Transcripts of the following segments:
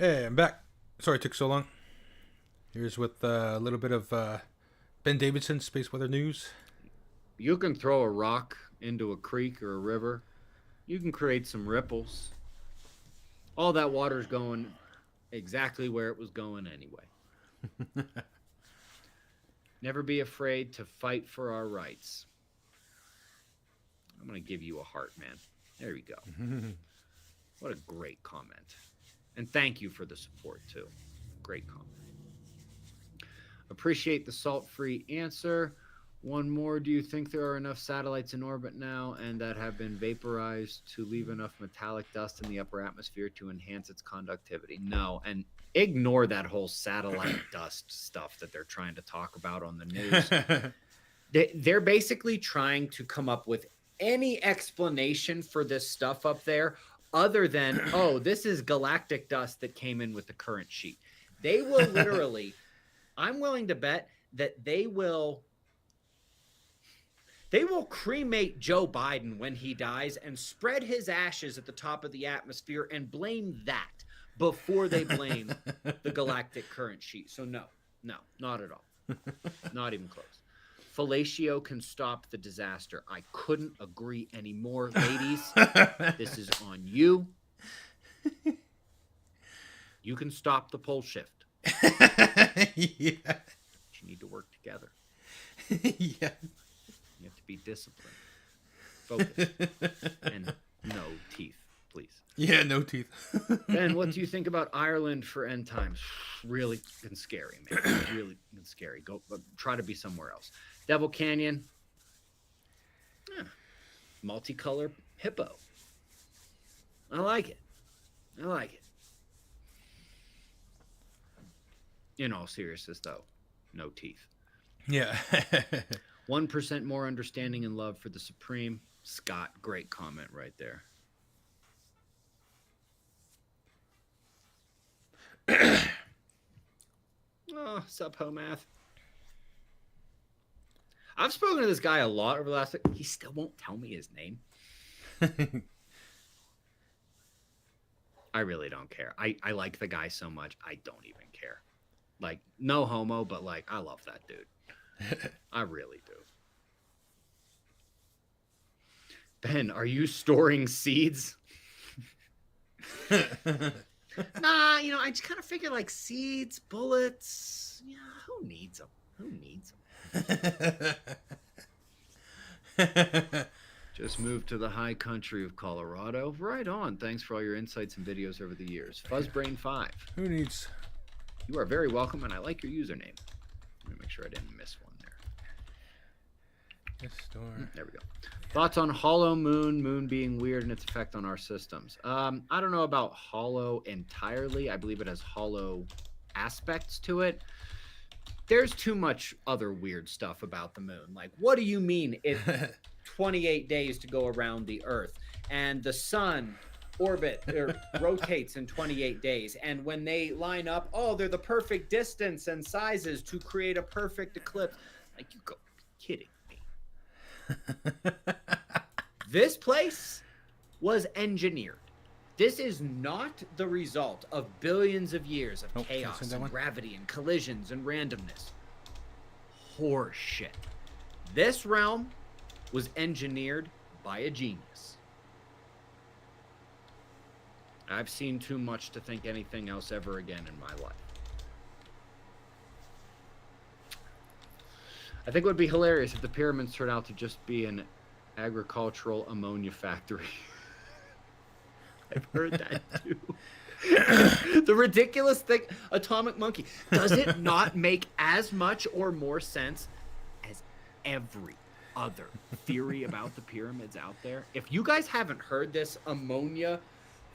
Hey, I'm back. Sorry it took so long. Here's with a little bit of Ben Davidson Space Weather News. You can throw a rock into a creek or a river. You can create some ripples. All that water's going exactly where it was going anyway. Never be afraid to fight for our rights. I'm going to give you a heart, man. There you go. What a great comment. And thank you for the support, too. Great comment. Appreciate the salt-free answer. One more. Do you think there are enough satellites in orbit now and that have been vaporized to leave enough metallic dust in the upper atmosphere to enhance its conductivity? No. And ignore that whole satellite dust stuff that they're trying to talk about on the news. They're basically trying to come up with any explanation for this stuff up there other than, oh, this is galactic dust that came in with the current sheet. They will literally, I'm willing to bet that they will cremate Joe Biden when he dies and spread his ashes at the top of the atmosphere and blame that before they blame the galactic current sheet. So no, not at all. Not even close. Fellatio can stop the disaster. I couldn't agree anymore. Ladies, this is on you. You can stop the pole shift. Yeah. But you need to work together. Yeah. You have to be disciplined, focused, and no teeth, please. Yeah, no teeth. Ben, what do you think about Ireland for end times? Really scary, man. Really scary. Go try to be somewhere else. Devil Canyon. Yeah. Multicolor hippo. I like it. In all seriousness, though, no teeth. Yeah. 1% more understanding and love for the Supreme. Scott, great comment right there. Oh, sup, Homath. I've spoken to this guy a lot over the last week. He still won't tell me his name. I really don't care. I like the guy so much, I don't even care. Like, no homo, but like, I love that dude. I really do. Ben, are you storing seeds? Nah, I just kind of figure like seeds, bullets. Yeah, who needs them? Just moved to the high country of Colorado. Right on. Thanks for all your insights and videos over the years. Fuzzbrain5. Who needs? You are very welcome, and I like your username. Let me make sure I didn't miss one there. This store. There we go. Thoughts on Hollow Moon being weird and its effect on our systems? I don't know about hollow entirely. I believe it has hollow aspects to it. There's too much other weird stuff about the moon. Like, what do you mean it's 28 days to go around the Earth, and the sun rotates in 28 days, and when they line up, they're the perfect distance and sizes to create a perfect eclipse? Like, you go kidding me. This place was engineered. This is not the result of billions of years of chaos and gravity and collisions and randomness. Horse shit. This realm was engineered by a genius. I've seen too much to think anything else ever again in my life. I think it would be hilarious if the pyramids turned out to just be an agricultural ammonia factory. I've heard that too. The ridiculous thing, Atomic Monkey. Does it not make as much or more sense as every other theory about the pyramids out there? If you guys haven't heard this ammonia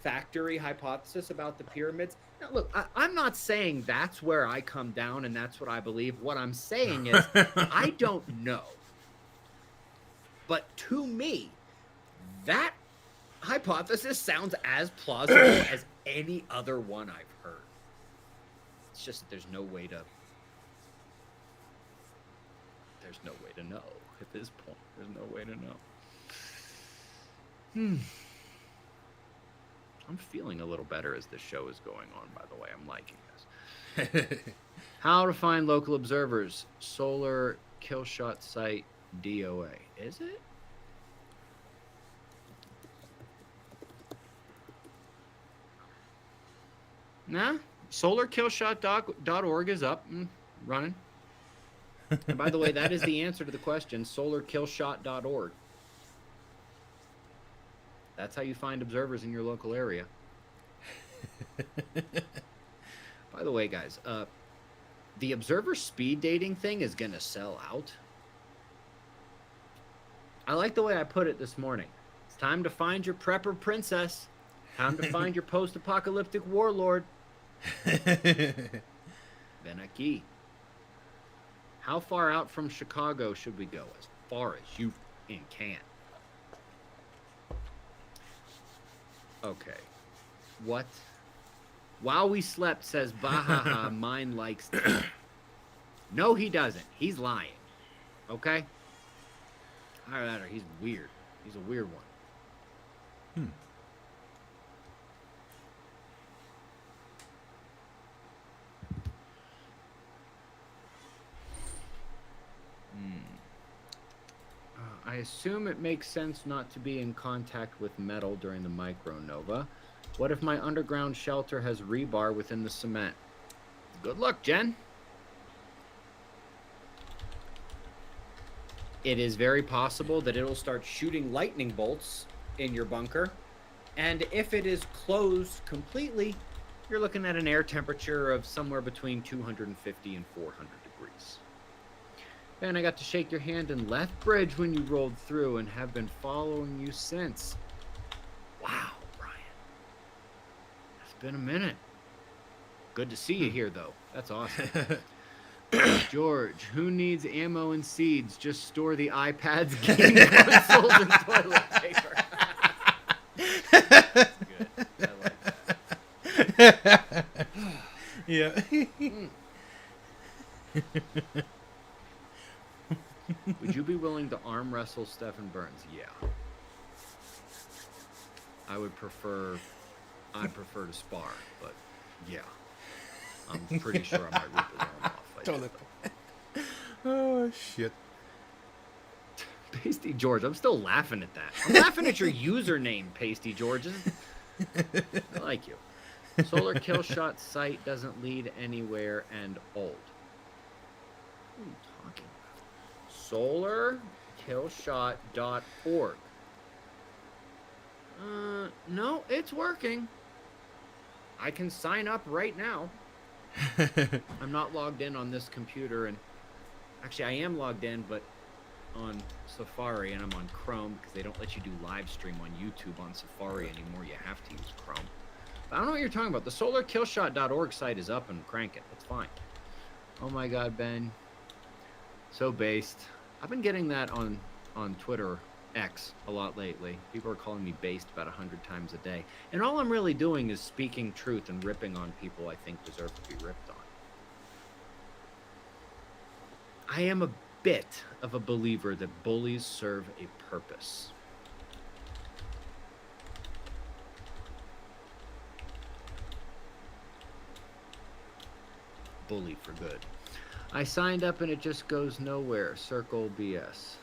factory hypothesis about the pyramids, now look, I'm not saying that's where I come down and that's what I believe. What I'm saying is I don't know. But to me, that hypothesis sounds as plausible as any other one I've heard. It's just that there's no way to know at this point. There's no way to know. I'm feeling a little better as this show is going on, by the way. I'm liking this. How to find local observers. Solar Killshot Site DOA. Is it? Nah. SolarKillshot.org is up and running. And by the way, that is the answer to the question. SolarKillshot.org. That's how you find observers in your local area. By the way, guys, the observer speed dating thing is going to sell out. I like the way I put it this morning. It's time to find your prepper princess. Time to find your post-apocalyptic warlord. Ven aquí. How far out from Chicago should we go? As far as you can. Okay. What While we slept says, Bahaha, mine likes tea. No, he doesn't. He's lying. Okay? Either that or he's weird. He's a weird one. I assume it makes sense not to be in contact with metal during the micronova. What if my underground shelter has rebar within the cement? Good luck, Jen. It is very possible that it'll start shooting lightning bolts in your bunker. And if it is closed completely, you're looking at an air temperature of somewhere between 250 and 400 degrees. Ben, I got to shake your hand in Lethbridge when you rolled through and have been following you since. Wow, Brian. It's been a minute. Good to see you here, though. That's awesome. George, who needs ammo and seeds? Just store the iPads, game consoles, and toilet paper. That's good. I like that. Yeah. Would you be willing to arm wrestle Stephen Burns? Yeah. I'd prefer to spar, but yeah. I'm pretty sure I might rip his arm off. Totally. Oh, shit. Pasty George, I'm still laughing at that. I'm laughing at your username, Pasty George. I like you. Solar Killshot site doesn't lead anywhere and old. What are you talking about? SolarKillshot.org. No, it's working. I can sign up right now. I'm not logged in on this computer, and actually I am logged in, but on Safari, and I'm on Chrome because they don't let you do live stream on YouTube on Safari anymore. You have to use Chrome. But I don't know what you're talking about. The SolarKillshot.org site is up and cranking. It's fine. Oh my God, Ben. So based. I've been getting that on Twitter X a lot lately. People are calling me based about 100 times a day. And all I'm really doing is speaking truth and ripping on people I think deserve to be ripped on. I am a bit of a believer that bullies serve a purpose. Bully for good. I signed up and it just goes nowhere. Circle BS.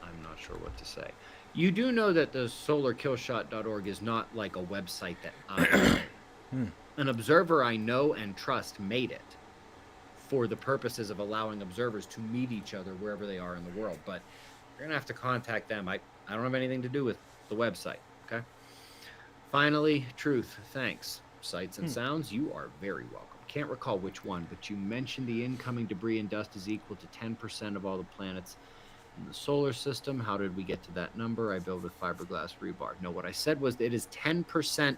I'm not sure what to say. You do know that the solarkillshot.org is not like a website that I know. An observer I know and trust made it for the purposes of allowing observers to meet each other wherever they are in the world. But you're going to have to contact them. I don't have anything to do with the website, okay? Finally, truth. Thanks. Sights and sounds, you are very welcome. Can't recall which one, but you mentioned the incoming debris and dust is equal to 10% of all the planets in the solar system. How did we get to that number? I build with fiberglass rebar. No, what I said was that it is 10%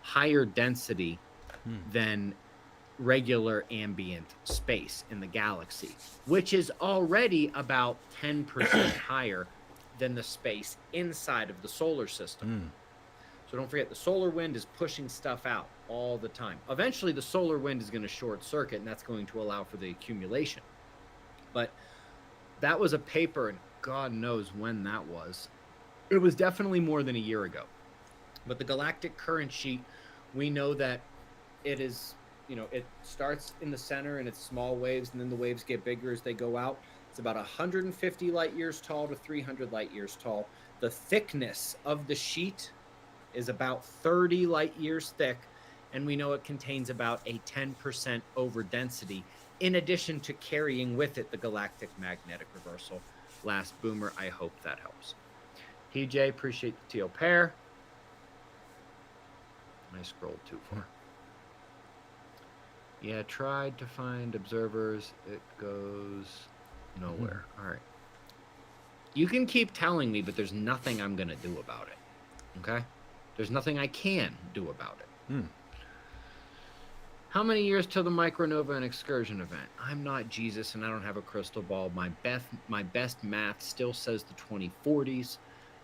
higher density than regular ambient space in the galaxy, which is already about 10% higher than the space inside of the solar system. So don't forget, the solar wind is pushing stuff out all the time. Eventually, the solar wind is going to short circuit, and that's going to allow for the accumulation. But that was a paper, and God knows when that was. It was definitely more than a year ago. But the galactic current sheet, we know that it is, it starts in the center, and it's small waves, and then the waves get bigger as they go out. It's about 150 light years tall to 300 light years tall. The thickness of the sheet is about 30 light years thick, and we know it contains about a 10% overdensity, in addition to carrying with it the galactic magnetic reversal. Last boomer, I hope that helps. TJ, appreciate the teal pair. I scrolled too far. Yeah, tried to find observers. It goes nowhere. All right. You can keep telling me, but there's nothing I'm going to do about it. Okay? There's nothing I can do about it. How many years till the micronova and excursion event? I'm not Jesus and I don't have a crystal ball. My best math still says the 2040s.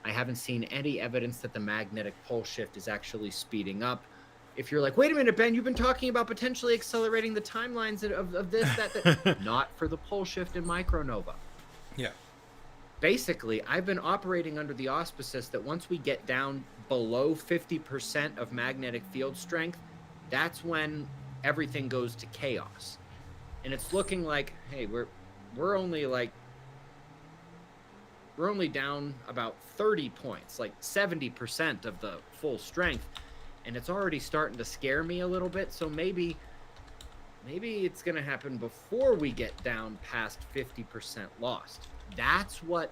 I haven't seen any evidence that the magnetic pole shift is actually speeding up. If you're like, wait a minute, Ben, you've been talking about potentially accelerating the timelines of this, that, not for the pole shift in micronova. Yeah. Basically, I've been operating under the auspices that once we get down below 50% of magnetic field strength, that's when everything goes to chaos. And it's looking like, hey, we're only down about 30 points, like 70% of the full strength, and it's already starting to scare me a little bit. So maybe it's going to happen before we get down past 50% lost. That's where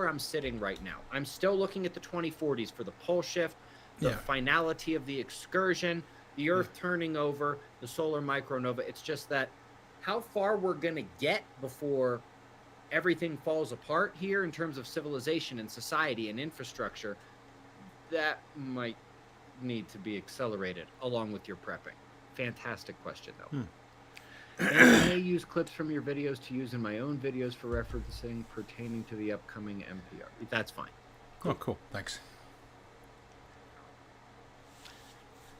I'm sitting right now. I'm still looking at the 2040s for the pole shift, the finality of the excursion, the Earth turning over, the solar micronova. It's just that how far we're going to get before everything falls apart here in terms of civilization and society and infrastructure, that might need to be accelerated along with your prepping. Fantastic question, though. And I may use clips from your videos to use in my own videos for referencing pertaining to the upcoming MPR. That's fine. Cool. Oh, cool. Thanks.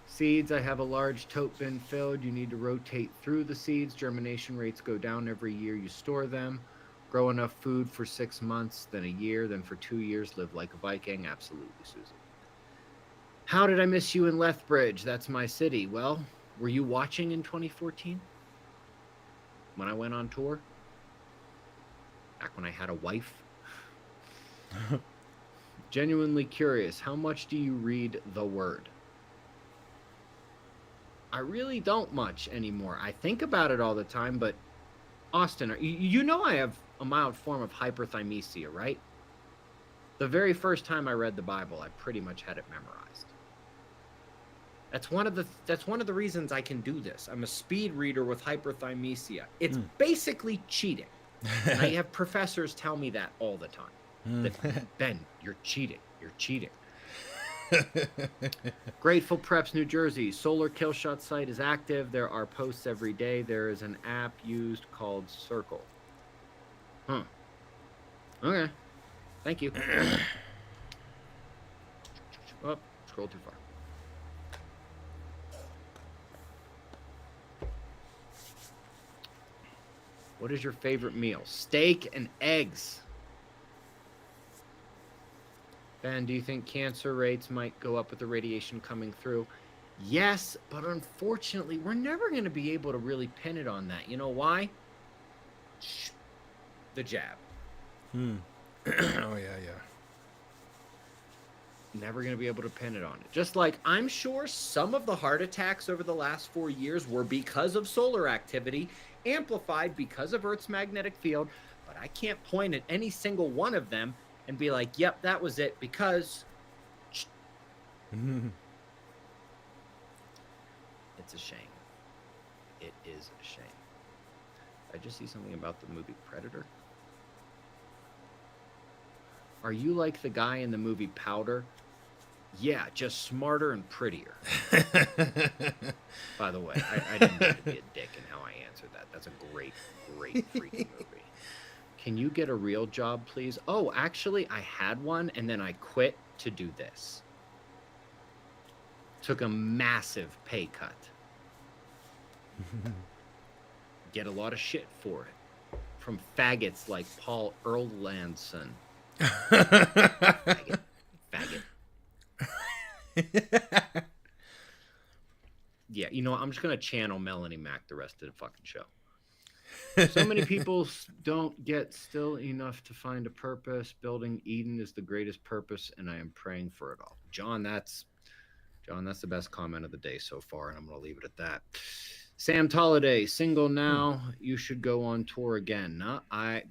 Seeds, I have a large tote bin filled. You need to rotate through the seeds. Germination rates go down every year you store them. Grow enough food for 6 months, then a year, then for 2 years, live like a Viking. Absolutely, Susan. How did I miss you in Lethbridge? That's my city. Well, were you watching in 2014? When I went on tour? Back when I had a wife? Genuinely curious, how much do you read the Word? I really don't much anymore. I think about it all the time, but Austin, you know I have a mild form of hyperthymesia, right? The very first time I read the Bible, I pretty much had it memorized. That's one of the reasons I can do this. I'm a speed reader with hyperthymesia. It's basically cheating. And I have professors tell me that all the time. That, Ben, you're cheating. You're cheating. Grateful Preps, New Jersey. Solar Killshot site is active. There are posts every day. There is an app used called Circle. Huh. Okay. Thank you. Oh, scroll too far. What is your favorite meal? Steak and eggs. Ben, do you think cancer rates might go up with the radiation coming through? Yes, but unfortunately, we're never going to be able to really pin it on that. You know why? The jab. Oh, yeah. Never going to be able to pin it on it. Just like I'm sure some of the heart attacks over the last 4 years were because of solar activity, amplified because of Earth's magnetic field, but I can't point at any single one of them and be like, yep, that was it, because it's a shame. It is a shame. I just see something about the movie Predator. Are you like the guy in the movie Powder? Yeah, just smarter and prettier. By the way, I didn't mean to be a dick in how I answered that. That's a great freaking movie. Can you get a real job, please? Oh, actually, I had one, and then I quit to do this. Took a massive pay cut. Get a lot of shit for it. From faggots like Paul Erlandson. Faggot. Yeah, you know what? I'm just going to channel Melanie Mac the rest of the fucking show. So many people don't get still enough to find a purpose. Building Eden is the greatest purpose, and I am praying for it all. John, that's the best comment of the day so far, and I'm going to leave it at that. Sam Tolliday, single now. You should go on tour again.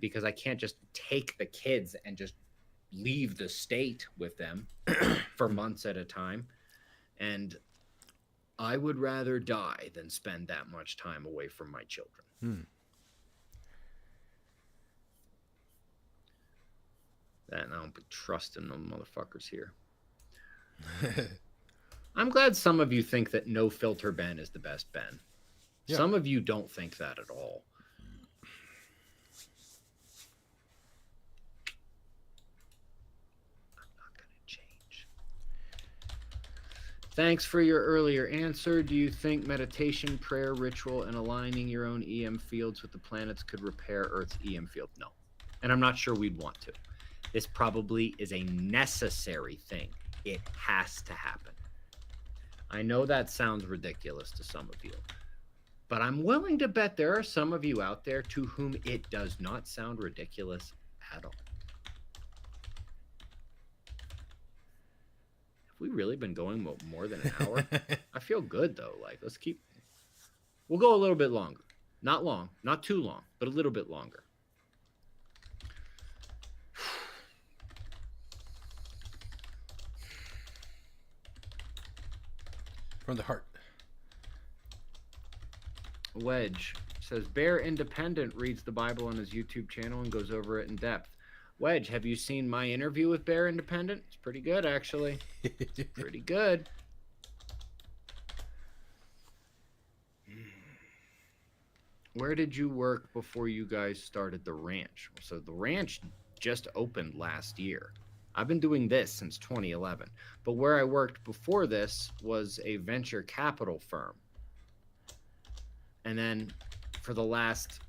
Because I can't just take the kids and just leave the state with them for months at a time. And I would rather die than spend that much time away from my children. That and I don't be trusting them motherfuckers here. I'm glad some of you think that No Filter Ben is the best Ben. Yeah. Some of you don't think that at all. Thanks for your earlier answer. Do you think meditation, prayer, ritual, and aligning your own EM fields with the planets could repair Earth's EM field? No. And I'm not sure we'd want to. This probably is a necessary thing. It has to happen. I know that sounds ridiculous to some of you, but I'm willing to bet there are some of you out there to whom it does not sound ridiculous at all. We really been going more than an hour. I feel good though. Like, we'll go a little bit longer. Not long, not too long, but a little bit longer. From the heart. Wedge says Bear Independent reads the Bible on his YouTube channel and goes over it in depth. Wedge, have you seen my interview with Bear Independent? It's pretty good, actually. Pretty good. Where did you work before you guys started the ranch? So the ranch just opened last year. I've been doing this since 2011. But where I worked before this was a venture capital firm. And then for the last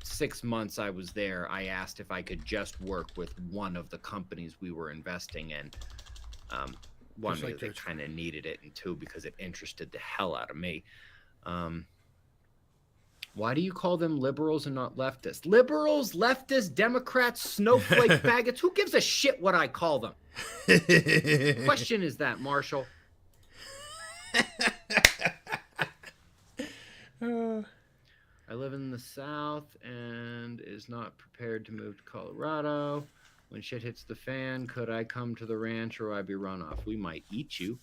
6 months I was there, I asked if I could just work with one of the companies we were investing in. One, because they kind of needed it, and two, because it interested the hell out of me. Why do you call them liberals and not leftists? Liberals, leftists, Democrats, snowflake faggots. Who gives a shit what I call them? Question is that, Marshall? I live in the South and is not prepared to move to Colorado. When shit hits the fan, could I come to the ranch or would I be run off? We might eat you.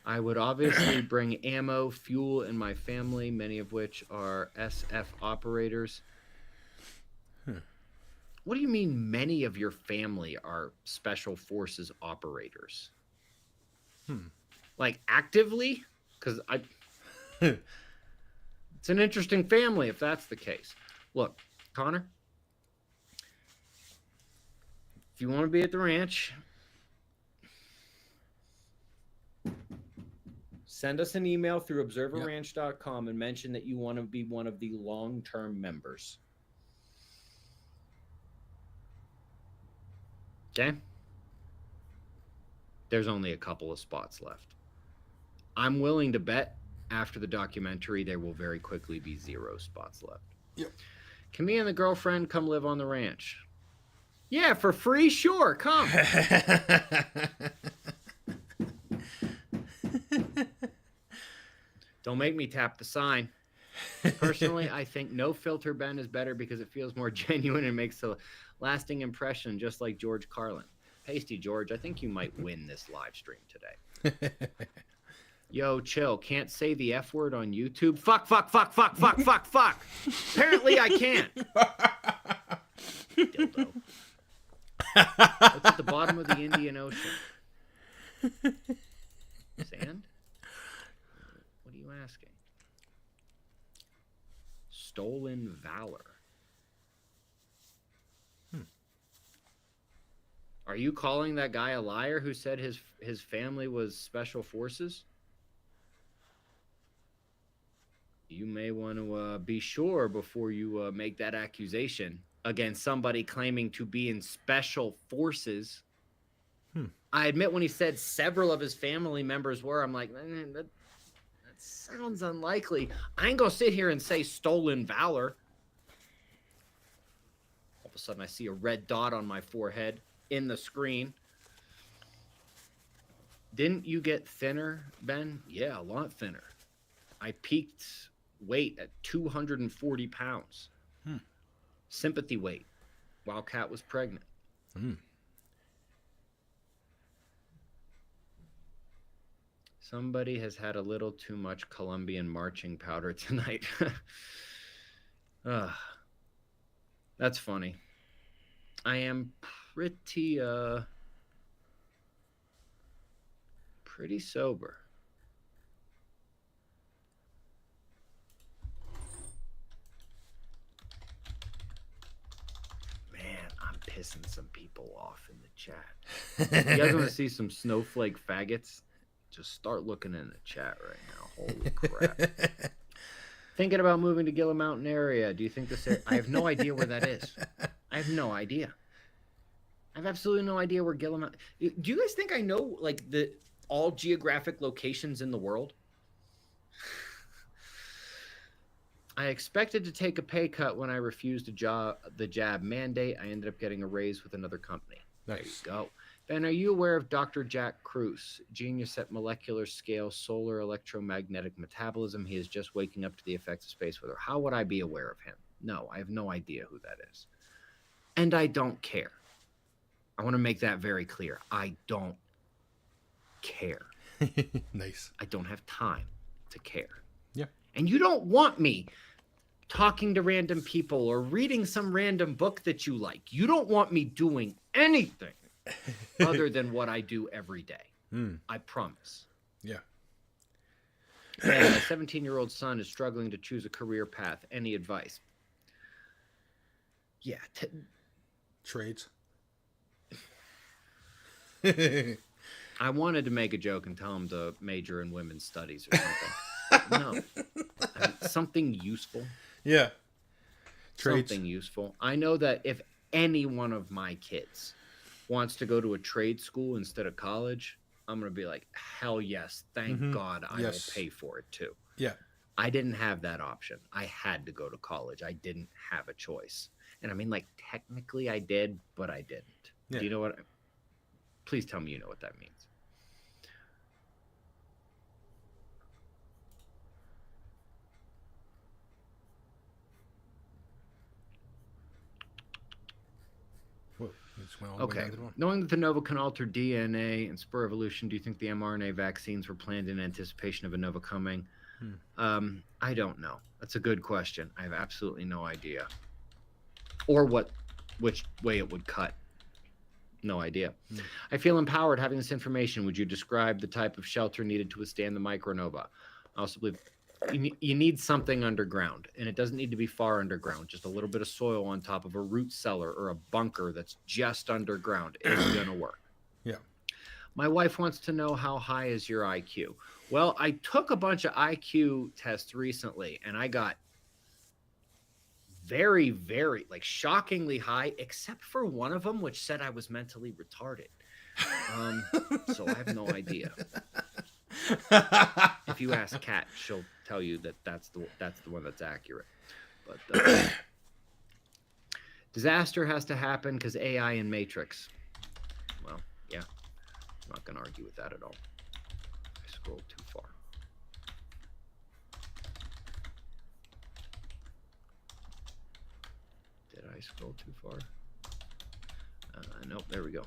I would obviously bring ammo, fuel, and my family, many of which are SF operators. What do you mean many of your family are special forces operators? Like actively? Because it's an interesting family if that's the case. Look, Connor, if you want to be at the ranch, send us an email through observerranch.com and mention that you want to be one of the long-term members. Okay? There's only a couple of spots left. I'm willing to bet after the documentary there will very quickly be 0 spots left. Yep. Can me and the girlfriend come live on the ranch? Yeah, for free? Sure, come. Don't make me tap the sign. Personally, I think no filter Ben is better because it feels more genuine and makes a lasting impression, just like George Carlin. Pasty George, I think you might win this live stream today. Yo, chill. Can't say the F word on YouTube. Fuck. Apparently I can't. Dildo. What's at the bottom of the Indian Ocean? Sand? What are you asking? Stolen valor. Are you calling that guy a liar who said his family was special forces? You may want to be sure before you make that accusation against somebody claiming to be in special forces. I admit when he said several of his family members were, I'm like, that sounds unlikely. I ain't going to sit here and say stolen valor. All of a sudden I see a red dot on my forehead in the screen. Didn't you get thinner, Ben? Yeah, a lot thinner. I peaked weight at 240 pounds. Sympathy weight while Kat was pregnant. Somebody has had a little too much Colombian marching powder tonight. That's funny. I am pretty sober. Man, I'm pissing some people off in the chat. You guys want to see some snowflake faggots? Just start looking in the chat right now. Holy crap. Thinking about moving to Gila Mountain area. Do you think this area... I have no idea where that is. I have no idea. I have absolutely no idea where Gila Mountain... Do you guys think I know, like, all geographic locations in the world? I expected to take a pay cut when I refused the jab mandate. I ended up getting a raise with another company. Nice. There you go. Ben, are you aware of Dr. Jack Kruse, genius at molecular scale solar electromagnetic metabolism? He is just waking up to the effects of space weather. How would I be aware of him? No, I have no idea who that is. And I don't care. I want to make that very clear. I don't care. Nice. I don't have time to care. Yeah. And you don't want me talking to random people or reading some random book that you like. You don't want me doing anything other than what I do every day. I promise. Yeah. My 17-year-old son is struggling to choose a career path. Any advice? Yeah. Trades. I wanted to make a joke and tell him to major in women's studies or something. No. I mean, something useful. Yeah. Trades. Something useful. I know that if any one of my kids wants to go to a trade school instead of college, I'm going to be like, hell yes. Thank God I will pay for it too. Yeah. I didn't have that option. I had to go to college. I didn't have a choice. And I mean, like, technically I did, but I didn't. Yeah. Do you know what? Please tell me you know what that means. Okay. Knowing that the Nova can alter DNA and spur evolution, do you think the mRNA vaccines were planned in anticipation of a Nova coming? I don't know. That's a good question. I have absolutely no idea. Or which way it would cut. No idea. I feel empowered having this information. Would you describe the type of shelter needed to withstand the micronova? I also believe you need something underground, and it doesn't need to be far underground. Just a little bit of soil on top of a root cellar or a bunker that's just underground is going to work. Yeah. My wife wants to know, how high is your IQ? Well, I took a bunch of IQ tests recently, and I got very, very, like, shockingly high, except for one of them, which said I was mentally retarded. So I have no idea. If you ask Kat, she'll tell you that that's the one that's accurate. But disaster has to happen because AI and Matrix. Well, yeah, I'm not gonna argue with that at all. I scrolled too far. Did I scroll too far? Nope. There we go.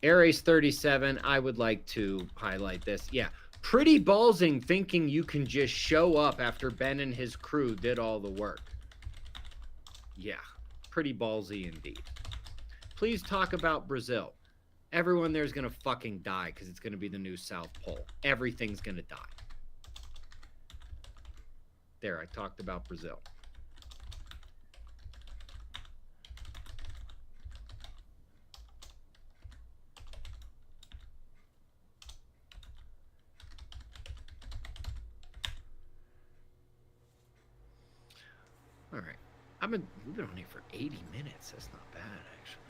Aries 37, I would like to highlight this. Yeah, pretty ballsing thinking you can just show up after Ben and his crew did all the work. Yeah, pretty ballsy indeed. Please talk about Brazil. Everyone there's going to fucking die because it's going to be the new South Pole. Everything's going to die. There, I talked about Brazil. All right. We've been on here for 80 minutes. That's not bad, actually.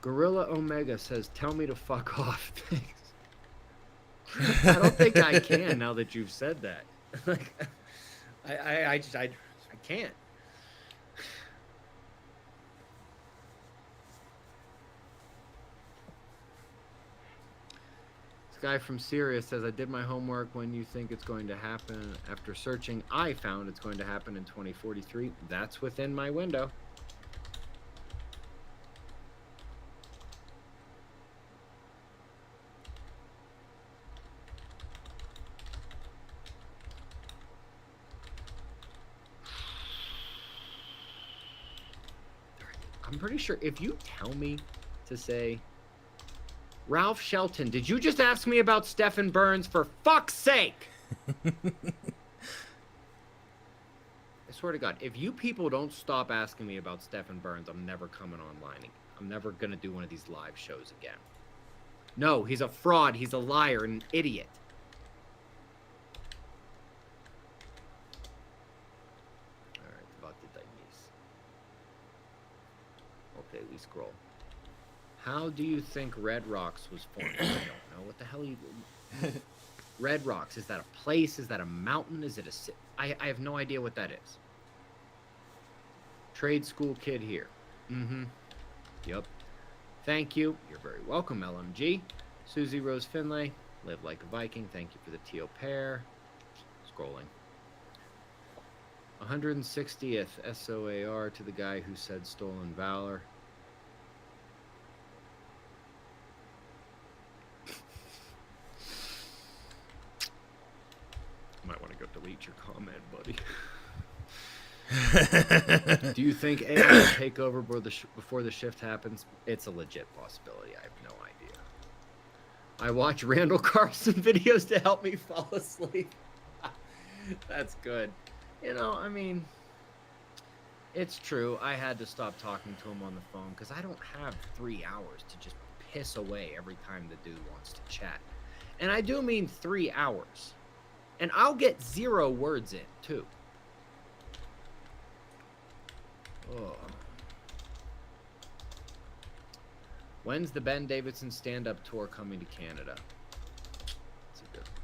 Gorilla Omega says, tell me to fuck off. Thanks. I don't think I can now that you've said that. Like, I can't. Guy from Syria says, I did my homework. When you think it's going to happen? After searching, I found it's going to happen in 2043. That's within my window. I'm pretty sure if you tell me to say Ralph Shelton, did you just ask me about Stephen Burns? For fuck's sake! I swear to God, if you people don't stop asking me about Stephen Burns, I'm never coming online again. I'm never going to do one of these live shows again. No, he's a fraud. He's a liar and an idiot. All right, about the Dainese. Okay, we scroll. How do you think Red Rocks was formed? I don't know. What the hell are you... Red Rocks, is that a place? Is that a mountain? Is it a... I have no idea what that is. Trade school kid here. Mm-hmm. Yep. Thank you. You're very welcome, LMG. Susie Rose Finlay. Live like a Viking. Thank you for the teal pair. Scrolling. 160th SOAR to the guy who said stolen valor. Might want to go delete your comment, buddy. Do you think AI will take over before the shift happens? It's a legit possibility. I have no idea. I watch Randall Carlson videos to help me fall asleep. That's good. You know, I mean, it's true. I had to stop talking to him on the phone because I don't have 3 hours to just piss away every time the dude wants to chat. And I do mean 3 hours. And I'll get 0 words in, too. Oh. When's the Ben Davidson stand-up tour coming to Canada? That's a good one.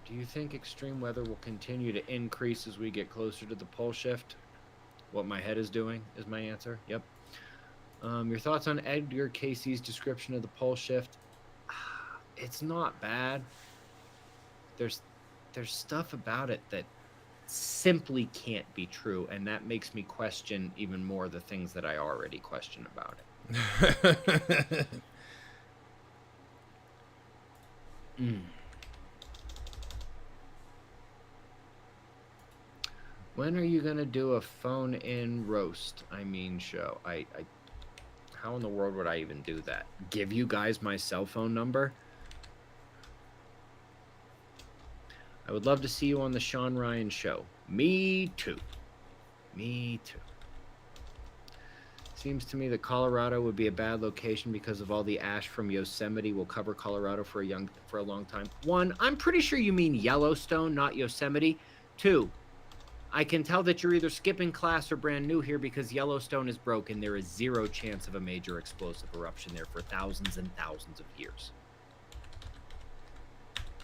Do you think extreme weather will continue to increase as we get closer to the pole shift? What my head is doing is my answer. Yep. Your thoughts on Edgar Casey's description of the pole shift? It's not bad. There's stuff about it that simply can't be true, and that makes me question even more the things that I already question about it. When are you gonna do a phone-in roast? I mean, show. I how in the world would I even do that? Give you guys my cell phone number? I would love to see you on the Sean Ryan show. Me too. Me too. Seems to me that Colorado would be a bad location because of all the ash from Yosemite will cover Colorado for a long time. 1, I'm pretty sure you mean Yellowstone, not Yosemite. 2, I can tell that you're either skipping class or brand new here because Yellowstone is broken. There is 0 chance of a major explosive eruption there for thousands and thousands of years.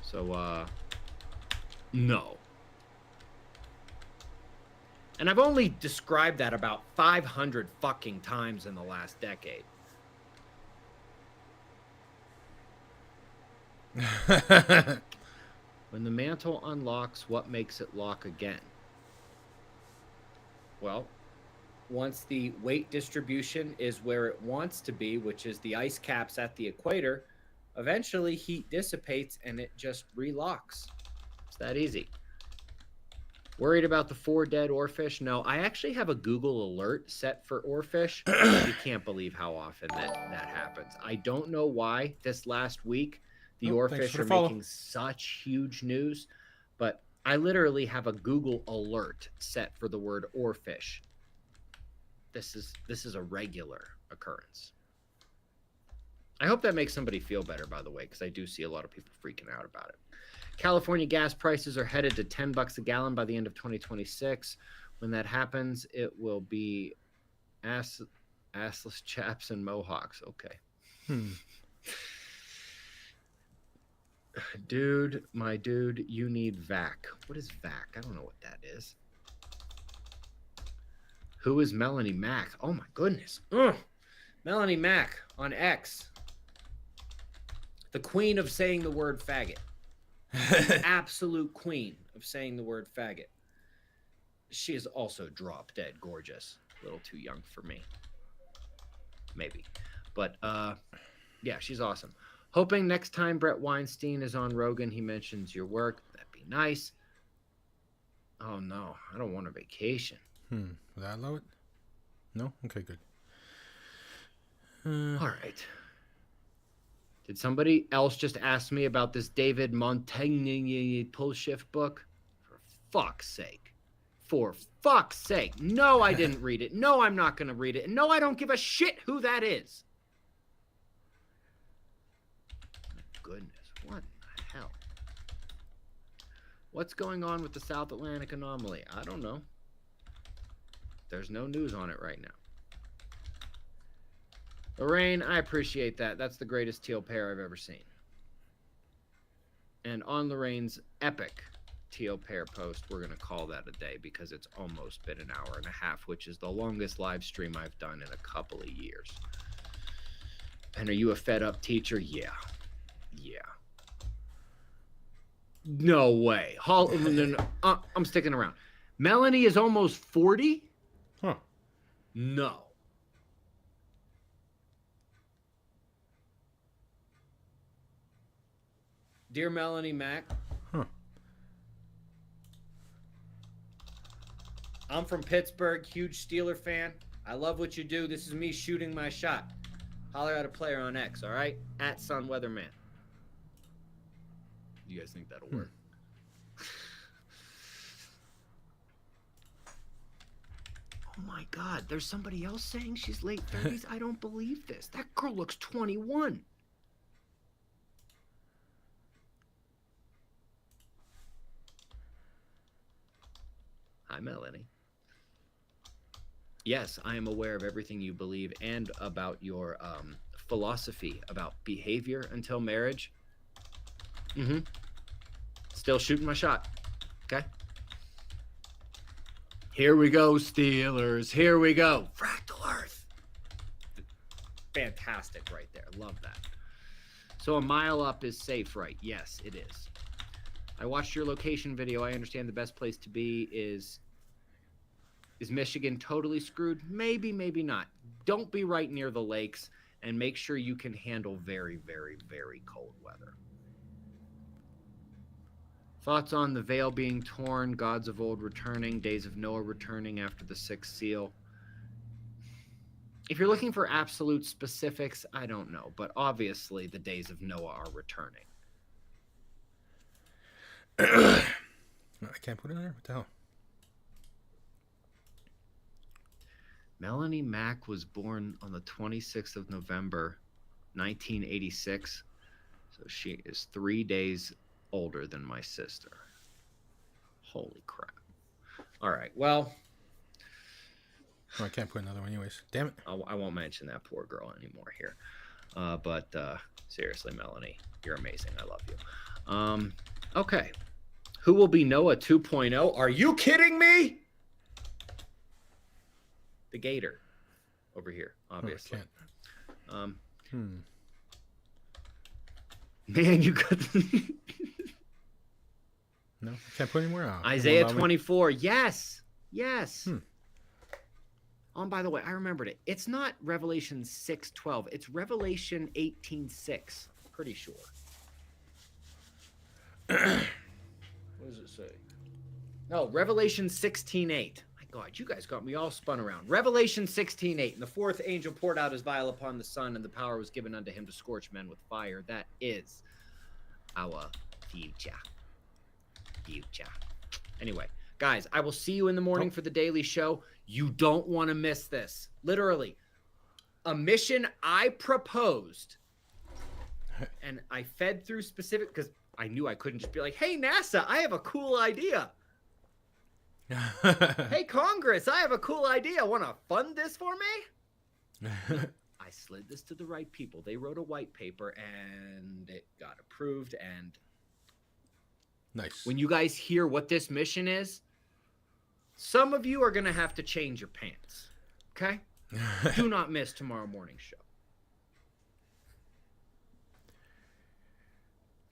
So, no. And I've only described that about 500 fucking times in the last decade. When the mantle unlocks, what makes it lock again? Well, once the weight distribution is where it wants to be, which is the ice caps at the equator, eventually heat dissipates and it just relocks. It's that easy. Worried about the 4 dead oarfish? No, I actually have a Google alert set for oarfish. You can't believe how often that happens. I don't know why this last week the oarfish are making such huge news, but I literally have a Google alert set for the word oarfish. This is a regular occurrence. I hope that makes somebody feel better, by the way, because I do see a lot of people freaking out about it. California gas prices are headed to $10 a gallon by the end of 2026. When that happens, it will be assless chaps and mohawks. Okay. Dude, my dude, you need VAC. What is VAC? I don't know what that is. Who is Melanie Mack? Oh my goodness. Ugh. Melanie Mack on X. The queen of saying the word faggot. The absolute queen of saying the word faggot. She is also drop dead gorgeous. A little too young for me. Maybe. But yeah, she's awesome. Hoping next time Brett Weinstein is on Rogan, he mentions your work. That'd be nice. Oh no, I don't want a vacation. Will that allow it? No? Okay, good. All right. Did somebody else just ask me about this David Montaigne pull shift book? For fuck's sake. For fuck's sake. No, I didn't read it. No, I'm not going to read it. And no, I don't give a shit who that is. Goodness, what in the hell? What's going on with the South Atlantic anomaly? I don't know. There's no news on it right now. Lorraine, I appreciate that. That's the greatest teal pair I've ever seen. And on Lorraine's epic teal pair post, we're going to call that a day because it's almost been an hour and a half, which is the longest live stream I've done in a couple of years. And are you a fed up teacher? Yeah. Yeah. No way. I'm sticking around. Melanie is almost 40? Huh. No. Dear Melanie Mack, I'm from Pittsburgh, huge Steeler fan. I love what you do. This is me shooting my shot. Holler at a player on X, all right? At Sun Weatherman. You guys think that'll work? Oh my God, there's somebody else saying she's late 30s? I don't believe this. That girl looks 21. Hi, Melanie. Yes, I am aware of everything you believe and about your philosophy about behavior until marriage. Still shooting my shot. Okay. Here we go, Steelers. Here we go. Fractal Earth. Fantastic right there. Love that. So a mile up is safe, right? Yes, it is. I watched your location video. I understand the best place to be is Michigan totally screwed? Maybe, maybe not. Don't be right near the lakes and make sure you can handle very, very, very cold weather. Thoughts on the veil being torn, gods of old returning, days of Noah returning after the sixth seal? If you're looking for absolute specifics, I don't know. But obviously the days of Noah are returning. I can't put it in there? What the hell? Melanie Mack was born on the 26th of November, 1986. So she is 3 days older than my sister. Holy crap. All right. Well, I can't put another one anyways. Damn it. I won't mention that poor girl anymore here. But seriously, Melanie, you're amazing. I love you. Okay. Who will be Noah 2.0? Are you kidding me? The Gator over here, obviously. Man, you got no, I can't put anywhere out. Isaiah 24. Yes. Oh, and by the way, I remembered it. It's not Revelation 6:12. It's Revelation 18:6. Pretty sure. What does it say? No, Revelation 16:8. God, you guys got me all spun around. Revelation 16:8. And the fourth angel poured out his vial upon the sun, and the power was given unto him to scorch men with fire. That is our future. Anyway, guys, I will see you in the morning for the daily show. You don't want to miss this. Literally, a mission I proposed, and I fed through specific, because I knew I couldn't just be like, hey, NASA, I have a cool idea. Hey, Congress, I have a cool idea. Want to fund this for me? I slid this to the right people. They wrote a white paper, and it got approved. And nice. When you guys hear what this mission is, some of you are going to have to change your pants. Okay? Do not miss tomorrow morning's show.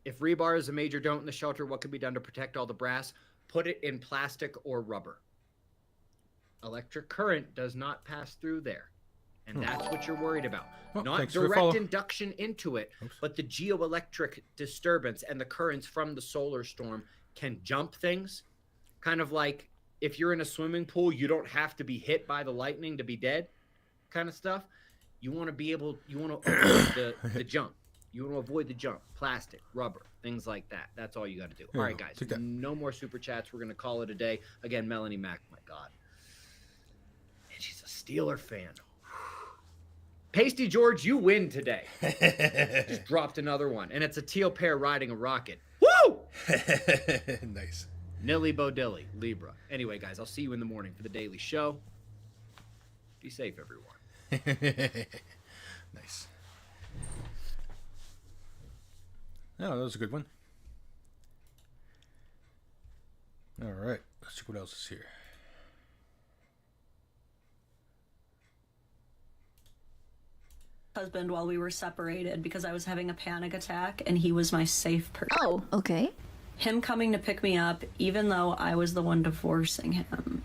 If rebar is a major don't in the shelter, what can be done to protect all the brass? Put it in plastic or rubber. Electric current does not pass through there. And that's what you're worried about. Well, not direct induction into it, but the geoelectric disturbance and the currents from the solar storm can jump things kind of like if you're in a swimming pool, you don't have to be hit by the lightning to be dead, kind of stuff. You want to be able, you want to avoid the jump. You want to avoid the jump, plastic, rubber, things like that. That's all you got to do. All right, guys, no more super chats. We're going to call it a day. Again, Melanie Mack, my God. And she's a Steeler fan. Pasty George, you win today. Just dropped another one. And it's a teal pair riding a rocket. Woo! Nice. Nilly Bodilly, Libra. Anyway, guys, I'll see you in the morning for the daily show. Be safe, everyone. Nice. Oh, that was a good one. All right. Let's see what else is here. Husband while we were separated because I was having a panic attack and he was my safe person. Oh, okay. Him coming to pick me up even though I was the one divorcing him.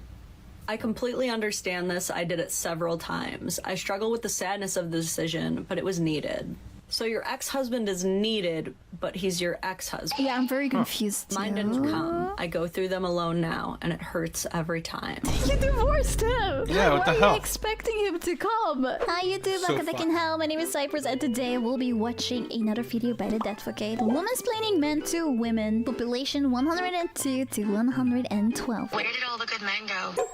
I completely understand this. I did it several times. I struggle with the sadness of the decision, but it was needed. So your ex-husband is needed, but he's your ex-husband. Yeah, I'm very confused. Mine didn't come. I go through them alone now, and it hurts every time. You divorced him! Yeah, what the hell? Why are you expecting him to come? Hi YouTube, So welcome back in hell. My name is Cypress, and today we'll be watching another video by the Deadvocate. Womansplaining men to women. Population 102 to 112. Where did all the good men go?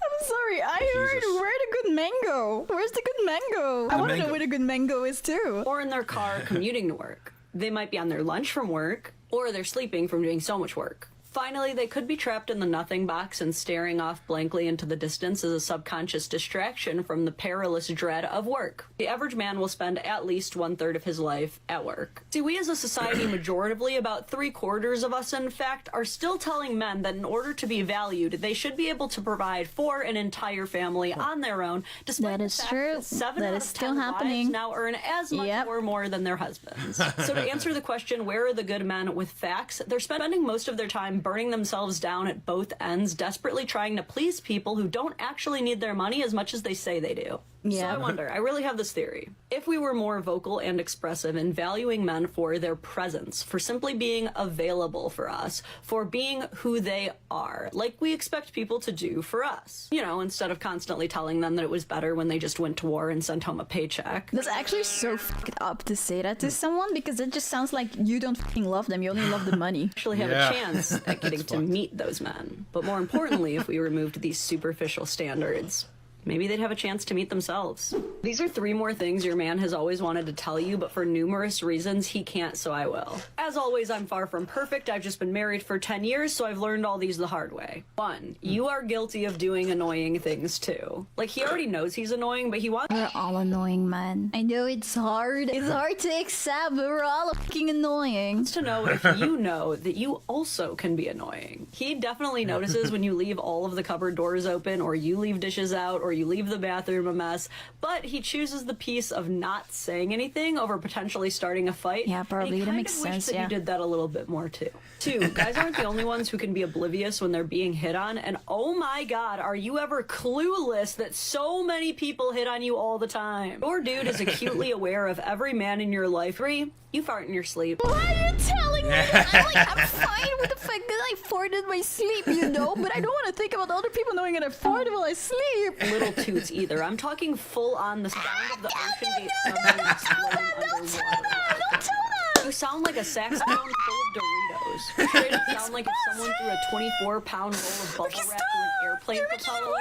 I'm sorry, I heard where the good mango. Where's the good mango? I want to know where the good mango is too. Or in their car commuting to work. They might be on their lunch from work, or they're sleeping from doing so much work. Finally, they could be trapped in the nothing box and staring off blankly into the distance as a subconscious distraction from the perilous dread of work. The average man will spend at least 1/3 of his life at work. See, we as a society, majoritively, about 3/4 of us, in fact, are still telling men that in order to be valued, they should be able to provide for an entire family on their own, despite That is the fact true. that 7 That out is of still 10 happening. wives now earn as much or more than their husbands. So to answer the question, where are the good men with facts, they're spending most of their time burning themselves down at both ends, desperately trying to please people who don't actually need their money as much as they say they do. Yeah. So I wonder, I really have this theory. If we were more vocal and expressive in valuing men for their presence, for simply being available for us, for being who they are, like we expect people to do for us. You know, instead of constantly telling them that it was better when they just went to war and sent home a paycheck. That's actually so fucked up to say that to someone because it just sounds like you don't fucking love them. You only love the money. Actually have Yeah. a chance at getting to meet those men. But more importantly, if we removed these superficial standards, maybe they'd have a chance to meet themselves. These are 3 more things your man has always wanted to tell you, but for numerous reasons he can't, so I will. As always, I'm far from perfect. I've just been married for 10 years, so I've learned all these the hard way. 1, you are guilty of doing annoying things too. Like, he already knows he's annoying, but he wants We're all annoying, man. I know it's hard. It's hard to accept, but we're all fucking annoying. to know if you know that you also can be annoying. He definitely notices when you leave all of the cupboard doors open, or you leave dishes out, or you leave the bathroom a mess, but he chooses the peace of not saying anything over potentially starting a fight. Yeah, probably. And That he makes kind of sense, wished that yeah. you did that a little bit more too. 2, guys aren't the only ones who can be oblivious when they're being hit on, and oh my god, are you ever clueless that so many people hit on you all the time? Your dude is acutely aware of every man in your life. 3, you fart in your sleep. Why are you telling me? I'm fine with the fact that I farted in my sleep, you know, but I don't want to think about other people knowing that I farted while I sleep. Little toots either. I'm talking full on the sound of the ocean gate submarine exploding underwater. Don't tell them! You sound like a saxophone full of Doritos. You straight up sound like if someone threw a 24-pound roll of bubble wrap through an airplane propeller.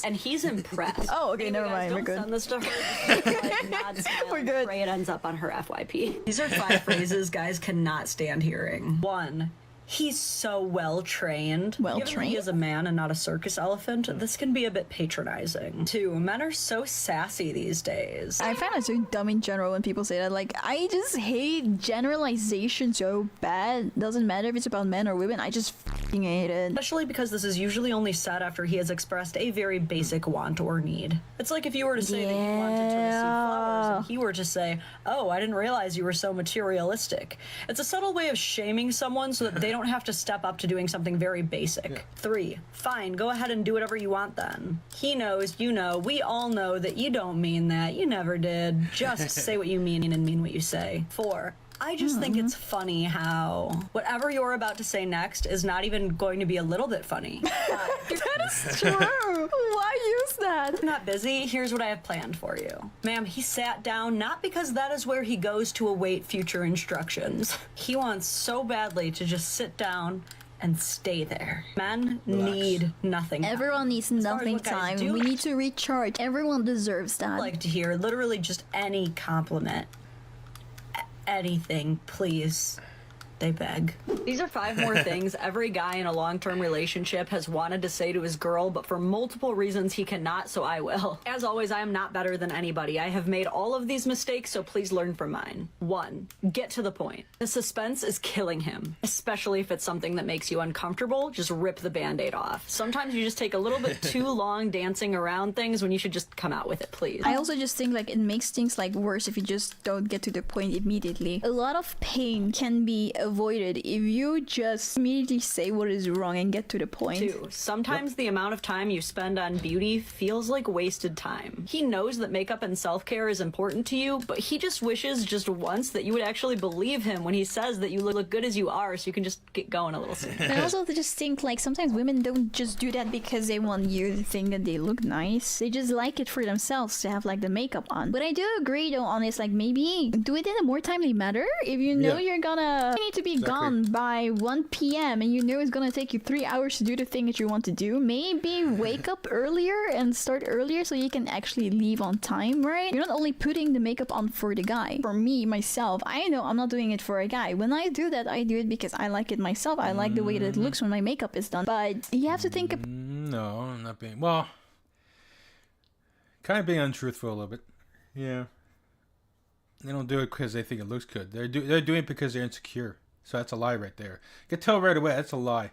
And he's impressed. Oh, okay, Anyway, never guys, mind, we're don't good. send this to her. Just, like, nod, smile, We're and good. Pray it ends up on her FYP. These are 5 phrases guys cannot stand hearing. 1. He's so well trained. Well Given that trained? he is a man and not a circus elephant, this can be a bit patronizing. 2. Men are so sassy these days. I find it so dumb in general when people say that. Like, I just hate generalization so bad. Doesn't matter if it's about men or women. I just fucking hate it. Especially because this is usually only said after he has expressed a very basic want or need. It's like if you were to say that you wanted to receive flowers and he were to say, oh, I didn't realize you were so materialistic. It's a subtle way of shaming someone so that they don't have to step up to doing something very basic. 3. Fine, go ahead and do whatever you want then. He knows, you know, we all know that you don't mean that. You never did. Just say what you mean and mean what you say. 4. I just think it's funny how whatever you're about to say next is not even going to be a little bit funny. That is true. Why use that? I'm not busy. Here's what I have planned for you. Ma'am, he sat down not because that is where he goes to await future instructions. He wants so badly to just sit down and stay there. Men need nothing. Everyone needs nothing time. We need to recharge. Everyone deserves that. I'd like to hear literally just any compliment. Anything, please. They beg. These are 5 more things every guy in a long-term relationship has wanted to say to his girl, but for multiple reasons he cannot, so I will. As always, I am not better than anybody. I have made all of these mistakes, so please learn from mine. 1. Get to the point. The suspense is killing him, especially if it's something that makes you uncomfortable. Just rip the band-aid off. Sometimes you just take a little bit too long dancing around things when you should just come out with it, please. I also just think like it makes things like worse if you just don't get to the point immediately. A lot of pain can be avoided if you just immediately say what is wrong and get to the point. 2. Sometimes the amount of time you spend on beauty feels like wasted time. He knows that makeup and self-care is important to you, but he just wishes just once that you would actually believe him when he says that you look good as you are, so you can just get going a little sooner. I also just think like sometimes women don't just do that because they want you to think that they look nice. They just like it for themselves to have like the makeup on. But I do agree though on this, like maybe do it in a more timely manner. If you know you're gonna need to be gone by 1 p.m. and you know it's gonna take you 3 hours to do the thing that you want to do, maybe wake up earlier and start earlier so you can actually leave on time, right? You're not only putting the makeup on for the guy. For me, myself, I know I'm not doing it for a guy. When I do that, I do it because I like it myself. I like the way that it looks when my makeup is done. But you have to think of... No, I'm not being... Well, kind of being untruthful a little bit. Yeah. They don't do it because they think it looks good. They're doing it because they're insecure. So that's a lie right there. You can tell right away that's a lie.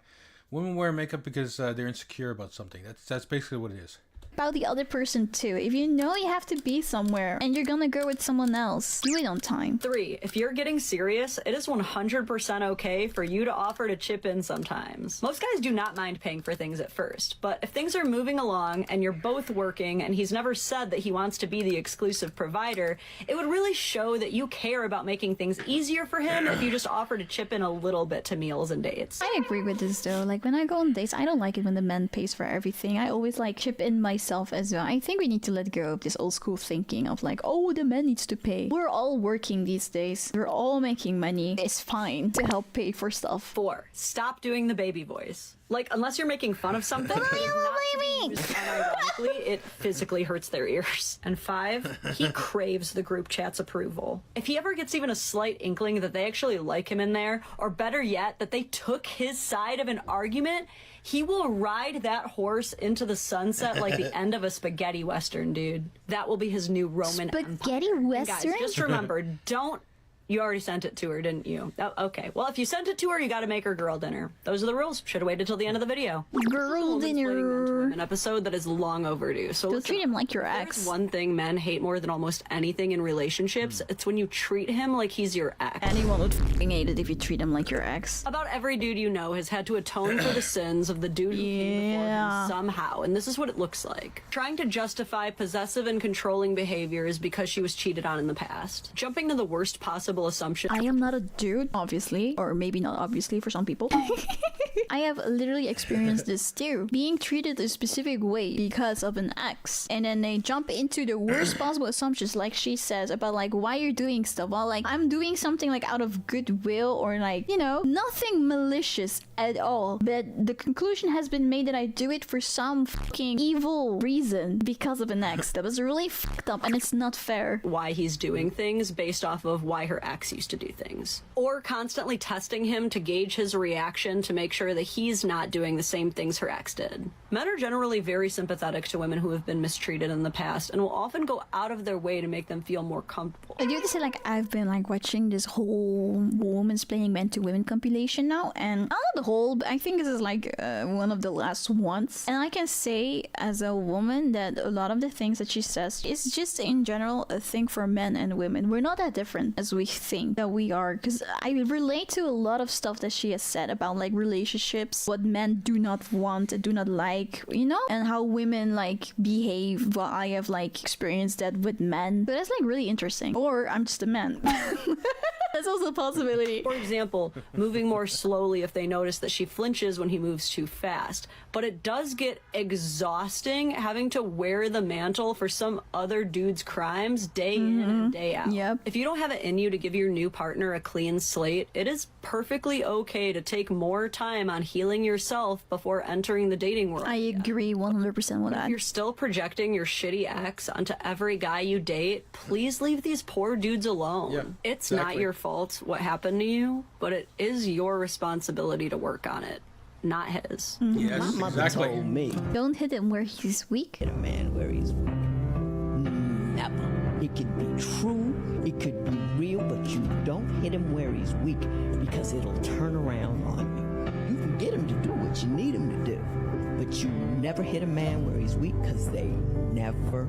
Women wear makeup because they're insecure about something. That's basically what it is. About the other person too. If you know you have to be somewhere and you're gonna go with someone else, do it on time. 3. If you're getting serious, it is 100% okay for you to offer to chip in sometimes. Most guys do not mind paying for things at first, but if things are moving along and you're both working and he's never said that he wants to be the exclusive provider, it would really show that you care about making things easier for him if you just offer to chip in a little bit to meals and dates. I agree with this though. Like when I go on dates, I don't like it when the man pays for everything. I always like chip in myself as well. I think we need to let go of this old school thinking of like, oh, the man needs to pay. We're all working these days. We're all making money. It's fine to help pay for stuff. 4. Stop doing the baby voice. Like, unless you're making fun of something, unironically, it physically hurts their ears. And 5, he craves the group chat's approval. If he ever gets even a slight inkling that they actually like him in there, or better yet, that they took his side of an argument, he will ride that horse into the sunset like the end of a spaghetti western, dude. That will be his new Roman empire. Spaghetti western? Guys, just remember, don't... You already sent it to her, didn't you? Oh, okay. Well, if you sent it to her, you gotta make her girl dinner. Those are the rules. Should have waited till the end of the video. Girl dinner. An episode that is long overdue. So don't treat him like your ex. ex. One thing men hate more than almost anything in relationships. It's when you treat him like he's your ex. Anyone would f***ing hate it if you treat him like your ex. About every dude you know has had to atone for the sins of the dude who came before him somehow, and this is what it looks like. Trying to justify possessive and controlling behaviors because she was cheated on in the past. Jumping to the worst possible assumption. I am not a dude, obviously, or maybe not obviously for some people. I have literally experienced this too. Being treated a specific way because of an ex. And then they jump into the worst possible assumptions, like she says, about like why you're doing stuff. Well, like I'm doing something like out of goodwill or like, you know, nothing malicious at all. But the conclusion has been made that I do it for some fucking evil reason because of an ex. That was really fucked up and it's not fair. Why he's doing things based off of why her ex used to do things. Or constantly testing him to gauge his reaction to make sure that he's not doing the same things her ex did. Men are generally very sympathetic to women who have been mistreated in the past and will often go out of their way to make them feel more comfortable. I do have to say, like, I've been like watching this whole woman's playing men to women compilation now, and not the whole, but I think this is like one of the last ones. And I can say as a woman that a lot of the things that she says is just in general a thing for men and women. We're not that different as we think that we are, because I relate to a lot of stuff that she has said about like relationships, what men do not want and do not like, you know, and how women like behave. Well, I have like experienced that with men, but that's like really interesting. Or I'm just a man. That's also a possibility. For example, moving more slowly if they notice that she flinches when he moves too fast. But it does get exhausting having to wear the mantle for some other dude's crimes day in and day out. Yep. If you don't have it in you to give your new partner a clean slate, it is perfectly okay to take more time on healing yourself before entering the dating world. I agree 100% with that. If you're still projecting your shitty ex onto every guy you date, please leave these poor dudes alone. Yeah, It's exactly. not your fault what happened to you, but it is your responsibility to work on it, not his. Yes, My mother exactly. told me, Don't hit him where he's weak. hit a man where he's weak. Never. It could be true, it could be real, but you don't hit him where he's weak because it'll turn around on you. You can get him to do what you need him to do, but you never hit a man where he's weak because they never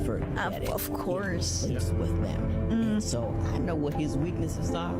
forget it. Of course. It lives with them. And so I know what his weaknesses are.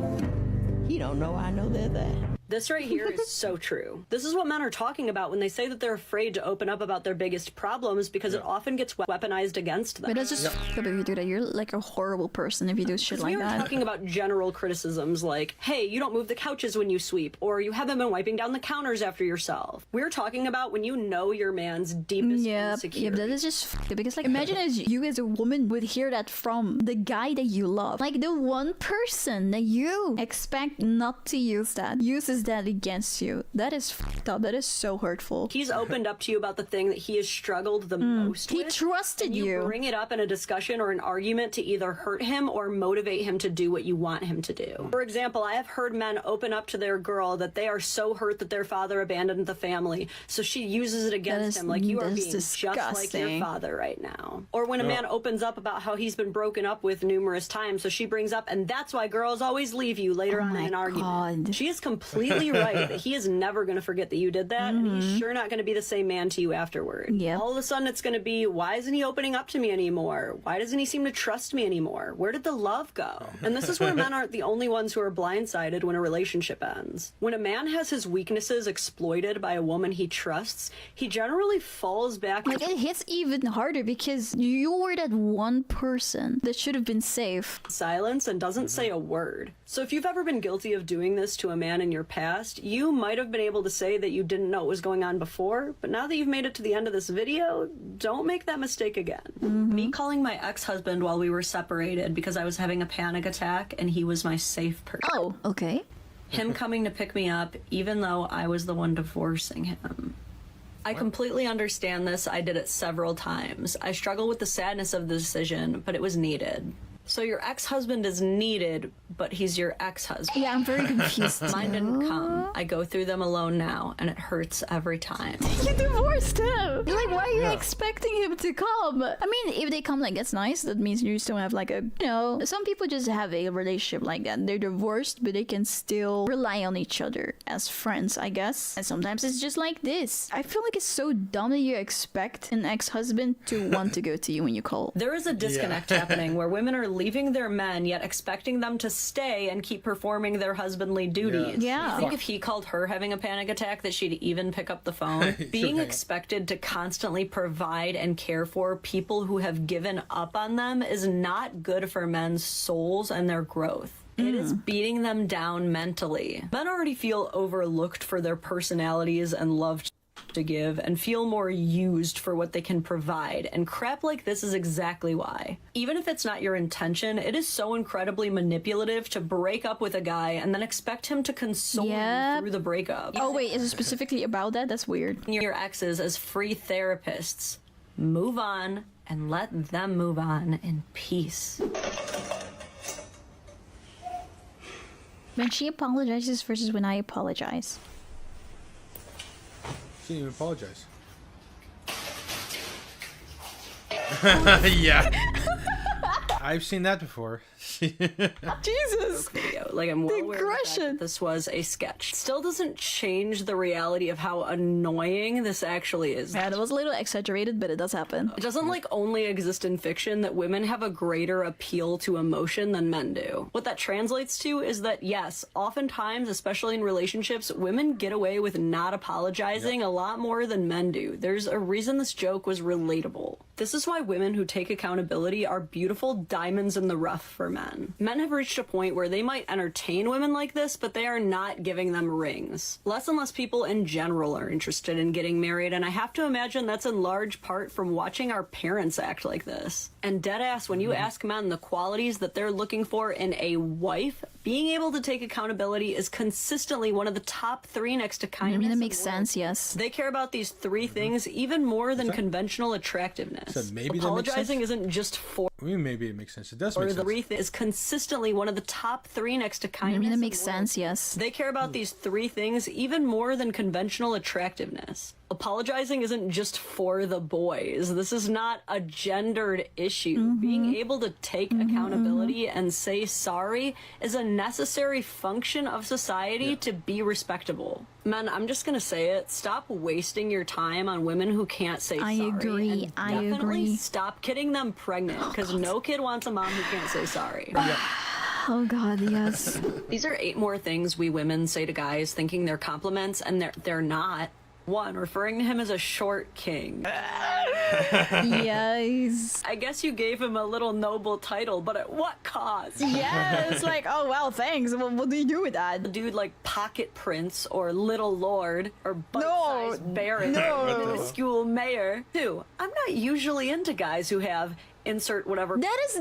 He don't know I know they're there. This right here is so true. This is what men are talking about when they say that they're afraid to open up about their biggest problems because it often gets weaponized against them. But that's just fucked up if you do that. You're like a horrible person if you do shit We like are that. talking about general criticisms like, hey, you don't move the couches when you sweep, or you haven't been wiping down the counters after yourself. We're talking about when you know your man's deepest Yeah, insecurity. that is just fucked up because like imagine as you as a woman would hear that from the guy that you love. Like the one person that you expect not to use that uses that against you. That is fucked up. That is so hurtful. He's opened up to you about the thing that he has struggled the most He with. trusted And you you. bring it up in a discussion or an argument to either hurt him or motivate him to do what you want him to do. For example, I have heard men open up to their girl that they are so hurt that their father abandoned the family, so she uses it against him like you are that being is just like your disgusting. father right now. Or when a man opens up about how he's been broken up with numerous times, so she brings up, and that's why girls always leave you later on in my an argument. God. She is completely right that he is never going to forget that you did that, and he's sure not going to be the same man to you afterward. Yep. All of a sudden it's going to be, why isn't he opening up to me anymore? Why doesn't he seem to trust me anymore? Where did the love go? And this is where men aren't the only ones who are blindsided when a relationship ends. When a man has his weaknesses exploited by a woman he trusts, he generally falls back Like it hits even harder because you were that one person that should have been safe. silence and doesn't say a word. So if you've ever been guilty of doing this to a man in your past, you might have been able to say that you didn't know what was going on before, but now that you've made it to the end of this video, don't make that mistake again. Me calling my ex-husband while we were separated because I was having a panic attack and he was my safe person. Oh, okay. Him coming to pick me up even though I was the one divorcing him. I completely understand this. I did it several times. I struggle with the sadness of the decision, but it was needed. So your ex-husband is needed, but he's your ex-husband. Yeah, I'm very confused. Mine didn't come. I go through them alone now, and it hurts every time. You divorced him. Like, why are you expecting him to come? I mean, if they come, like, that's nice. That means you still have, like, some people just have a relationship like that. They're divorced, but they can still rely on each other as friends, I guess. And sometimes it's just like this. I feel like it's so dumb that you expect an ex-husband to want to go to you when you call. There is a disconnect happening where women are leaving their men, yet expecting them to stay and keep performing their husbandly duties. Yeah. I think if he called her having a panic attack, that she'd even pick up the phone. Being hang up. expected to constantly provide and care for people who have given up on them is not good for men's souls and their growth. It is beating them down mentally. Men already feel overlooked for their personalities and love to give and feel more used for what they can provide, and crap like this is exactly why. Even if it's not your intention, it is so incredibly manipulative to break up with a guy and then expect him to console you Yep. through the breakup. Oh, wait, is it specifically about that? That's weird. Your exes as free therapists. Move on and let them move on in peace. When she apologizes versus when I apologize. She didn't even apologize. Yeah. I've seen that before. Jesus! Video. Like, I'm well aware of the fact aggression. that this was a sketch. Still doesn't change the reality of how annoying this actually is. Yeah, that was a little exaggerated, but it does happen. It doesn't like only exist in fiction that women have a greater appeal to emotion than men do. What that translates to is that yes, oftentimes, especially in relationships, women get away with not apologizing a lot more than men do. There's a reason this joke was relatable. This is why women who take accountability are beautiful diamonds in the rough for men. Men have reached a point where they might entertain women like this, but they are not giving them rings. Less and less people in general are interested in getting married, and I have to imagine that's in large part from watching our parents act like this. And deadass, when you ask men the qualities that they're looking for in a wife, being able to take accountability is consistently one of the top 3 next to kindness. I mean, that and makes worth. sense, yes. They care about these 3 things even more than conventional attractiveness. So maybe that makes Apologizing sense? isn't just for I mean, maybe it makes sense. It does make the sense. 3 is consistently one of the top 3 next to kindness. I mean, that and makes worth. sense, yes. They care about these 3 things even more than conventional attractiveness. Apologizing isn't just for the boys. This is not a gendered issue. Being able to take accountability and say sorry is a necessary function of society to be respectable. Men, I'm just gonna say it. Stop wasting your time on women who can't say I sorry. agree, And I definitely agree. stop getting them pregnant, because no kid wants a mom who can't say sorry. Oh god, yes. These are 8 more things we women say to guys thinking they're compliments, and they're not. 1, referring to him as a short king. Yes. I guess you gave him a little noble title, but at what cost? Yes, like, oh well, thanks. Well, what do you do with that? A dude like Pocket Prince or Little Lord or Bite-Sized Baron or Minuscule Mayor. 2, I'm not usually into guys who have insert whatever. That is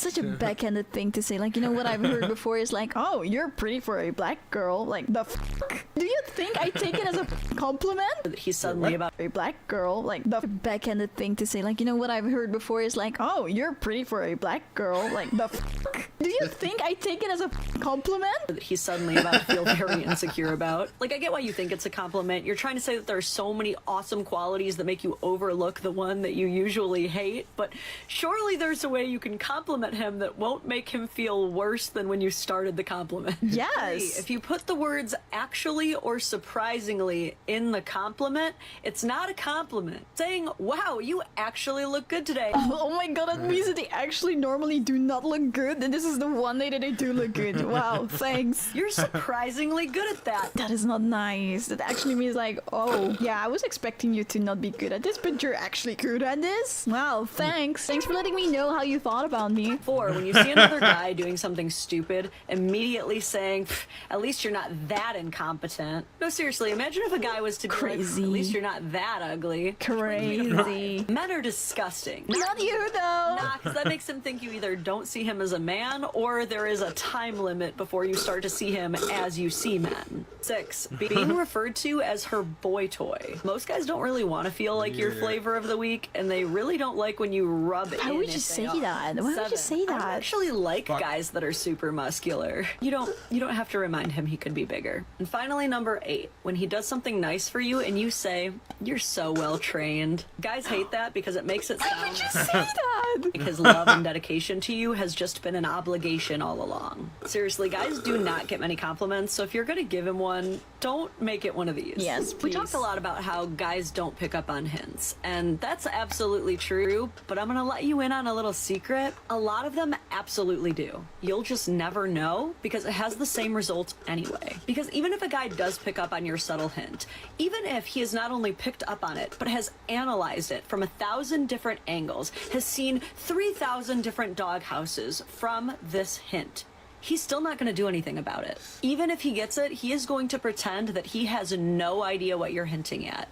such a backhanded thing to say. Like, you know what I've heard before is like, oh, you're pretty for a black girl. Like, the fuck? Do you think I take it as a compliment? He's suddenly about A black girl, like, the backhanded thing to say. Like, you know what I've heard before is like, oh, you're pretty for a black girl. Like, the fuck? Do you think I take it as a compliment? he's suddenly about to feel very insecure about. Like, I get why you think it's a compliment. You're trying to say that there are so many awesome qualities that make you overlook the one that you usually hate, but surely there's a way you can compliment him that won't make him feel worse than when you started the compliment. Yes. If you put the words actually or surprisingly in the compliment, it's not a compliment. Saying, wow, you actually look good today. Oh my god, that means that they actually normally do not look good, and this is the one day that they do look good. Wow, thanks. You're surprisingly good at that. That is not nice. That actually means like, oh, yeah, I was expecting you to not be good at this, but you're actually good at this? Wow, thanks. Thanks for letting me know how you thought about me. 4, when you see another guy doing something stupid, immediately saying, "Pff, at least you're not that incompetent." No, seriously, imagine if a guy was to be Crazy. like, at least you're not that ugly. Crazy. Men are disgusting. Not you, though. Nah, because that makes him think you either don't see him as a man or there is a time limit before you start to see him as you see men. 6, being referred to as her boy toy. Most guys don't really want to feel like your flavor of the week, and they really don't like when you rub it Why in would you if say they are. that? Why would you 7, say I that? actually like guys that are super muscular. You don't have to remind him he could be bigger. And finally, number 8, when he does something nice for you and you say, "You're so well trained." Guys hate that because it makes it sound Say that. like his love and dedication to you has just been an obligation all along. Seriously, guys do not get many compliments, so if you're gonna give him one, don't make it one of these. Yes, We please. talked a lot about how guys don't pick up on hints, and that's absolutely true, but I'm gonna let you in on a little secret. A lot of them absolutely do. You'll just never know because it has the same results anyway. Because even if a guy does pick up on your subtle hint, even if he has not only picked up on it, but has analyzed it from 1,000 different angles, has seen 3,000 different dog houses from this hint, he's still not going to do anything about it. Even if he gets it, he is going to pretend that he has no idea what you're hinting at.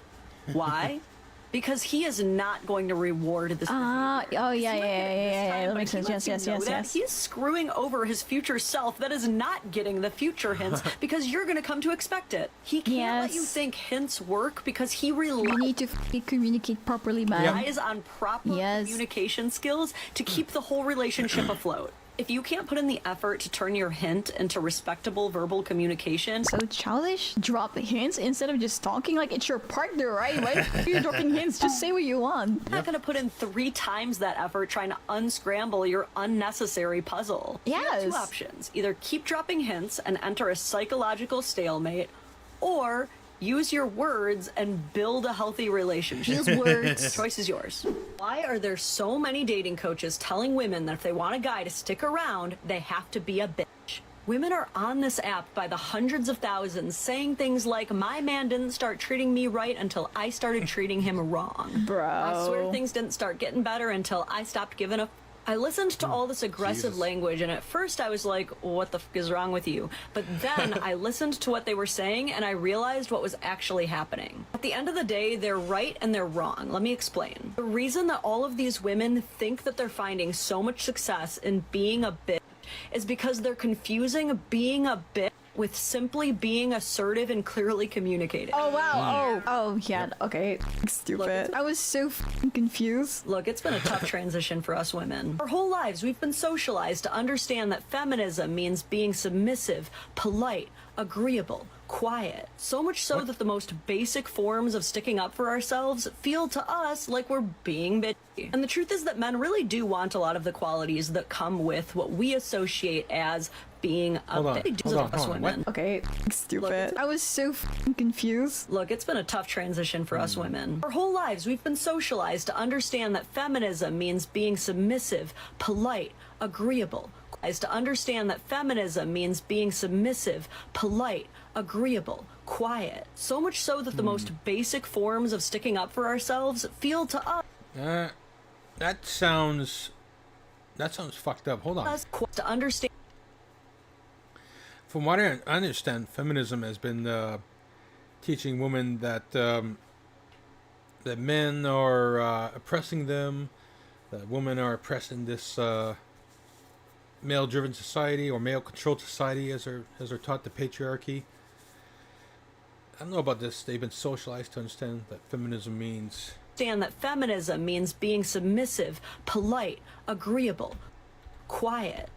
Why? Because he is not going to reward this. Oh, yeah. That makes sense. Yes. He's screwing over his future self that is not getting the future hints because you're going to come to expect it. He can't let you Yes. think hints work because he You relies need to communicate properly, man. on proper Yes. communication skills to keep the whole relationship afloat. If you can't put in the effort to turn your hint into respectable verbal communication, So childish. Drop the hints instead of just talking like it's your partner, right? Why are you dropping hints? Just say what you want. you're not going to put in 3 times that effort trying to unscramble your unnecessary puzzle. You have 2 Yes. options. Either keep dropping hints and enter a psychological stalemate, or use your words and build a healthy relationship. Use words. Choice is yours. Why are there so many dating coaches telling women that if they want a guy to stick around, they have to be a bitch? Women are on this app by the hundreds of thousands saying things like, "My man didn't start treating me right until I started treating him wrong. Bro. I swear things didn't start getting better until I stopped giving a I listened to all this aggressive Jesus. language, and at first I was like, what the f is wrong with you? But then I listened to what they were saying, and I realized what was actually happening. At the end of the day, they're right and they're wrong. Let me explain. The reason that all of these women think that they're finding so much success in being a bitch is because they're confusing being a bitch with simply being assertive and clearly communicating. Oh wow. Oh yeah. Okay. Stupid. I was so f***ing confused. Look, it's been a tough transition for us women. Our whole lives, we've been socialized to understand that feminism means being submissive, polite, agreeable, quiet. So much so that the most basic forms of sticking up for ourselves feel to us like we're being bitchy. And the truth is that men really do want a lot of the qualities that come with what we associate as being a bitch. Us women. Okay. Stupid. I was so f***ing confused. Look, it's been a tough transition for us women. Our whole lives, we've been socialized to understand that feminism means being submissive, polite, agreeable. To understand that feminism means being submissive, polite, agreeable, quiet. So much so that the most basic forms of sticking up for ourselves feel to us. That sounds fucked up. Hold on. To understand. From what I understand, feminism has been teaching women that that men are oppressing them, that women are oppressing this male-driven society or male-controlled society, as they're taught, the patriarchy. I don't know about this. They've been socialized to understand that feminism means. Understand that feminism means being submissive, polite, agreeable, quiet.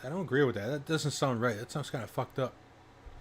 I don't agree with that. That doesn't sound right. That sounds kind of fucked up.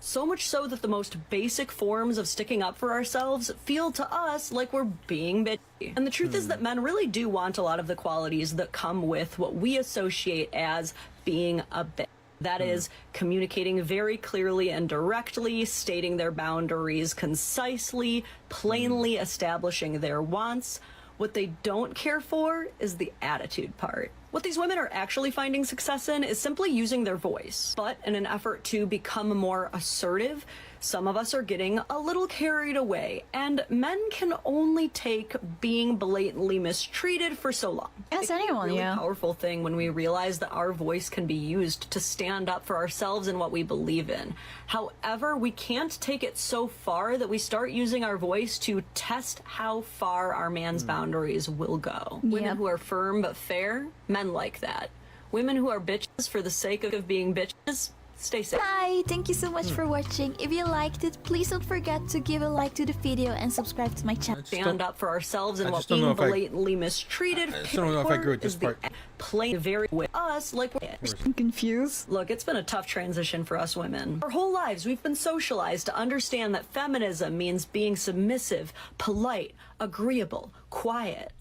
So much so that the most basic forms of sticking up for ourselves feel to us like we're being bitchy. And the truth is that men really do want a lot of the qualities that come with what we associate as being a bitch. That is, communicating very clearly and directly, stating their boundaries concisely, plainly establishing their wants. What they don't care for is the attitude part. What these women are actually finding success in is simply using their voice. But in an effort to become more assertive, some of us are getting a little carried away, and men can only take being blatantly mistreated for so long. Yes, anyone, Really yeah. powerful thing when we realize that our voice can be used to stand up for ourselves and what we believe in. However, we can't take it so far that we start using our voice to test how far our man's boundaries will go. Women Yep. who are firm but fair, men like that. Women who are bitches for the sake of being bitches, stay safe. Bye! Thank you so much for watching. If you liked it, please don't forget to give a like to the video and subscribe to my channel. Stand up for ourselves and I what just don't know being if I- blatantly mistreated I just don't know if I agree with this is the part. plain very with us like we're I'm confused. Look, it's been a tough transition for us women. Our whole lives, we've been socialized to understand that feminism means being submissive, polite, agreeable, quiet.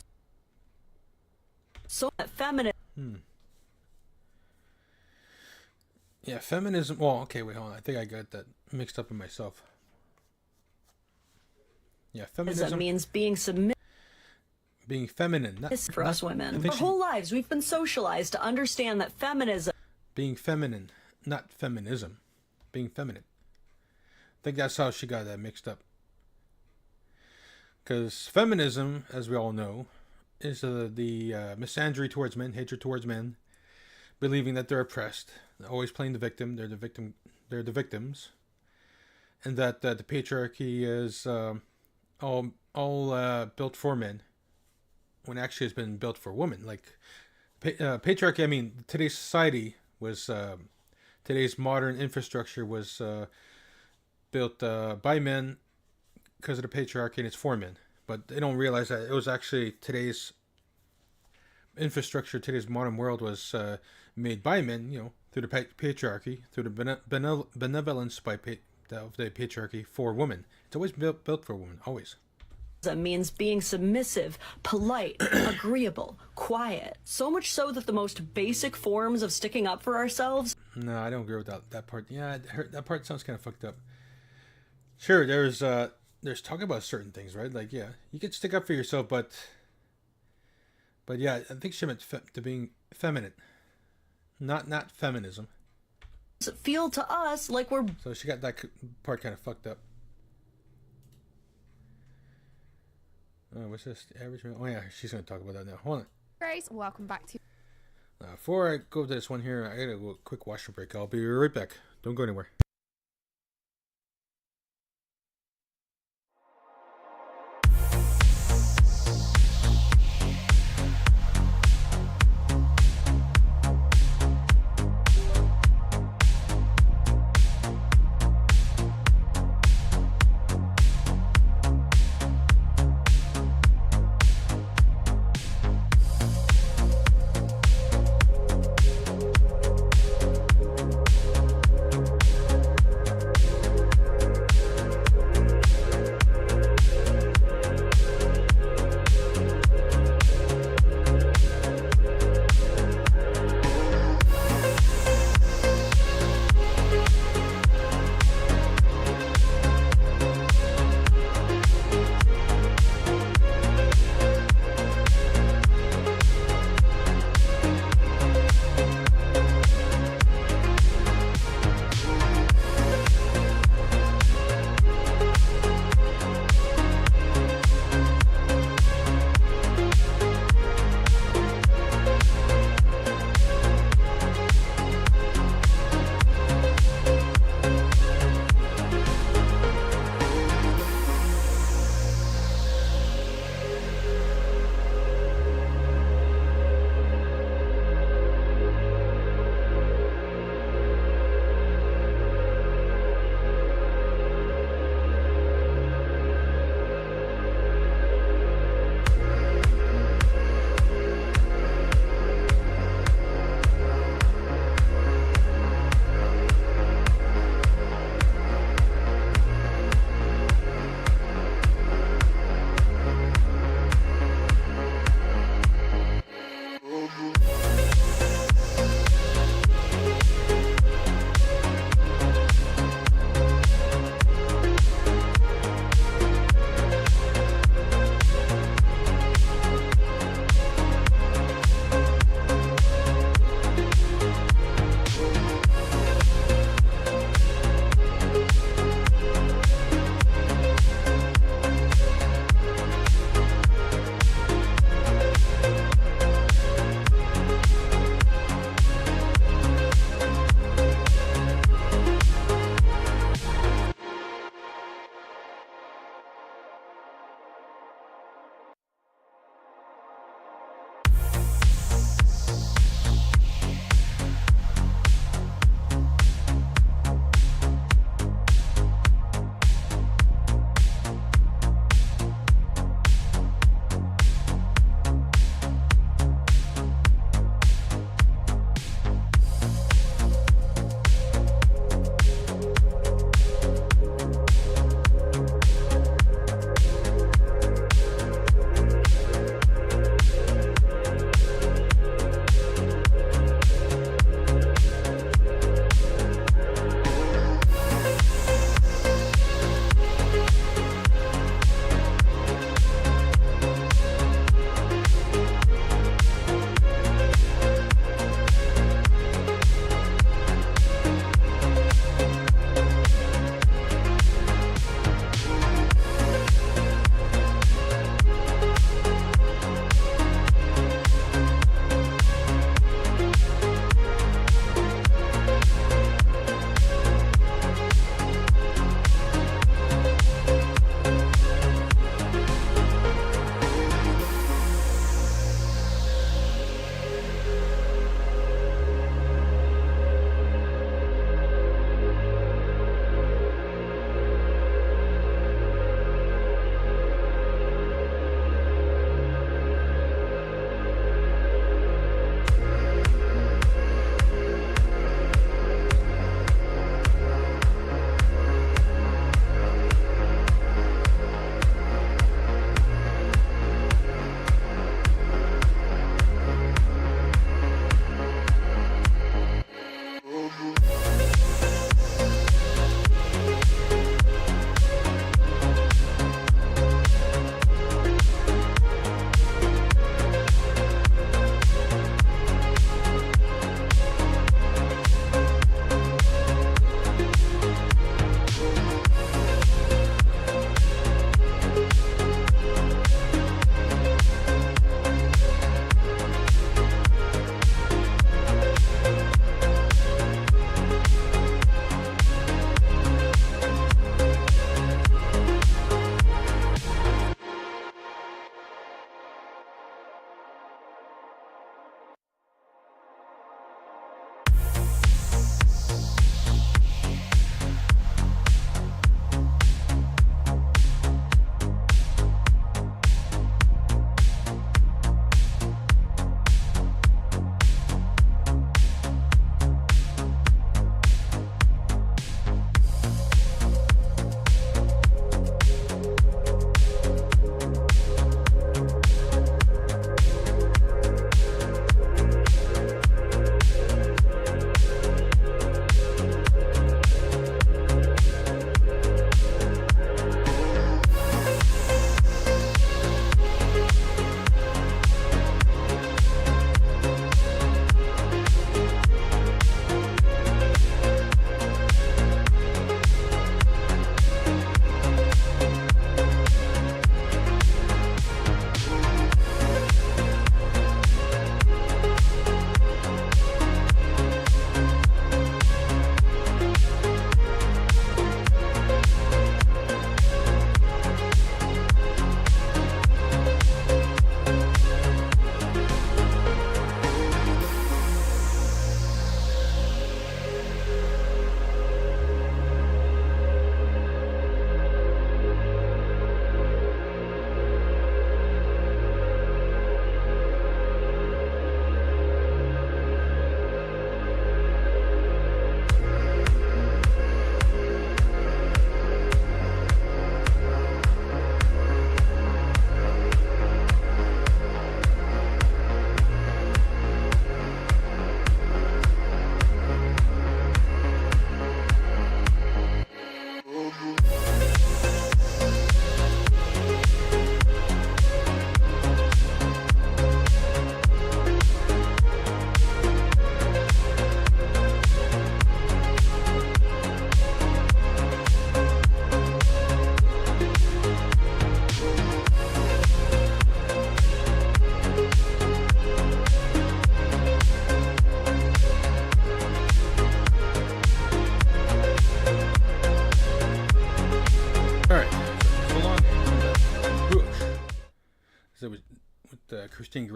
So that feminism Yeah, feminism. Well, okay, wait, hold on. I think I got that mixed up in myself. Yeah, feminism means being submissive being feminine, not for us women. I think Our whole lives, we've been socialized to understand that feminism being feminine, not feminism, being feminine. I think that's how she got that mixed up. Because feminism, as we all know, is the misandry towards men, hatred towards men, believing that they're oppressed, always playing the victim. They're the victims, and that the patriarchy is all built for men, when actually it's been built for women. Like patriarchy. I mean, today's society was today's modern infrastructure was built by men because of the patriarchy, and it's for men. But they don't realize that it was actually today's infrastructure, today's modern world was made by men, through the patriarchy, through the benevolence of the patriarchy for women. It's always built for women, always. means being submissive, polite, agreeable, quiet. So much so that the most basic forms of sticking up for ourselves. No, I don't agree with that part. Yeah, that part sounds kind of fucked up. Sure, there's talk about certain things, right? Like, yeah, you could stick up for yourself, but yeah, I think she meant to being feminine, not feminism. Feel to us like we're. So she got that part kind of fucked up. Oh, what's this? Average. Oh yeah, she's gonna talk about that now. Hold on. Grace, welcome back to. Before I go to this one here, I gotta go a quick washroom break. I'll be right back. Don't go anywhere.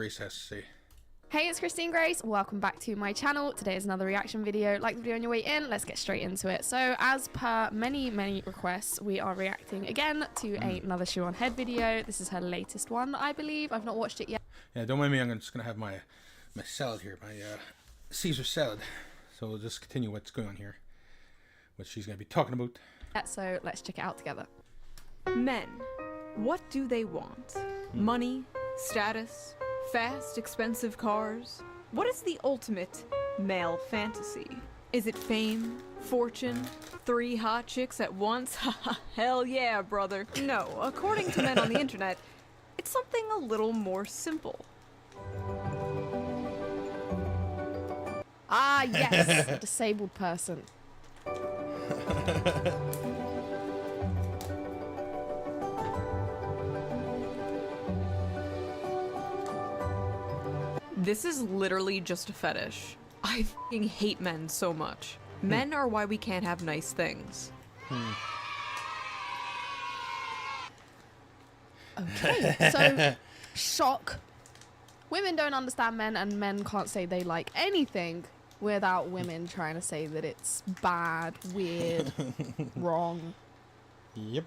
Grace has to say. Hey, it's Christine Grace. Welcome back to my channel. Today is another reaction video. Like the video on your way in, let's get straight into it. So as per many requests, we are reacting again to another Shoe on Head video. This is her latest one, I believe. I've not watched it yet. Yeah, don't mind me. I'm just gonna have my salad here, my Caesar salad. So we'll just continue what's going on here, what she's gonna be talking about. So let's check it out together. Men, what do they want? Money, status, fast, expensive cars? What is the ultimate male fantasy? Is it fame, fortune, 3 hot chicks at once? Hell yeah, brother. No, according to men on the internet, it's something a little more simple. Ah, yes, a disabled person. This is literally just a fetish. I fucking hate men so much. Men are why we can't have nice things. Okay, so shock. Women don't understand men, and men can't say they like anything without women trying to say that it's bad, weird, wrong. Yep.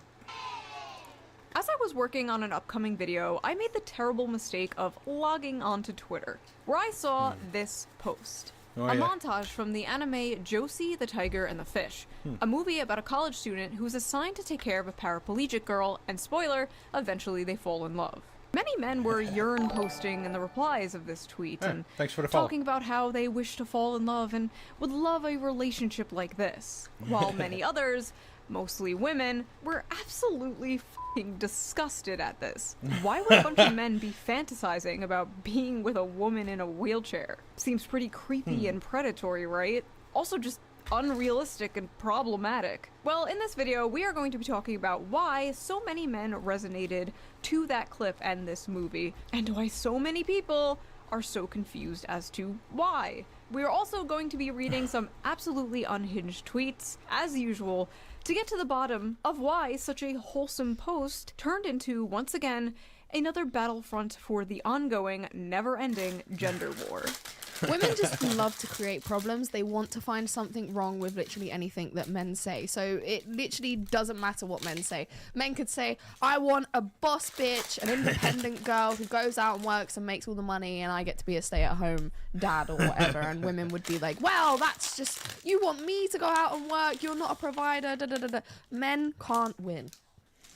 As I was working on an upcoming video, I made the terrible mistake of logging onto Twitter, where I saw this post. Oh, A yeah. montage from the anime Josie, the Tiger, and the Fish, a movie about a college student who is assigned to take care of a paraplegic girl, and spoiler, eventually they fall in love. Many men were yearn posting in the replies of this tweet and Thanks for the follow. talking about how they wish to fall in love and would love a relationship like this, while many others, mostly women, were absolutely f***ing disgusted at this. Why would a bunch of men be fantasizing about being with a woman in a wheelchair? Seems pretty creepy and predatory, right? Also just unrealistic and problematic. Well, in this video, we are going to be talking about why so many men resonated to that clip and this movie, and why so many people are so confused as to why. We're also going to be reading some absolutely unhinged tweets, as usual, to get to the bottom of why such a wholesome post turned into, once again, another battlefront for the ongoing, never-ending gender war. Women just love to create problems. They want to find something wrong with literally anything that men say. So it literally doesn't matter what men say. Men could say, I want a boss bitch, an independent girl who goes out and works and makes all the money, and I get to be a stay-at-home dad or whatever. And women would be like, well, that's just, you want me to go out and work, you're not a provider, da da da da. Men can't win.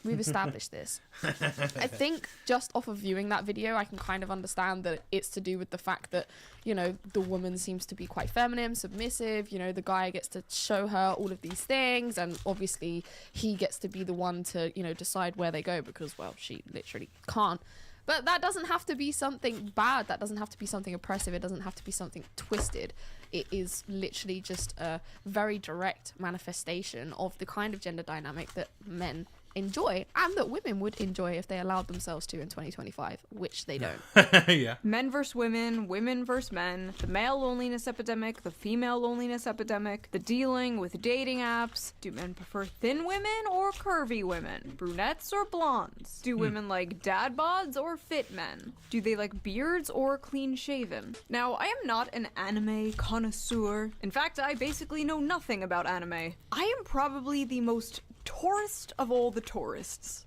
We've established this. I think just off of viewing that video, I can kind of understand that it's to do with the fact that, you know, the woman seems to be quite feminine, submissive, you know, the guy gets to show her all of these things, and obviously he gets to be the one to, you know, decide where they go because, well, she literally can't. But that doesn't have to be something bad. That doesn't have to be something oppressive. It doesn't have to be something twisted. It is literally just a very direct manifestation of the kind of gender dynamic that men enjoy, and that women would enjoy if they allowed themselves to in 2025, which they don't. Yeah. Men versus women, women versus men, the male loneliness epidemic, the female loneliness epidemic, the dealing with dating apps. Do men prefer thin women or curvy women? Brunettes or blondes? Do women like dad bods or fit men? Do they like beards or clean shaven? Now, I am not an anime connoisseur. In fact, I basically know nothing about anime. I am probably the most tourist of all the tourists.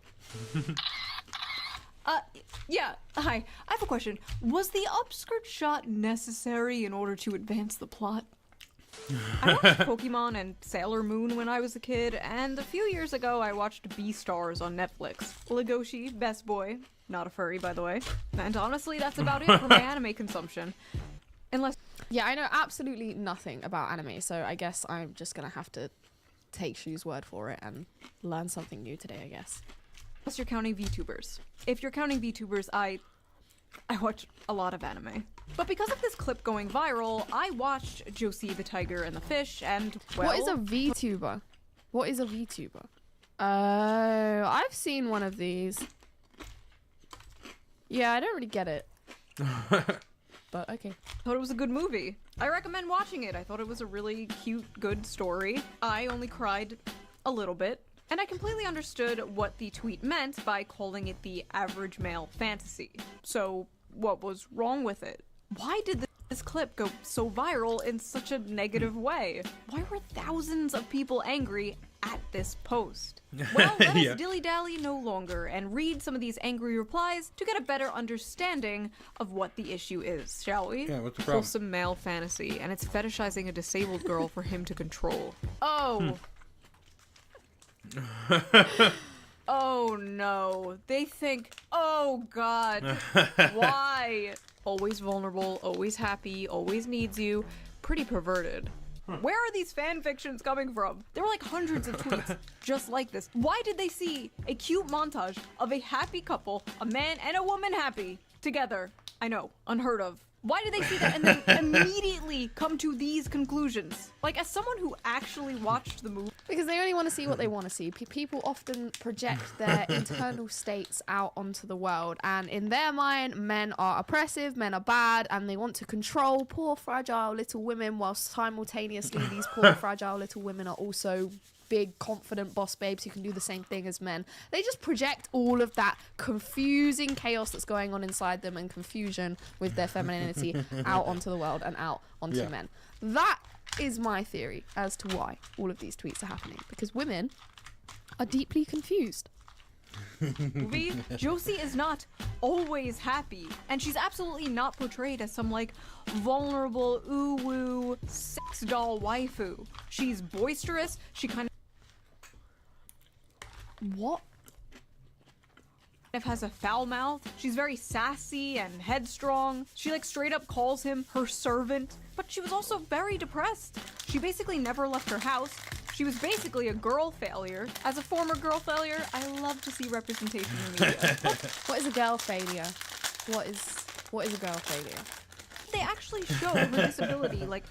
Yeah, hi. I have a question. Was the upskirt shot necessary in order to advance the plot? I watched Pokemon and Sailor Moon when I was a kid, and a few years ago I watched Beastars on Netflix. Legoshi, best boy. Not a furry, by the way. And honestly, that's about it for my anime consumption. Unless... Yeah, I know absolutely nothing about anime, so I guess I'm just gonna have to take Shu's word for it and learn something new today, I guess. Unless you're counting VTubers. If you're counting VTubers, I watch a lot of anime. But because of this clip going viral, I watched Josie the Tiger and the Fish, and, well... What is a VTuber? What is a VTuber? Oh, I've seen one of these. Yeah, I don't really get it. But okay. Thought it was a good movie. I recommend watching it. I thought it was a really cute, good story. I only cried a little bit. And I completely understood what the tweet meant by calling it the average male fantasy. So, what was wrong with it. Why did this clip go so viral in such a negative way? Why were thousands of people angry at this post? Well, let Yeah. us dilly-dally no longer and read some of these angry replies to get a better understanding of what the issue is, shall we? Yeah, what's the problem? Wholesome male fantasy, and it's fetishizing a disabled girl for him to control. Oh. Oh no. They think, oh god, why? Always vulnerable, always happy, always needs you. Pretty perverted. Where are these fan fictions coming from? There were like hundreds of tweets just like this. Why did they see a cute montage of a happy couple, a man and a woman happy, together? I know, unheard of. Why did they see that and then immediately come to these conclusions? Like, as someone who actually watched the movie... Because they only want to see what they want to see. People often project their internal states out onto the world, and in their mind, men are oppressive, men are bad, and they want to control poor, fragile little women, whilst simultaneously these poor, fragile little women are also big, confident boss babes who can do the same thing as men. They just project all of that confusing chaos that's going on inside them and confusion with their femininity out onto the world and out onto men. That is my theory as to why all of these tweets are happening, because women are deeply confused. Movie, Josie is not always happy, and she's absolutely not portrayed as some like vulnerable ooh-woo sex doll waifu. She's boisterous, she kind What? of has a foul mouth. She's very sassy and headstrong. She like straight up calls him her servant, but she was also very depressed. She basically never left her house. She was basically a girl failure. As a former girl failure, I love to see representation in media. What is a girl failure? What is a girl failure? They actually show her disability, like,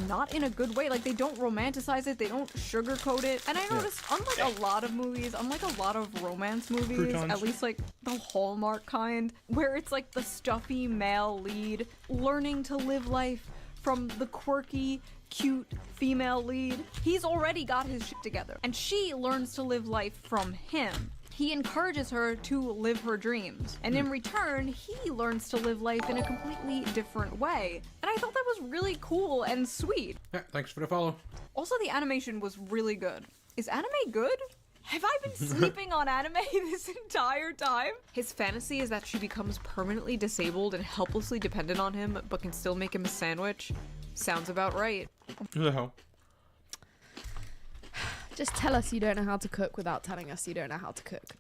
not in a good way. Like, they don't romanticize it, they don't sugarcoat it. And I noticed, unlike a lot of movies, unlike a lot of romance movies, Croutons. at least like the Hallmark kind, where it's like the stuffy male lead learning to live life from the quirky, cute female lead. He's already got his shit together, and she learns to live life from him. He encourages her to live her dreams, and in return, he learns to live life in a completely different way. And I thought that was really cool and sweet. Yeah, thanks for the follow. Also, the animation was really good. Is anime good? Have I been sleeping on anime this entire time? His fantasy is that she becomes permanently disabled and helplessly dependent on him, but can still make him a sandwich. Sounds about right. Who the hell? Just tell us you don't know how to cook without telling us you don't know how to cook.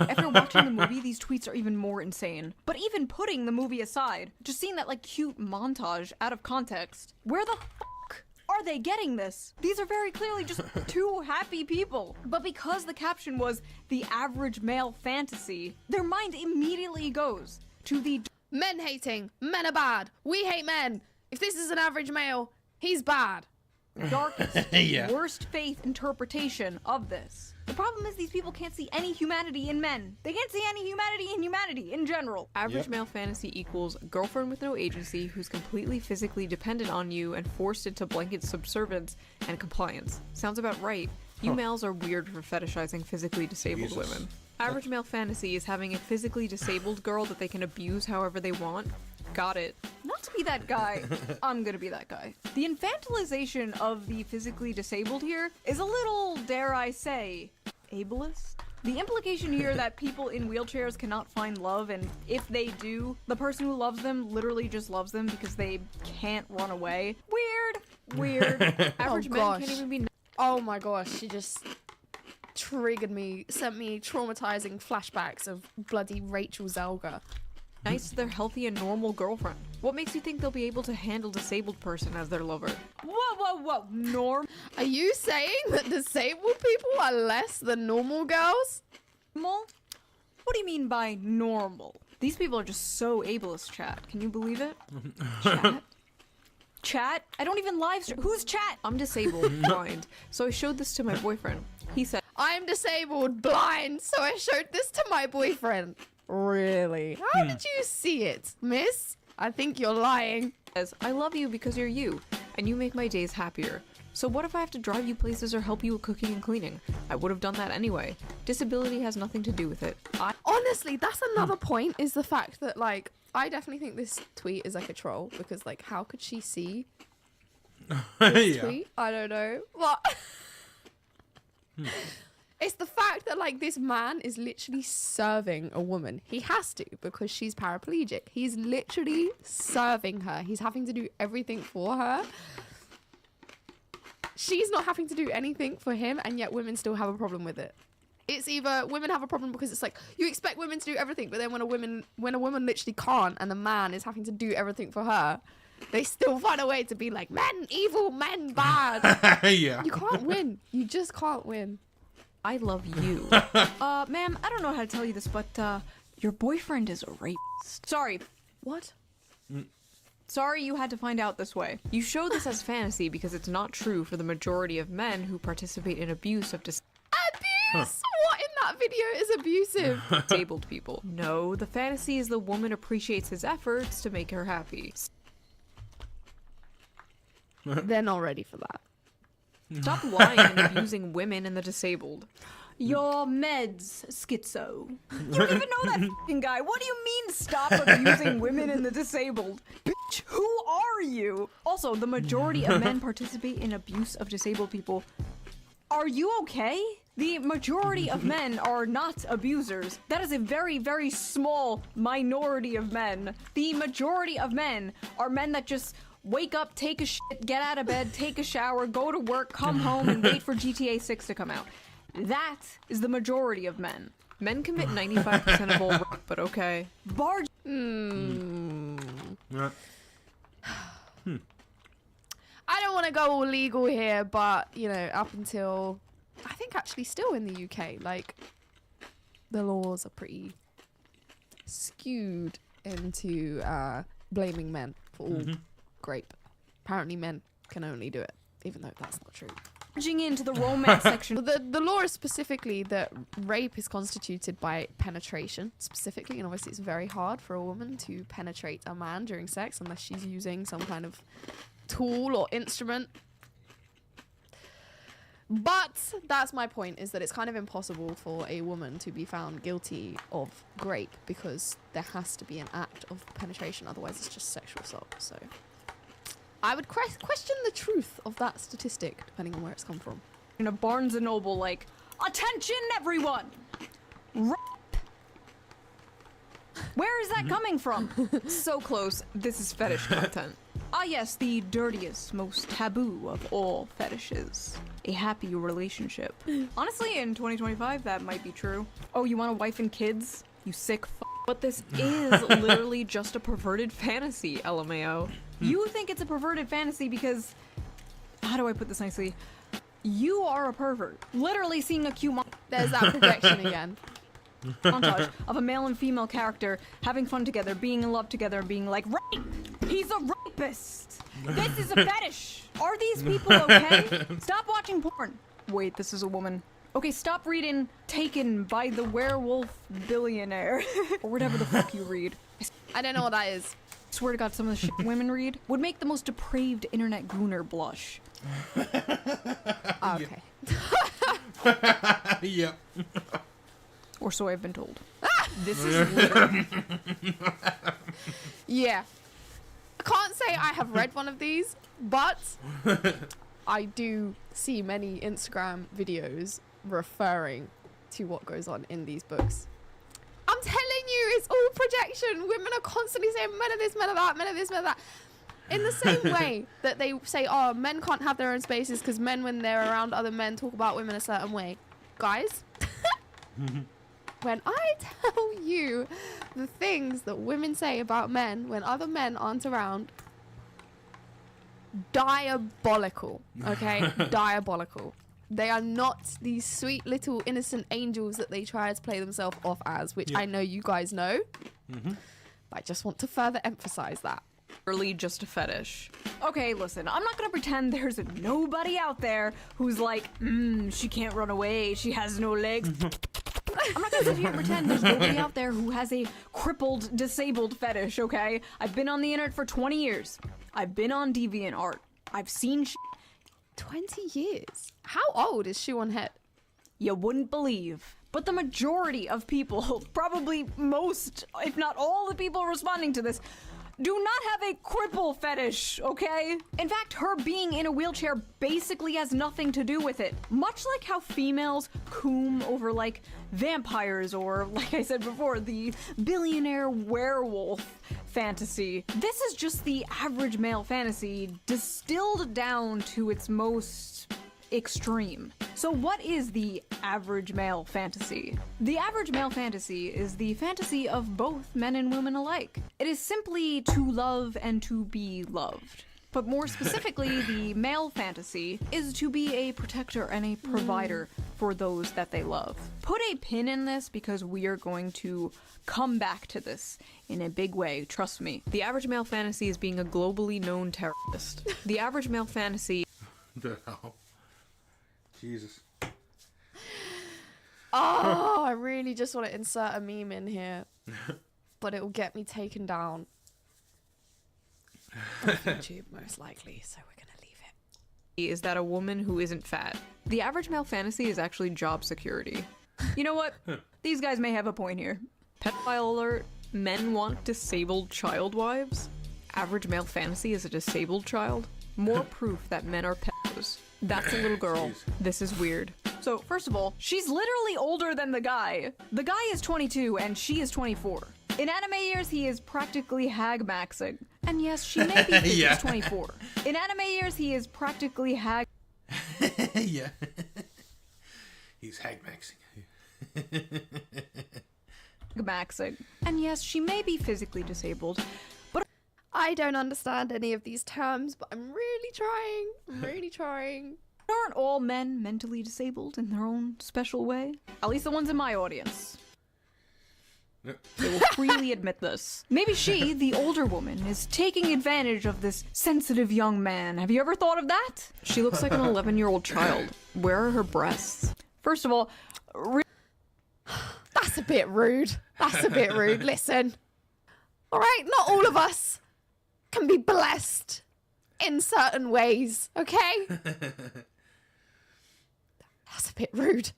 After watching the movie, these tweets are even more insane. But even putting the movie aside, just seeing that like cute montage out of context, where the fuck are they getting this? These are very clearly just two happy people. But because the caption was the average male fantasy, their mind immediately goes to the Men hating. Men are bad. We hate men. If this is an average male, he's bad. darkest, Yeah. worst faith interpretation of this. The problem is these people can't see any humanity in men. They can't see any humanity in humanity in general. Average Yep. male fantasy equals girlfriend with no agency who's completely physically dependent on you and forced into blanket subservience and compliance. Sounds about right. You males are weird for fetishizing physically disabled Jesus. women. Average male fantasy is having a physically disabled girl that they can abuse however they want. Got it. Not to be that guy, I'm gonna be that guy. The infantilization of the physically disabled here is a little, dare I say, ableist. The implication here that people in wheelchairs cannot find love, and if they do, the person who loves them literally just loves them because they can't run away. Weird. Average men gosh. can't even be Oh my gosh, she just triggered me, sent me traumatizing flashbacks of bloody Rachel Zelga. nice to their healthy and normal girlfriend. What makes you think they'll be able to handle disabled person as their lover? Whoa, normal? Are you saying that disabled people are less than normal girls? What do you mean by normal? These people are just so ableist, chat. Can you believe it? Chat? Chat? I don't even live stream. Who's chat? I'm disabled, blind. So I showed this to my boyfriend. He said, I'm disabled, blind, so I showed this to my boyfriend. Really? How did you see it, miss? I think you're lying. I love you because you're you, and you make my days happier. So what if I have to drive you places or help you with cooking and cleaning? I would have done that anyway. Disability has nothing to do with it. Honestly, that's another point, is the fact that, like, I definitely think this tweet is like a troll because, like, how could she see yeah. tweet? I don't know. What? It's the fact that, like, this man is literally serving a woman. He has to because she's paraplegic. He's literally serving her. He's having to do everything for her. She's not having to do anything for him, and yet women still have a problem with it. It's either women have a problem because it's like you expect women to do everything, but then when a woman literally can't and the man is having to do everything for her, they still find a way to be like, men evil, men bad. yeah. You can't win. You just can't win. I love you. Ma'am, I don't know how to tell you this, but your boyfriend is a rapist. Sorry. What? Sorry you had to find out this way. You show this as fantasy because it's not true for the majority of men who participate in abuse of Abuse? What in that video is abusive? disabled people. No, the fantasy is the woman appreciates his efforts to make her happy. They're not ready for that. Stop lying and abusing women and the disabled. Your meds, schizo. You don't even know that f***ing guy. What do you mean stop abusing women and the disabled? Bitch, who are you? Also, the majority of men participate in abuse of disabled people. Are you okay? The majority of men are not abusers. That is a very, very small minority of men. The majority of men are men that just wake up, take a shit, get out of bed, take a shower, go to work, come home, and wait for GTA 6 to come out. That is the majority of men. Men commit 95% of all rape, but okay. I don't want to go all legal here, but, you know, up until, I think actually still in the UK, like, the laws are pretty skewed into blaming men for all grape. Apparently men can only do it, even though that's not true. Into the romance section. The law is specifically that rape is constituted by penetration, specifically, and obviously it's very hard for a woman to penetrate a man during sex unless she's using some kind of tool or instrument. But that's my point, is that it's kind of impossible for a woman to be found guilty of rape because there has to be an act of penetration, otherwise it's just sexual assault. So I would question the truth of that statistic, depending on where it's come from. In a Barnes & Noble, like, attention everyone! Rape! Where is that coming from? So close. This is fetish content. Ah yes, the dirtiest, most taboo of all fetishes. A happy relationship. Honestly, in 2025, that might be true. Oh, you want a wife and kids? You sick f***. But this is literally just a perverted fantasy, LMAO. You think it's a perverted fantasy because... How do I put this nicely? You are a pervert. Literally seeing a cute There's that projection again. montage of a male and female character having fun together, being in love together, and being like, rape! He's a rapist! This is a fetish! Are these people okay? Stop watching porn. Wait, this is a woman. Okay, stop reading Taken by the Werewolf Billionaire. Or whatever the fuck you read. I don't know what that is. I swear to God, some of the shit women read would make the most depraved internet gooner blush. Okay. Yep. Or so I've been told. This is literally... Yeah. I can't say I have read one of these, but I do see many Instagram videos referring to what goes on in these books. I'm telling you, it's all projection. Women are constantly saying men are this, men are that, men are this, men are that. In the same way that they say, oh, men can't have their own spaces because men, when they're around other men, talk about women a certain way. Guys, when I tell you the things that women say about men when other men aren't around, diabolical, okay? Diabolical. They are not these sweet little innocent angels that they try to play themselves off as, which I know you guys know. But I just want to further emphasize that. Really just a fetish. Okay, listen, I'm not gonna pretend there's nobody out there who's like, she can't run away, she has no legs. I'm not gonna sit here and pretend there's nobody out there who has a crippled, disabled fetish, okay? I've been on the internet for 20 years. I've been on DeviantArt. I've seen 20 years? How old is Shoe on Head? you wouldn't believe. but the majority of people, probably most, if not all the people responding to this, do not have a cripple fetish, okay? In fact, her being in a wheelchair basically has nothing to do with it. Much like how females coom over, like, vampires or, like I said before, the billionaire werewolf fantasy. This is just the average male fantasy distilled down to its most extreme. So what is the average male fantasy? The average male fantasy is the fantasy of both men and women alike. It is simply to love and to be loved. But more specifically, the male fantasy is to be a protector and a provider for those that they love. Put a pin in this because we are going to come back to this in a big way, trust me. The average male fantasy is being a globally known terrorist. The average male fantasy... The hell? Jesus. Oh, I really just want to insert a meme in here, but it will get me taken down on YouTube most likely, so we're gonna leave it. Is that a woman who isn't fat. The average male fantasy is actually job security. You know what? These guys may have a point here. Pedophile alert. Men want disabled child wives. Average male fantasy is a disabled child. More proof that men are pedos. That's a little girl. Jeez. This is weird. So, first of all, she's literally older than the guy. The guy is 22 and she is 24. In anime years, he is practically hag maxing. And yes, she may be Yeah. 24. In anime years, he is practically hag Yeah. He's hag maxing. maxing. And yes, she may be physically disabled, but I don't understand any of these terms, but I'm really trying. I'm really trying. aren't all men mentally disabled in their own special way? At least the ones in my audience. They will freely admit this. Maybe she, the older woman, is taking advantage of this sensitive young man. Have you ever thought of that? She looks like an 11-year-old child. Where are her breasts? First of all, That's a bit rude. That's a bit rude. Listen. All right, not all of us can be blessed in certain ways, okay? That's a bit rude.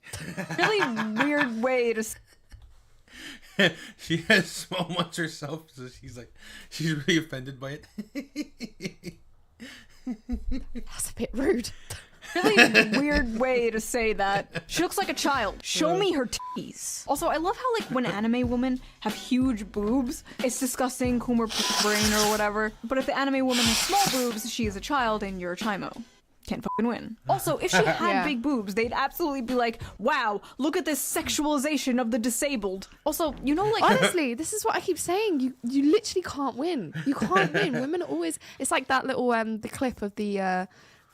really weird way to... She has small ones herself, so she's really offended by it. That's a bit rude. Really weird way to say that. She looks like a child. Show me her titties. Also, I love how, like, when anime women have huge boobs, it's disgusting, Kumar brain or whatever. But if the anime woman has small boobs, she is a child and you're a chimo. Can't fucking win. Also, if she had Yeah. big boobs, they'd absolutely be like, wow, look at this sexualization of the disabled. Also, you know, like... Honestly, this is what I keep saying. You literally can't win. You can't win. Women are always... It's like that little the clip of the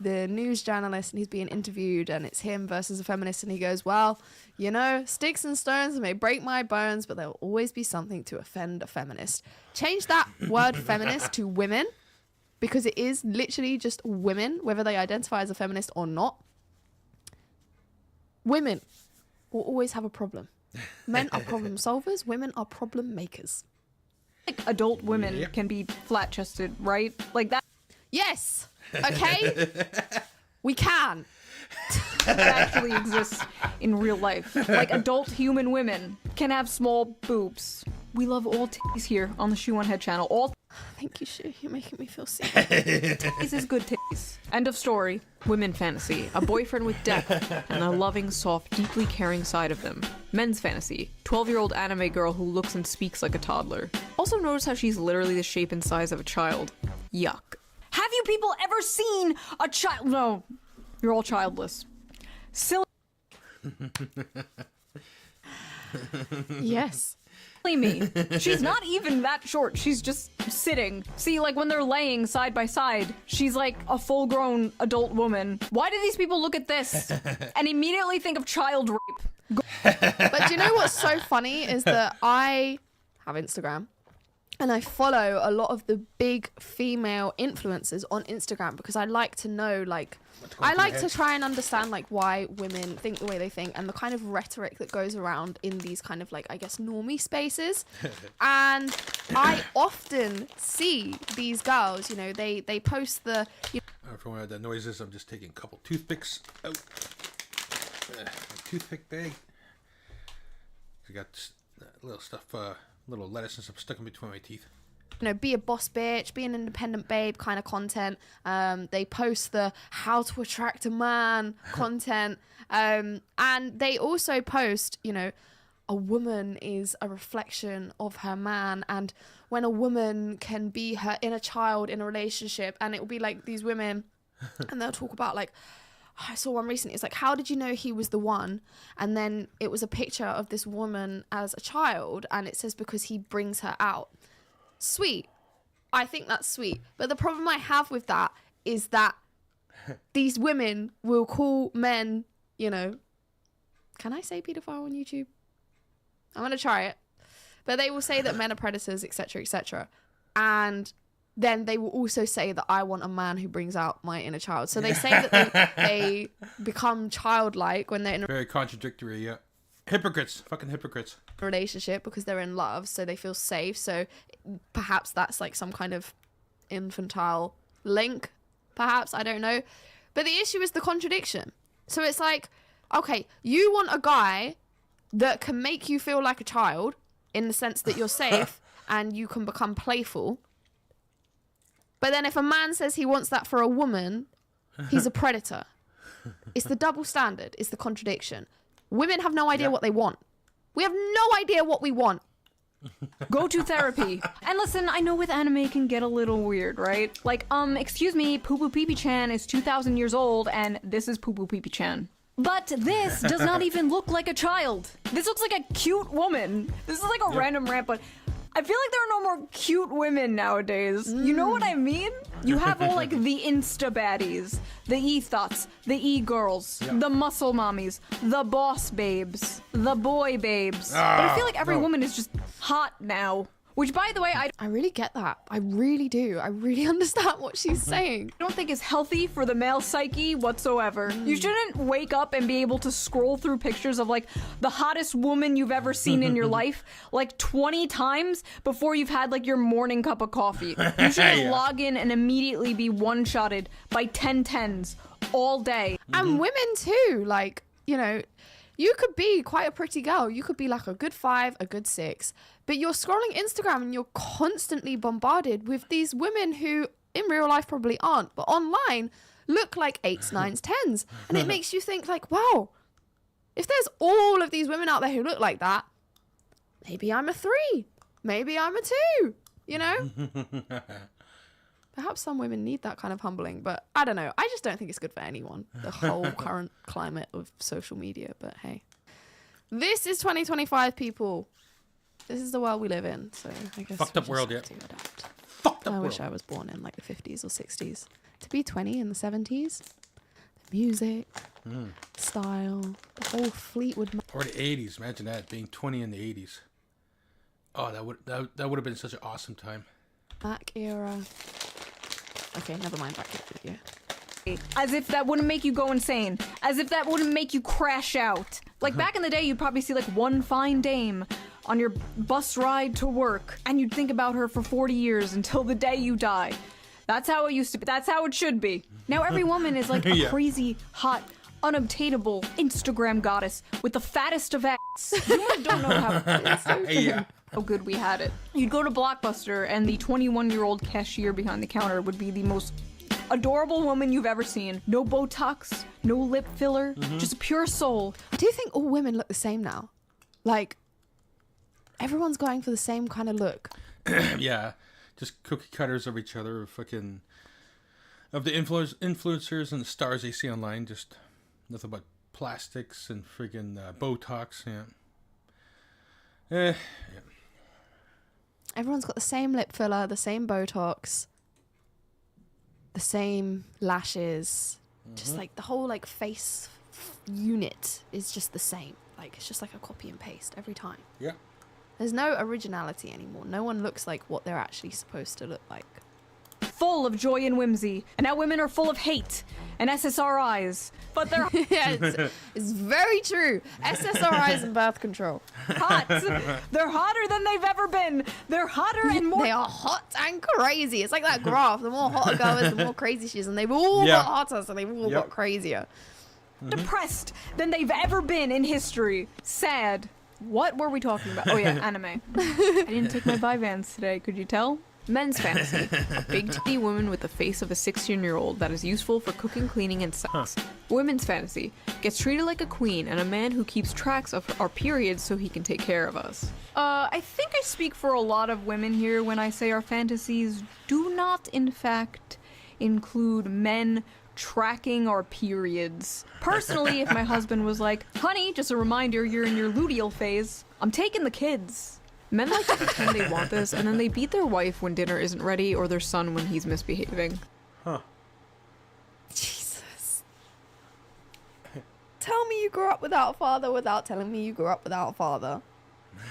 news journalist, and he's being interviewed, and it's him versus a feminist, and he goes, well, you know, sticks and stones may break my bones, but there will always be something to offend a feminist. Change that word feminist to women, because it is literally just women, whether they identify as a feminist or not. Women will always have a problem. Men are problem solvers, women are problem makers. like adult women Yep. can be flat-chested, right? Like that Yes, okay? We can. actually exists in real life. Like adult human women can have small boobs. We love all titties here on the Shoe on Head channel. All Thank you, Shu. You're making me feel sick. titties is good titties. End of story. Women fantasy. A boyfriend with depth and a loving, soft, deeply caring side of them. Men's fantasy. 12-year-old anime girl who looks and speaks like a toddler. Also notice how she's literally the shape and size of a child. Yuck. Have you people ever seen a child? No. You're all childless. Silly Yes. me. She's not even that short. She's just sitting. See, like when they're laying side by side, she's like a full-grown adult woman. Why do these people look at this and immediately think of child rape? But do you know what's so funny is that I have Instagram and I follow a lot of the big female influencers on Instagram because I like to know, like, I like to try and understand, like, why women think the way they think and the kind of rhetoric that goes around in these kind of, like, I guess, normie spaces. And I often see these girls, you know, they post the... For one of the noises, I'm just taking a couple toothpicks out. My toothpick bag. I got little stuff, little lettuce and stuff stuck in between my teeth. You know, be a boss bitch, be an independent babe kind of content. They post the how to attract a man content. And they also post, you know, a woman is a reflection of her man. And when a woman can be her inner child in a relationship, and it will be like these women, and they'll talk about like, I saw one recently. It's like, how did you know he was the one? And then it was a picture of this woman as a child, and it says because he brings her out. Sweet. I think that's sweet. But the problem I have with that is that these women will call men, you know, can I say pedophile on YouTube? I'm going to try it. But they will say that men are predators, etc., etc. And then they will also say that I want a man who brings out my inner child. So they say that they become childlike when they're in a Very contradictory, yeah. Hypocrites. Fucking hypocrites. relationship because they're in love, so they feel safe. So perhaps that's like some kind of infantile link, perhaps, I don't know. But the issue is the contradiction. So it's like, okay, you want a guy that can make you feel like a child in the sense that you're safe and you can become playful. But then if a man says he wants that for a woman, he's a predator. It's the double standard. It's the contradiction. Women have no idea what they want. We have no idea what we want. Go to therapy. And listen, I know with anime it can get a little weird, right? Like, excuse me, Poo Poo Pee Pee Chan is 2,000 years old, and this is Poo Poo Pee Pee Chan. But this does not even look like a child. This looks like a cute woman. This is like a random rant, but I feel like there are no more cute women nowadays. You know what I mean? You have all like the Insta baddies, the e-thots, the e-girls, the muscle mommies, the boss babes, the boy babes. But I feel like every woman is just hot now. Which, by the way, I I really get that. I really do. I really understand what she's saying. don't think is healthy for the male psyche whatsoever. You shouldn't wake up and be able to scroll through pictures of like the hottest woman you've ever seen in your life like 20 times before you've had like your morning cup of coffee. You shouldn't log in and immediately be one-shotted by 1010s all day. And women too. Like, you know, you could be quite a pretty girl. You could be like a good 5, a good 6. But you're scrolling Instagram and you're constantly bombarded with these women who in real life probably aren't, but online look like 8s, 9s, 10s. And it makes you think like, wow, if there's all of these women out there who look like that, maybe I'm a 3. Maybe I'm a 2, you know? Perhaps some women need that kind of humbling, but I don't know. I just don't think it's good for anyone, the whole current climate of social media. But hey, this is 2025, people. This is the world we live in, so I guess Fucked we up just world, have yeah. to adapt. Fucked up I world. wish I was born in like the 50s or 60s. To be 20 in the 70s, the music, style, the whole Fleetwood Mac. Or the 80s. Imagine that, being 20 in the 80s. Oh, that would have been such an awesome time. era. Okay, never mind. Back to the video. As if that wouldn't make you go insane. As if that wouldn't make you crash out. Like back in the day, you'd probably see like one fine dame on your bus ride to work, and you'd think about her for 40 years until the day you die. That's how it used to be. That's how it should be. Now every woman is like a crazy, hot, unobtainable Instagram goddess with the fattest of ass. You don't know how good we had it. You'd go to Blockbuster, and the 21-year-old cashier behind the counter would be the most adorable woman you've ever seen. No Botox, no lip filler, just a pure soul. I do think all women look the same now. Like, everyone's going for the same kind of look. Yeah, just cookie cutters of each other, fucking of the influencers and the stars they see online. Just nothing but plastics and freaking Botox. Yeah. Everyone's got the same lip filler, the same Botox, the same lashes. Just like the whole like face unit is just the same. Like it's just like a copy and paste every time. Yeah. There's no originality anymore. No one looks like what they're actually supposed to look like. Full of joy and whimsy. And now women are full of hate and SSRIs. But they're Yeah, it's very true. SSRIs and birth control. hot. They're hotter than they've ever been. They're hotter and more. They are hot and crazy. It's like that graph. The more hotter girl is, the more crazy she is. And they've all got hotter, so they've all got crazier. Depressed than they've ever been in history. Sad. What were we talking about? Oh yeah, anime. I didn't take my Vyvanse today, could you tell? Men's fantasy. A big titty woman with the face of a 16-year-old that is useful for cooking, cleaning, and sex. Women's fantasy. Gets treated like a queen and a man who keeps tracks of our periods so he can take care of us. I think I speak for a lot of women here when I say our fantasies do not, in fact, include men tracking our periods. Personally, if my husband was like, honey, just a reminder you're in your luteal phase, I'm taking the kids. Men like to pretend they want this, and then they beat their wife when dinner isn't ready or their son when he's misbehaving. Jesus. Tell me you grew up without a father without telling me you grew up without a father.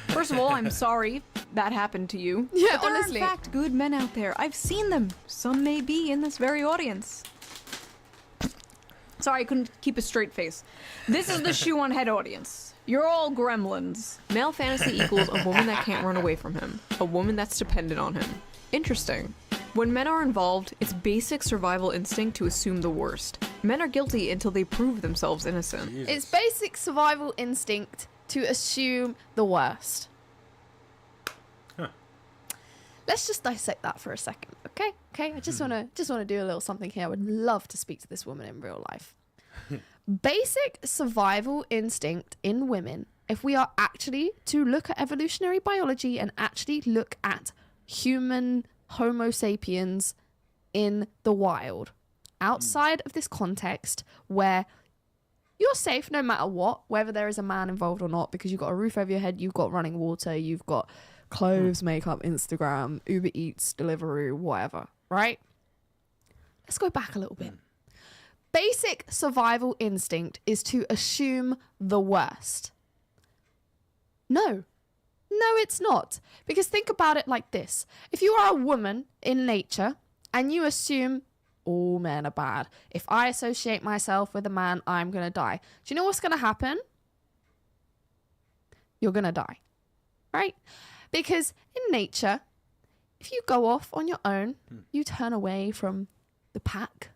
First of all, I'm sorry that happened to you. Yeah, but there honestly. are in fact good men out there. I've seen them. Some may be in this very audience. Sorry, I couldn't keep a straight face. This is the shoe on head audience. You're all gremlins. Male fantasy equals a woman that can't run away from him. A woman that's dependent on him. Interesting. When men are involved, it's basic survival instinct to assume the worst. Men are guilty until they prove themselves innocent. Jesus. It's basic survival instinct to assume the worst. Let's just dissect that for a second, okay? Okay, I just wanna do a little something here. I would love to speak to this woman in real life. Basic survival instinct in women, if we are actually to look at evolutionary biology and actually look at human Homo sapiens in the wild, outside of this context where you're safe no matter what, whether there is a man involved or not, because you've got a roof over your head, you've got running water, you've got clothes, makeup, Instagram, Uber Eats, Deliveroo, whatever, right? Let's go back a little bit. Basic survival instinct is to assume the worst. No, it's not. Because think about it like this. If you are a woman in nature and you assume all men are bad, if I associate myself with a man, I'm going to die. Do you know what's going to happen? You're going to die, right? Because in nature, if you go off on your own, you turn away from the pack,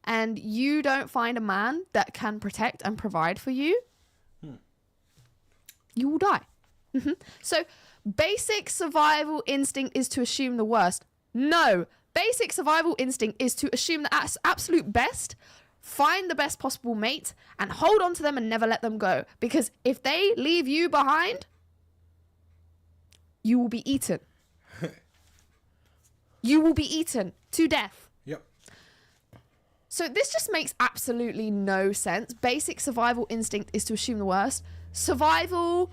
and you don't find a man that can protect and provide for you, you will die. So basic survival instinct is to assume the worst. No, basic survival instinct is to assume the absolute best, find the best possible mate, and hold on to them and never let them go. Because if they leave you behind, you will be eaten. You will be eaten to death. Yep. So this just makes absolutely no sense. Basic survival instinct is to assume the worst. Survival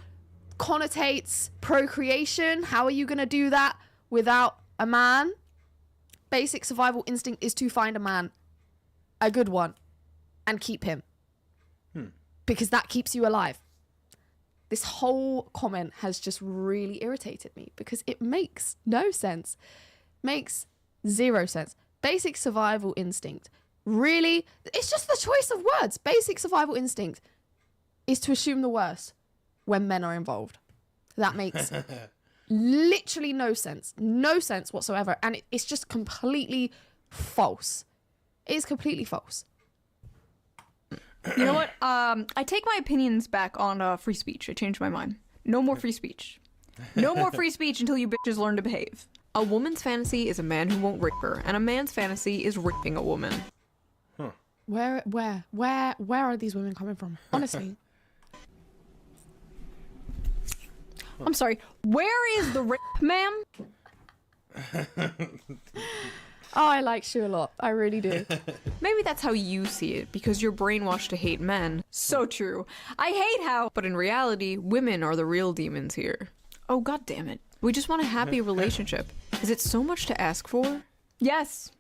connotates procreation. How are you going to do that without a man? Basic survival instinct is to find a man, a good one, and keep him. Because that keeps you alive. This whole comment has just really irritated me because it makes no sense. Makes zero sense. Basic survival instinct. Really, it's just the choice of words. Basic survival instinct is to assume the worst when men are involved. That makes literally no sense. No sense whatsoever. And it's just completely false. It is completely false. You know what? I take my opinions back on free speech. I changed my mind. No more free speech. No more free speech until you bitches learn to behave. A woman's fantasy is a man who won't rape her, and a man's fantasy is raping a woman. Where are these women coming from? Honestly. I'm sorry. Where is the rape, ma'am? Oh, I like Shu a lot. I really do. Maybe that's how you see it, because you're brainwashed to hate men. So true. I hate how... But in reality, women are the real demons here. Oh, god damn it. We just want a happy relationship. Is it so much to ask for? Yes.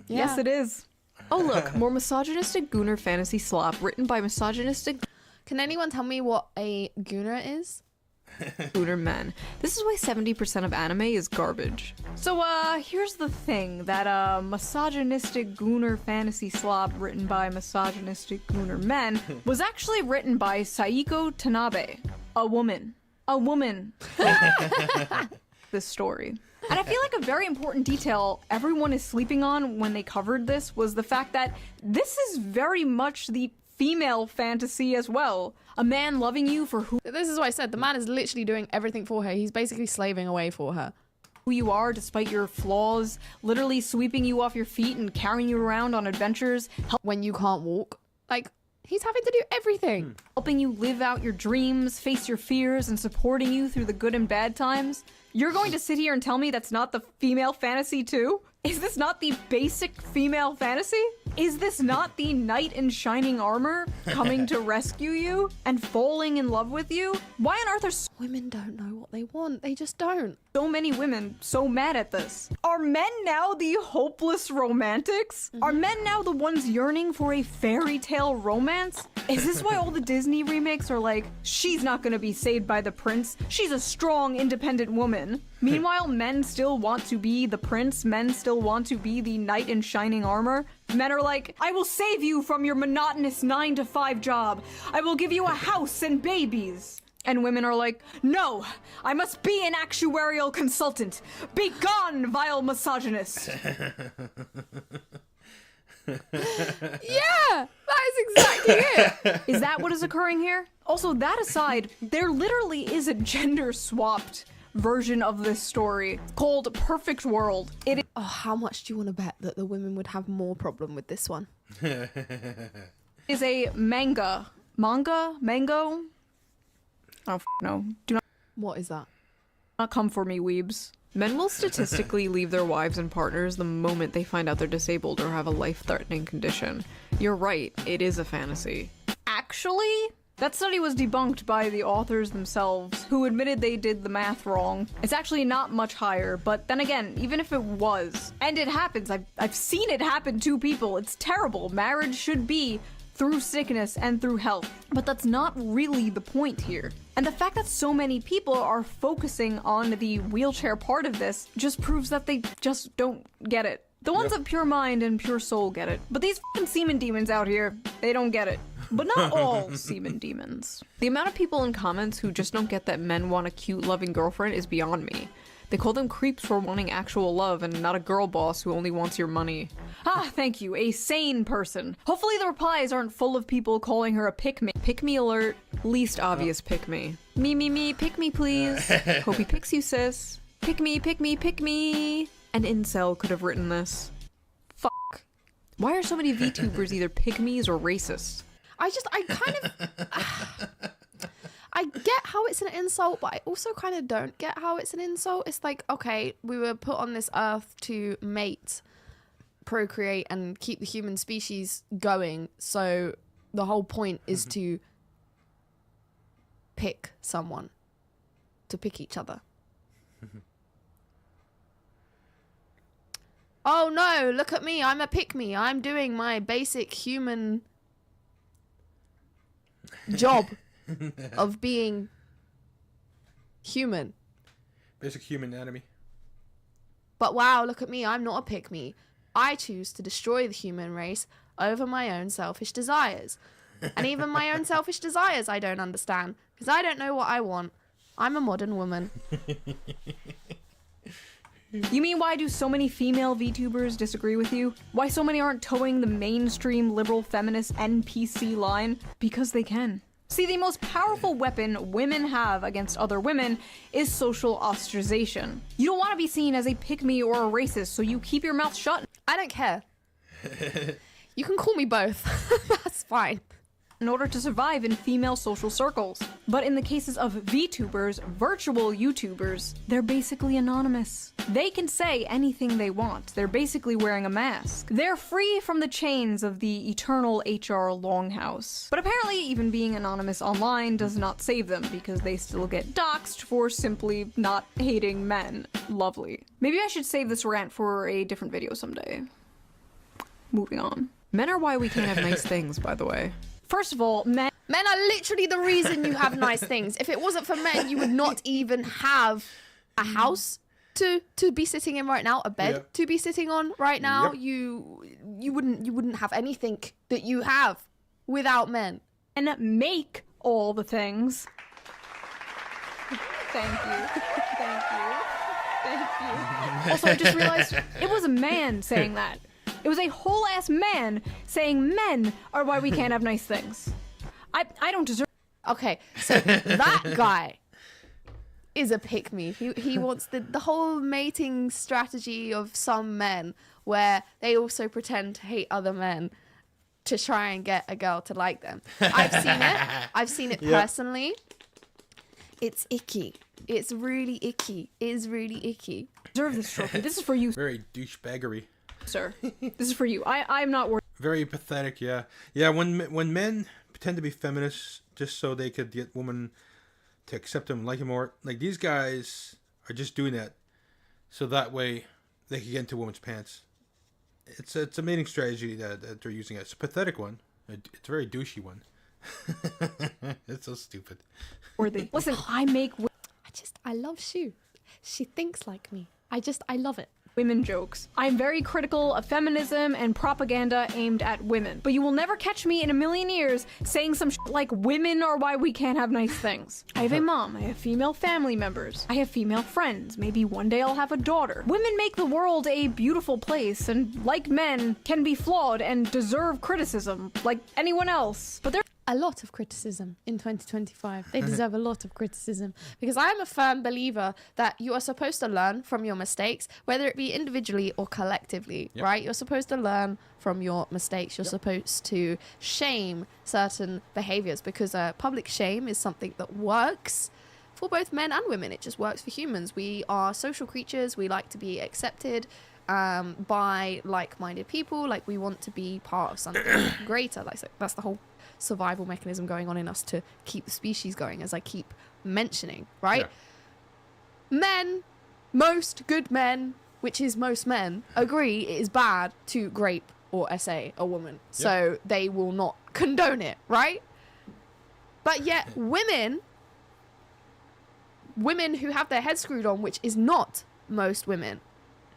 Yeah. Yes, it is. Oh, look. More misogynistic gooner fantasy slop written by misogynistic Can anyone tell me what a gooner is? gooner men. This is why 70% of anime is garbage. So, here's the thing. That, misogynistic gooner fantasy slop written by misogynistic gooner men was actually written by Saiko Tanabe. A woman. A woman. This story. And I feel like a very important detail everyone is sleeping on when they covered this was the fact that this is very much the female fantasy as well. A man loving you for who This is what I said. The man is literally doing everything for her. He's basically slaving away for her. you are despite your flaws, literally sweeping you off your feet and carrying you around on adventures, When you can't walk, like, he's having to do everything. helping you live out your dreams, face your fears, and supporting you through the good and bad times. You're going to sit here and tell me that's not the female fantasy too? Is this not the basic female fantasy? Is this not the knight in shining armor coming to rescue you and falling in love with you? Why on earth are Women don't know what they want. They just don't. so many women so mad at this? Are men now the hopeless romantics? Are men now the ones yearning for a fairy tale romance? Is this why all the Disney remakes are like, she's not gonna be saved by the prince, she's a strong, independent woman? Meanwhile, men still want to be the prince, men still want to be the knight in shining armor. Men are like, I will save you from your monotonous 9-to-5 job. I will give you a house and babies. And women are like, no, I must be an actuarial consultant. Be gone, vile misogynist. Yeah, that is exactly it. Is that what is occurring here? Also, that aside, there literally is a gender-swapped version of this story called Perfect World. It Oh, how much do you want to bet that the women would have more problem with this one? is a mango. Mango? Oh, no. Do What is that? not come for me, weebs. Men will statistically leave their wives and partners the moment they find out they're disabled or have a life-threatening condition. You're right, it is a fantasy. Actually, that study was debunked by the authors themselves, who admitted they did the math wrong. It's actually not much higher, but then again, even if it was, and it happens, I've seen it happen to people, it's terrible. Marriage should be through sickness and through health. But that's not really the point here. And the fact that so many people are focusing on the wheelchair part of this just proves that they just don't get it. The ones of pure mind and pure soul get it. But these fucking semen demons out here, they don't get it. But not all semen demons. The amount of people in comments who just don't get that men want a cute, loving girlfriend is beyond me. They call them creeps for wanting actual love and not a girl boss who only wants your money. Ah, thank you, a sane person. Hopefully the replies aren't full of people calling her a pick-me. Pick-me alert, least obvious pick-me. Me, pick me please. Hope he picks you, sis. Pick me. An incel could have written this. Fuck. Why are so many VTubers either pick-me's or racist? I kind of... I get how it's an insult, but I also kind of don't get how it's an insult. It's like, okay, we were put on this earth to mate, procreate, and keep the human species going. So the whole point is to pick someone, to pick each other. Oh no, look at me, I'm a pick-me. I'm doing my basic human job of being human. Basic human anatomy. But wow, look at me, I'm not a pick-me. I choose to destroy the human race over my own selfish desires. And even my own selfish desires I don't understand, because I don't know what I want. I'm a modern woman. You mean why do so many female VTubers disagree with you? Why so many aren't towing the mainstream liberal feminist NPC line? Because they can. See, the most powerful weapon women have against other women is social ostracization. You don't want to be seen as a pick-me or a racist, so you keep your mouth shut. I don't care. You can call me both. That's fine. In order to survive in female social circles. But in the cases of VTubers, virtual YouTubers, they're basically anonymous. They can say anything they want. They're basically wearing a mask. They're free from the chains of the eternal HR longhouse. But apparently even being anonymous online does not save them because they still get doxxed for simply not hating men. Lovely. Maybe I should save this rant for a different video someday. Moving on. Men are why we can't have nice things, by the way. First of all, men are literally the reason you have nice things. If it wasn't for men, you would not even have a house to be sitting in right now, a bed to be sitting on right now. You wouldn't have anything that you have without men. And make all the things. Thank you. Thank you. Also, I just realized it was a man saying that. It was a whole ass man saying men are why we can't have nice things. I don't deserve. Okay, so that guy is a pick me. He wants the whole mating strategy of some men where they also pretend to hate other men to try and get a girl to like them. I've seen it personally. It's icky. It's really icky. It is really icky. Deserve this trophy. This is for you, Very douchebaggery. sir. This is for you. I'm not worried. Very pathetic, yeah. Yeah, when men pretend to be feminists just so they could get women to accept them, like them more, like these guys are just doing that so that way they can get into women's pants. It's a mating strategy that they're using. It's a pathetic one. It's a very douchey one. It's so stupid. Worthy. Listen, I make I love Shu. She thinks like me. I love it. women jokes. I'm very critical of feminism and propaganda aimed at women. But you will never catch me in a million years saying some like women are why we can't have nice things. I have a mom, I have female family members, I have female friends, maybe one day I'll have a daughter. Women make the world a beautiful place and, like men, can be flawed and deserve criticism like anyone else. But they're a lot of criticism in 2025. They deserve a lot of criticism because I'm a firm believer that you are supposed to learn from your mistakes, whether it be individually or collectively, right? You're supposed to learn from your mistakes. You're supposed to shame certain behaviors because public shame is something that works for both men and women. It just works for humans. We are social creatures. We like to be accepted by like-minded people. Like, we want to be part of something greater. Like, so that's the whole survival mechanism going on in us to keep the species going, as I keep mentioning, right? Men, most good men, which is most men, agree it is bad to grape or essay a woman. So they will not condone it, right? But yet women who have their heads screwed on, which is not most women,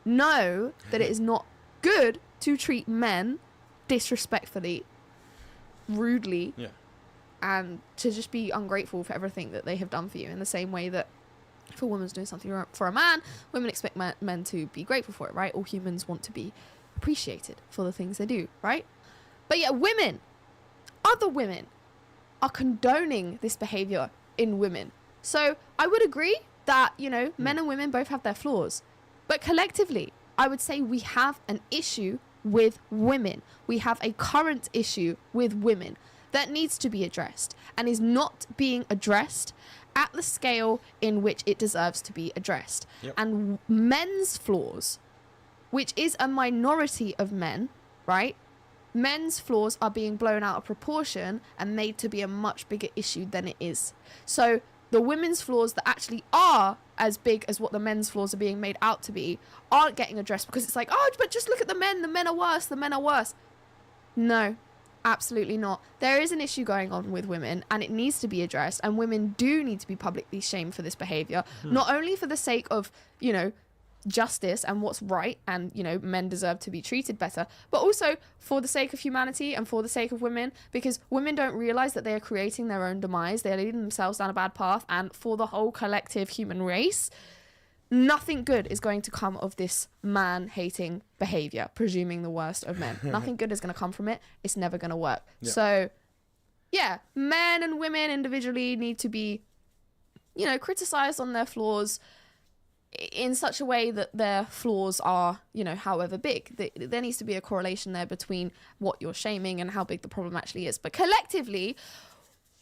know that it is not good to treat men disrespectfully, rudely, and to just be ungrateful for everything that they have done for you, in the same way that if a woman's doing something for a man, women expect men to be grateful for it, right? All humans want to be appreciated for the things they do, right? But yet women, other women, are condoning this behavior in women. So I would agree that, you know, men and women both have their flaws, but collectively I would say we have an issue with women. We have a current issue with women that needs to be addressed and is not being addressed at the scale in which it deserves to be addressed. And men's flaws, which is a minority of men, right? Men's flaws are being blown out of proportion and made to be a much bigger issue than it is. So the women's flaws that actually are as big as what the men's flaws are being made out to be aren't getting addressed, because it's like, oh, but just look at the men are worse, the men are worse. No, absolutely not. There is an issue going on with women and it needs to be addressed, and women do need to be publicly shamed for this behavior, not only for the sake of, you know, justice and what's right, and, you know, men deserve to be treated better, but also for the sake of humanity and for the sake of women, because women don't realize that they are creating their own demise. They are leading themselves down a bad path, and for the whole collective human race, nothing good is going to come of this man-hating behavior, presuming the worst of men. Nothing good is going to come from it. It's never going to work. So yeah, men and women individually need to be, you know, criticized on their flaws in such a way that their flaws are, you know, however big. There needs to be a correlation there between what you're shaming and how big the problem actually is. But collectively,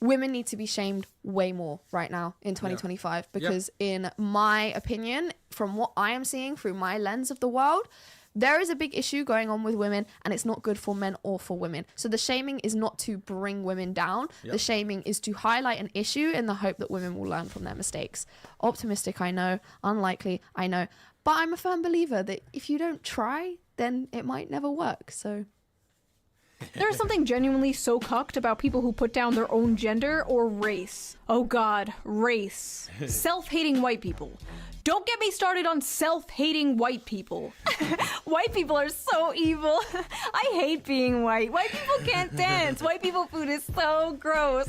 women need to be shamed way more right now in 2025, because in my opinion, from what I am seeing through my lens of the world, there is a big issue going on with women, and it's not good for men or for women. So the shaming is not to bring women down. The shaming is to highlight an issue in the hope that women will learn from their mistakes. Optimistic, I know. Unlikely, I know. But I'm a firm believer that if you don't try, then it might never work. So there is something genuinely so cucked about people who put down their own gender or race. Oh god, race. Self-hating white people. Don't get me started on self-hating white people. White people are so evil. I hate being white. White people can't dance. White people food is so gross.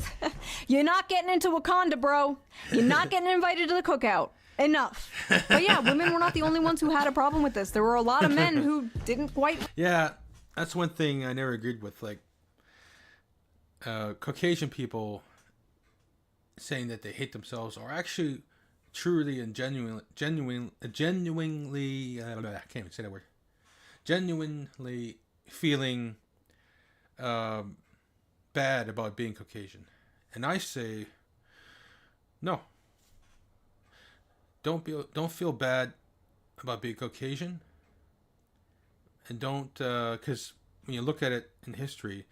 You're not getting into Wakanda, bro. You're not getting invited to the cookout. Enough. But yeah, women were not the only ones who had a problem with this. There were a lot of men who didn't quite... Yeah, that's one thing I never agreed with. Like, Caucasian people saying that they hate themselves are actually truly and genuinely, I can't even say that word. Genuinely feeling bad about being Caucasian. And I say, no. Don't feel bad about being Caucasian. And don't, because when you look at it in history,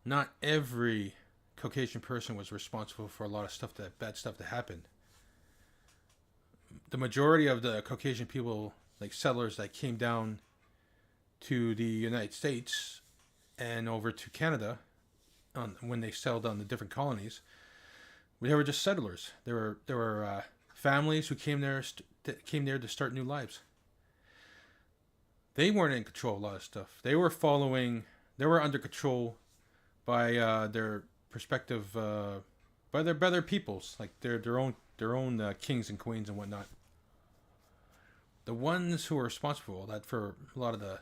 not every Caucasian person was responsible for a lot of bad stuff that happened. The majority of the Caucasian people, like settlers that came down to the United States and over to Canada, when they settled on the different colonies, they were just settlers. There were families who came there to start new lives. They weren't in control of a lot of stuff. They were under control by their perspective, by their peoples, like their own kings and queens and whatnot. The ones who were responsible that for a lot of the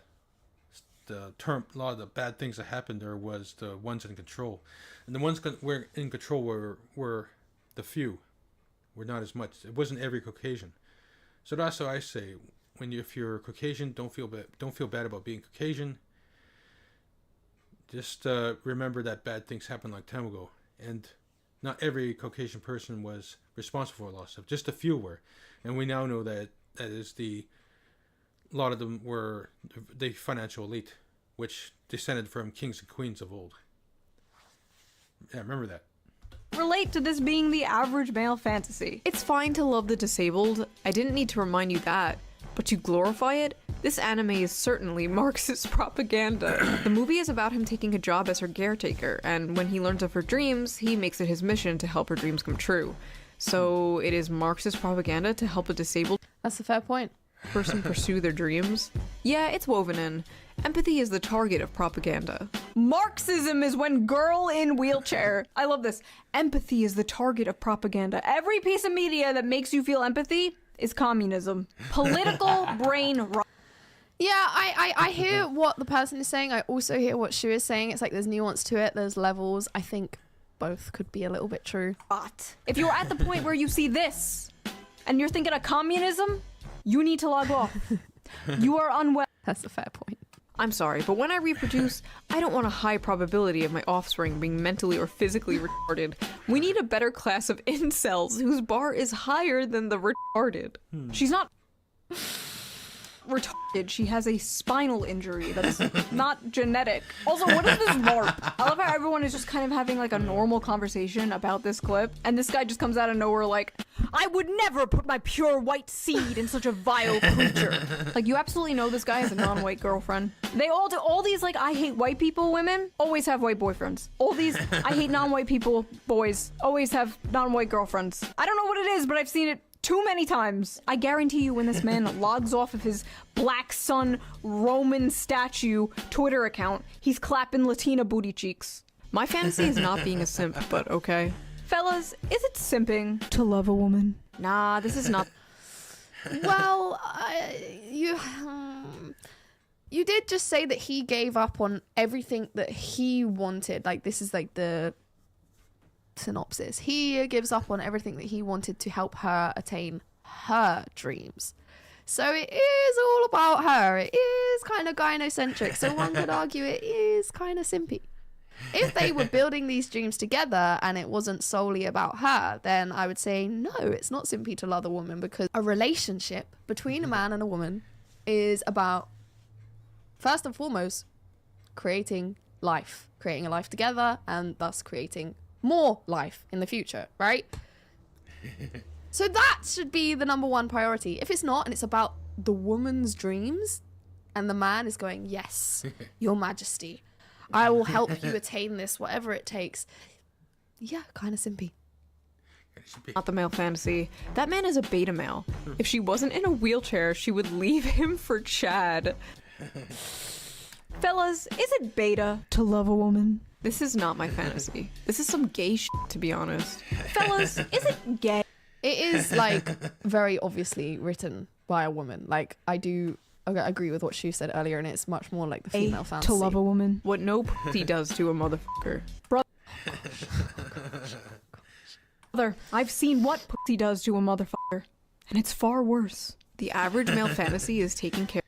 bad things that happened there was the ones in control, and the ones were in control were the few, were not as much. It wasn't every Caucasian. So that's why I say, if you're Caucasian, don't feel bad about being Caucasian. Just remember that bad things happened a long time ago, and not every Caucasian person was responsible for a lot of stuff. Just a few were, and we now know that a lot of them were the financial elite, which descended from kings and queens of old. Yeah, remember that. Relate to this being the average male fantasy. It's fine to love the disabled. I didn't need to remind you that. But you glorify it? This anime is certainly Marxist propaganda. The movie is about him taking a job as her caretaker, and when he learns of her dreams, he makes it his mission to help her dreams come true. So it is Marxist propaganda to help a disabled That's a fair point. person pursue their dreams? Yeah, it's woven in. Empathy is the target of propaganda. Marxism is when girl in wheelchair. I love this. Empathy is the target of propaganda. Every piece of media that makes you feel empathy is communism. Political brain rot. Yeah, I hear what the person is saying. I also hear what Shu is saying. It's like there's nuance to it. There's levels. I think both could be a little bit true. If you're at the point where you see this and you're thinking of communism, you need to log off. You are unwell. That's a fair point. I'm sorry, but when I reproduce, I don't want a high probability of my offspring being mentally or physically retarded. We need a better class of incels whose bar is higher than the retarded. She's not retarded. She has a spinal injury that's not genetic. Also, what is this LARP? I love how everyone is just kind of having like a normal conversation about this clip, and this guy just comes out of nowhere like, I would never put my pure white seed in such a vile creature. Like, you absolutely know this guy has a non-white girlfriend. They all do. All these like I hate white people women always have white boyfriends. All these I hate non-white people boys always have non-white girlfriends. I don't know what it is, but I've seen it too many times. I guarantee you when this man logs off of his Black Sun Roman statue Twitter account, he's clapping Latina booty cheeks. My fantasy is not being a simp, but okay. Fellas, is it simping to love a woman? Nah, this is not. Well, you did just say that he gave up on everything that he wanted. Like, this is like the synopsis. He gives up on everything that he wanted to help her attain her dreams. So it is all about her. It is kind of gynocentric. So one could argue it is kind of simpy. If they were building these dreams together and it wasn't solely about her, then I would say no, it's not simply to love a woman, because a relationship between a man and a woman is about, first and foremost, creating a life together, and thus creating more life in the future, right? So that should be the number one priority. If it's not, and it's about the woman's dreams, and the man is going, yes, your majesty, I will help you attain this, whatever it takes. Yeah, kind of simpy. Not the male fantasy. That man is a beta male. If she wasn't in a wheelchair, she would leave him for Chad. Fellas, is it beta to love a woman? This is not my fantasy. This is some gay shit, to be honest. Fellas, is it gay? It is, like, very obviously written by a woman. Like, I do agree with what she said earlier, and it's much more like the female fantasy. To love a woman. What no pussy does to a motherfucker. Brother, I've seen what pussy does to a motherfucker, and it's far worse. The average male fantasy is taking care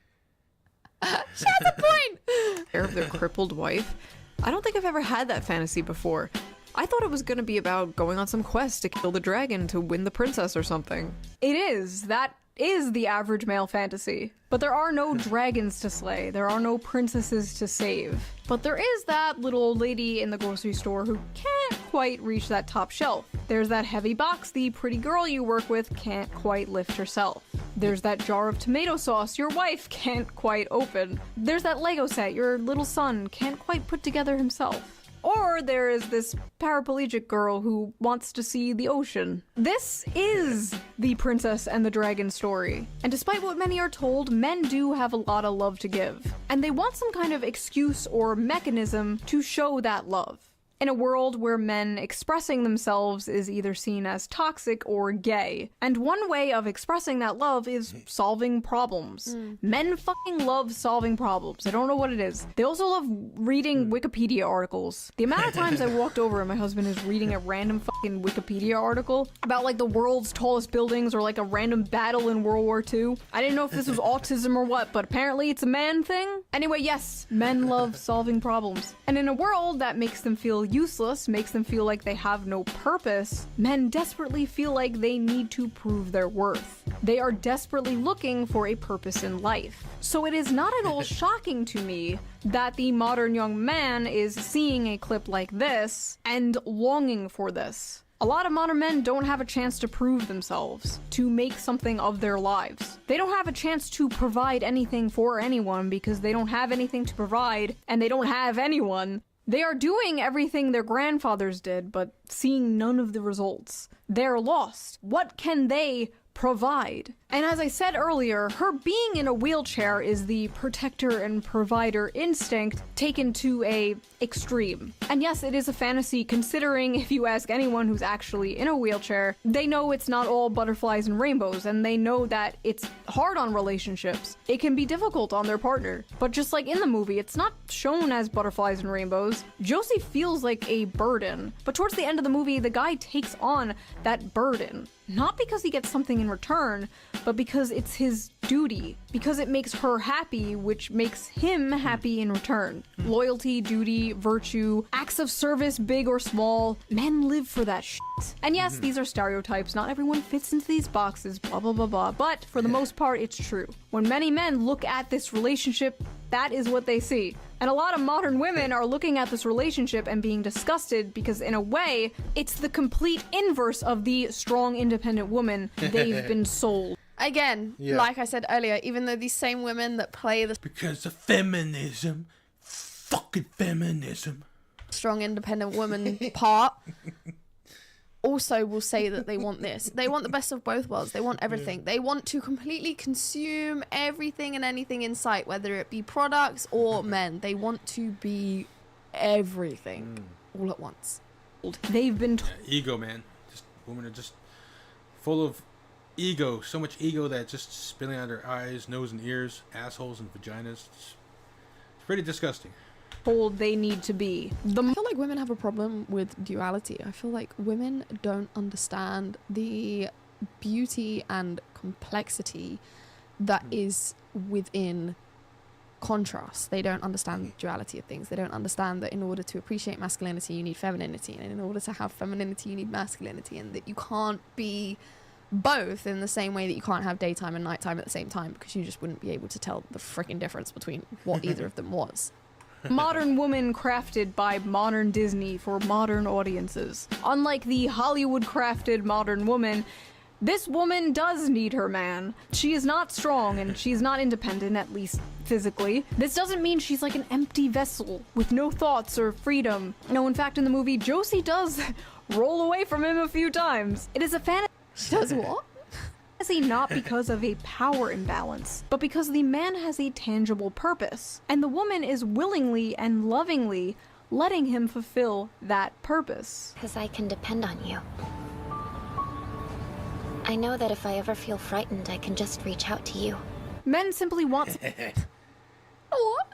She has a point! of their crippled wife. I don't think I've ever had that fantasy before. I thought it was gonna be about going on some quest to kill the dragon to win the princess or something. It is. That is the average male fantasy. But there are no dragons to slay. There are no princesses to save. But there is that little old lady in the grocery store who can't quite reach that top shelf. There's that heavy box the pretty girl you work with can't quite lift herself. There's that jar of tomato sauce your wife can't quite open. There's that Lego set your little son can't quite put together himself. Or there is this paraplegic girl who wants to see the ocean. This is the Princess and the Dragon story. And despite what many are told, men do have a lot of love to give. And they want some kind of excuse or mechanism to show that love. In a world where men expressing themselves is either seen as toxic or gay. And one way of expressing that love is solving problems. Men fucking love solving problems. I don't know what it is. They also love reading Wikipedia articles. The amount of times I walked over and my husband is reading a random fucking Wikipedia article about like the world's tallest buildings or like a random battle in World War II. I didn't know if this was autism or what, but apparently it's a man thing. Anyway, yes, men love solving problems. And in a world that makes them feel useless, makes them feel like they have no purpose, men desperately feel like they need to prove their worth. They are desperately looking for a purpose in life. So it is not at all shocking to me that the modern young man is seeing a clip like this and longing for this. A lot of modern men don't have a chance to prove themselves, to make something of their lives. They don't have a chance to provide anything for anyone because they don't have anything to provide and they don't have anyone. They are doing everything their grandfathers did, but seeing none of the results. They're lost. What can they provide? And as I said earlier, her being in a wheelchair is the protector and provider instinct taken to a extreme. And yes, it is a fantasy, considering if you ask anyone who's actually in a wheelchair, they know it's not all butterflies and rainbows, and they know that it's hard on relationships. It can be difficult on their partner. But just like in the movie, it's not shown as butterflies and rainbows. Josie feels like a burden. But towards the end of the movie, the guy takes on that burden. Not because he gets something in return, but because it's his duty. Because it makes her happy, which makes him happy in return. Loyalty, duty, virtue, acts of service, big or small. Men live for that shit. And yes, these are stereotypes. Not everyone fits into these boxes, blah, blah, blah, blah. But for the most part, it's true. When many men look at this relationship, that is what they see. And a lot of modern women are looking at this relationship and being disgusted because, in a way, it's the complete inverse of the strong, independent woman they've been sold. Again, like I said earlier, even though these same women that play the Because of feminism. Fucking feminism. strong, independent woman part also will say that they want this. They want the best of both worlds. They want everything. They want to completely consume everything and anything in sight, whether it be products or men. They want to be everything all at once. They've been Ego, man. Just women are just full of ego. So much ego that it's just spilling out their eyes, nose, and ears, assholes, and vaginas. It's pretty disgusting. told they need to be. I feel like women have a problem with duality. I feel like women don't understand the beauty and complexity that is within contrast. They don't understand the duality of things. They don't understand that in order to appreciate masculinity, you need femininity, and in order to have femininity, you need masculinity, and that you can't be both in the same way that you can't have daytime and nighttime at the same time, because you just wouldn't be able to tell the freaking difference between what either of them was. Modern woman crafted by modern Disney for modern audiences. Unlike the Hollywood crafted modern woman, this woman does need her man. She is not strong and she's not independent, at least physically. This doesn't mean she's like an empty vessel with no thoughts or freedom. No, in fact, in the movie, Josie does roll away from him a few times. It is a fantasy. She does what? Not because of a power imbalance, but because the man has a tangible purpose, and the woman is willingly and lovingly letting him fulfill that purpose. Because I can depend on you. I know that if I ever feel frightened, I can just reach out to you. Men simply want What?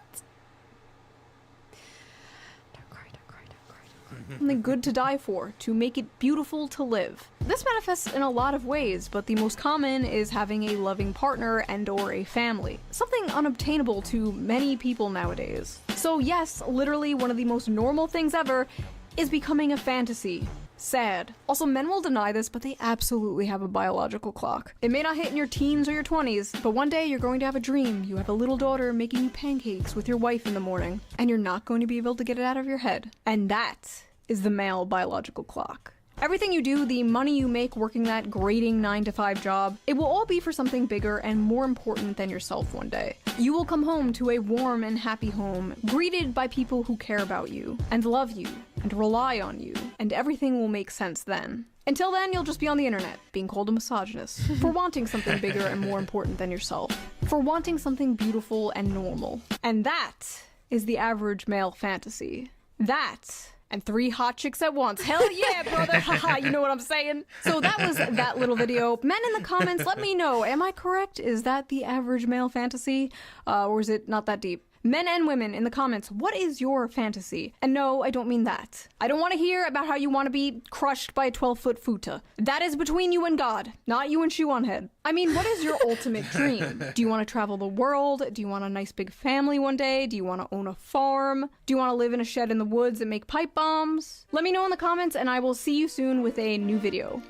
Don't cry, don't cry, don't cry, don't cry. something good to die for, to make it beautiful to live. This manifests in a lot of ways, but the most common is having a loving partner and or a family. Something unobtainable to many people nowadays. So yes, literally one of the most normal things ever is becoming a fantasy. Sad. Also, men will deny this, but they absolutely have a biological clock. It may not hit in your teens or your 20s, but one day you're going to have a dream. You have a little daughter making you pancakes with your wife in the morning, and you're not going to be able to get it out of your head. And that is the male biological clock. Everything you do, the money you make working that grating 9-to-5 job, it will all be for something bigger and more important than yourself one day. You will come home to a warm and happy home, greeted by people who care about you, and love you, and rely on you, and everything will make sense then. Until then, you'll just be on the internet, being called a misogynist, for wanting something bigger and more important than yourself, for wanting something beautiful and normal. And that is the average male fantasy. That and 3 hot chicks at once. Hell yeah, brother. Haha, you know what I'm saying? So that was that little video. Men in the comments, let me know. Am I correct? Is that the average male fantasy? Or is it not that deep? Men and women in the comments, what is your fantasy? And no, I don't mean that. I don't want to hear about how you want to be crushed by a 12-foot futa. That is between you and God, not you and Shoe on Head. I mean, what is your ultimate dream? Do you want to travel the world? Do you want a nice big family one day? Do you want to own a farm? Do you want to live in a shed in the woods and make pipe bombs? Let me know in the comments and I will see you soon with a new video.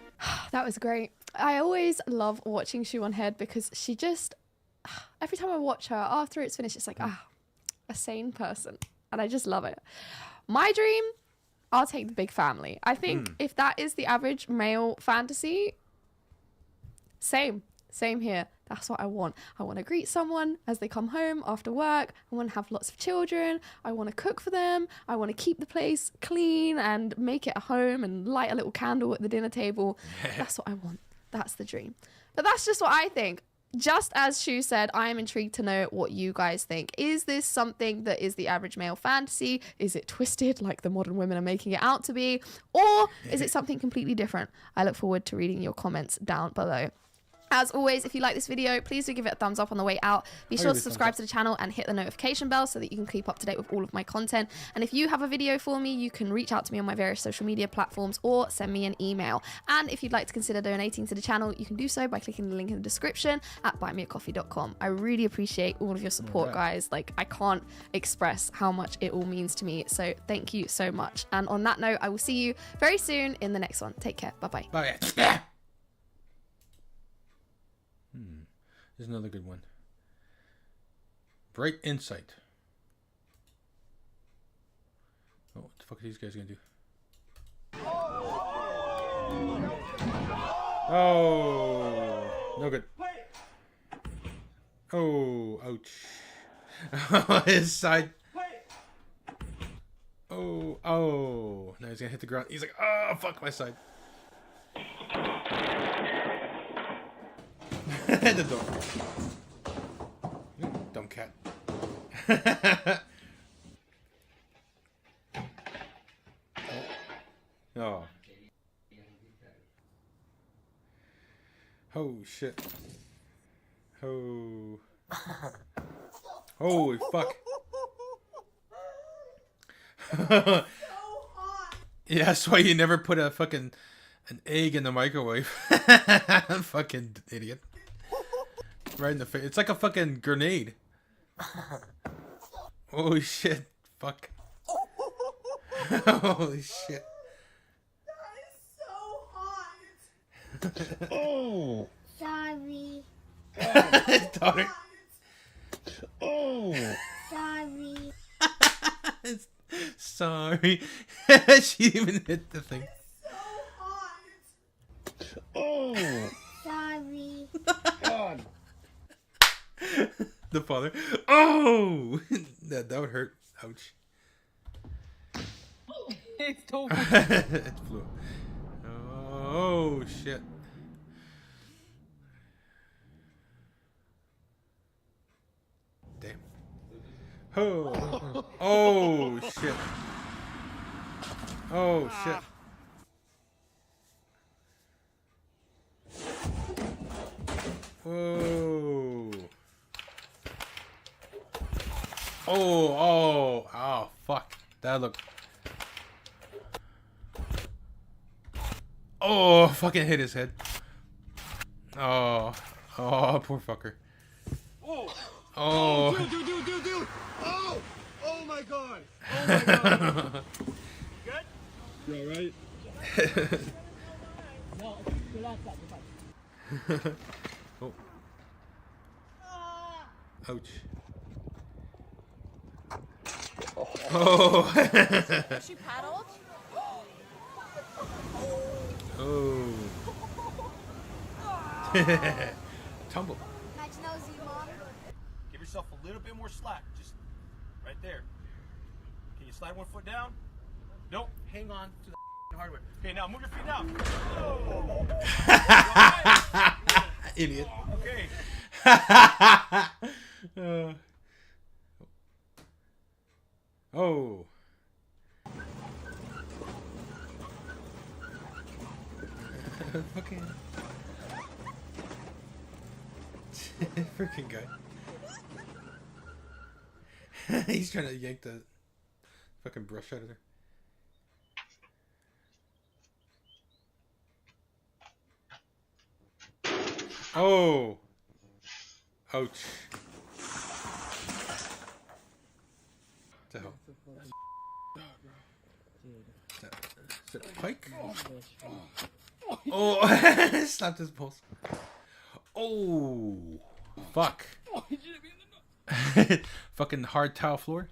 That was great. I always love watching Shoe on Head because she just, every time I watch her, after it's finished, it's like, a sane person. And I just love it. My dream, I'll take the big family. I think if that is the average male fantasy, same here. That's what I want. I want to greet someone as they come home after work. I want to have lots of children. I want to cook for them. I want to keep the place clean and make it a home and light a little candle at the dinner table. That's what I want. That's the dream. But that's just what I think. Just as Shu said, I am intrigued to know what you guys think. Is this something that is the average male fantasy? Is it twisted like the modern women are making it out to be? Or is it something completely different? I look forward to reading your comments down below. As always, if you like this video, please do give it a thumbs up on the way out. Be sure to subscribe to the channel and hit the notification bell so that you can keep up to date with all of my content. And if you have a video for me, you can reach out to me on my various social media platforms or send me an email. And if you'd like to consider donating to the channel, you can do so by clicking the link in the description at buymeacoffee.com. I really appreciate all of your support, guys. Like, I can't express how much it all means to me. So thank you so much. And on that note, I will see you very soon in the next one. Take care. Bye-bye. Bye. There's another good one. Bright Insight. Oh, what the fuck are these guys gonna do? Oh, no good. Oh, ouch. His side. Oh. Now he's gonna hit the ground. He's like, oh, fuck my side. The door. Dumb cat. Oh. Oh shit. Oh. Holy fuck. Yeah, that's why you never put a fucking an egg in the microwave. Fucking idiot. Right in the face. It's like a fucking grenade. Holy shit. Fuck. Holy shit. That is so hot. Oh. Sorry. Daughter. Oh. Sorry. Sorry. She even hit the thing. So hot. Oh. Sorry. God. The father. Oh! that would hurt. Ouch. It's too It flew. Oh, shit. Damn. Oh. Oh, shit. Oh, shit. Whoa. Oh, fuck. That looked. Oh, fucking hit his head. Oh, poor fucker. Oh. Dude. Oh my god. Oh my god. Good? You alright? Oh. Ouch. Oh. She paddled? Oh. Tumble. Give yourself a little bit more slack. Just right there. Can you slide one foot down? Nope. Hang on to the hardware. Okay, now move your feet now. Oh. Idiot. Okay. Oh. Okay. Freaking guy. He's trying to yank the fucking brush out of there. Oh. Ouch. What the hell? Is that a pike? Oh, slapped his pulse. Oh, fuck. Fucking hard tile floor.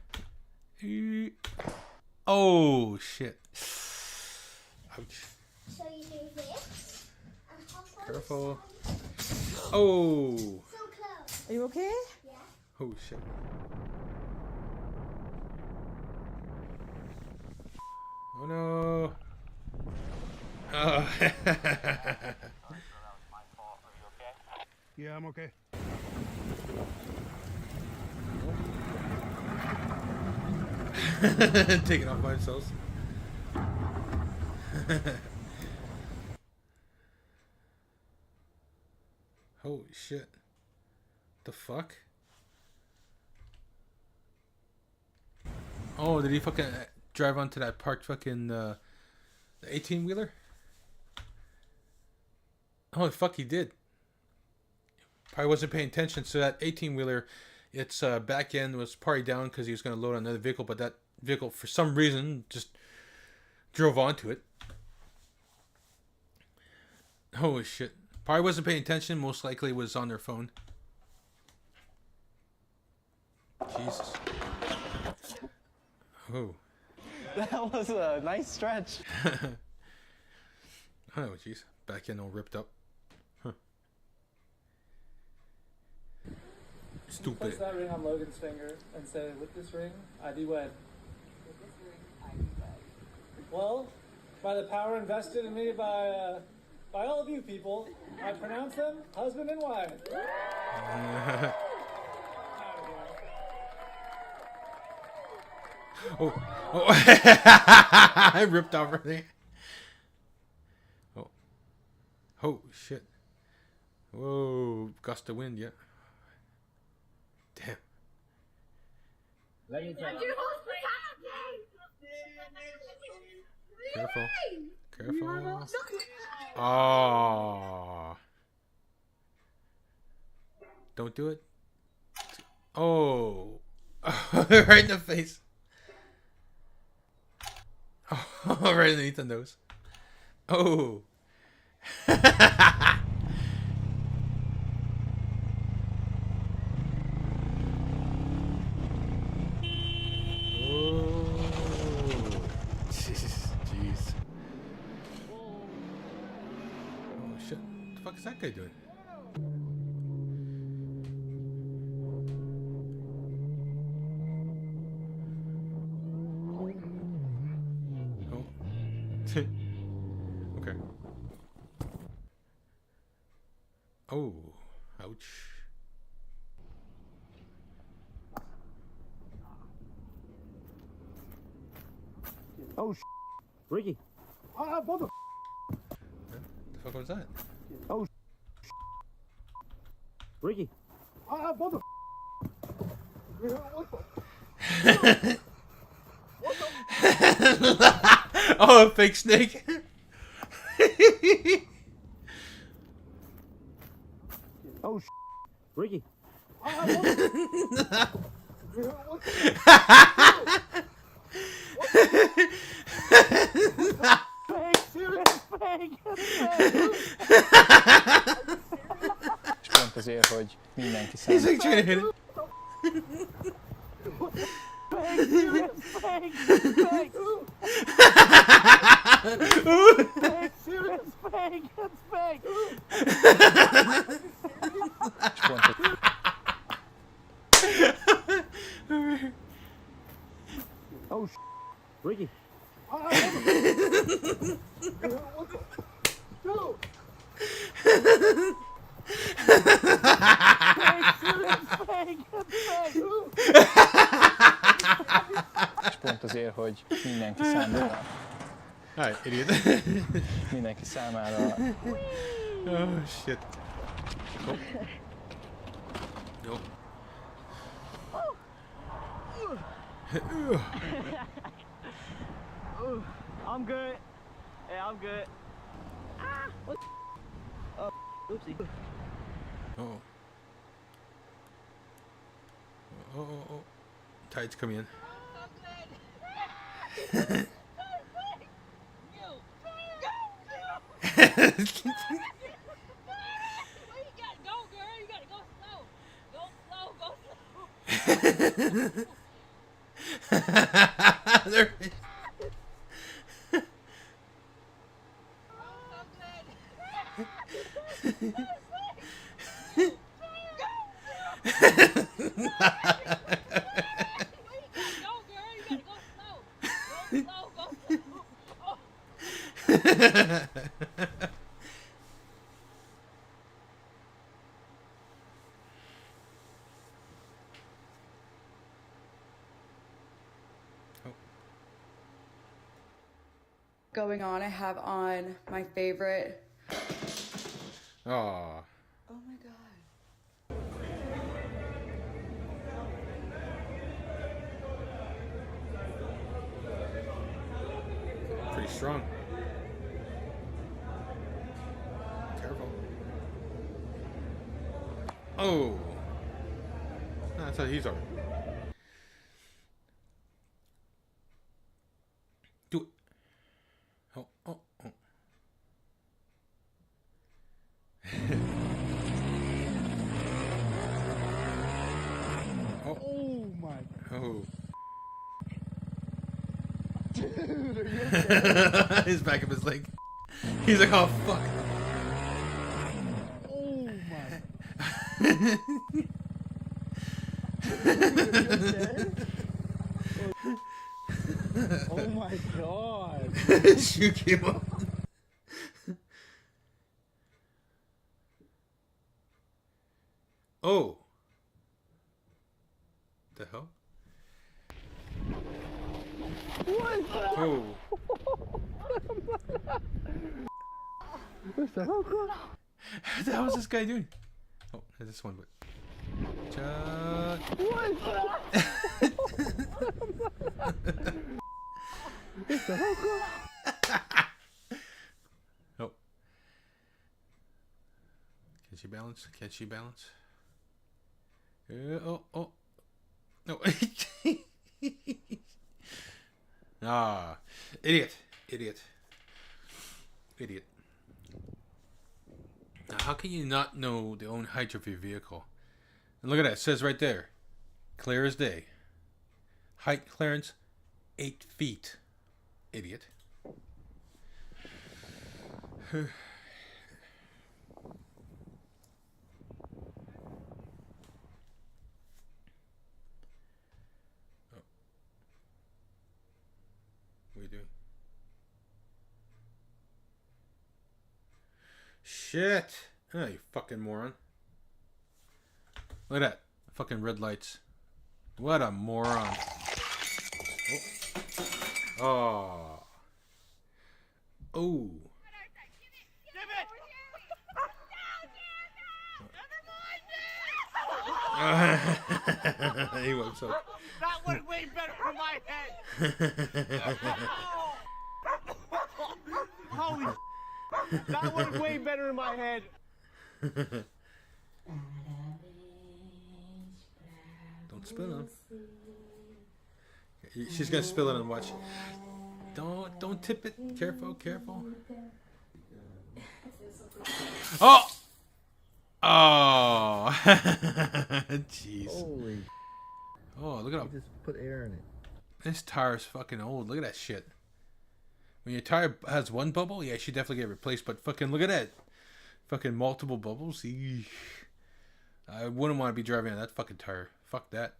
Oh, shit. Ouch. Careful. Oh. Are you okay? Oh, shit. Oh, no. Oh. Yeah, I'm okay. Taking off by themselves. Holy shit. The fuck? Oh, did he fucking drive onto that parked fucking the 18-wheeler? Oh, fuck, he did. Probably wasn't paying attention. So that 18-wheeler, its back end was probably down because he was going to load another vehicle, but that vehicle, for some reason, just drove onto it. Holy shit. Probably wasn't paying attention. Most likely was on their phone. Jesus. Oh. That was a nice stretch. Oh, jeez. Back end all ripped up. Huh. Stupid. Place that ring on Logan's finger and say, with this ring, I do wed. With this ring, I do wed. Well, by the power invested in me by all of you people, I pronounce them husband and wife. Oh. I ripped off everything. Oh. Oh, shit. Whoa. Gust of wind, yeah. Damn. Careful. Careful. Oh. Don't do it. Oh. Right in the face. Oh, right underneath the nose. Oh. Jeez. Oh shit. What the fuck is that guy doing? Oh. Okay. Oh. Ouch. Oh, Ricky. Mother. The fuck was that? Oh, Ricky. Mother. Oh, a fake snake. Oh, Ricky. És pont azért, hogy mindenki He's like trying to hit it. Oh, Ricky. És pont azért, hogy mindenki számára. Hi, idiot. Mindenki számára. Oh shit. Oh. Nope. I'm good. Yeah, I'm good. Ah, what? Oopsie. Oh. Oh. Tide's coming in. There- Going on, I have on my favorite. Aw. Oh my god. Pretty strong. Careful. Oh. No, I thought he's alright. Do it. Oh. Oh my. Oh. Dude, are you okay? His back of his leg. He's like, oh fuck. Oh my. Dude, are you okay? Oh my god. Shoe came up. Oh. The hell? What? Oh. What the hell? What the hell is this guy doing? Oh, there's this one. What the hell? Oh. Can she balance? Can she balance? Oh. No. Ah. Idiot. Now, how can you not know the own height of your vehicle? And look at that. It says right there. Clear as day. Height clearance, 8 feet. Idiot. What are you doing? Shit! Oh, you fucking moron. Look at that. Fucking red lights. What a moron. Oh. Oh. He won't so. went way better in my head. Holy that went way better in my head. Don't spill it. She's gonna spill it and watch. Don't tip it. Careful. Oh! Oh! Jeez. Holy. Oh, look at that. Just put air in it. This tire is fucking old. Look at that shit. When your tire has one bubble, yeah, she definitely get replaced. But fucking look at that. Fucking multiple bubbles. Eesh. I wouldn't want to be driving on that fucking tire. Fuck that.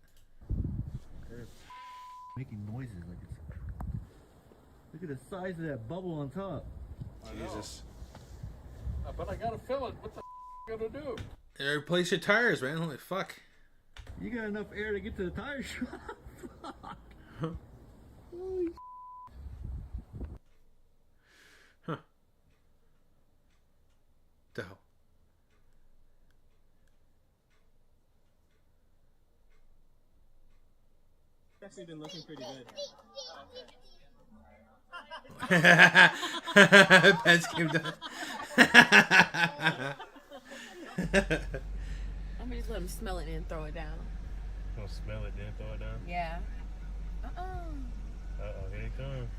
Making noises like it's. Look at the size of that bubble on top. Jesus. But I gotta fill it. What the gonna do? Yeah, replace your tires, man. Holy fuck. You got enough air to get to the tire shop. Fuck. Holy Huh. The hell. Actually been looking pretty good. Pants came down. I'm gonna just let him smell it and throw it down. Gonna smell it, then throw it down? Yeah. Uh-oh, here it comes.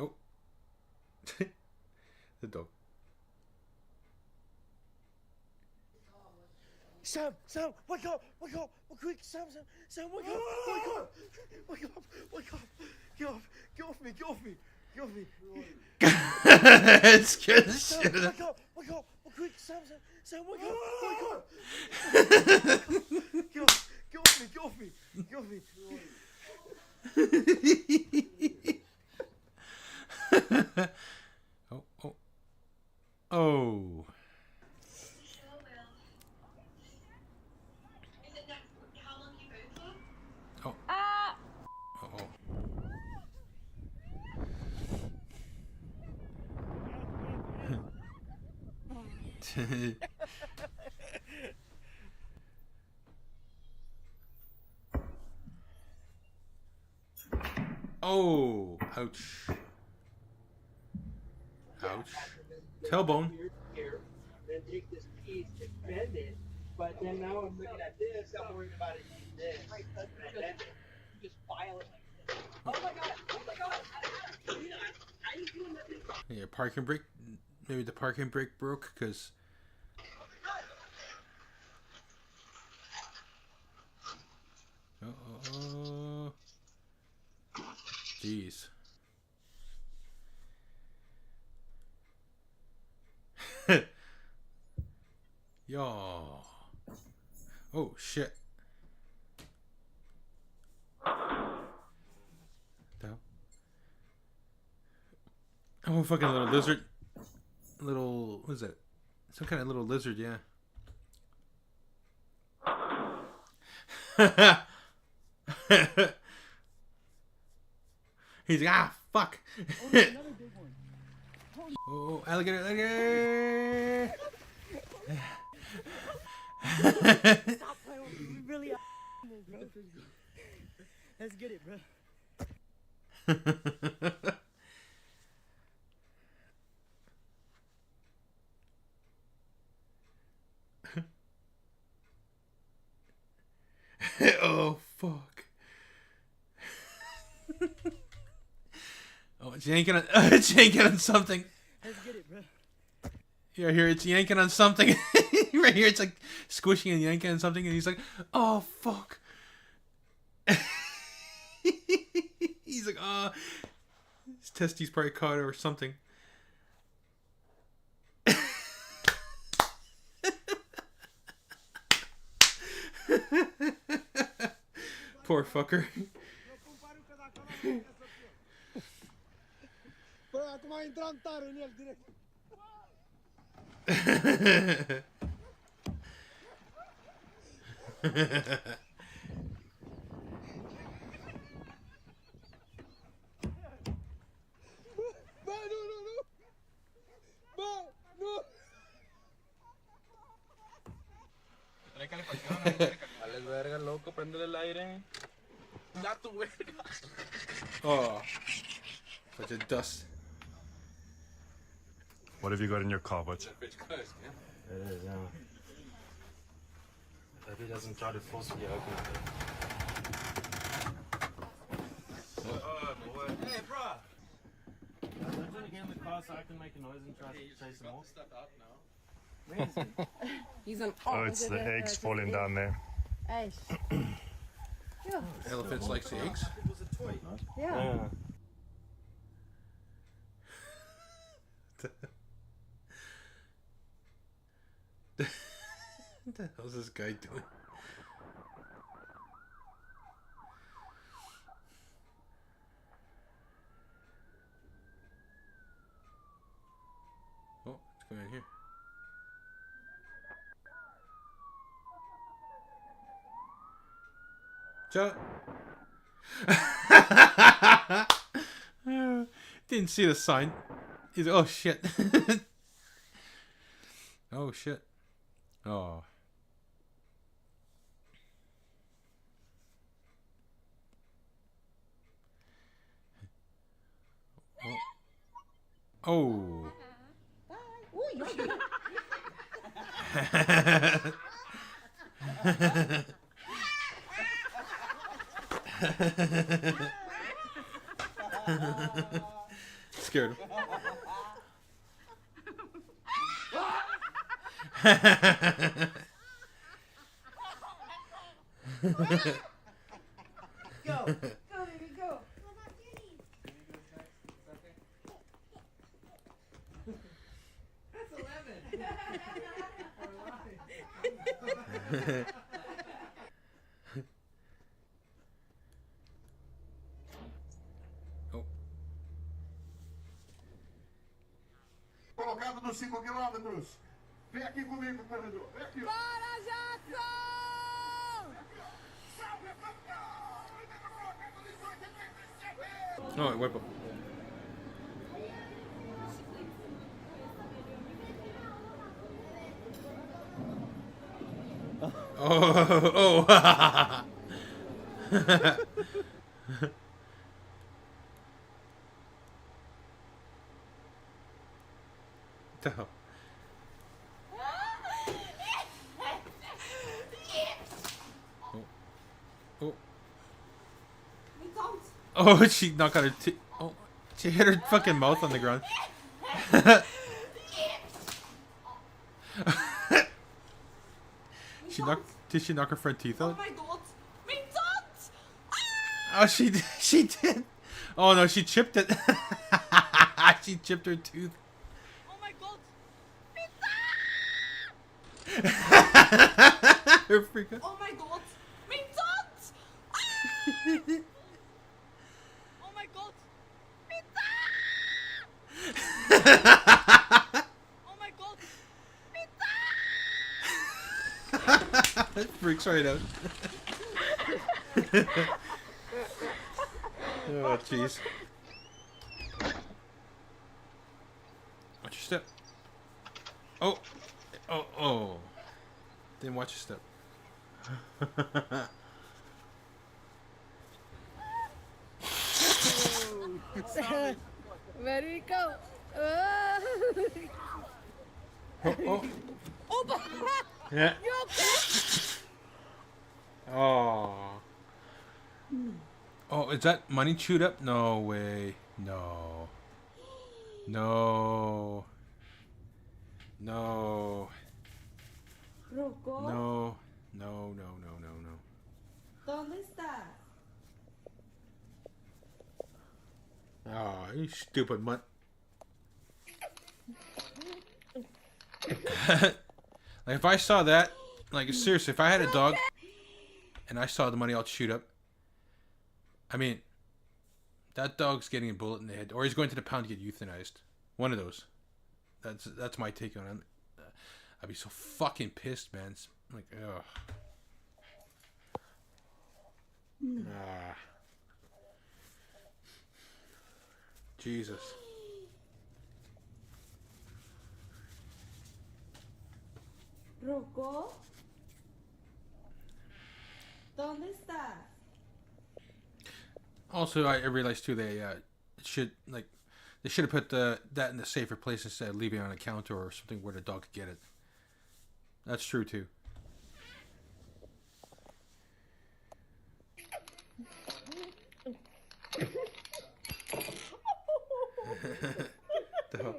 Oh. The dog. Sam, wake up, quick, Sam, wake up, wake up, get off me, It scared the shit out of wake up, quick, Sam, wake up, get off me. Oh. Oh. Oh. Oh, ouch. Ouch. Tailbone. Then take this piece and bend it, but then now I'm looking at this, I'm worried about it being this. Right, and I bend it. You just file it like this. Oh my god! How you doing that thing? Yeah, parking brake. Maybe the parking brake broke because. Jeez. Yo. Oh shit. Oh, fucking little lizard. Little, what is that? Some kind of little lizard, yeah. He's like, ah, fuck. Oh, alligator, alligator. Stop playing with me. We really are this, bro. Let's get it, bro. Oh, fuck. Oh, it's yanking on, it's yanking on something. Let's get it, bro. Yeah, here it's yanking on something. Right here, it's like squishing and yanking on something, and he's like, "Oh fuck!" He's like, "Oh, his testes probably caught or something." Poor fucker. Vale verga, loco, prendele el aire. Ya tu verga. Oh, such a dust. What have you got in your car, bud? It is, yeah. If he doesn't try to forcefully open it. Hey, bro! I'm trying to get in the car so I can make a noise and try to chase him off. Stuff out now. Where is he? He's an Oh, it's the eggs falling down there. Hey. Elephants like eggs. It was a toy. Yeah. What the hell is this guy doing? Oh, what's going on here? Didn't see the sign. He's oh shit. Oh shit. Oh. Oh. Scared him. Go, baby, go. That's 11. Colocado nos 5 quilômetros. Vem aqui comigo, corredor. Vem aqui. Bora, Jackson! Oh, it went up. Oh, oh. The hell? Oh. Oh. Oh, she knocked out her oh, she hit her fucking mouth on the ground. Did she knock her front teeth out? Oh my god! Min tant! Oh, she did. Oh no, she chipped it. She chipped her tooth. Oh my god! Her freak out. Oh my god! Min tant! Ah! Oh my god! Min tant! Oh my god! Min It freaks right out. Oh jeez. Watch your step. Oh. Oh, oh. Didn't watch your step. Ready, go! Oh, oh. Opa! Yeah. You okay? Oh. Oh, is that money chewed up? No way. No. No. No. Rocco? No. No, no, no, no, no. ¿Dónde estás? Oh, you stupid mutt. Like, if I saw that, like, seriously, if I had a dog and I saw the money all chewed up, I mean, that dog's getting a bullet in the head, or he's going to the pound to get euthanized. One of those. That's my take on it. I'd be so fucking pissed, man. It's like, ugh. Ah. Jesus. Rocco? ¿Dónde estás? Also, I realized too they should they should have put that in a safer place instead of leaving it on a counter or something where the dog could get it. That's true too. The hell?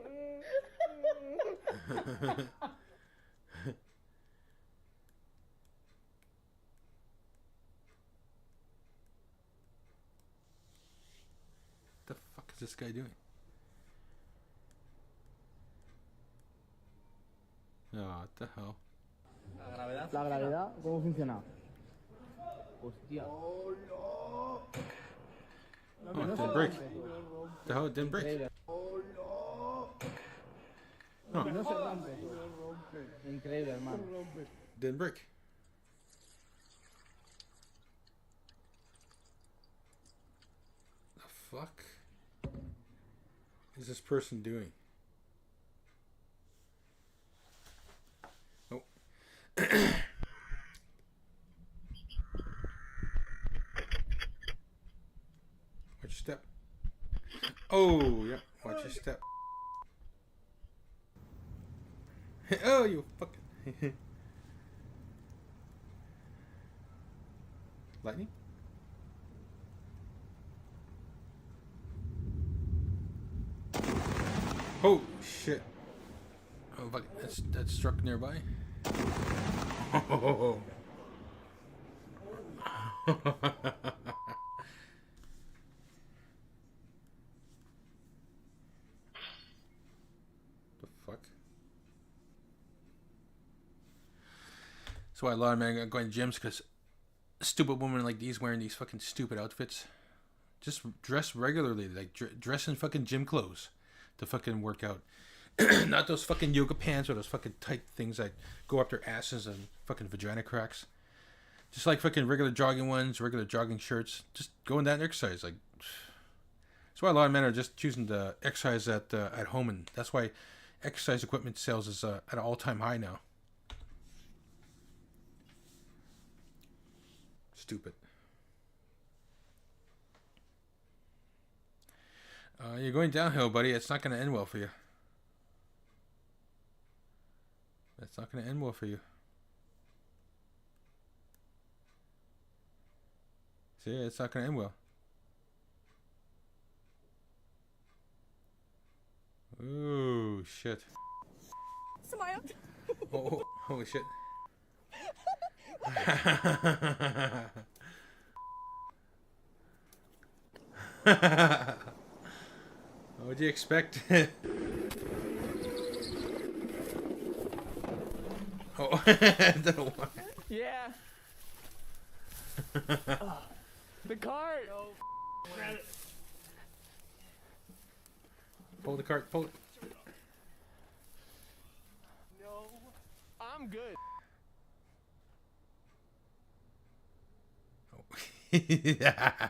The fuck is this guy doing? Oh, what the hell? La gravedad, ¿cómo funciona? Hostia. Oh, it didn't break. The hell, it didn't break. Oh. No se rompe. Increíble, hermano. Didn't break. The fuck is this person doing? Oh. Watch your step. Oh, yeah. Watch your step. Oh, you fucking. Lightning? Oh, shit. Oh, fuck. That's struck nearby. Oh. The fuck? That's why a lot of men are going to gyms, because stupid women like these wearing these fucking stupid outfits. Just dress regularly, like dress in fucking gym clothes to fucking work out. Not those fucking yoga pants or those fucking tight things that go up their asses and fucking vagina cracks. Just like fucking regular jogging ones, regular jogging shirts. Just go in that and exercise. Like, that's why a lot of men are just choosing to exercise at home, and that's why exercise equipment sales is at an all-time high now. Stupid. You're going downhill, buddy. It's not going to end well for you. That's not going to end well for you. See, it's not going to end well. Ooh, shit. Smile. Oh, holy shit. What do you expect? Oh, I don't know why. Yeah. The cart. No. Grab it. Pull the cart, pull it. No, I'm good. Yeah.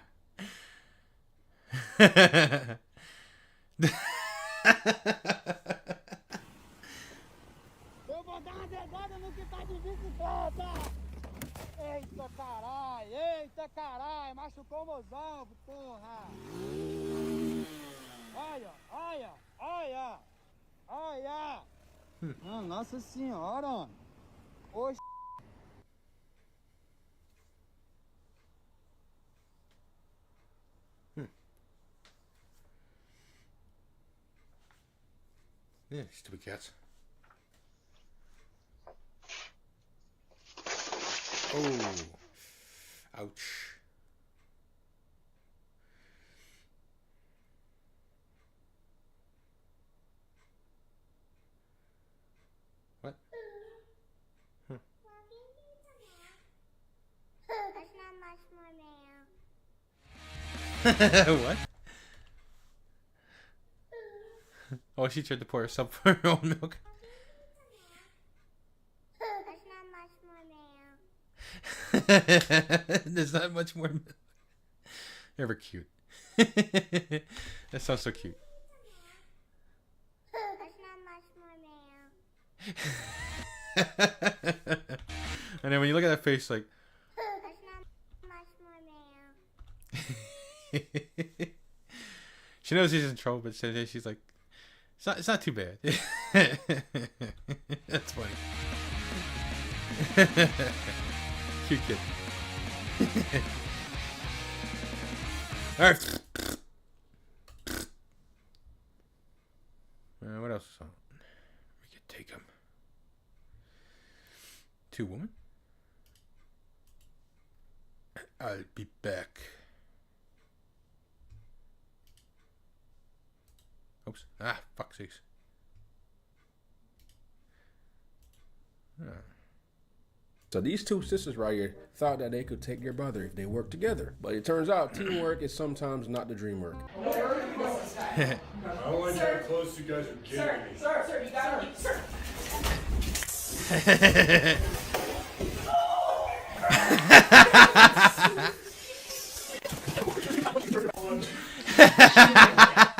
Eu vou dar uma dedada no que tá de bicicleta! Eita caralho, machucou o mozão, porra! Olha! Ah, nossa senhora! Oxi! Yeah, stupid cats. Oh. Ouch. What? Huh. That's not much more now. What? Oh, she tried to pour herself her own milk. That's not much more now. There's not much more milk. Ever cute. That sounds so cute. That's not much more now. And then when you look at that face, like, She knows he's in trouble, but she's like, it's not too bad. That's funny. Cute kid. All right. What else is on? We could take him. 2 women. I'll be back. Oops. Fuck sakes. So these 2 sisters right here thought that they could take your brother if they worked together. But it turns out teamwork is sometimes not the dream work. I don't like how close you guys are getting me. Sir, you gotta leave, sir.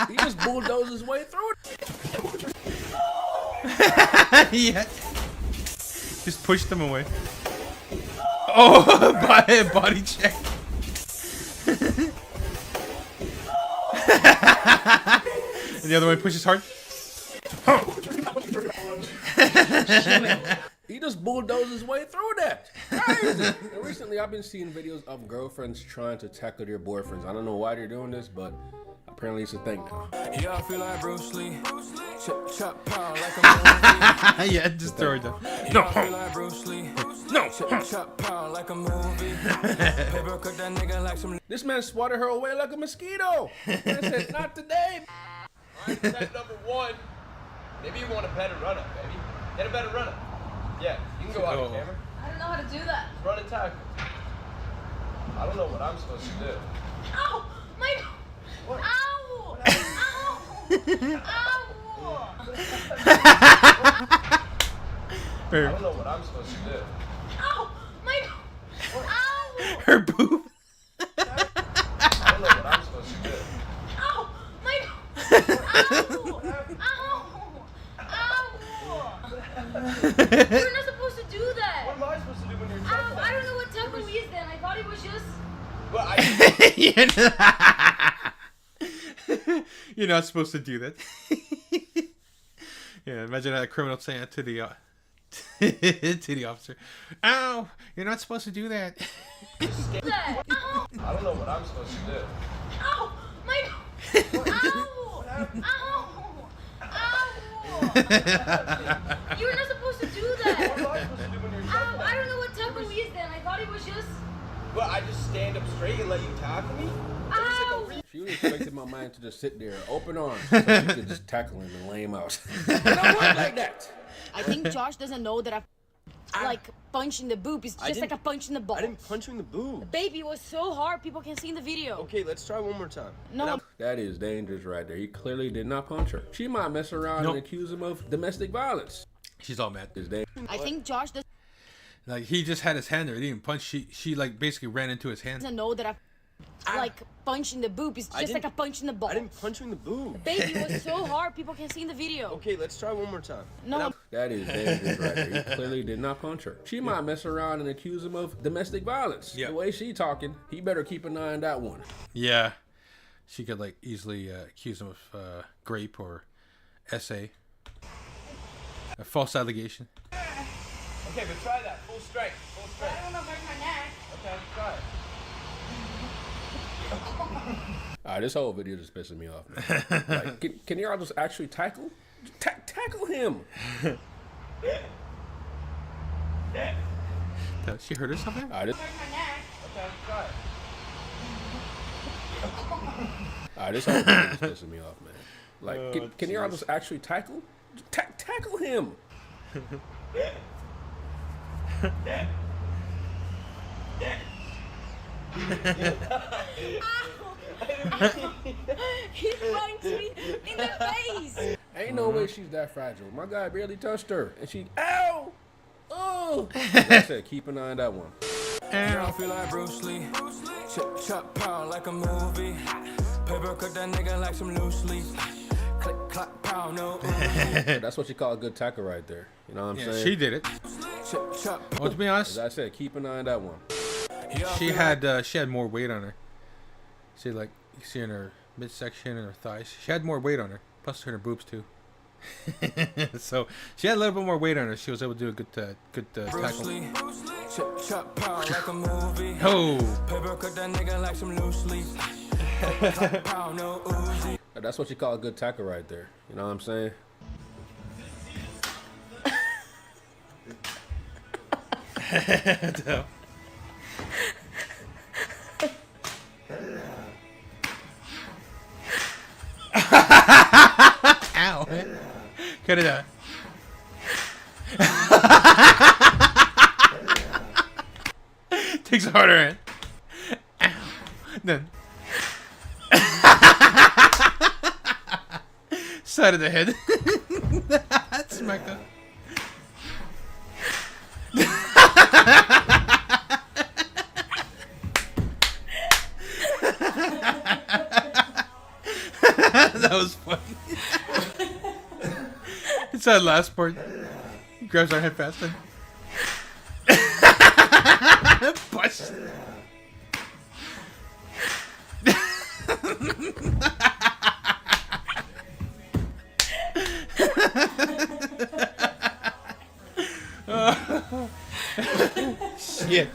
He just bulldozed his way through it. Yeah. Just pushed them away. Oh, body check. And the other one pushes hard. He just bulldozed his way through that. Crazy. And recently, I've been seeing videos of girlfriends trying to tackle their boyfriends. I don't know why they're doing this, but apparently it's a thing now. Yeah, I feel like Bruce Lee. Chop power like a movie. Yeah, just throw it down. No. I feel like Bruce Lee. No. Chop power like a movie. Paper cut that nigga like some. This man swatted her away like a mosquito. Man said, not today. Alright, step number 1. Maybe you want a better run-up, baby. Get a better run-up. Yeah, you can go out on camera. I don't know how to do that. Run and tackle. I don't know what I'm supposed to do. Ow! My... What? Ow! Ow! I don't know what I'm supposed to do. Ow! My... Ow! Her boob. I don't know what I'm supposed to do. Ow! My... Ow! You're not supposed to do that. What am I supposed to do when you're Ow! tackling? I don't know what tackle is then. I thought it was just... Well, You're not supposed to do that. Yeah, imagine a criminal saying that to the to the officer. Ow! You're not supposed to do that. I don't know what I'm supposed to do. Ow! My... Ow! Ow! Ow! You're not supposed to do that. What am I supposed to do when you're Ow! tackling? I don't know what tackle is then. I thought it was just... Well, I just stand up straight and let you tackle me? Ow! She was expecting my man to just sit there, open arms, so she could just tackle him and lay him out. It don't work like that. I think Josh doesn't know that like punching the boob is just like a punch in the ball. I didn't punch you in the boob. Baby, it was so hard. People can see in the video. Okay, let's try one more time. No. That is dangerous right there. He clearly did not punch her. She might mess around and accuse him of domestic violence. She's all mad. I think Josh Like he just had his hand there. He didn't punch. She like basically ran into his hand. doesn't know that like punching the boob is just like a punch in the ball. I didn't punch you in the boob. Baby, it was so hard. People can see in the video. Okay, let's try one more time. No. That is dangerous right there. He clearly did not punch her. She might mess around and accuse him of domestic violence. The way she talking, he better keep an eye on that one. Yeah, she could like easily accuse him of grape or essay, a false allegation. Okay, but try that. Full strength. Full strength. I don't know if I my neck. Okay, try it. This whole video just pissing me off, man. Like, can y'all just actually tackle? Tackle him. She hurt herself there? Okay, try it. This whole video just pissing me off, man. Like, can y'all just actually tackle? Tackle him. He punched me in the face. Ain't no way she's that fragile. My guy barely touched her, and she, ow, oh. Like I said, keep an eye on that one. Yeah, I feel like Bruce Lee. Chop power like a movie. Paper cut that nigga like some loose leaf. Click, clap, pow, no. That's what you call a good tackle right there. You know what I'm saying? She did it. Well, to be honest, as I said, keep an eye on that one. she had more weight on her. She like You can see in her midsection and her thighs. She had more weight on her. Plus her boobs too. So she had a little bit more weight on her. She was able to do a good tackle. Oh. That's what you call a good tackle right there. You know what I'm saying? No. Ow. Cut it out. Takes a harder hand. Ow. Then. Side of the head. Smack that. That was funny. It's that last part. He grabs our head fast and push. Shit.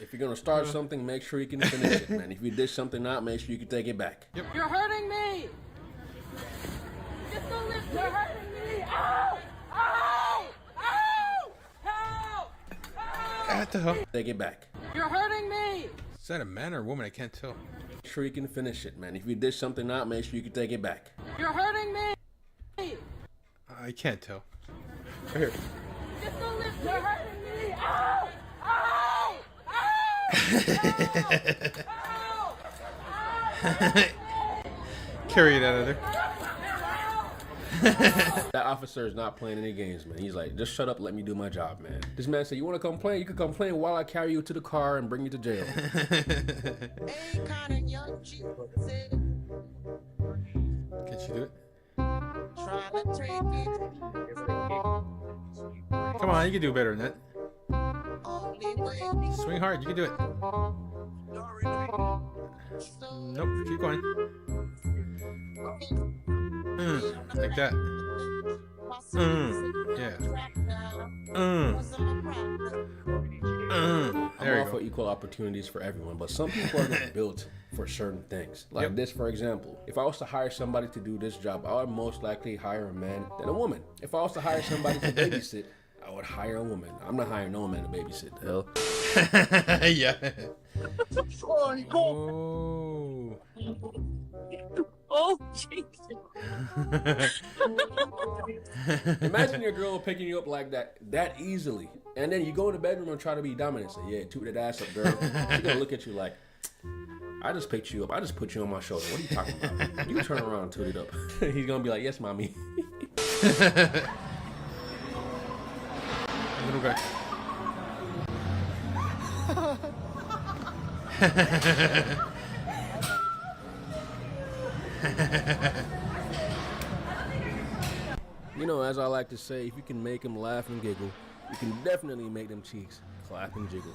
If you're gonna start something, make sure you can finish it, man. If you did something out, make sure you can take it back. Yep. You're hurting me! Just don't lift. You're hurting me! Ow! Ow! Ow! Help! What the hell? Take it back. You're hurting me! Is that a man or a woman? I can't tell. Make sure you can finish it, man. If you did something out, make sure you can take it back. You're hurting me! I can't tell. Right here. Just don't lift. You're hurting me! Ow! Ow! Ow! Carry it out of there. That officer is not playing any games, man. He's like, just shut up, let me do my job, man. This man said, you want to complain? You can complain while I carry you to the car and bring you to jail. Can she do it? Come on, you can do better than that. Swing hard, you can do it. Nope, keep going. Like that. Yeah. There I'm you all go. for equal opportunities for everyone, but some people are not built for certain things. Like this, for example. If I was to hire somebody to do this job, I would most likely hire a man than a woman. If I was to hire somebody to babysit, I would hire a woman. I'm not hiring no man to babysit. The hell? Yeah. Oh, Jesus. Imagine your girl picking you up like that easily. And then you go in the bedroom and try to be dominant. Say, yeah, toot that ass up, girl. She's gonna look at you like, I just picked you up. I just put you on my shoulder. What are you talking about? You turn around and toot it up. He's gonna be like, yes, mommy. Little guy. You know, as I like to say, if you can make them laugh and giggle, you can definitely make them cheeks clap and jiggle.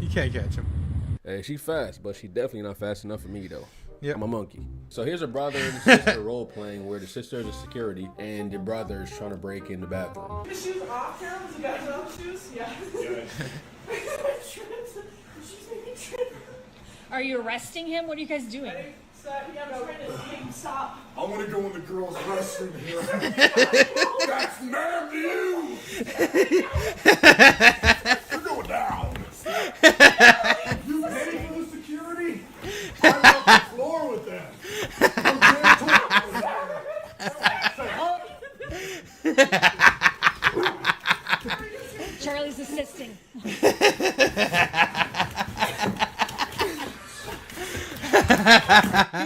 You can't catch him. Hey, she fast, but she definitely not fast enough for me, though. Yep. I'm a monkey. So here's a brother and sister role playing where the sister is a security and the brother is trying to break in the bathroom. The shoes off, Carol? You guys off shoes? Yeah. Are you arresting him? What are you guys doing? Yeah, I'm trying to make him stop. I want to go in the girls' restroom here. That's not you! You're going down. You pay for the security? I'm on the floor with them. Charlie's assisting.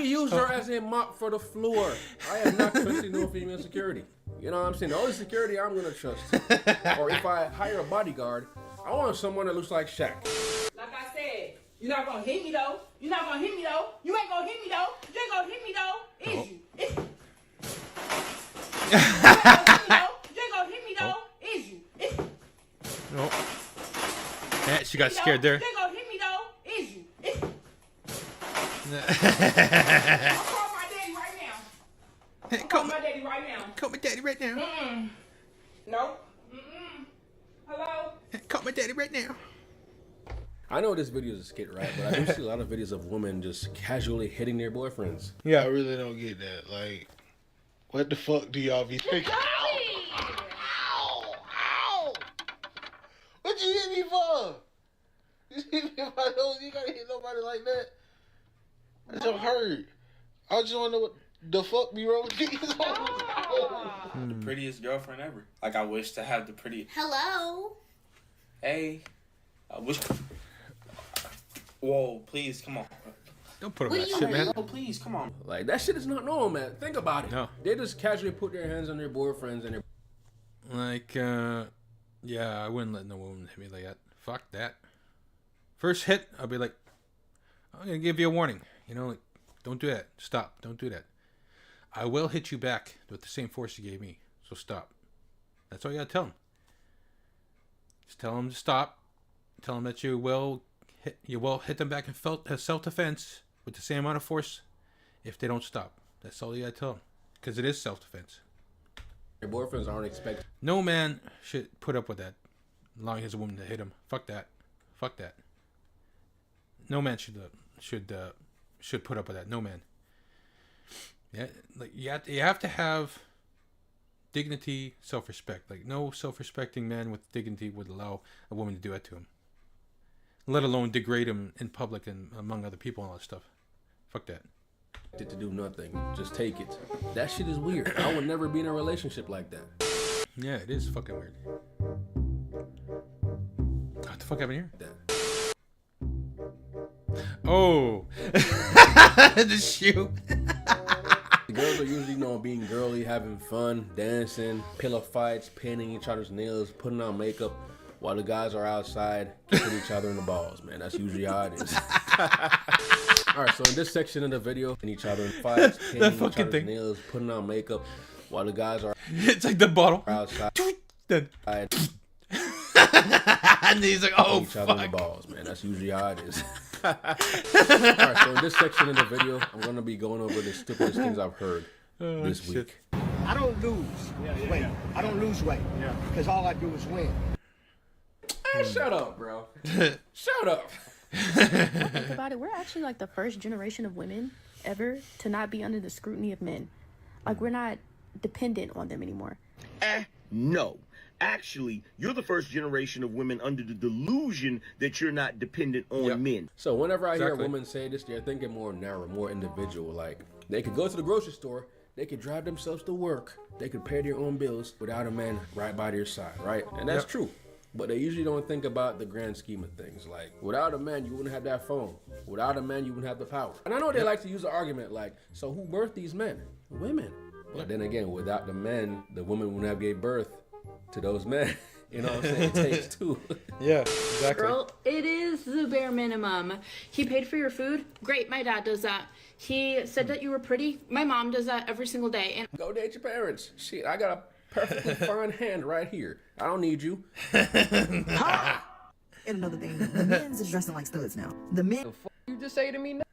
He used her as a mop for the floor. I am not trusting no female security. You know what I'm saying? The only security I'm gonna trust, or if I hire a bodyguard, I want someone that looks like Shaq. Like I said, you're not gonna hit me though. You're not gonna hit me though. You ain't gonna hit me though. You ain't gonna hit me though. Is you? You ain't gonna hit me though. Is you? No. Yeah, she got scared there. You ain't gonna hit me though. Is you? I'll call my daddy right now. I'll call my daddy right now. Call my daddy right now. No. Hello? Call my daddy right now. I know this video is a skit, right? But I do see a lot of videos of women just casually hitting their boyfriends. Yeah, I really don't get that. Like, what the fuck do y'all be thinking? Ow! What you hit me for? You hit me in my nose. You gotta hit nobody like that. I just hurt. I just wanna know what the fuck be wrong with these hoes. The prettiest girlfriend ever. Like, I wish to have the pretty. Hello? Hey. I wish. Whoa, please, come on. Don't put up that shit, man. Oh, please, come on. Like, that shit is not normal, man. Think about it. No. They just casually put their hands on their boyfriends and their... Like, yeah, I wouldn't let no woman hit me like that. Fuck that. First hit, I'll be like, I'm gonna give you a warning. You know, like, don't do that. Stop. Don't do that. I will hit you back with the same force you gave me. So stop. That's all you gotta tell them. Just tell them to stop. Tell them that you will hit them back in self-defense with the same amount of force if they don't stop. That's all you gotta tell them. Because it is self-defense. Their boyfriends aren't expected. No man should put up with that, allowing his woman to hit him. Fuck that. Fuck that. No man should put up with that. No man. Yeah, like you have to have dignity, self-respect. Like, no self-respecting man with dignity would allow a woman to do that to him, let alone degrade him in public and among other people and all that stuff. Fuck that. To do nothing, just take it. That shit is weird. I would never be in a relationship like that. Yeah, it is fucking weird. What the fuck happened here? That. Oh, the shoe. The girls are usually known being girly, having fun, dancing, pillow fights, painting each other's nails, putting on makeup, while the guys are outside kicking each other in the balls, man. That's usually how it is. Alright, so in this section of the video, in each other in fights, painting each other's nails, putting on makeup, while the guys are it's like the bottle outside then and he's like, oh, each other in the balls, man. That's usually how it is. Alright, so in this section of the video, I'm gonna be going over the stupidest things I've heard this week. I don't lose weight. I don't lose weight. Because all I do is win. Shut up, bro. Shut up. Think about it. We're actually like the first generation of women ever to not be under the scrutiny of men. Like, we're not dependent on them anymore. No. Actually, you're the first generation of women under the delusion that you're not dependent on men. So whenever I hear a woman say this, they're thinking more narrow, more individual. Like, they could go to the grocery store, they could drive themselves to work, they could pay their own bills without a man right by their side, right? And that's true. But they usually don't think about the grand scheme of things. Like, without a man, you wouldn't have that phone. Without a man, you wouldn't have the power. And I know they like to use the argument like, so who birthed these men? Women. But then again, without the men, the women wouldn't have gave birth to those men. You know what I'm saying? It takes two. Yeah, exactly. Girl, it is the bare minimum. He paid for your food? Great, my dad does that. He said that you were pretty? My mom does that every single day. And go date your parents. Shit, I got a perfectly fine hand right here. I don't need you. And another thing, the men's are dressing like studs now. The men. The fuck you just say to me now?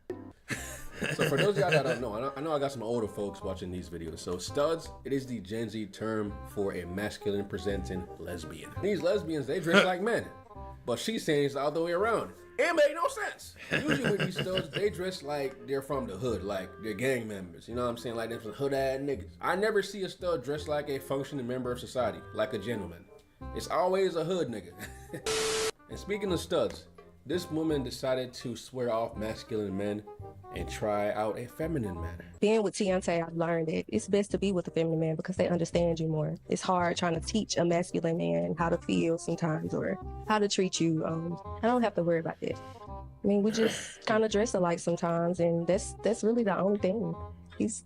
So for those of y'all that don't know, I know I got some older folks watching these videos. So studs, it is the Gen Z term for a masculine presenting lesbian. These lesbians, they dress like men. But she's saying it's the other way around. It made no sense. Usually with these studs, they dress like they're from the hood, like they're gang members. You know what I'm saying? Like they're some hood-ass niggas. I never see a stud dressed like a functioning member of society, like a gentleman. It's always a hood nigga. And speaking of studs, this woman decided to swear off masculine men and try out a feminine man. Being with Tiante, I've learned that it's best to be with a feminine man because they understand you more. It's hard trying to teach a masculine man how to feel sometimes or how to treat you. I don't have to worry about that. I mean, we just kind of dress alike sometimes, and that's really the only thing. He's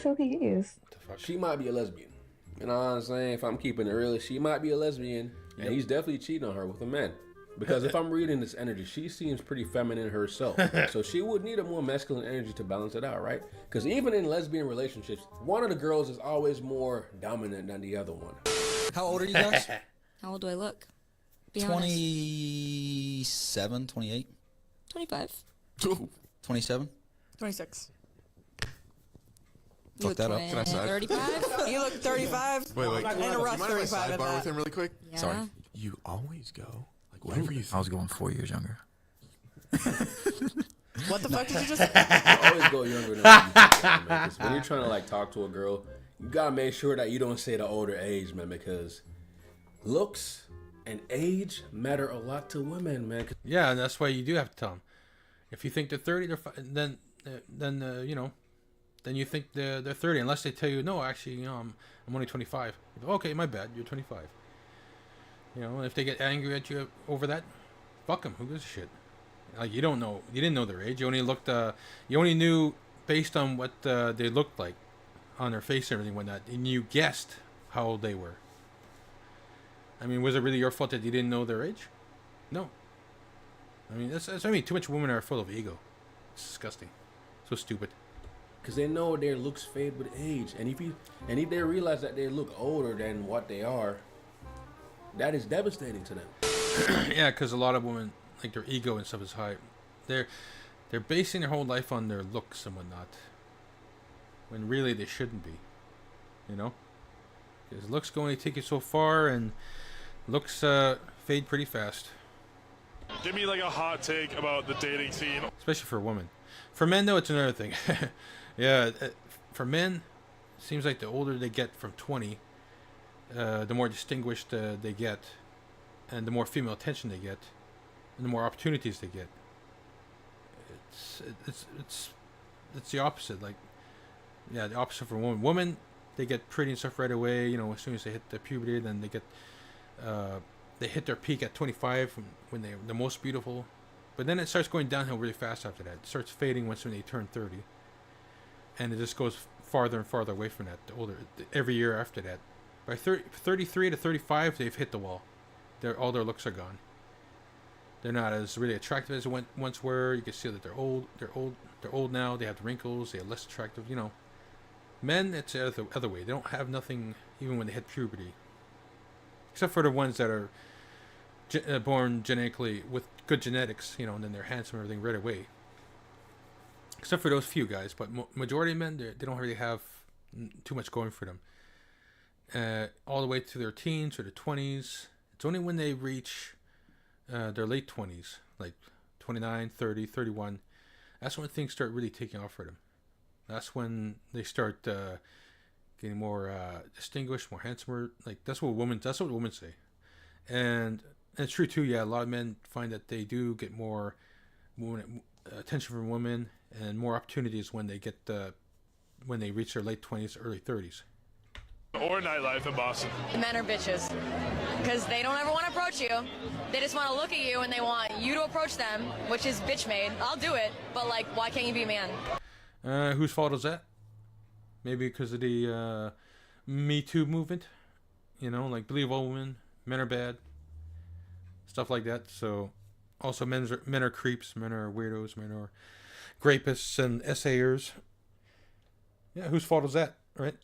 who he is. She might be a lesbian. You know what I'm saying? If I'm keeping it real, she might be a lesbian, and he's definitely cheating on her with a man. Because if I'm reading this energy, she seems pretty feminine herself. So she would need a more masculine energy to balance it out, right? Because even in lesbian relationships, one of the girls is always more dominant than the other one. How old are you guys? How old do I look? Be 27, 28? 25. 27? 26. Fuck that up. Can I say? 35? You look 35. Wait. And a rough Do you mind if 35 I at sidebar that. with him really quick? Yeah. Sorry. You always go like whatever you. I was going 4 years younger. What the fuck did you just You always go younger than what you think, man. 'Cause when you're trying to like talk to a girl, you gotta make sure that you don't say the older age, man, because looks and age matter a lot to women, man. Yeah, and that's why you do have to tell them. If you think they're 30, then you know, then you think they're 30, unless they tell you, no, actually, you know, I'm only 25. Okay, my bad, you're 25. You know, and if they get angry at you over that, fuck them. Who gives a shit? Like, you didn't know their age. You only knew based on what they looked like on their face and everything, whatnot, and you guessed how old they were. I mean, was it really your fault that you didn't know their age? No. I mean, too much women are full of ego. It's disgusting. So stupid. Because they know their looks fade with age, and if they realize that they look older than what they are, that is devastating to them. Yeah, because a lot of women, like, their ego and stuff is high. They're basing their whole life on their looks and whatnot, when really they shouldn't be. You know, because looks can only take you so far, and looks fade pretty fast. Give me like a hot take about the dating scene. Especially for women. For men, though, it's another thing. Yeah, for men, it seems like the older they get from 20, the more distinguished they get, and the more female attention they get, and the more opportunities they get. It's the opposite. Like, yeah, the opposite for women. Women, they get pretty and stuff right away. You know, as soon as they hit the puberty, then they hit their peak at 25 when they're the most beautiful. But then it starts going downhill really fast after that. It starts fading when they turn 30. And it just goes farther and farther away from that, every year after that. By 33 to 35, they've hit the wall. All their looks are gone. They're not as really attractive as they once were. You can see that they're old now. They have wrinkles. They're less attractive. You know, men, it's the other way. They don't have nothing even when they hit puberty, except for the ones that are born genetically with good genetics. You know, and then they're handsome and everything right away. Except for those few guys, but majority of men, they don't really have too much going for them. All the way to their teens or their 20s. It's only when they reach their late 20s, like 29, 30, 31, that's when things start really taking off for them. That's when they start getting more distinguished, more handsomer. Like, that's what women say. And it's true too. Yeah, a lot of men find that they do get more attention from women and more opportunities when they reach their late 20s, early 30s. Or nightlife in Boston. Men are bitches because they don't ever want to approach you. They just want to look at you and they want you to approach them, which is bitch made. I'll do it, but like, why can't you be a man? Whose fault is that? Maybe because of the Me Too movement. You know, like, believe all women, men are bad, stuff like that. So, also men are creeps, men are weirdos, men are rapists and essayers. Yeah, whose fault is that, right?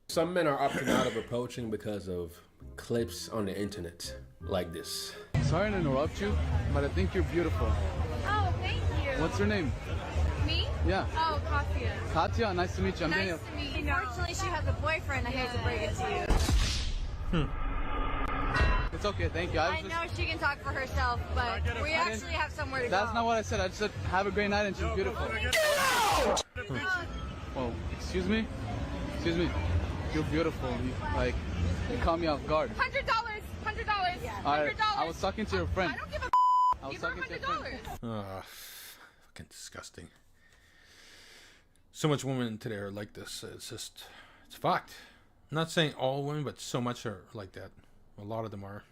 Some men are opting out of approaching because of clips on the internet like this. Sorry to interrupt you, but I think you're beautiful. Oh, thank you. What's your name? Me? Yeah. Oh, Katya. Katya, nice to meet you. Nice to meet you. Unfortunately, she has a boyfriend. I hate to break it to you. It's okay, thank you. I know she can talk for herself, but we actually have somewhere to go. That's not what I said. I just said have a great night and she's beautiful. Well, excuse me? Excuse me. You're beautiful. You caught me off guard. $100. $100. Alright, I was talking to your friend. I don't give a I was Give her talking to your friend. Oh, fucking disgusting. So much women today are like this. It's fucked. I'm not saying all women, but so much are like that. A lot of them are.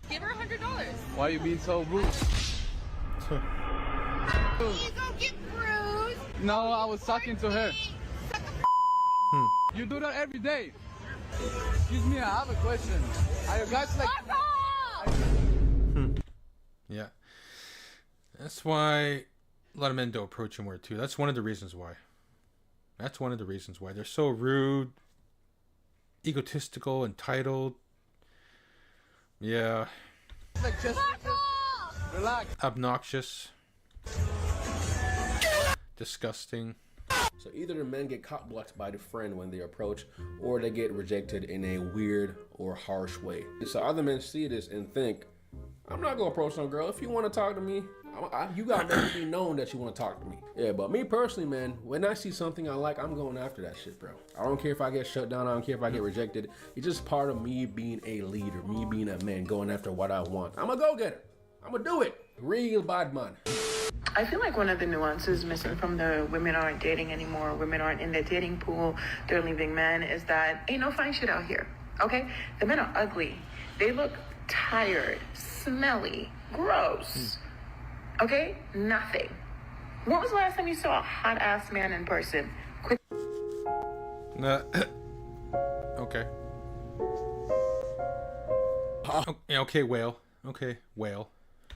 Give her $100. Why you being so rude? You gonna get bruised. No, I was talking to her. You do that every day. Excuse me, I have a question. Are you guys like... Yeah. That's why a lot of men don't approach him more too. That's one of the reasons why. That's one of the reasons why. They're so rude, egotistical, entitled. Yeah. Like just relax. Obnoxious. Disgusting. So either the men get cock blocked by the friend when they approach, or they get rejected in a weird or harsh way. So other men see this and think, I'm not gonna approach some girl. If you want to talk to me, you gotta let it be known that you want to talk to me. Yeah, but me personally, man, when I see something I like, I'm going after that shit, bro. I don't care if I get shut down. I don't care if I get rejected. It's just part of me being a leader, me being a man, going after what I want. I'm a go-getter. I'm gonna do it. Real bad man. I feel like one of the nuances missing from the women aren't dating anymore, women aren't in the dating pool, they're leaving men, is that ain't no fine shit out here, okay? The men are ugly. They look tired, smelly, gross, okay? Nothing. When was the last time you saw a hot-ass man in person? Quick. Okay. Okay, whale. Okay, whale.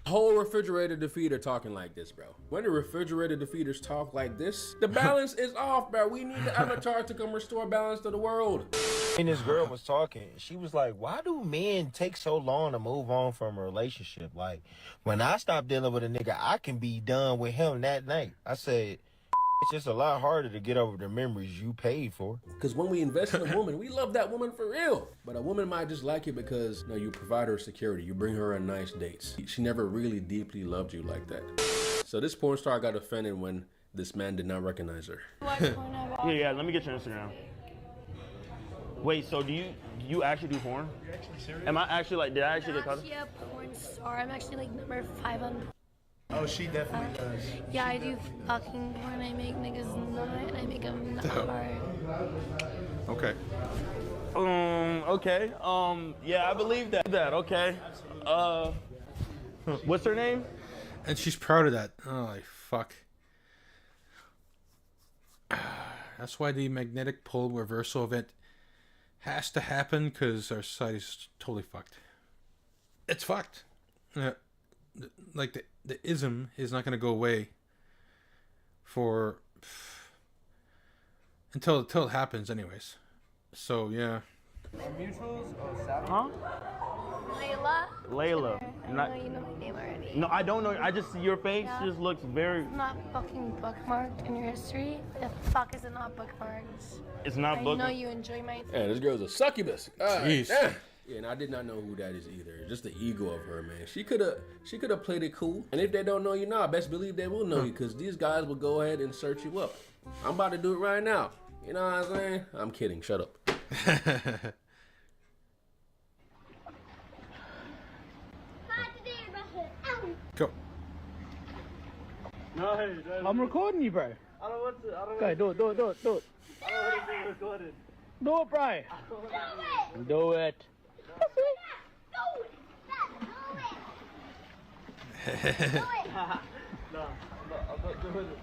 Whole refrigerator defeater talking like this, bro. When the refrigerator defeaters talk like this, the balance is off, bro. We need the avatar to come restore balance to the world. And this girl was talking, she was like, why do men take so long to move on from a relationship? Like, when I stop dealing with a nigga, I can be done with him that night. I said, it's just a lot harder to get over the memories you paid for. Because when we invest in a woman, we love that woman for real. But a woman might just like you because you provide her security. You bring her on nice dates. She never really deeply loved you like that. So this porn star got offended when this man did not recognize her. Yeah, let me get your Instagram. Wait, so do you actually do porn? You're actually serious? Am I actually like, did I actually get caught? I'm actually a porn star. I'm actually like number 5 on. Oh, she definitely does. Yeah, I do fucking porn. I make niggas nut. I make them nut hard. Okay. Okay. Yeah, I believe that. Okay. What's her name? And she's proud of that. Oh, fuck. That's why the magnetic pole reversal event has to happen, because our society's totally fucked. It's fucked. Like the ism is not going to go away until it happens anyways. So yeah. Mutuals or Savvy? Huh? Layla. Layla. I know you know my name already. No, I don't know. I just see your face just looks very. It's not fucking bookmarked in your history. The fuck is it not bookmarked? It's not bookmarked. I know you enjoy my. Yeah, this girl's a succubus. Jeez. Yeah, and I did not know who that is either. Just the ego of her, man. She could have played it cool. And if they don't know you now, best believe they will know you, because these guys will go ahead and search you up. I'm about to do it right now. You know what I'm saying? I'm kidding. Shut up. Go. No, I'm recording you, bro. I don't want to. Okay, do it. I don't want to be recorded. Do it, bro. Do it. No, I'm not doing it.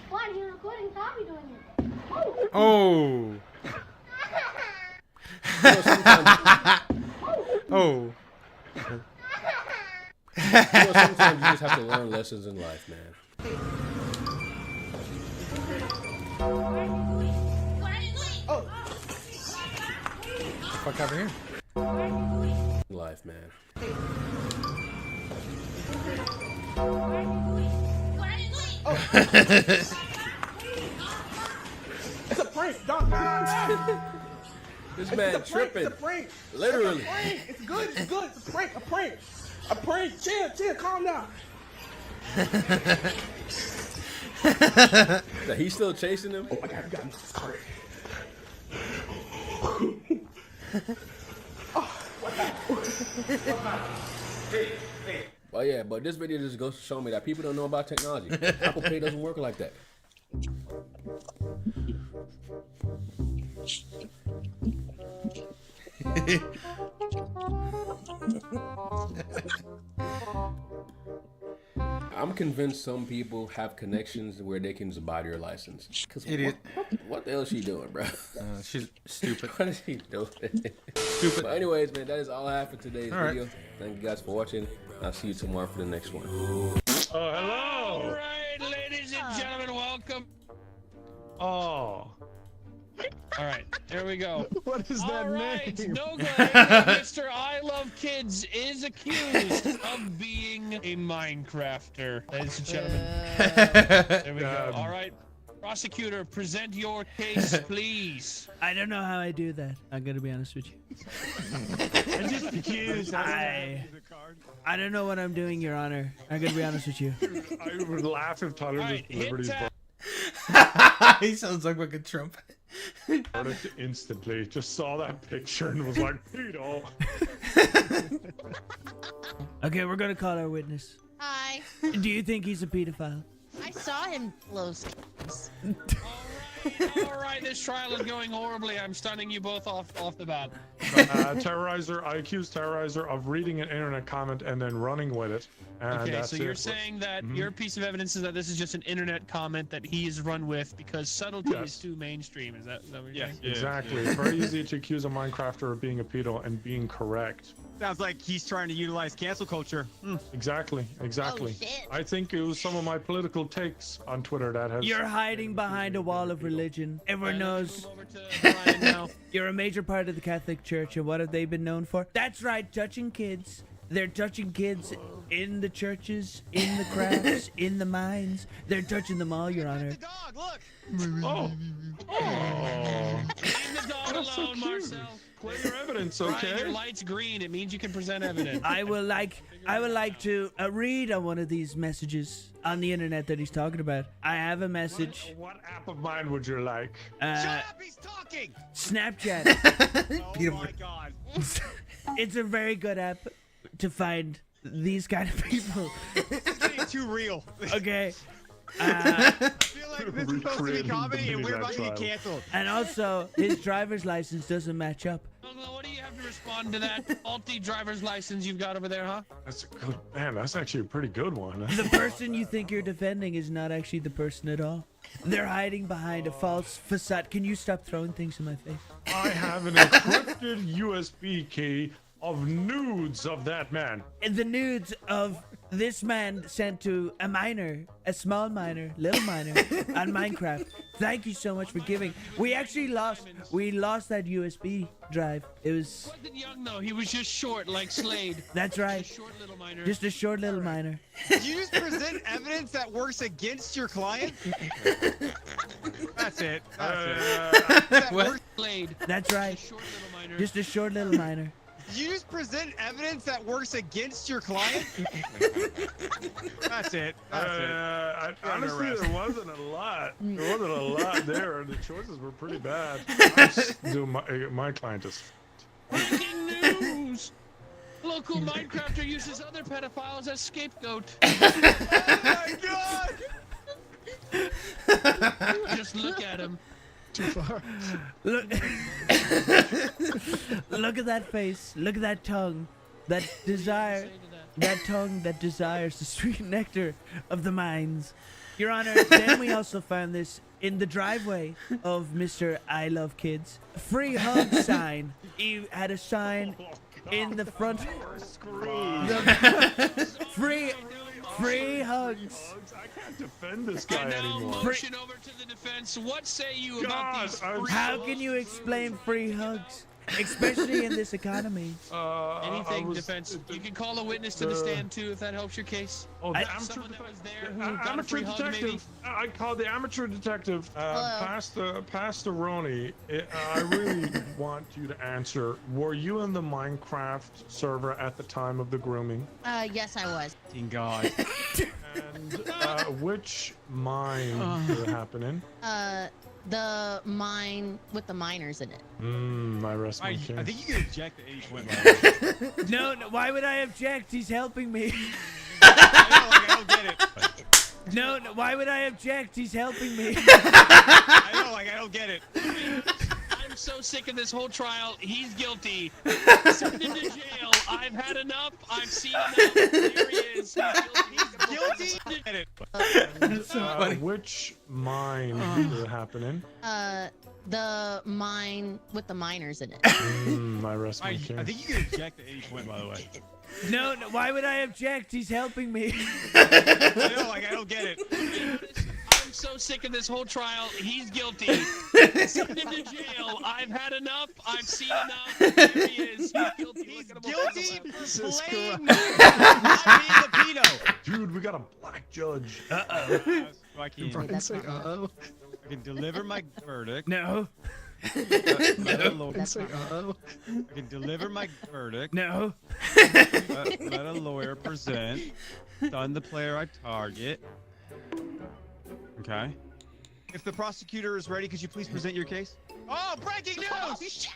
Why are you recording? Tommy doing it. Oh. Oh. Sometimes you just have to learn lessons in life, man. Fuck over here. Life, man. It's a prank, don't. This man tripping. It's a prank. Literally. It's a prank. It's good. It's good. It's a prank. A prank. A prank. Chill. Calm down. That he's still chasing him? Oh my God, you got me. It's correct. Well, yeah, but this video just goes to show me that people don't know about technology. Apple Pay doesn't work like that. I'm convinced some people have connections where they can just buy your license. Idiot. What the hell is she doing, bro? She's stupid. What is she doing? Stupid. But anyways, man, that is all I have for today's All right. video. Thank you guys for watching. I'll see you tomorrow for the next one. Oh, hello. All right, ladies and gentlemen, welcome. Oh. All right, there we go. What is that All right, name? no good. Mr. I Love Kids is accused of being a Minecrafter. Ladies and gentlemen, there we go. All right, prosecutor, present your case, please. I don't know how I do that. I'm gonna be honest with you. I'm just accused. I don't know what I'm doing, Your Honor. I'm gonna be honest with you. I would laugh if Tyler just delivered his He sounds like fucking Trump. verdict instantly. Just saw that picture and was like, pedo. Okay, we're gonna call our witness. Hi. Do you think he's a pedophile? I saw him blow skins. All right, this trial is going horribly. I'm stunning you both off the bat. Terrorizer, I accuse Terrorizer of reading an internet comment and then running with it. And Okay, that's so you're saying that your piece of evidence is that this is just an internet comment that he's run with because subtlety is too mainstream. Is that what you're saying? Exactly. It's very easy to accuse a Minecrafter of being a pedo and being correct. Sounds like he's trying to utilize cancel culture. Exactly. Oh, shit. I think it was some of my political takes on Twitter that has. You're hiding behind a wall of religion. Everyone knows you're a major part of the Catholic Church, and what have they been known for? That's right, touching kids. They're touching kids in the churches, in the crafts, in the mines. They're touching them all, Your Honor. Dog, look. Oh. Leave the dog alone, Marcel. Play your evidence, Ryan, okay? your light's green. It means you can present evidence. I would like to read on one of these messages on the internet that he's talking about. I have a message. What app of mine would you like? Shut up, he's talking. Snapchat. Oh my god. It's a very good app to find these kind of people. It's getting too real. Okay. I feel like this is supposed to be comedy and we're about to get canceled. And also, his driver's license doesn't match up. What do you have to respond to that faulty driver's license you've got over there, huh? That's a good man. That's actually a pretty good one. The person you think you're defending is not actually the person at all. They're hiding behind a false facade. Can you stop throwing things in my face? I have an encrypted USB key of nudes of that man. And the nudes of this man sent to a minor, a small minor, little minor, on Minecraft. Thank you so much for giving. We actually lost that USB drive. It was. He wasn't young though. He was just short, like Slade. That's right. Short little minor. Just a short little minor. Did you just present evidence that works against your client? That's it. That's it. Slade. That's right. Short little minor. Just a short little minor. Did you just present evidence that works against your client? That's it. That's it. Honestly, there wasn't a lot. There wasn't a lot there. The choices were pretty bad. My client is. Breaking news! Local Minecrafter uses other pedophiles as scapegoat. Oh my god! Just look at him. Too far. Look. Look at that face. Look at that tongue. That desire. That tongue that desires the sweet nectar of the mines. Your Honor, then we also found this in the driveway of Mr. I Love Kids. Free hug sign. He had a sign in the front. Free hugs. I can't defend this guy And now anymore. motion over to the defense. What say you about these free How can you explain free hugs? Especially in this economy. Anything defense. You can call a witness to the stand too if that helps your case. Oh, the amateur someone that was there who detective. got a free hug, maybe? Detective. I called the amateur detective. Pastor Roney. I really want you to answer. Were you in the Minecraft server at the time of the grooming? Yes, I was. Thank God. And which mine did it happen in? The mine with the miners in it. I rest my case. I think you can object to age limit. No, why would I object? He's helping me. I don't get it. No, why would I object? He's helping me. I don't get it. I'm so sick of this whole trial. He's guilty. Send him to jail. I've had enough. I've seen enough. There he is. He's guilty. That's so funny. Which mine is happening? The mine with the miners in it. I rest my I case. think you can eject at any point, by the way. No, why would I object? He's helping me. I know, like, I don't get it. I'm so sick of this whole trial. He's guilty. Send him to jail. I've had enough. I've seen enough. There he is. He's guilty. He's guilty for Jesus playing Christ. not being a pedo. Dude, we got a black judge. I can't. Brian say uh-oh. I can deliver my verdict. No. Let a lawyer Brian say uh-oh. I can deliver my verdict. No. Let a lawyer present. Stun the player I target. Okay. If the prosecutor is ready, could you please present your case? Oh, breaking news!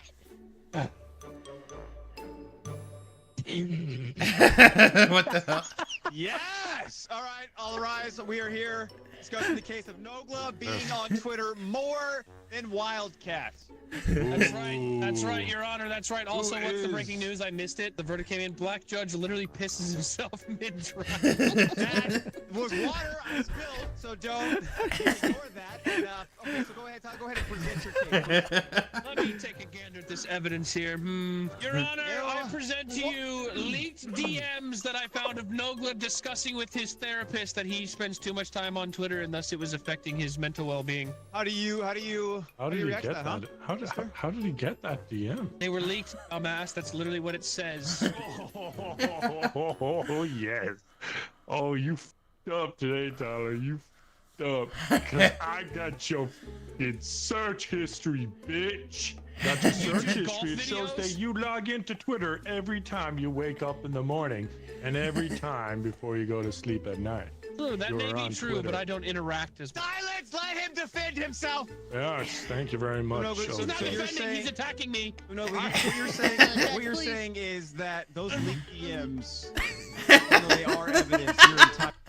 What the hell? Yes! All right, all rise. We are here discussing the case of Nogla being on Twitter more than Wildcats. That's right. That's right, Your Honor. That's right. Also, what's the breaking news? I missed it. The verdict came in. Black judge literally pisses himself mid-trial. That was water I spilled, so don't ignore that. And, okay, so go ahead, Todd. Go ahead and present your case. Let me take a gander at this evidence here. Your Honor, I present to you leaked DMs that I found of Nogla discussing with his therapist that he spends too much time on Twitter and thus it was affecting his mental well-being. How did he react get to that? Huh? How did he get that DM? They were leaked, dumbass. That's literally what it says. Oh, yes. Oh, you f***ed up today, Tyler. You f***ed up. 'Cause I got your f***ing search history, bitch. Got your search history. It shows that you log into Twitter every time you wake up in the morning and every time before you go to sleep at night. True, that may be true, Twitter. but I don't interact as much. Silence! Let him defend himself! Yes, thank you very much. No, but so He's not you're defending, saying, he's attacking me. No, but what you're saying is that those leaked DMs, even though they are evidence,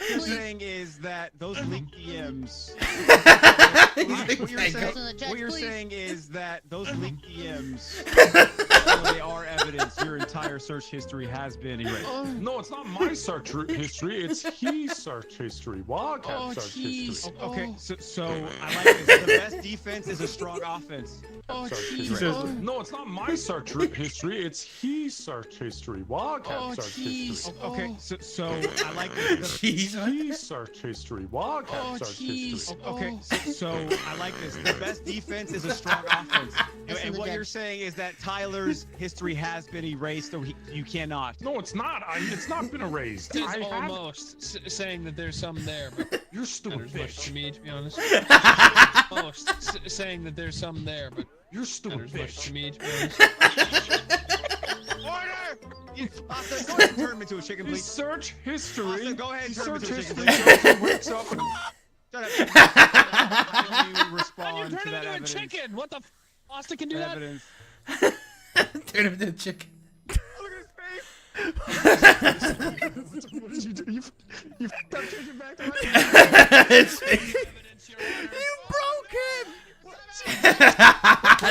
you're saying is that those leaked DMs. What you're saying is that those leaked DMs, even though they are evidence, your entire search history has been erased. No, it's not my search history. It's his search history. Wildcat search history. Okay, so I like this. The best defense is a strong offense. No, it's not my search history. It's his search history. Wildcat search history. Okay, so I like this. His search history. Wildcat search history. Okay, so I like this. The best defense is a strong offense. And what you're saying is that Tyler's history has been erased, or you cannot. No, it's not. It's not been erased. It's almost saying that there's some there, but you're stupid bitch. To me, to be honest. Almost saying that there's some there, but you're stupid bitch. To me, to be honest. Order! Austin, go ahead and turn him into a chicken, please. Search history. Austin, go ahead and turn him into a chicken, please. Shut up. Shut up. How do you respond Turn to him that into evidence? a chicken. What the? Austin can do that. Evidence. Turn him into a chicken. Look at his face. What did you do? You f***ed up, change it back to right. You broke him.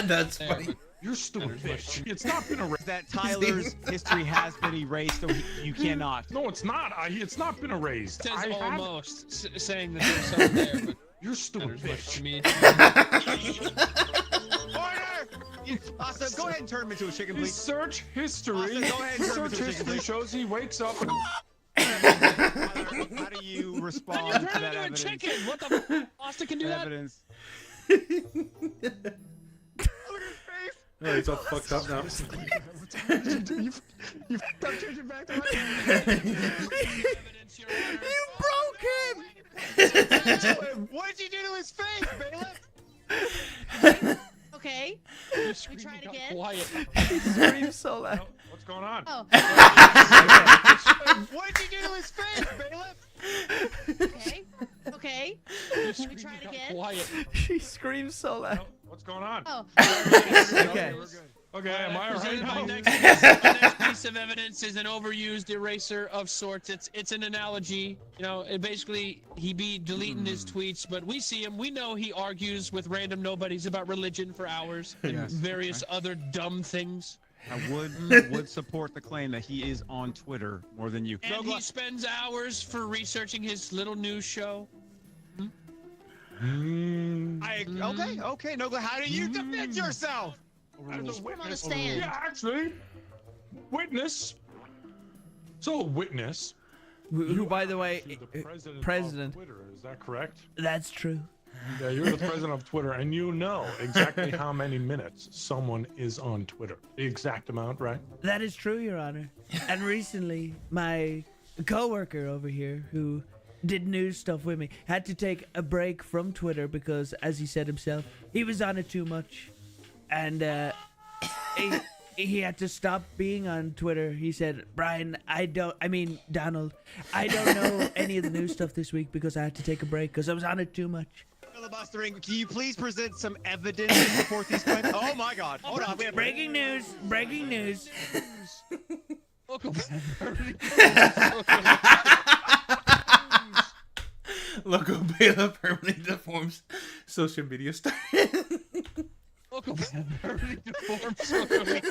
That's funny. You're stupid bitch. It's not been erased. That Tyler's history has been erased, or you cannot. No, it's not. It's not been erased. It says almost saying that there's some there, but you're stupid bitch. To me. Order! Austin, go ahead and turn him into a chicken, please. Search history. Austin, go ahead and turn him Search into a chicken, history please. shows he wakes up. How do you respond You to turn that him into a evidence? chicken. What the? Austin can do that. Evidence. Oh, he's all fucked up now. You f***ed up, change it back to right. You broke him. What did you do to his face, bailiff? Okay. We try it again. Quiet. He screams so loud. What's going on? Oh. What did you do to his face, bailiff? Okay. Okay. We try it again. Quiet. She screams so loud. What's going on? Oh. Okay. Okay, am I right Presented my now? next piece of evidence is an overused eraser of sorts. It's an analogy. You know, basically he be deleting his tweets, but we see him. We know he argues with random nobodies about religion for hours and Yes. various other dumb things. I would support the claim that he is on Twitter more than you. And he spends hours for researching his little news show. Okay, Nogla, how do you defend yourself? As a put him on the witness. stand. Yeah, actually, witness. So, witness. Who, by the way, The president, president. of Twitter, is that correct? That's true. Yeah, you're the president of Twitter, and you know exactly how many minutes someone is on Twitter. The exact amount, right? That is true, Your Honor. And recently, my coworker over here, who did news stuff with me, had to take a break from Twitter because, as he said himself, he was on it too much, and he had to stop being on Twitter. He said, Donald, I don't know any of the news stuff this week because I had to take a break because I was on it too much. Filibustering, can you please present some evidence to support these claims? Oh my God! Hold on, we have Breaking news! Breaking news! Local Bela permanently deforms social media star. Local permanently deformed social media.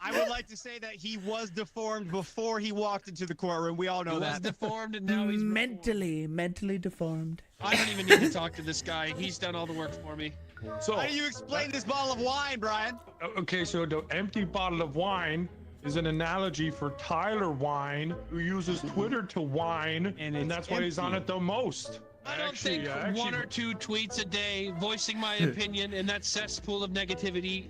I would like to say that he was deformed before he walked into the courtroom. We all know He that. was deformed and now he's mentally deformed. I don't even need to talk to this guy. He's done all the work for me. So, How do you explain this bottle of wine, Brian? okay, so the empty bottle of wine is an analogy for Tyler Wine, who uses Twitter to whine, and that's why he's on it the most. I don't think one or two tweets a day voicing my opinion in that cesspool of negativity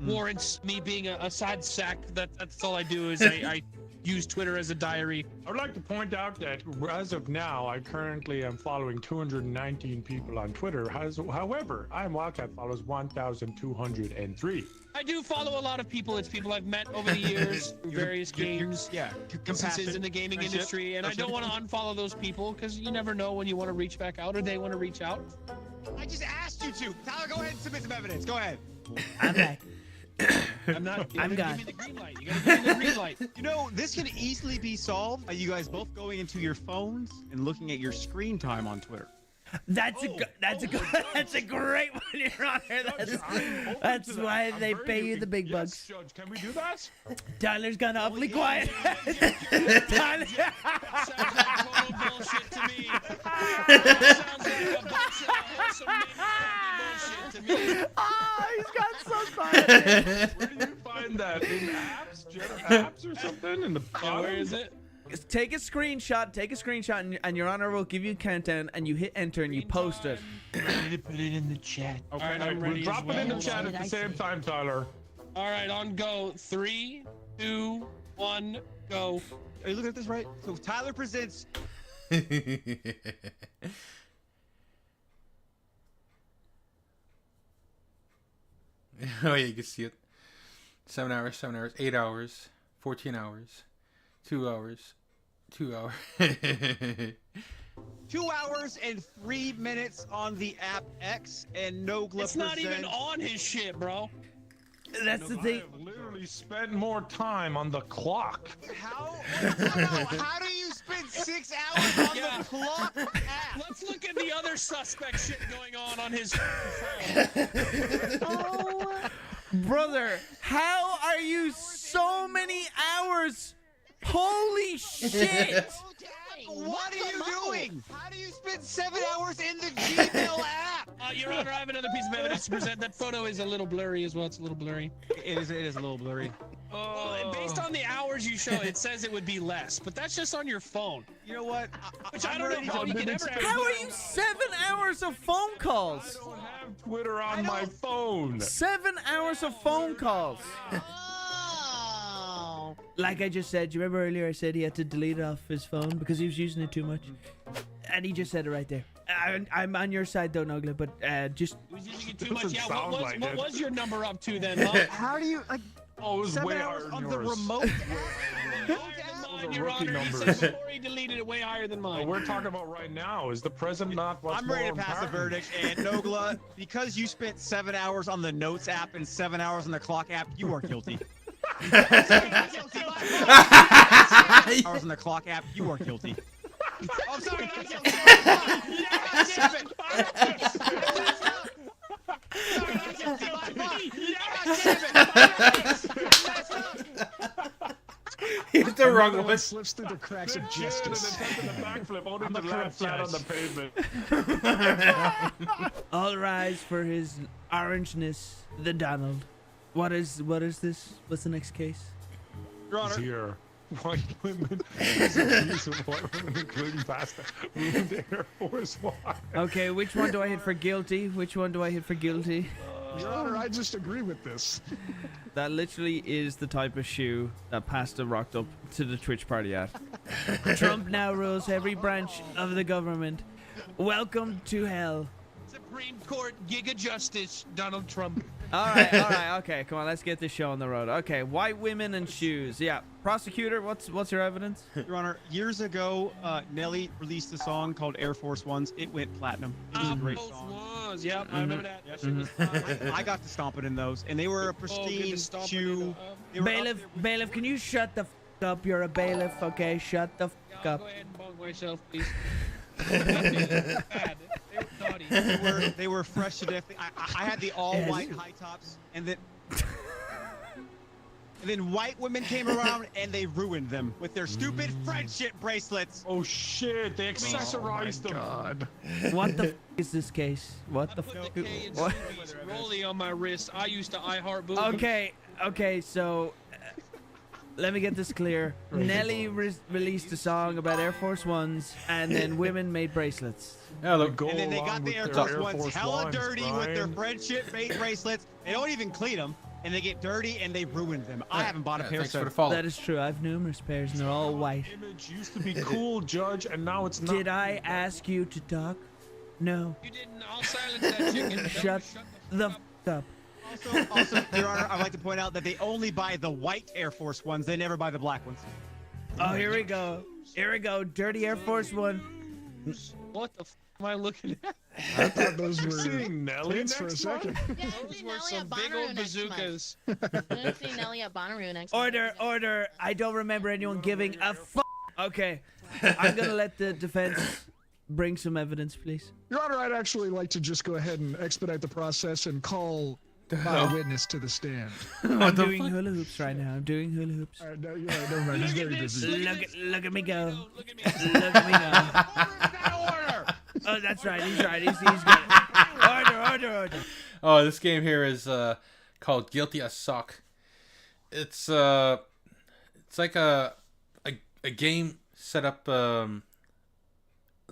warrants me being a sad sack. That's all I do is I use Twitter as a diary. I would like to point out that as of now, I currently am following 219 people on Twitter. However, IamWildcat follows 1,203. I do follow a lot of people. It's people I've met over the years through various games, instances in the gaming industry, and I don't want to unfollow those people because you never know when you want to reach back out or they want to reach out. I just asked you to. Tyler, go ahead and submit some evidence. Go ahead. I'm back. I'm not. I'm gone. Give me the green light. You gotta give me the green light. You know, this can easily be solved by you guys both going into your phones and looking at your screen time on Twitter. That's a great one, Your Honor. That's why they pay you the big bucks. Judge, can we do that? Tyler's gone awfully quiet. Tyler. Sounds like total bullshit to me. Sounds like a bunch of wholesome bullshit to me. Oh, he's got so quiet. Where do you find that? In apps or something? In the bottom? Where is it? Take a screenshot, and Your Honor will give you a countdown, and you hit enter, and you post it. Ready to put it in the chat. Okay, All right, I'm ready. we'll drop it in the chat at the same time, Tyler. All right, on go. 3, 2, 1, go. Are you looking at this right? So Tyler presents. Oh yeah, you can see it. 7 hours, 8 hours, 14 hours, 2 hours, 2 hours. 2 hours and 3 minutes on the app X, and Nogla It's not even on his shit, bro. That's the thing. I have literally spent more time on the clock. How do you spend 6 hours on the clock app? Let's look at the other suspect shit going on his phone. Oh, brother, how are you so many hours? Holy shit! What are you doing? How do you spend 7 hours in the Gmail app? Your Honor, I have another piece of evidence to present. That photo is a little blurry as well. It's a little blurry. It is a little blurry. Well, based on the hours you show, it says it would be less, but that's just on your phone. You know what? Which I don't know how we can ever have. How are you 7 hours of phone calls? I don't have Twitter on my phone. 7 hours of phone calls. Like I just said, you remember earlier I said he had to delete it off his phone because he was using it too much? And he just said it right there. I'm on your side though, Nogla, but just... He was using it too much. Yeah, sound what like it. was your number up to then, huh? How do you, like, Oh, it was 7 way hours higher than on the yours. remote those are Your rookie Honor, he numbers. said before he deleted it way higher than mine. What we're talking about right now is the present not what's I'm ready to more pass the important. verdict, and Nogla, because you spent 7 hours on the Notes app and 7 hours on the Clock app, you are guilty. Hours on the Clock app, you are guilty. I'm sorry, not guilty. He's the wrong one. Slips through the cracks of justice. And then backflip, only I'm to a land corrupt flat on the judge. pavement. All rise for his orangeness, the Donald. What is this? What's the next case? Your Honor. Here. White women, abuse of white women, including pasta, ruined Air Force One. Okay, which one do I hit for guilty? Which one do I hit for guilty? Your Honor, I just agree with this. That literally is the type of shoe that Pasta rocked up to the Twitch party at. Trump now rules every branch of the government. Welcome to hell. Supreme Court Giga Justice, Donald Trump. All right, okay, come on, let's get this show on the road. Okay, white women and shoes. Yeah, prosecutor, what's your evidence? Your Honor, years ago, Nelly released a song called Air Force Ones. It went platinum. It was a great song. Yep, I remember that. That shit was I got to stomping in those, and they were a pristine shoe. They were Bailiff, can you shut the f up? You're a bailiff, okay? Shut the f up. Go ahead and bug myself, please. They were fresh to death. I had the all-white high tops, and then white women came around and they ruined them with their stupid friendship bracelets. Oh shit! They accessorized them. God. What the f is this case? What the f? What? Rolly on my wrist. I used to iHeart Boogie. Okay, so let me get this clear. Nelly released a song about Air Force Ones, and then women made bracelets. Yeah, look. And then they got the Air Force Ones hella dirty with their friendship made bracelets. They don't even clean them, and they get dirty and they ruined them. I haven't bought a pair since. That is true. I have numerous pairs, and they're all white. Image used to be cool, Judge, and now it's not. Did I ask you to talk? No. You didn't. I'll silence that chicken. Shut the f up. Also, Your Honor, I'd like to point out that they only buy the white Air Force Ones. They never buy the black ones. Oh, here we go. Here we go. Dirty Air Force One. What the f am I looking at? I thought those were seeing Nelly tits for a second. Those were some big old bazookas. I'm gonna see Nelly at Bonnaroo next Order. I don't remember anyone giving a f. Okay. I'm gonna let the defense bring some evidence, please. Your Honor, I'd actually like to just go ahead and expedite the process and call my witness to the stand. I'm doing hula hoops right now. I'm doing hula hoops. No, you're right. Never mind. He's very busy. Look at me go. Look at me go. Oh, that's right. He's right. He's good. Order. Oh, this game here is called Guilty as Suck. It's like a game set up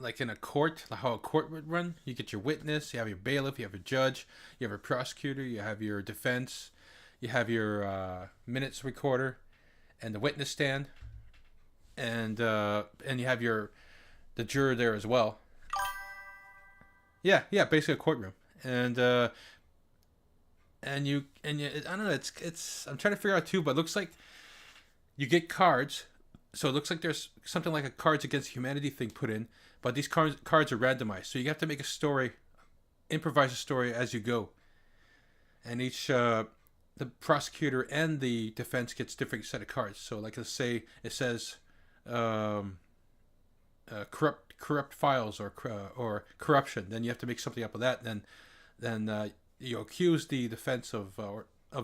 like in a court, like how a court would run. You get your witness, you have your bailiff, you have your judge, you have your prosecutor, you have your defense, you have your minutes recorder, and the witness stand, and you have the juror there as well. Yeah, basically a courtroom, and you I don't know. It's I'm trying to figure out too, but it looks like you get cards. So it looks like there's something like a Cards Against Humanity thing put in, but these cards are randomized. So you have to make a story, improvise a story as you go. And each, the prosecutor and the defense gets different set of cards. So like let's say it says corrupt files or corruption. Then you have to make something up of that. Then you accuse the defense of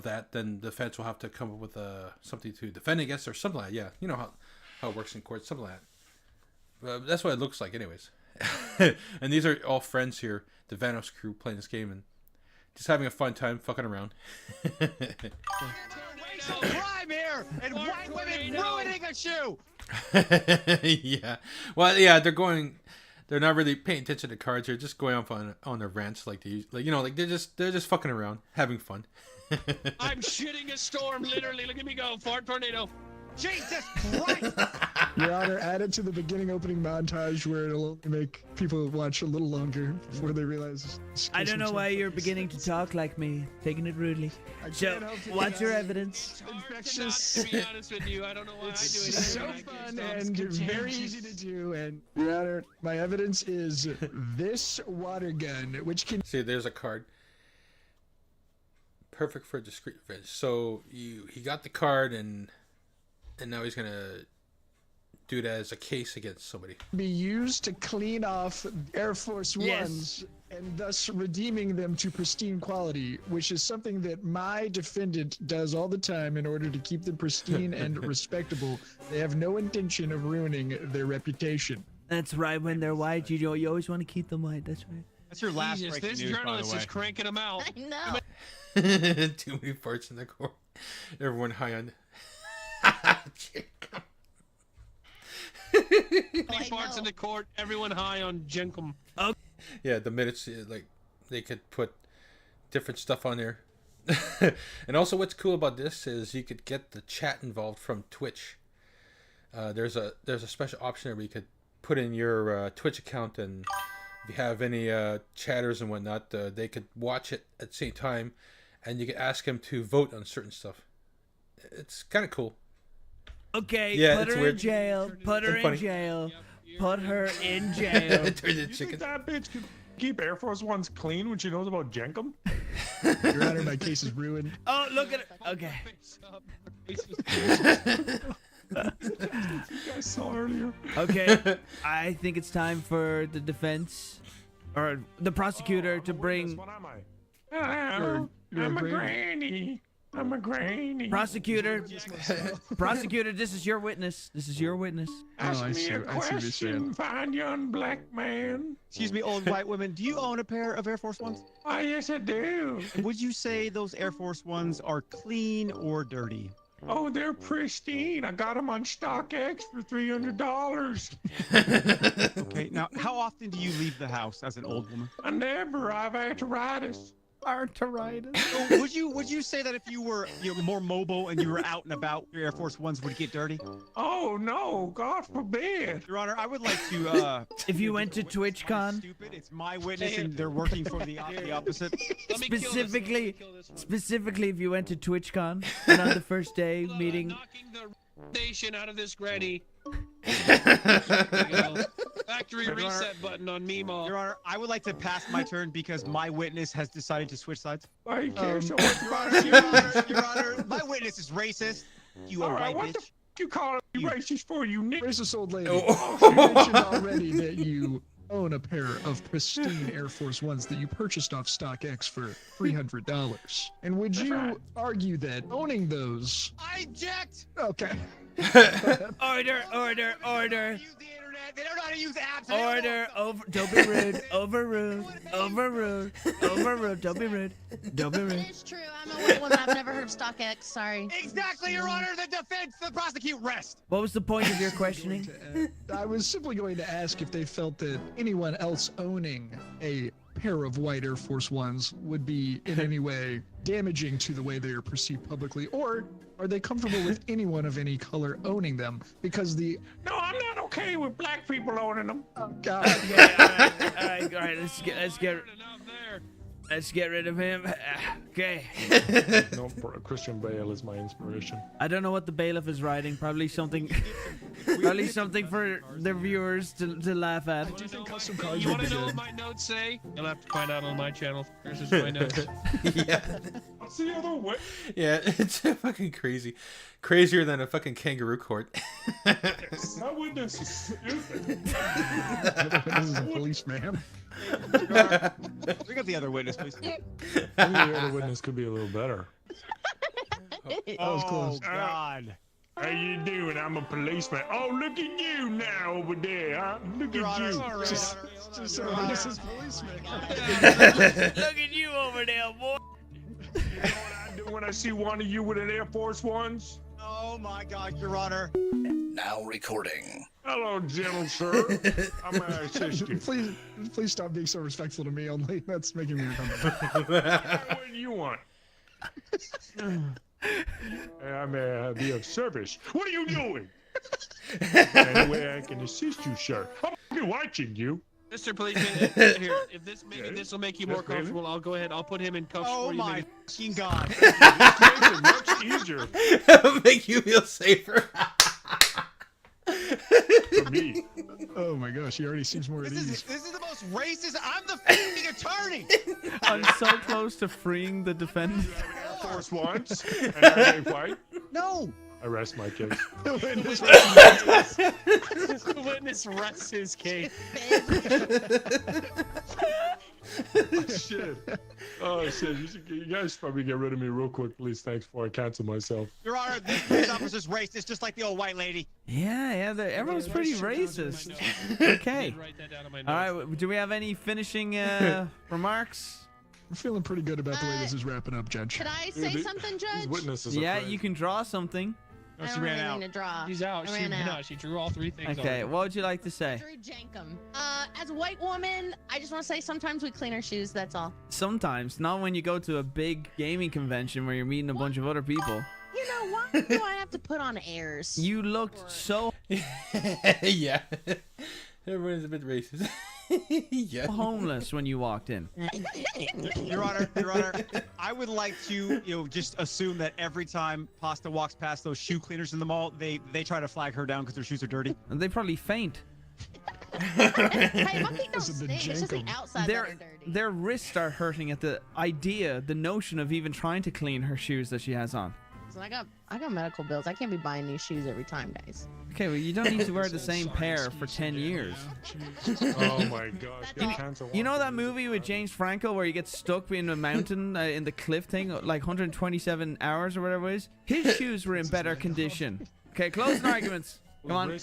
that. Then the defense will have to come up with something to defend against or something like that. Yeah, you know how it works in court, something like that. That's what it looks like anyways. And these are all friends here, the Vanos crew, playing this game and just having a fun time fucking around. Crime here and white women ruining a shoe. Yeah. Well, yeah, they're not really paying attention to cards. They're just going off on their rants like they're just fucking around, having fun. I'm shitting a storm, literally. Look at me go. Fart tornado. Jesus Christ! Your Honor, add it to the beginning opening montage where it'll only make people watch a little longer before they realize. I don't know why you're beginning to talk like me, taking it rudely. So, what's your evidence? Infectious. To be honest with you, I don't know why I do it. It's so fun and very easy to do. And Your Honor, my evidence is this water gun, which can See, there's a card. Perfect for discreet revenge. So he got the card and now he's gonna do it as a case against somebody. be used to clean off Air Force Yes. Ones and thus redeeming them to pristine quality, which is something that my defendant does all the time in order to keep them pristine and respectable. They have no intention of ruining their reputation. That's right, when they're white, you always want to keep them white, that's right. That's your last Jesus, breaking this news, by the journalist way. is cranking them out. I know. Too many farts in the court. Everyone high on. Many parts in the court, everyone high on Jenkum. Yeah, the minutes, like, they could put different stuff on there. And also what's cool about this is you could get the chat involved from Twitch. There's a special option there where you could put in your Twitch account, and if you have any chatters and whatnot, they could watch it at the same time, and you could ask them to vote on certain stuff. It's kind of cool. Okay, Yeah, put it's her weird. in jail. Put her And in funny. jail. Put her in jail. Turn the You chicken. think that bitch could keep Air Force Ones clean when she knows about Jenkum? Your Honor, my case is ruined. Oh, look at it. Okay. You guys saw earlier. Okay. I think it's time for the defense or the prosecutor to bring. What am I? Hello, You're I'm a a granny. granny. I'm a granny. Prosecutor. Prosecutor, this is your witness. This is your witness. Ask I me see- a I see what you're saying. question, fine young black man. Excuse me, old white women. Do you own a pair of Air Force Ones? Oh, yes, I do. Would you say those Air Force Ones are clean or dirty? Oh, they're pristine. I got them on StockX for $300. Okay, now how often do you leave the house as an old woman? I never. I have arthritis. Arthritis. So would you say that if you were more mobile and you were out and about, your Air Force Ones would get dirty? Oh, no. God forbid. Your Honor, I would like to. If you went to TwitchCon, Stupid. It's my witness, and they're working for the opposite. Let me kill this. Let me kill this one. specifically if you went to TwitchCon and on the first day meeting. Knocking the nation out of this granny. Factory Your Honor- reset button on Meemaw. Your Honor, I would like to pass my turn because my witness has decided to switch sides. Why you care so much Your about Honor, it? Your Honor, my witness is racist. You All are right, right, what the bitch. f you call it racist for, you nick? Racist old lady. Oh. You mentioned already that you own a pair of pristine Air Force Ones that you purchased off StockX for $300. And would you argue that owning those? I object. Okay. Order, order, order. Use the internet. They don't know how to use apps. They don't Order, over, don't be rude, overruled, overruled, overruled, don't be rude, don't be It rude. is true. I'm a white woman. I've never heard of StockX. Sorry. Exactly, Your Honor. The defense, the prosecute, rest. What was the point of your questioning? I was simply going to ask if they felt that anyone else owning a pair of white Air Force Ones would be in any way damaging to the way they are perceived publicly, or are they comfortable with anyone of any color owning them? Because the No, I'm not okay with black people owning them. God, Okay, all right, let's get rid of him. Okay. No, Christian Bale is my inspiration. I don't know what the bailiff is writing. Probably something for the viewers to laugh at. custom cars You would want be to know good. what my notes say? You'll have to find out on my channel. This is my notes. Yeah. What's the other way? Yeah, it's fucking crazy. Crazier than a fucking kangaroo court. My witness is stupid. This is a policeman. Bring up the other witness, please. Maybe the other witness could be a little better. That was close. God. How you doing? I'm a policeman. Oh, look at you now over there, huh? Look Your at Honor, you. all right. Just so this is policeman. Look at you over there, boy. You know what I do when I see one of you with an Air Force Ones? Oh my God, Your Honor. Now recording. Hello, gentle sir. I'm gonna assist you. Please stop being so respectful to me only. That's making me uncomfortable. What do you want? I may be of service. What are you doing? Any way I can assist you, sir? I'll be watching you. Mr. Policeman, here, if this maybe this will make you more comfortable, I'll go ahead. I'll put him in cuffs Oh for you. my fucking god! This makes it much easier Make you feel safer. for me. Oh my gosh, he already seems more at ease. This is the most racist. I'm the fucking attorney. I'm so close to freeing the defendant. Air Force Ones, and are they white? No. I rest my case. The witness rests his case. Shit. Oh shit. You guys probably get rid of me real quick, please. Thanks before I cancel myself. Your Honor, this police officer's racist, just like the old white lady. Yeah, everyone's pretty racist. Okay. All right, do we have any finishing remarks? I'm feeling pretty good about the way this is wrapping up, Judge. Could I say something, Judge? Witnesses. Yeah, you can draw something. I don't really mean to draw. She's out. I She ran ran out. out. She drew all three things. Okay, already. what would you like to say? Drew Jankum. As a white woman, I just want to say sometimes we clean our shoes. That's all. Sometimes, not when you go to a big gaming convention where you're meeting a bunch of other people. You know, why do I have to put on airs? You looked so Yeah. Everyone's a bit racist. Yeah. homeless when you walked in. Your Honor, I would like to, just assume that every time Pasta walks past those shoe cleaners in the mall, they try to flag her down because their shoes are dirty. And they probably faint. Hey, my feet don't This is the stink. It's just the Jankum. outside that are dirty. Their wrists are hurting at the idea, the notion of even trying to clean her shoes that she has on. So I got medical bills. I can't be buying new shoes every time, guys. Okay, well, you don't need to wear the same pair for 10 years. Oh my gosh. Get canceled. You know that movie with James Franco where he gets stuck in a mountain in the cliff thing, like 127 hours or whatever it is? His shoes were in better condition. Okay, closing arguments. Come on,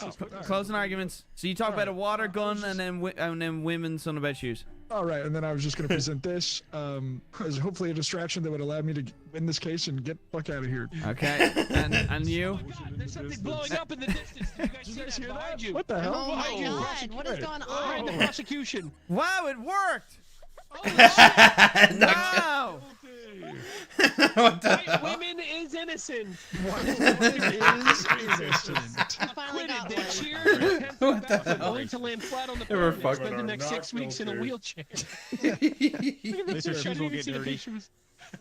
closing arguments. So you talk about a water gun and then women's on about shoes. All right, and then I was just going to present this as hopefully a distraction that would allow me to win this case and get the fuck out of here. Okay, and you? There's something blowing up in the distance. Do you guys see that behind you? What the hell? Oh my Behind you. God! What is going Behind the on? prosecution. Wow, it worked! Wow. Wow! What the White hell? women is innocent. Is innocent. I finally got They one. cheered. What the hell? Only to land flat on the They were pavement. fucked. Spend the next 6 weeks in a wheelchair. At your shoes will get dirty.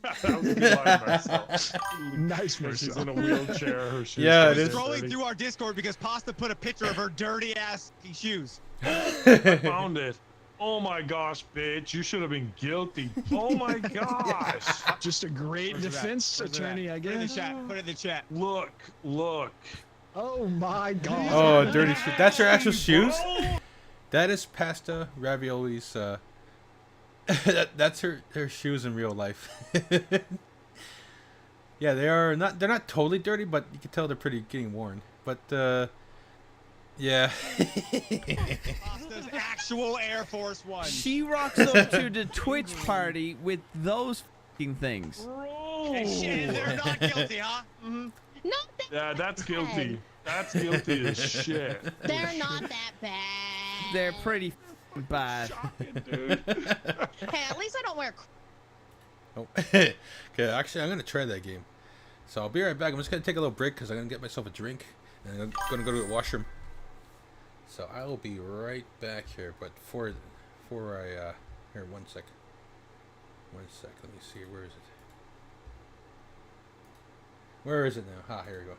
That was a good line myself. Nice, She's Marcel. in a wheelchair. Her shoes Yeah, are it is. dirty. Scrolling through our Discord because Pasta put a picture of her dirty ass shoes. I found it. Oh my gosh, bitch. You should have been guilty. Oh my gosh. Just a great Where's it at? defense Where's it attorney, at? I Put it in the guess. chat. Put it in the chat. Look. Oh my god. Oh, dirty shit. That's her actual shoes? That is Pasta Ravioli's, that's her shoes in real life. Yeah, they're not totally dirty, but you can tell they're pretty getting worn. But, yeah. Pasta's actual Air Force One. She rocks up to the Twitch party with those f***ing things. And shit, they're not guilty, huh? Mm-hmm. Not that Yeah, that's guilty. That's guilty as shit. They're not that bad. They're pretty f***ing bad. Dude. Hey, at least I don't wear. Oh. Okay, actually, I'm going to try that game. So I'll be right back. I'm just going to take a little break because I'm going to get myself a drink. And I'm going to go to the washroom. So I will be right back here. But before I... Here, 1 second. 1 sec. Let me see. Where is it? Where is it now? Ah, here we go.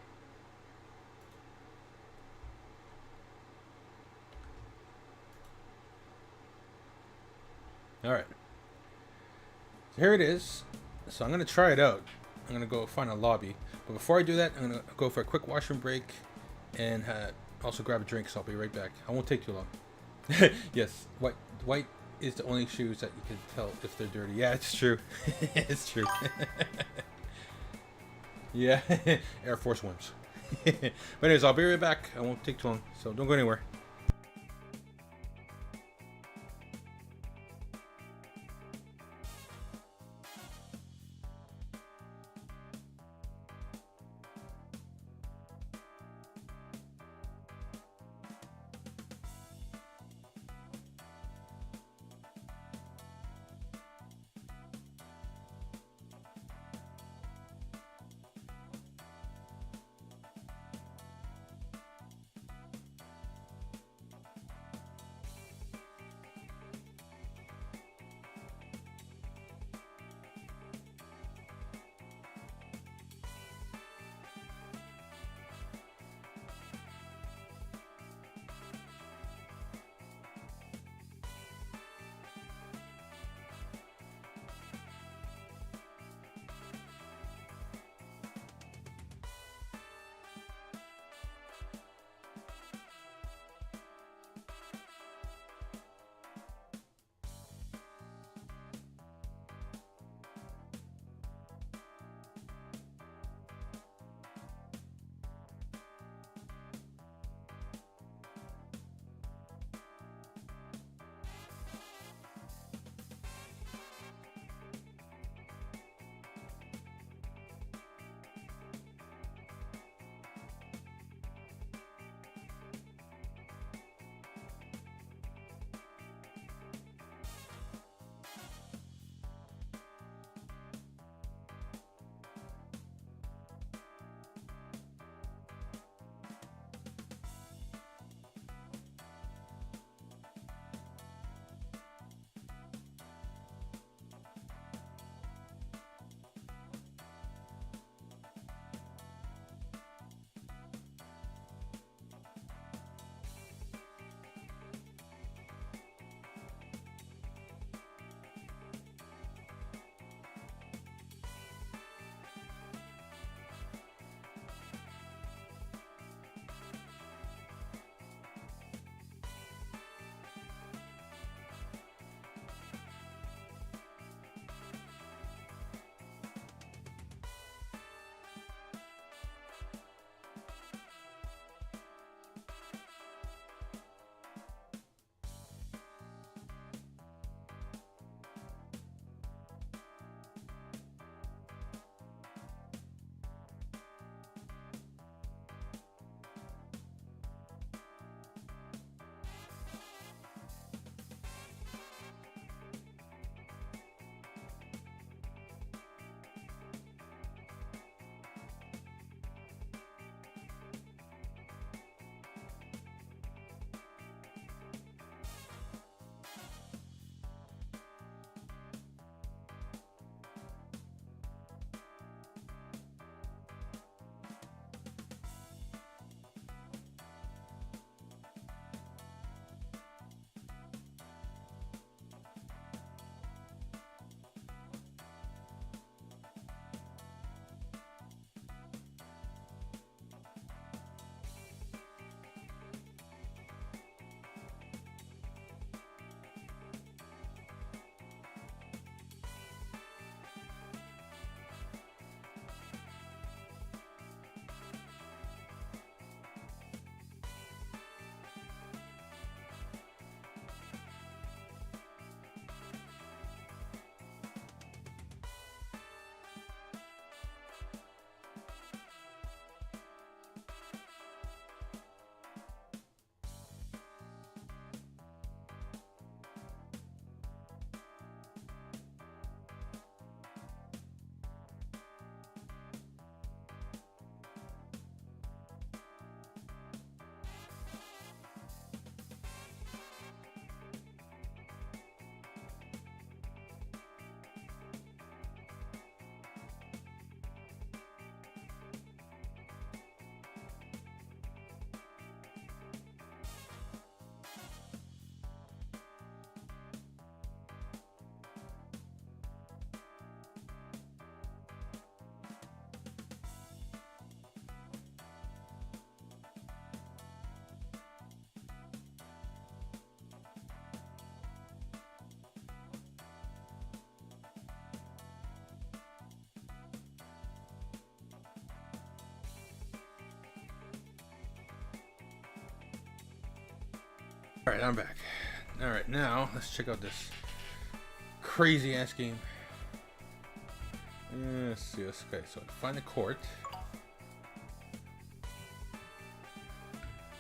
Alright. So here it is. So I'm going to try it out. I'm going to go find a lobby. But before I do that, I'm going to go for a quick washroom break. And also grab a drink, so I'll be right back. I won't take too long. Yes, white is the only shoes that you can tell if they're dirty. Yeah, it's true. It's true. Yeah, Air Force Ones. But anyways, I'll be right back. I won't take too long, so don't go anywhere. All right, I'm back. All right, now let's check out this crazy ass game. Let's see. Okay, so find the court.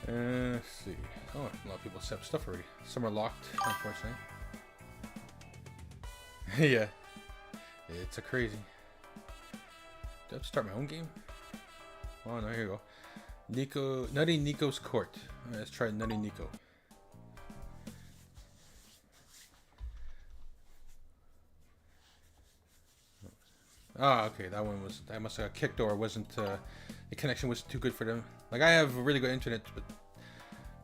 Let's see. Oh, a lot of people set up stuff already. Some are locked, unfortunately. Yeah, it's a crazy. Do I have to start my own game? Oh no, here you go. Nutty Nico's court. All right, let's try Nutty Nico. Ah, okay, that one was, I must have got kicked or wasn't, the connection wasn't too good for them. Like, I have really good internet, but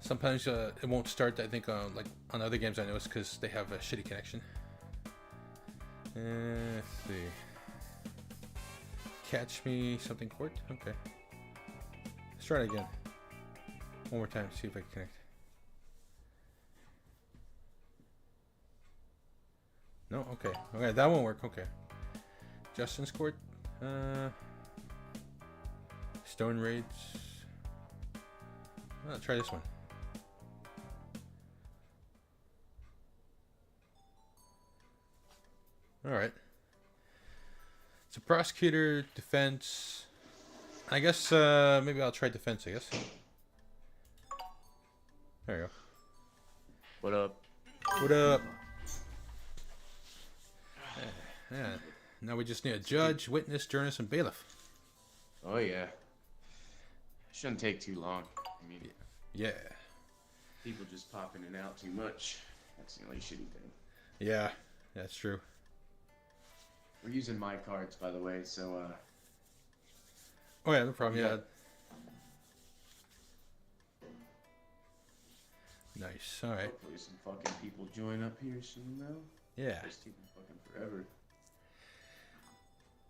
sometimes it won't start, I think, like, on other games I know it's because they have a shitty connection. Let's see. Catch me something court? Okay. Let's try it again. One more time, see if I can connect. No? Okay. Okay, that won't work, okay. Justin's court, Stone Raids. I'll try this one. All right. It's a prosecutor, defense. I guess maybe I'll try defense. I guess. There you go. What up? What up? Yeah. Now we just need a judge, witness, journalist, and bailiff. Oh yeah. Shouldn't take too long. I mean, yeah. People just pop in and out too much. That's the only shitty thing. Yeah, that's true. We're using my cards, by the way, so Oh yeah, no problem. Yeah. Nice. All right. Hopefully some fucking people join up here soon, though. Yeah. It's taking fucking forever.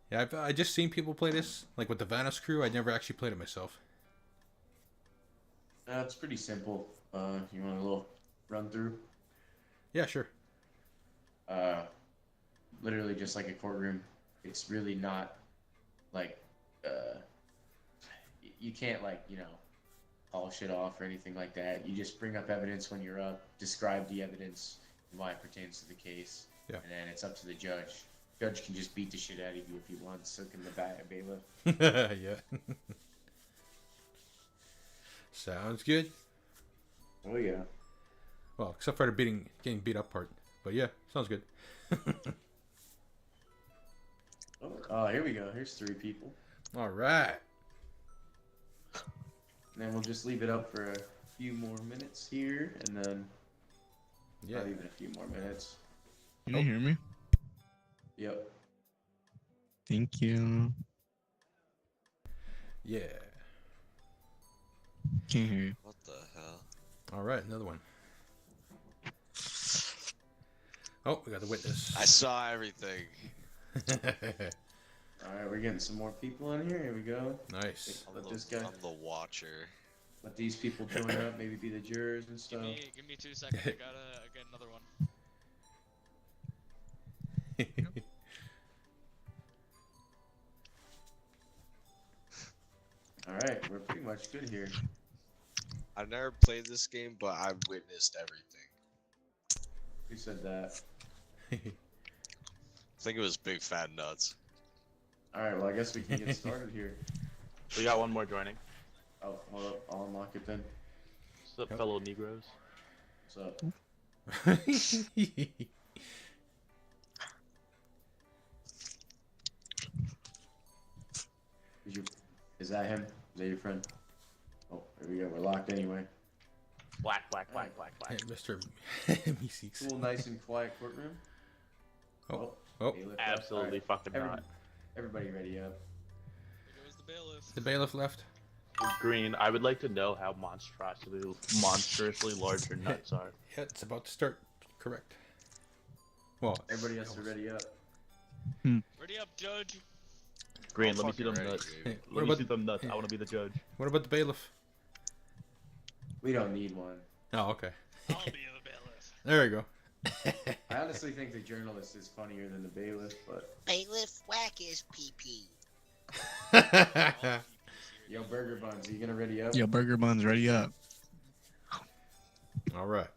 Yeah, I just seen people play this, like with the Vanos crew. I never actually played it myself. It's pretty simple. You want a little run through? Yeah, sure. Literally just like a courtroom. It's really not like you can't like, you know, haul shit off or anything like that. You just bring up evidence when you're up, describe the evidence and why it pertains to the case. Yeah. And then it's up to the judge. Judge can just beat the shit out of you if he wants, so can the bailiff. Yeah. Sounds good. Oh yeah. Well, except for the getting beat up part. But yeah, sounds good. Oh, here we go. Here's 3 people. All right. And then we'll just leave it up for a few more minutes here, and then not even a few more minutes. Can you hear me? Yep. Thank you. Yeah. Can't hear you. What the hell? All right, another one. Oh, we got the witness. I saw everything. Alright, we're getting some more people in here. Here we go. Nice. Let this guy. I'm the watcher. Let these people join up, maybe be the jurors and stuff. Give me 2 seconds. I get another one. Alright, we're pretty much good here. I've never played this game, but I've witnessed everything. Who said that? I think it was Big Fat Nuts. Alright, well I guess we can get started here. We got one more joining. Oh, hold up. I'll unlock it then. What's up, fellow Negroes? What's up? Is that him? Is that your friend? Oh, here we go. We're locked anyway. Black. Hey, Mr. Me6. Cool, nice and quiet courtroom. Oh. Bailiff left. Absolutely fucking not. Everybody ready up. There goes the bailiff. The bailiff left. Green, I would like to know how monstrously large your nuts are. Yeah, it's about to start. Correct. Well, everybody else is ready up. Ready up, judge. Green, let me see them nuts. Hey, Let me see them nuts. I want to be the judge. What about the bailiff? We don't need one. Oh, okay. I'll be the bailiff. There we go. I honestly think the journalist is funnier than the bailiff, but... Bailiff whack his pee-pee. Yo, Burger Buns, are you gonna ready up? Yo, Burger Buns, ready up. All right.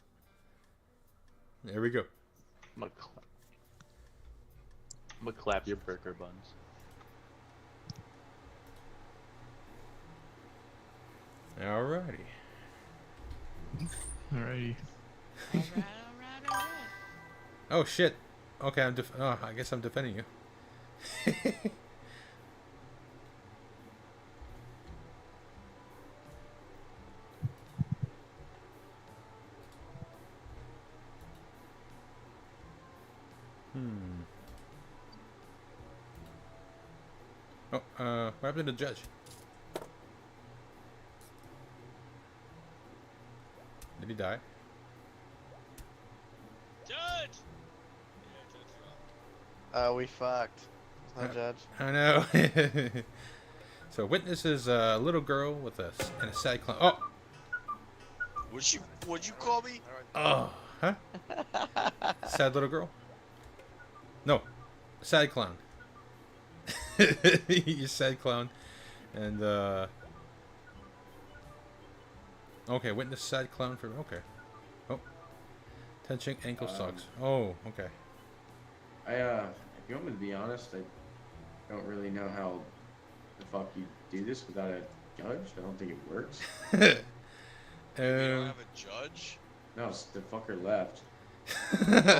There we go. I'm gonna clap your burger buns. Alrighty. Alrighty. Oh shit. Okay, I guess I'm defending you. Oh, what happened to the judge? Did he die? Judge! We fucked. There's no judge. I know. So witness is a little girl with a sad clown. Oh! What'd you call me? Oh, huh? Sad little girl? No, sad clown. You sad clown. And okay, witness sad clown for okay. Oh, touching ankle socks. Oh, okay. If you want me to be honest, I don't really know how the fuck you do this without a judge. I don't think it works. We don't have a judge? No, the fucker left.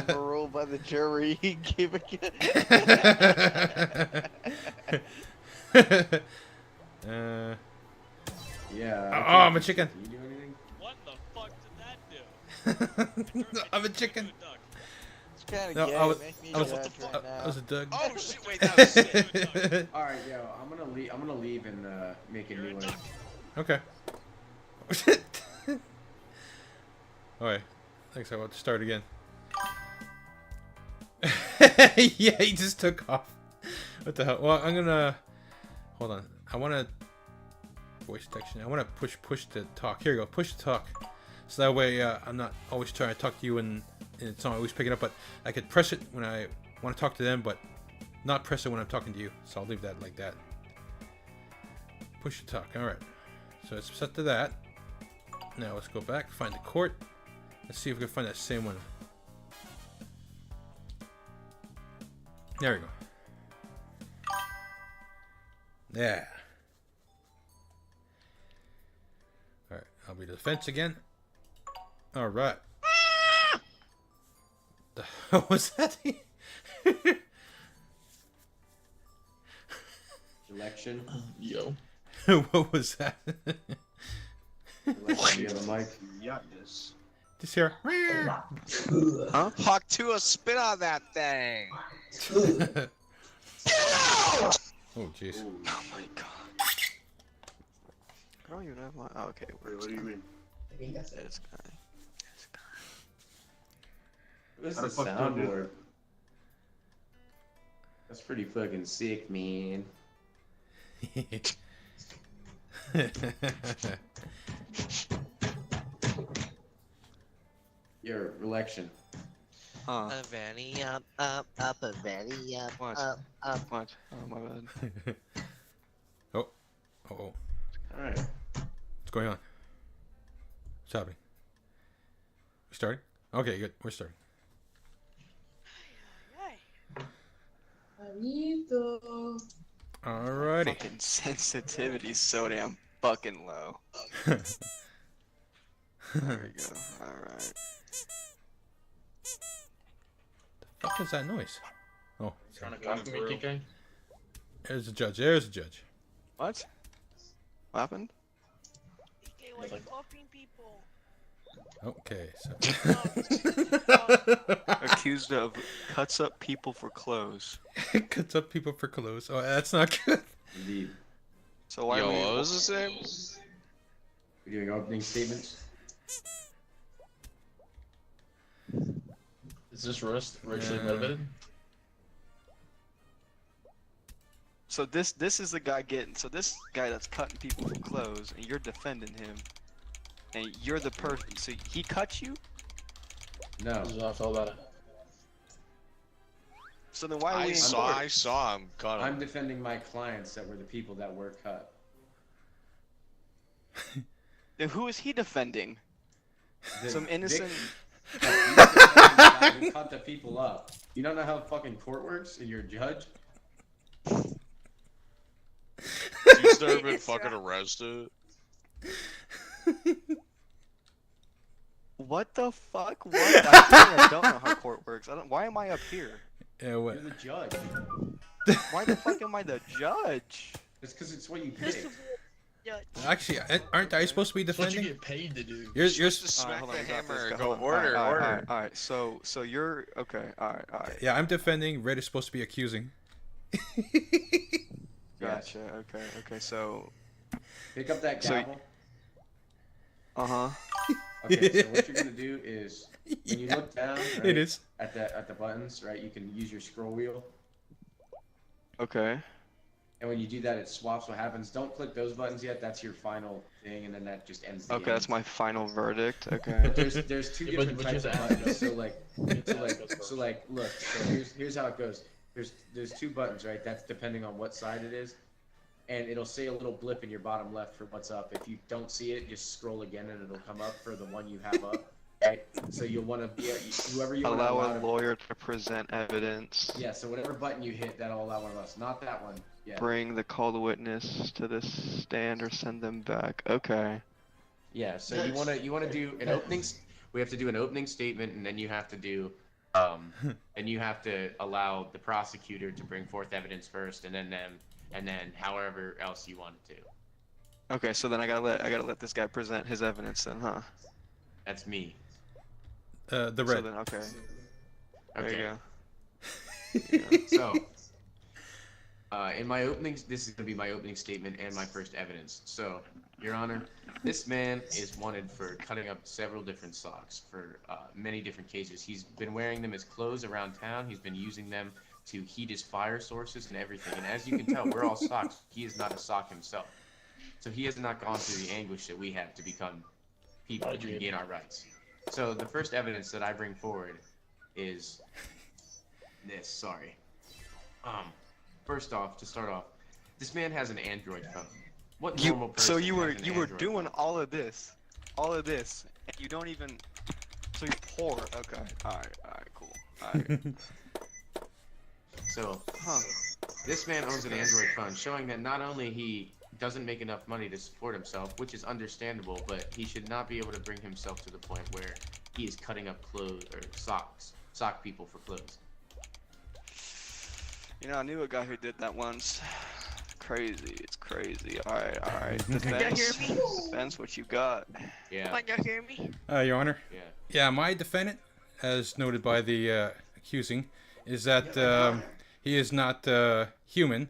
Overruled by the jury. Gave a Yeah. Oh, I'm a chicken. Can you do anything? What the fuck did that do? I'm a chicken. It's kind of No, gay. I was a Doug. Oh shit! Wait, that was it. All right, yo, I'm gonna leave and make a new one. Okay. Oh shit. Alright. Thanks, I want to start again. Yeah, he just took off. What the hell? Well, I'm gonna... Hold on. I want to... Voice detection. I want to push to talk. Here you go. Push to talk. So that way I'm not always trying to talk to you and it's not always picking up, but I could press it when I want to talk to them, but not press it when I'm talking to you. So I'll leave that like that. Push to talk. Alright. So it's set to that. Now let's go back, find the court. Let's see if we can find that same one. There we go. Yeah. Alright, I'll be the defense again. Alright. The hell was that? Election. Yo. What was that? Election, you have a mic. Yatness. Just here. Huh? Hawk 2 a spin on that thing. Oh jeez. Oh my god. I don't even have my. Oh, okay. Wait, what do you mean? This guy. What's How the the fuck do I do soundboard? That's pretty fucking sick, man. Your election. Huh. A very up, a very up, What? up. What? Oh my bad. Oh. Uh-oh. Alright. What's going on? What's happening? We starting? Okay, good. We're starting. Alrighty. Fucking sensitivity's so damn fucking low. There we go. Alright. The fuck is that noise? Oh, Trying to copy me, TK? there's a judge. There's a judge. What? What happened? Okay, so Accused of cuts up people for clothes. cuts up people for clothes. Oh, that's not good. Indeed. So why Yo, are we... what was the name? We're doing opening statements. Is this racially motivated? So this is the guy getting. So this guy that's cutting people for clothes, and you're defending him, and you're the person. So he cut you. No. This is all about it. So then why are we? I saw him cut him. I'm defending my clients that were the people that were cut. Then who is he defending? The Some innocent. victim. guy who cut the people up. You don't know how fucking court works, and you're a judge. He's never been fucking arrested. What the fuck? What? I don't know how court works. Why am I up here? Yeah, what? You're the judge. Why the fuck am I the judge? It's because it's what you picked. Actually, aren't I supposed to be That's what defending? you get paid to do. You're Just smack hold on, the we got this. hammer and Hold go on. order, order. Alright. So you're okay. Alright. yeah, I'm defending. Red is supposed to be accusing. Gotcha. Okay. So. Pick up that So- gavel. Uh-huh. Okay, so what you're gonna do is when you look down, right, It is. at the buttons, right? You can use your scroll wheel, Okay. and when you do that, it swaps what happens. Don't click those buttons yet. That's your final thing, and then that just ends. The Okay, game. that's my final verdict. Okay. But there's two Yeah, but- different but types you of have to buttons. ask So like look. So here's how it goes. There's two buttons, right? That's depending on what side it is. And it'll say a little blip in your bottom left for what's up. If you don't see it, just scroll again and it'll come up for the one you have up. Right? So you'll want to be whoever you want to Allow allow a to- lawyer to present evidence. Yeah, so whatever button you hit, that'll allow one of us. Not that one. Yeah. Bring the called witness to the stand or send them back. Okay. Yeah, so you wanna do an opening. We have to do an opening statement, and then you have to do, and you have to allow the prosecutor to bring forth evidence first, and then them, and then however else you want it to. Okay, so then I gotta let this guy present his evidence then, huh? That's me. The So red. then, okay. There Okay. you go. So, in my openings, this is gonna be my opening statement and my first evidence. So, Your Honor, this man is wanted for cutting up several different socks for many different cases. He's been wearing them as clothes around town. He's been using them to heat his fire sources and everything. And as you can tell, we're all socks. He is not a sock himself. So he has not gone through the anguish that we have to become people to gain our rights. So the first evidence that I bring forward is this. Sorry. First off, to start off, this man has an Android phone. What normal person So you were has an Android doing phone? all of this, and you don't even. So you're poor. Okay. All right. Cool. All right. So, this man owns an Android phone, showing that not only he doesn't make enough money to support himself, which is understandable, but he should not be able to bring himself to the point where he is cutting up clothes or sock people for clothes. You know, I knew a guy who did that once. Crazy. It's crazy. All right. Defense. Defense. What you got? Yeah. you hear me? Your Honor. Yeah. Yeah, my defendant, as noted by the accusing, is that he is not human,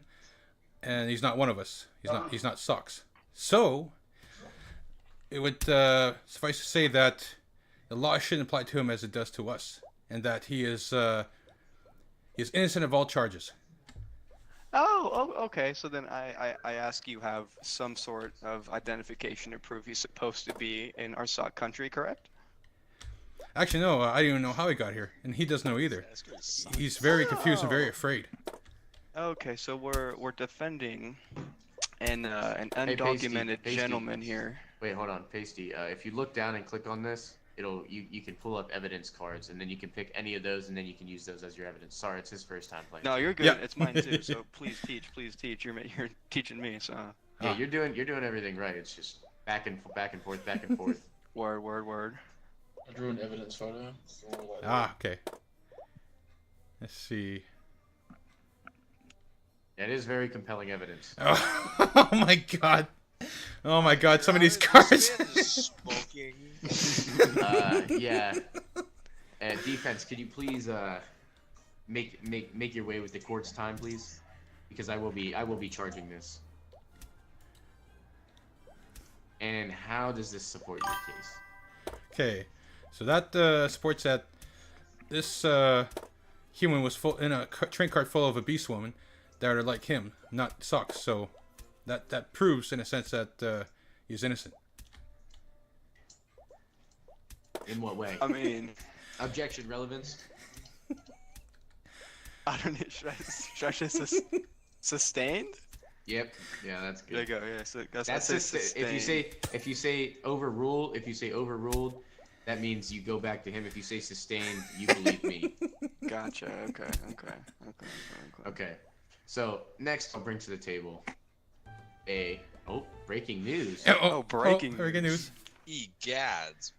and he's not one of us. He's not socks. So, it would suffice to say that the law shouldn't apply to him as it does to us, and that he is innocent of all charges. Oh, okay. So then I ask you have some sort of identification to prove he's supposed to be in our sock country, correct? Actually, no, I don't even know how he got here, and he doesn't know either. He's very confused and very afraid. Okay, so we're defending an Hey, undocumented Pasty. gentleman here. Wait, hold on, Pasty. If you look down and click on this, you can pull up evidence cards, and then you can pick any of those, and then you can use those as your evidence. Sorry, it's his first time playing. No, you're good. Yeah. It's mine too. So please teach. You're teaching me. So. Yeah, you're doing everything right. It's just back and forth. Word. I drew an evidence photo. Okay. Let's see. It is very compelling evidence. Oh my god. Oh my god, some of these cards. Smoking. Yeah. Defense, could you please make your way with the court's time, please? Because I will be charging this. And how does this support your case? Okay, so that supports that this human was in a train cart full of obese women that are like him, not socks. So that proves, in a sense, that he's innocent. In what way? I mean, objection, relevance. I don't know. Should I just sustained? Yep. Yeah, that's good. There you go. Yeah. So That's just if you say overruled. If you say overruled, that means you go back to him. If you say sustained, you believe me. Gotcha. Okay. Okay. So next, I'll bring to the table breaking news. Breaking news. Egads.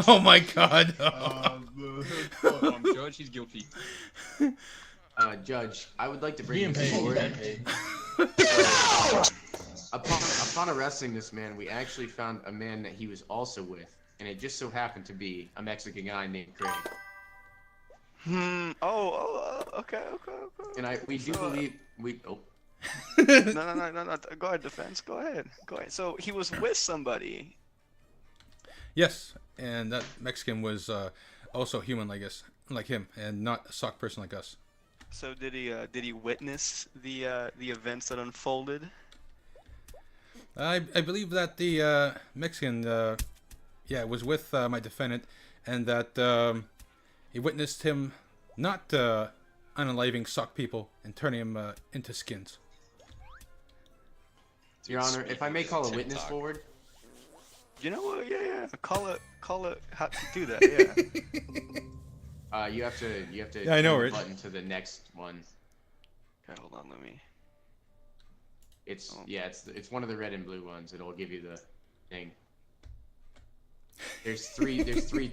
Oh my God. Judge, he's guilty. Judge, I would like to bring this forward. Upon arresting this man, we actually found a man that he was also with, and it just so happened to be a Mexican guy named Craig. Okay. And we do believe we. Oh. No. Go ahead, defense. Go ahead. So he was with somebody. Yes, and that Mexican was also human, like us, like him, and not a sock person like us. So did he witness the events that unfolded? I believe that the Mexican, was with my defendant, and that he witnessed him not unaliving sock people and turning him into skins. Your Honor, if I may call a witness forward. You know what? Yeah. Call it. How to do that? Yeah. You have to. Yeah, I know, turn right? the button to the next one. Okay, hold on. Let me. It's one of the red and blue ones. It'll give you the thing. There's three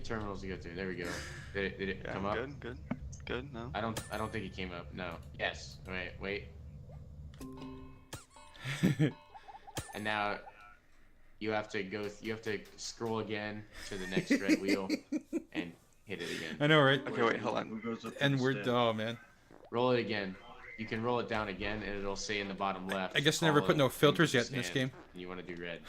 terminals to go through. There we go. Did it come up? Good. No. I don't think it came up. No. Yes. Wait. And now you have to scroll again to the next red wheel and hit it again. I know, right? Okay, wait, hold on. And man. Roll it again. You can roll it down again, and it'll say in the bottom left. I guess I never put no filters yet in this game. And you want to do red.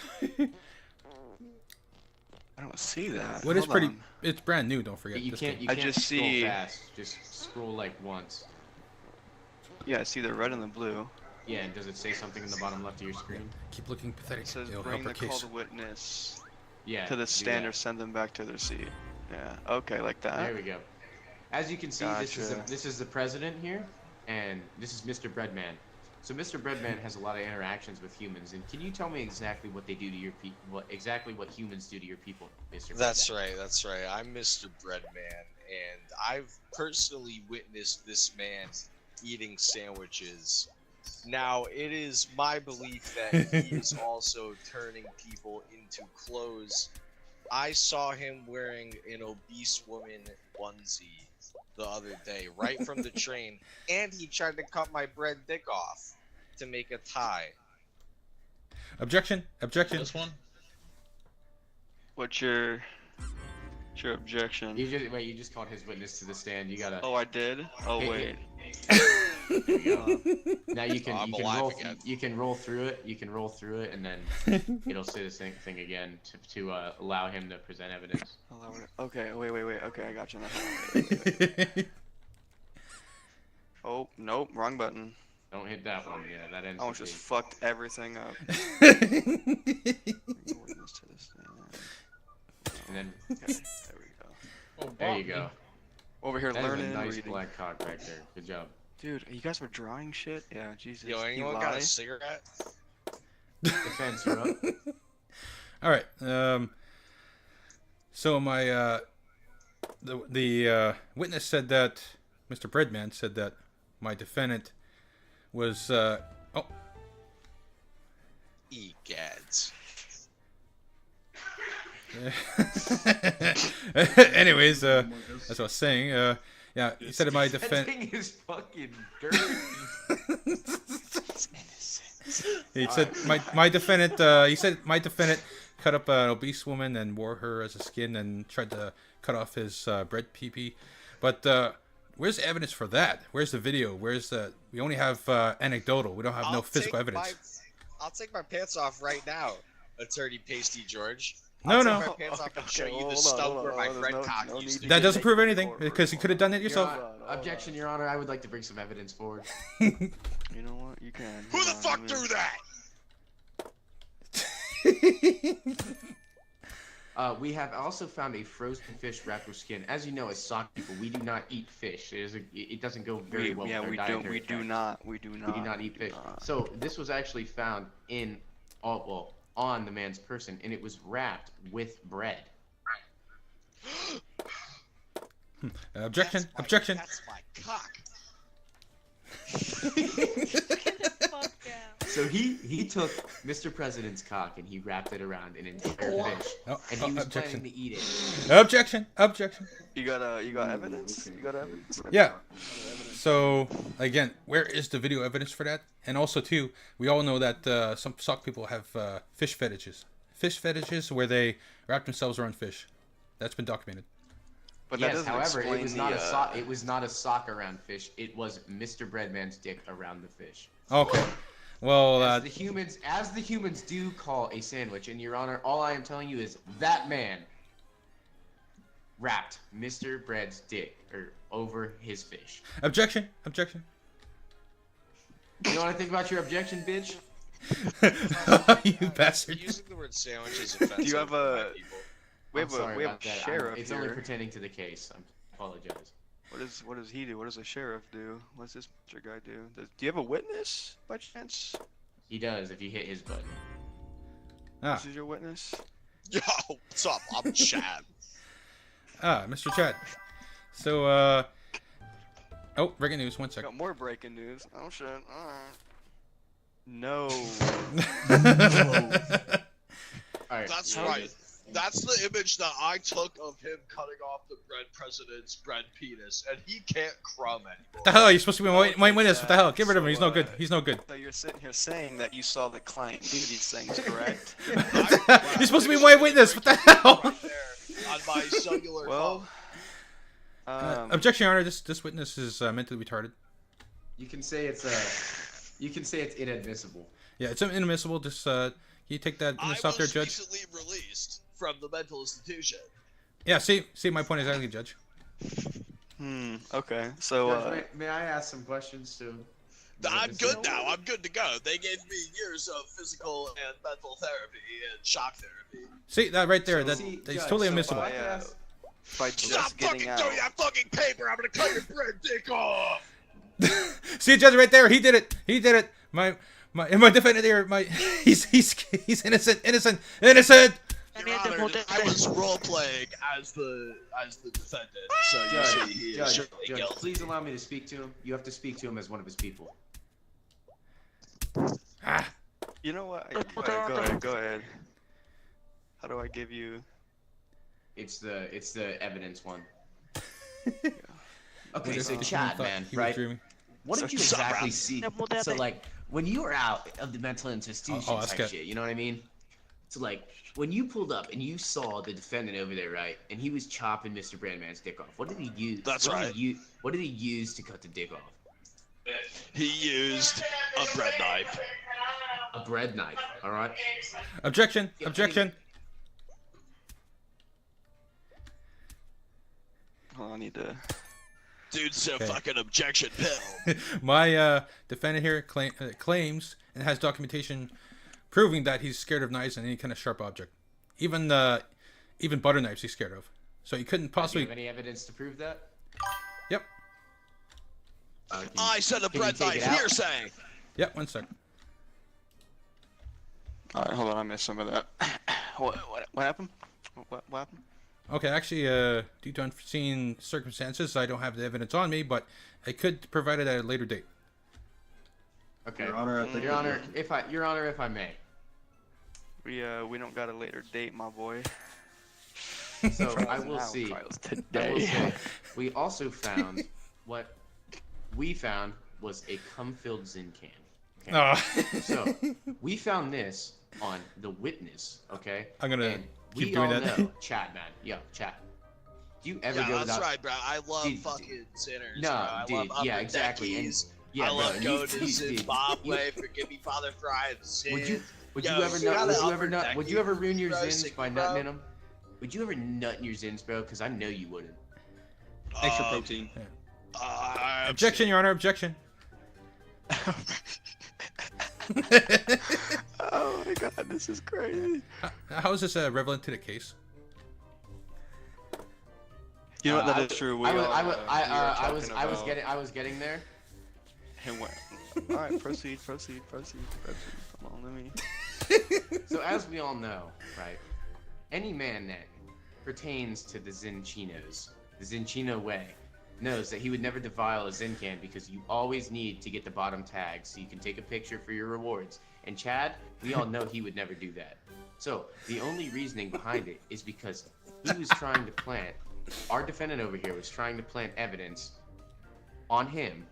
I don't see that. What is pretty? It's brand new. Don't forget. You this can't. game. You can't scroll fast. Just scroll like once. Yeah, I see the red and the blue. Yeah, and does it say something in the bottom left of your screen? Keep looking pathetic. It says It'll bring help the our case. called witness Yeah. to the stand or send them back to their seat. Yeah. Okay, like that. There we go. As you can see, Gotcha. this is the president here, and this is Mr. Breadman. So Mr. Breadman has a lot of interactions with humans, and can you tell me exactly what they do to your people? What humans do to your people, Mr. That's Breadman? right. I'm Mr. Breadman, and I've personally witnessed this man eating sandwiches. Now, it is my belief that he is also turning people into clothes. I saw him wearing an obese woman onesie the other day, right from the train, and he tried to cut my bread dick off to make a tie. Objection. This one? What's your objection? You just called his witness to the stand. You gotta. Oh, I did. Oh, wait. Now you can roll through it. You can roll through it, and then it'll say the same thing again to allow him to present evidence. Okay, wait. Okay, I got you now. Wait. Oh, nope, wrong button. Don't hit that one. Yeah, that ends. I almost just fucked everything up. And then. Okay, there we go. There you go. Over here that learning. Is a nice reading. black cock right there. Good job. Dude, you guys were drawing shit? Yeah, Jesus. Yo, anyone got a cigarette? Defense, you're up. All right. So my the witness said that Mr. Breadman said that my defendant was Egads. Anyways, that's what I was saying. Yeah, he said that my defendant. That thing is fucking dirty. He said my defendant. He said my defendant cut up an obese woman and wore her as a skin and tried to cut off his bread pee-pee. But where's the evidence for that? Where's the video? Where's the? We only have anecdotal. We don't have no physical evidence. I'll take my pants off right now, Attorney Pasty George. No. I'll take my pants off and show you the stump where my bread cock used to That be. doesn't prove anything because he could have done it yourself. Objection, Your Honor. I would like to bring some evidence forward. You know what? You can. Who the fuck threw that? We have also found a frozen fish wrapped with skin. As you know, as sock people, we do not eat fish. It doesn't go very well with our dietary We do not. We do not eat fish. So this was actually found in on the man's person, and it was wrapped with bread. Objection. Objection. That's my cock. So he took Mr. President's cock and he wrapped it around an entire fish, and he was objection. planning to eat it. Objection. Objection. You got evidence? You got evidence? Yeah. So again, where is the video evidence for that? And also too, we all know that some sock people have fish fetishes. Fish fetishes where they wrap themselves around fish. That's been documented. But that Yes, doesn't however, it explain was the, not a sock. It was not a sock around fish. It was Mr. Breadman's dick around the fish. Okay. Well, as the humans do call a sandwich, and Your Honor, all I am telling you is that man wrapped Mr. Bread's dick over his fish. Objection. Objection. You want to think about your objection, bitch? You bastard. Using the word sandwich is offensive. Do you have a? We I'm have sorry a about that. sheriff It's here. only pertaining to the case. I apologize. What does he do? What does the sheriff do? What's this Mr. guy do? Do you have a witness by chance? He does if you hit his button. Ah. This is your witness? Yo, what's up? I'm Chad. Mr. Chad. So, oh, breaking news. 1 second. Got more breaking news. Oh shit. Alright. No. Alright. That's right. That's the image that I took of him cutting off the bread president's bread penis, and he can't crumb anymore. What the hell? You're supposed to be my witness. What the hell? Get rid of him. He's no good. He's no good. So you're sitting here saying that you saw the client do these things, correct? You're supposed to be my witness. What the hell? Right there on my cellular phone. Objection, Your Honor. This witness is mentally retarded. You can say it's inadmissible. Yeah, it's inadmissible. Just can you take that in the soft there, Judge? Recently released from the mental institution. Yeah. See my point exactly, Judge. Okay. So. Judge, may I ask some questions too? I'm good now. I'm good to go. They gave me years of physical and mental therapy and shock therapy. See that right there? That's Judge, totally admissible. By just getting out. Throw you that fucking paper. I'm gonna cut your bread dick off. See, Judge, right there. He did it. He did it. My defendant here. He's innocent. Innocent. Innocent. Your Honor, I was role playing as the defendant, so you see he is surely guilty. Please allow me to speak to him. You have to speak to him as one of his people. You know what? Go ahead. How do I give you? It's the evidence one. Okay, Okay, so Chad, man, right? What did you exactly see? So like, when you were out of the mental institution type shit, you know what I mean? So like, when you pulled up and you saw the defendant over there, right, and he was chopping Mr. Brandman's dick off, what did he use? That's right. What did he use to cut the dick off? He used a bread knife. A bread knife, all right? Objection. Objection. Oh, I need to. Dude's so fucking objection pill. My defendant here claims and has documentation proving that he's scared of knives and any kind of sharp object, even butter knives he's scared of. So he couldn't possibly. Do you have any evidence to prove that? Yep. I said a bread knife. Hearsay. Yep. 1 sec. All right, hold on. I missed some of that. What happened? What happened? Okay, actually, due to unforeseen circumstances, I don't have the evidence on me, but I could provide it at a later date. Okay. Your Honor, Your Honor, if I may. We don't got a later date, my boy. So I will see. Today. We also found what we found was a cum-filled Zin can. Okay? So we found this on the witness. Okay. I'm gonna. And Keep we doing all that. know, chat, man. Yo, chat. Do you ever go to that's that? right, bro. I love fucking sinners. No, bro. I dude, love upper yeah, exactly. And, deckies. yeah, I bro, love and going to dude, Zimbabwe. Forgive me, Father, for I have sinned. Would you Yo, ever you got an upper would you ever ruin your decky, zins by bro? nutting in them? Would you ever nut in your zins, bro? Because I know you wouldn't. Extra protein. Objection, Your Honor. Objection. Oh my God, this is crazy. How is this relevant to the case? You know what? That is true. I was getting there. And what? All right, proceed. Come on, let me. So as we all know, right, any man that pertains to the Zinchinos, the Zinchino way, knows that he would never defile a Zin can because you always need to get the bottom tag so you can take a picture for your rewards. And Chad, we all know he would never do that. So the only reasoning behind it is because he was trying to plant, our defendant over here was trying to plant evidence on him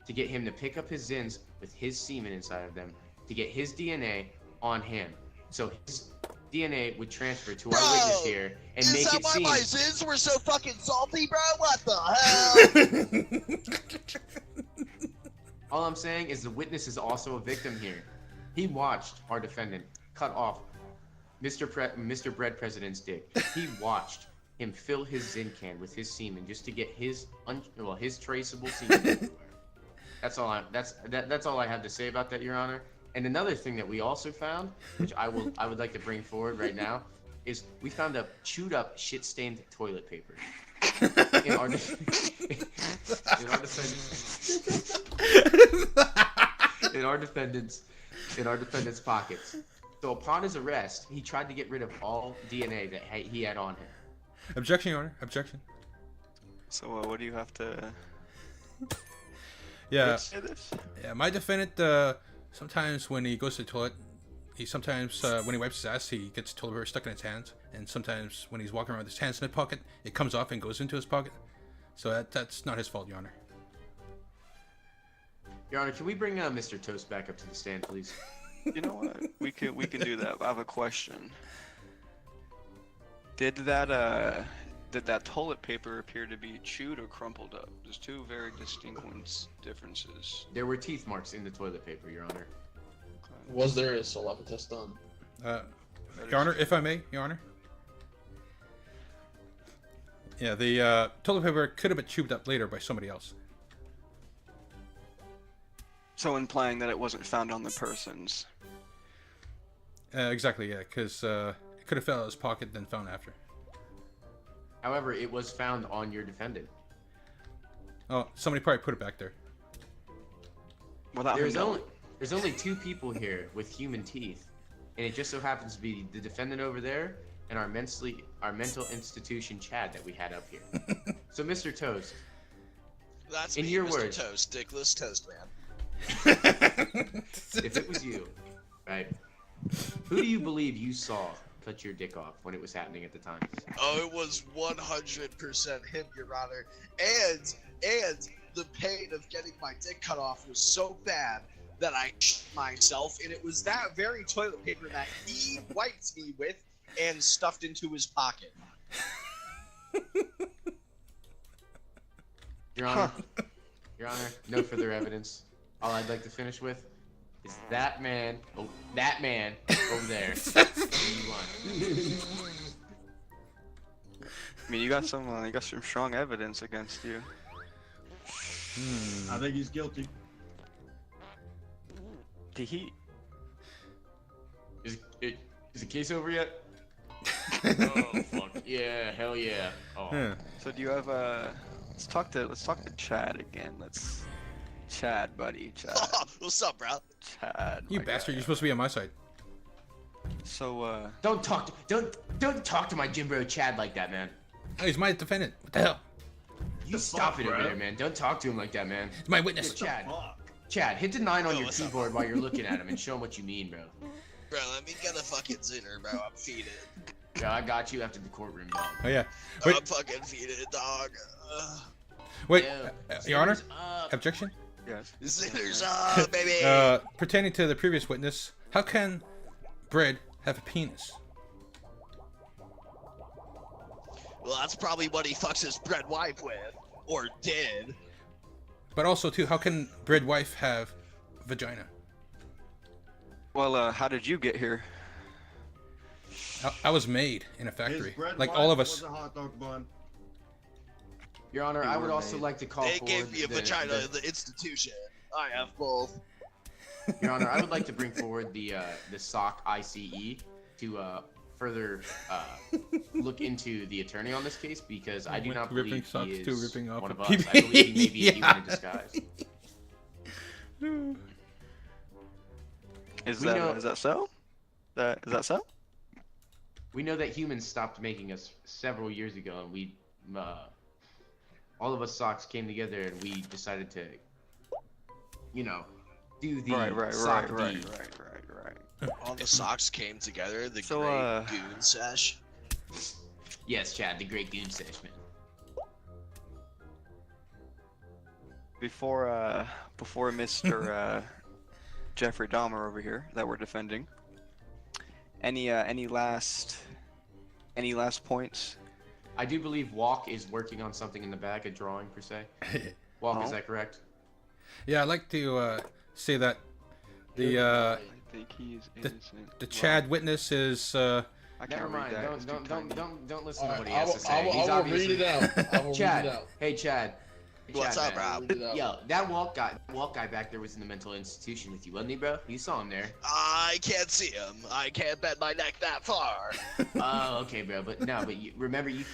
to get him to pick up his Zins with his semen inside of them, to get his DNA on him. So his DNA would transfer to our witness here and make it seem... my Zins were so fucking salty, bro? What the hell? All I'm saying is the witness is also a victim here. He watched our defendant cut off Mr. Bread President's dick. He watched him fill his Zin can with his semen just to get his his traceable semen. That's all I have to say about that, Your Honor. And another thing that we also found, which I would like to bring forward right now, is we found a chewed up shit-stained toilet paper in our defendant's pockets. So upon his arrest, he tried to get rid of all DNA that he had on him. Objection, Your Honor. Objection. So what do you have to? Yeah. Say this? Yeah. My defendant. Sometimes when he goes to the toilet, when he wipes his ass, he gets toilet paper stuck in his hands. And sometimes when he's walking around with his hands in his pocket, it comes off and goes into his pocket. So that's not his fault, Your Honor. Your Honor, can we bring Mr. Toast back up to the stand, please? You know what? We can do that. I have a question. Did that toilet paper appear to be chewed or crumpled up? There's two very distinct differences. There were teeth marks in the toilet paper, Your Honor. Was there a saliva test done? Your Honor, if I may, Your Honor. Yeah, the toilet paper could have been chewed up later by somebody else. So implying that it wasn't found on the person's. Exactly, yeah, because it could have fell out of his pocket then found after. However, it was found on your defendant. Oh, somebody probably put it back there. There's only two people here with human teeth, and it just so happens to be the defendant over there and our mental institution Chad that we had up here. So, Mr. Toast, That's in me, your Mr. words, Toast, dickless toast man. if it was you, right? Who do you believe you saw cut your dick off when it was happening at the time? Oh, it was 100% him, Your Honor. And the pain of getting my dick cut off was so bad that I shit myself, and it was that very toilet paper that he wiped me with and stuffed into his pocket. Your Honor, Your Honor, no further evidence. All I'd like to finish with is that man over there. I mean, you got some strong evidence against you. I think he's guilty. Did he? Is the case over yet? Oh fuck yeah, hell yeah. Oh. Yeah. So do you have let's talk to Chad again. Chad, buddy, Chad. What's up, bro? Chad. You bastard! You're supposed to be on my side. So don't talk to my gym bro Chad like that, man. Oh, he's my defendant. What the hell? You stop it over there, man. Don't talk to him like that, man. He's my witness. Yeah, Chad, hit the 9 on your keyboard while you're looking at him and show him what you mean, bro. Bro, let me get a fucking zinner, bro. I'm feeding. Yeah, I got you after the courtroom, dog. Oh yeah. I'm fucking feeding, dog. Wait, Yeah, Your Honor. up. Objection. Yes. Zinner's up, baby. Pertaining to the previous witness, how can bread have a penis? Well, that's probably what he fucks his bread wife with, or did. But also, too, how can bread wife have vagina? Well, how did you get here? I was made in a factory, His bread like wife all of us. was a hot dog bun. Your Honor, I would also like to call They forward gave me a vagina in the institution. I have both. Your Honor, I would like to bring forward the SOC ICE to further look into the attorney on this case because I do not believe he is one of us. I believe he may be a demon in disguise. Is that so? Is that so? We know that humans stopped making us several years ago, and we, all of us socks came together, and we decided to, you know, do the sock deed. Right. All the socks came together. The So, great goon sesh. Yes, Chad, the great goon sesh, man. Before Mr. Jeffrey Dahmer over here that we're defending. Any last points? I do believe Walk is working on something in the back, a drawing per se. Walk, is that correct? Yeah, I'd like to say that the I think he's innocent. the Chad witness is. I can't Never read mind. that. Don't listen to what he I has will- to say. He's I will obviously... read it out. I will Chad, read it out. hey Chad. Hey, What's Chad, up, man. Rob? Yo, that walk guy back there was in the mental institution with you, wasn't he, bro? You saw him there. I can't see him. I can't bend my neck that far. Oh, okay, bro. But you remember you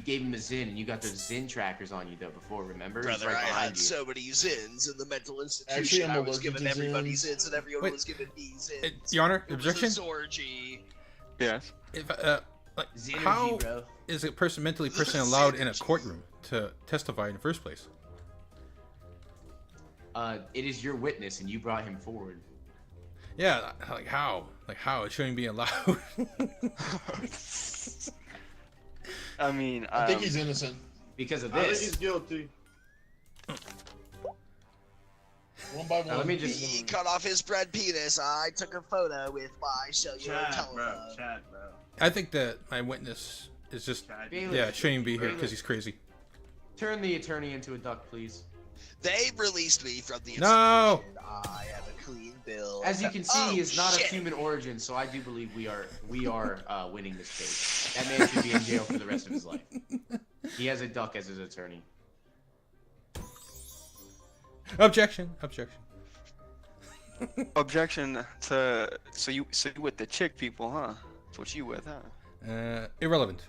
gave him a Zin, and you got those Zin trackers on you though before. Remember? It was Brother, right I behind had you. so many Zins in the mental institution. Actually, I'm I was allergic giving to everybody Zins. Zins, and everyone Wait. was giving me Zins. Your Honor, It was objection. a Zorgy. Yes. If, like, Xenergy, how bro. is a person mentally allowed in a courtroom to testify in the first place? It is your witness, and you brought him forward. Yeah, like how? Like how? It shouldn't be allowed. I mean, I think he's innocent. Because of I think this. he's guilty. One by one. Let me just. He cut off his bread penis. I took a photo with my cellular telephone. Chad, bro. I think that my witness is just Bailey, shouldn't be here Bailey. because he's crazy. Turn the attorney into a duck, please. They released me from the No! institution. I have a clean bill. As you can see, Oh, he is not shit. of human origin, so I do believe we are winning this case. That man should be in jail for the rest of his life. He has a duck as his attorney. Objection! objection to so you with the chick people, huh? That's what you with, huh? Irrelevant.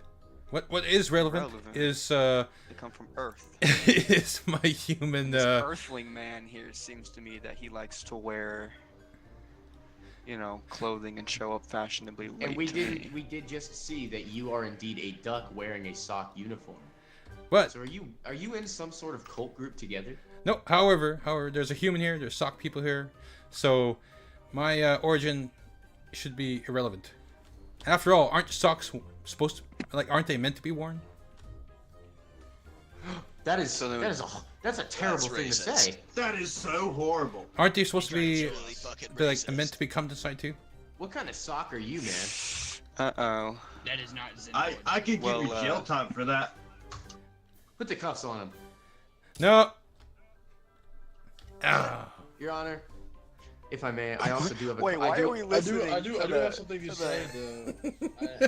What is relevant, is They come from Earth. is my human. This Earthling man here seems to me that he likes to wear, clothing and show up fashionably late. And we to me. did just see that you are indeed a duck wearing a sock uniform. What? So are you in some sort of cult group together? No. However, there's a human here. There's sock people here. So my origin should be irrelevant. After all, aren't socks supposed to aren't they meant to be worn? That's a terrible thing to say. That is so horrible. Aren't they supposed to be Really fucking meant to be come inside too? What kind of sock are you, man? Uh-oh. That is not Zen. I could give you jail time for that. Put the cuffs on him. No. Ah. Your Honor, if I may, I also do have a. Wait, why are we listening? I do have something to say.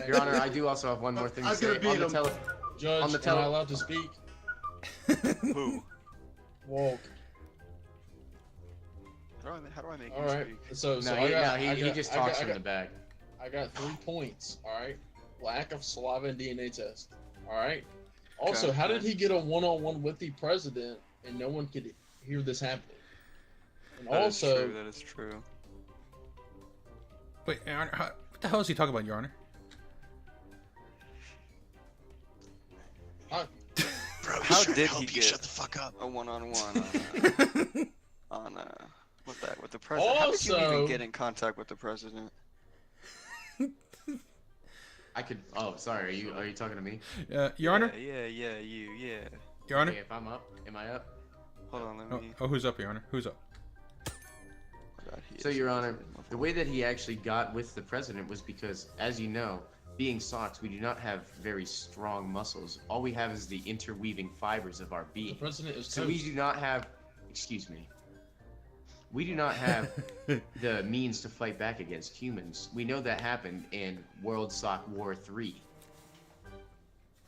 Your Honor, I do also have one more thing to say. Judge, On the am I allowed to speak? Who? Walk. How do I make All him right. speak? So No, I got, he just talks from the back. I got 3 points. All right. Lack of saliva and DNA test. All right. Also, Okay. how did he get a one-on-one with the president and no one could hear this happening? And That also, is true. Wait, Your Honor, what the hell is he talking about, Your Honor? Bro, How trying to did help he you get shut the fuck up? a one-on-one with the president? How did you even Also- get in contact with the president? I could. Oh, sorry. Are you talking to me? Your Honor? Yeah, you. Your Honor? Hey, if I'm up, am I up? Hold on, let me. Oh, who's up, Your Honor? Who's up? So, Your Honor, the way that he actually got with the president was because, as you know, being socks, we do not have very strong muscles. All we have is the interweaving fibers of our being. the president is So we toast. do not have. Excuse me. We do not have the means to fight back against humans. We know that happened in World Sock War 3.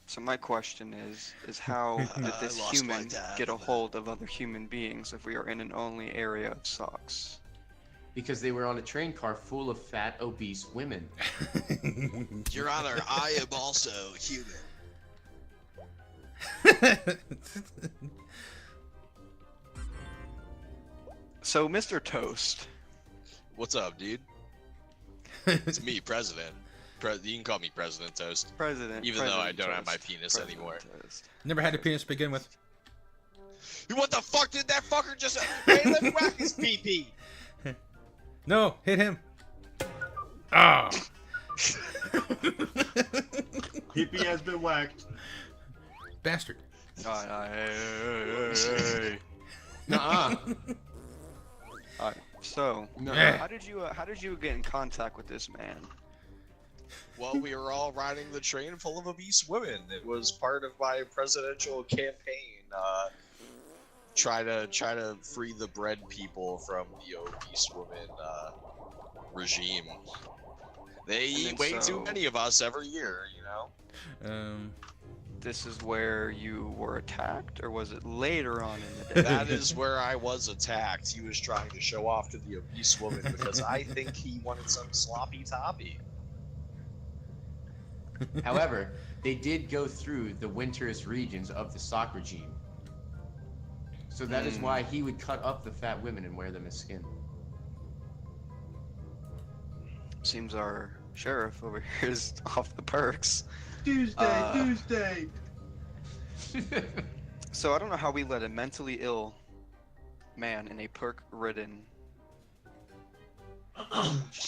So my question is how did I this lost my human dad get a on that. hold of other human beings if we are in an only area of socks? Because they were on a train car full of fat, obese women. Your Honor, I am also human. So Mr. Toast, What's up, dude? It's me, President. You can call me President Toast. President. Even though I President don't have my Toast. penis President anymore. Toast. Never had a penis to begin with. What the fuck did that fucker just say? Hey, let's whack his PP. No, hit him. Ah. PP has been whacked. Bastard. Hey. Nuh-uh. So, Yeah. how did you get in contact with this man? Well, we were all riding the train full of obese women. It was part of my presidential campaign. Try to free the bread people from the obese woman regime. They eat way too many of us every year, you know. This is where you were attacked, or was it later on in the day? That is where I was attacked. He was trying to show off to the obese woman because I think he wanted some sloppy toppy. However, they did go through the winterest regions of the sock regime. So that is why he would cut up the fat women and wear them as skin. Seems our sheriff over here is off the perks. Tuesday. So I don't know how we let a mentally ill man in a perk-ridden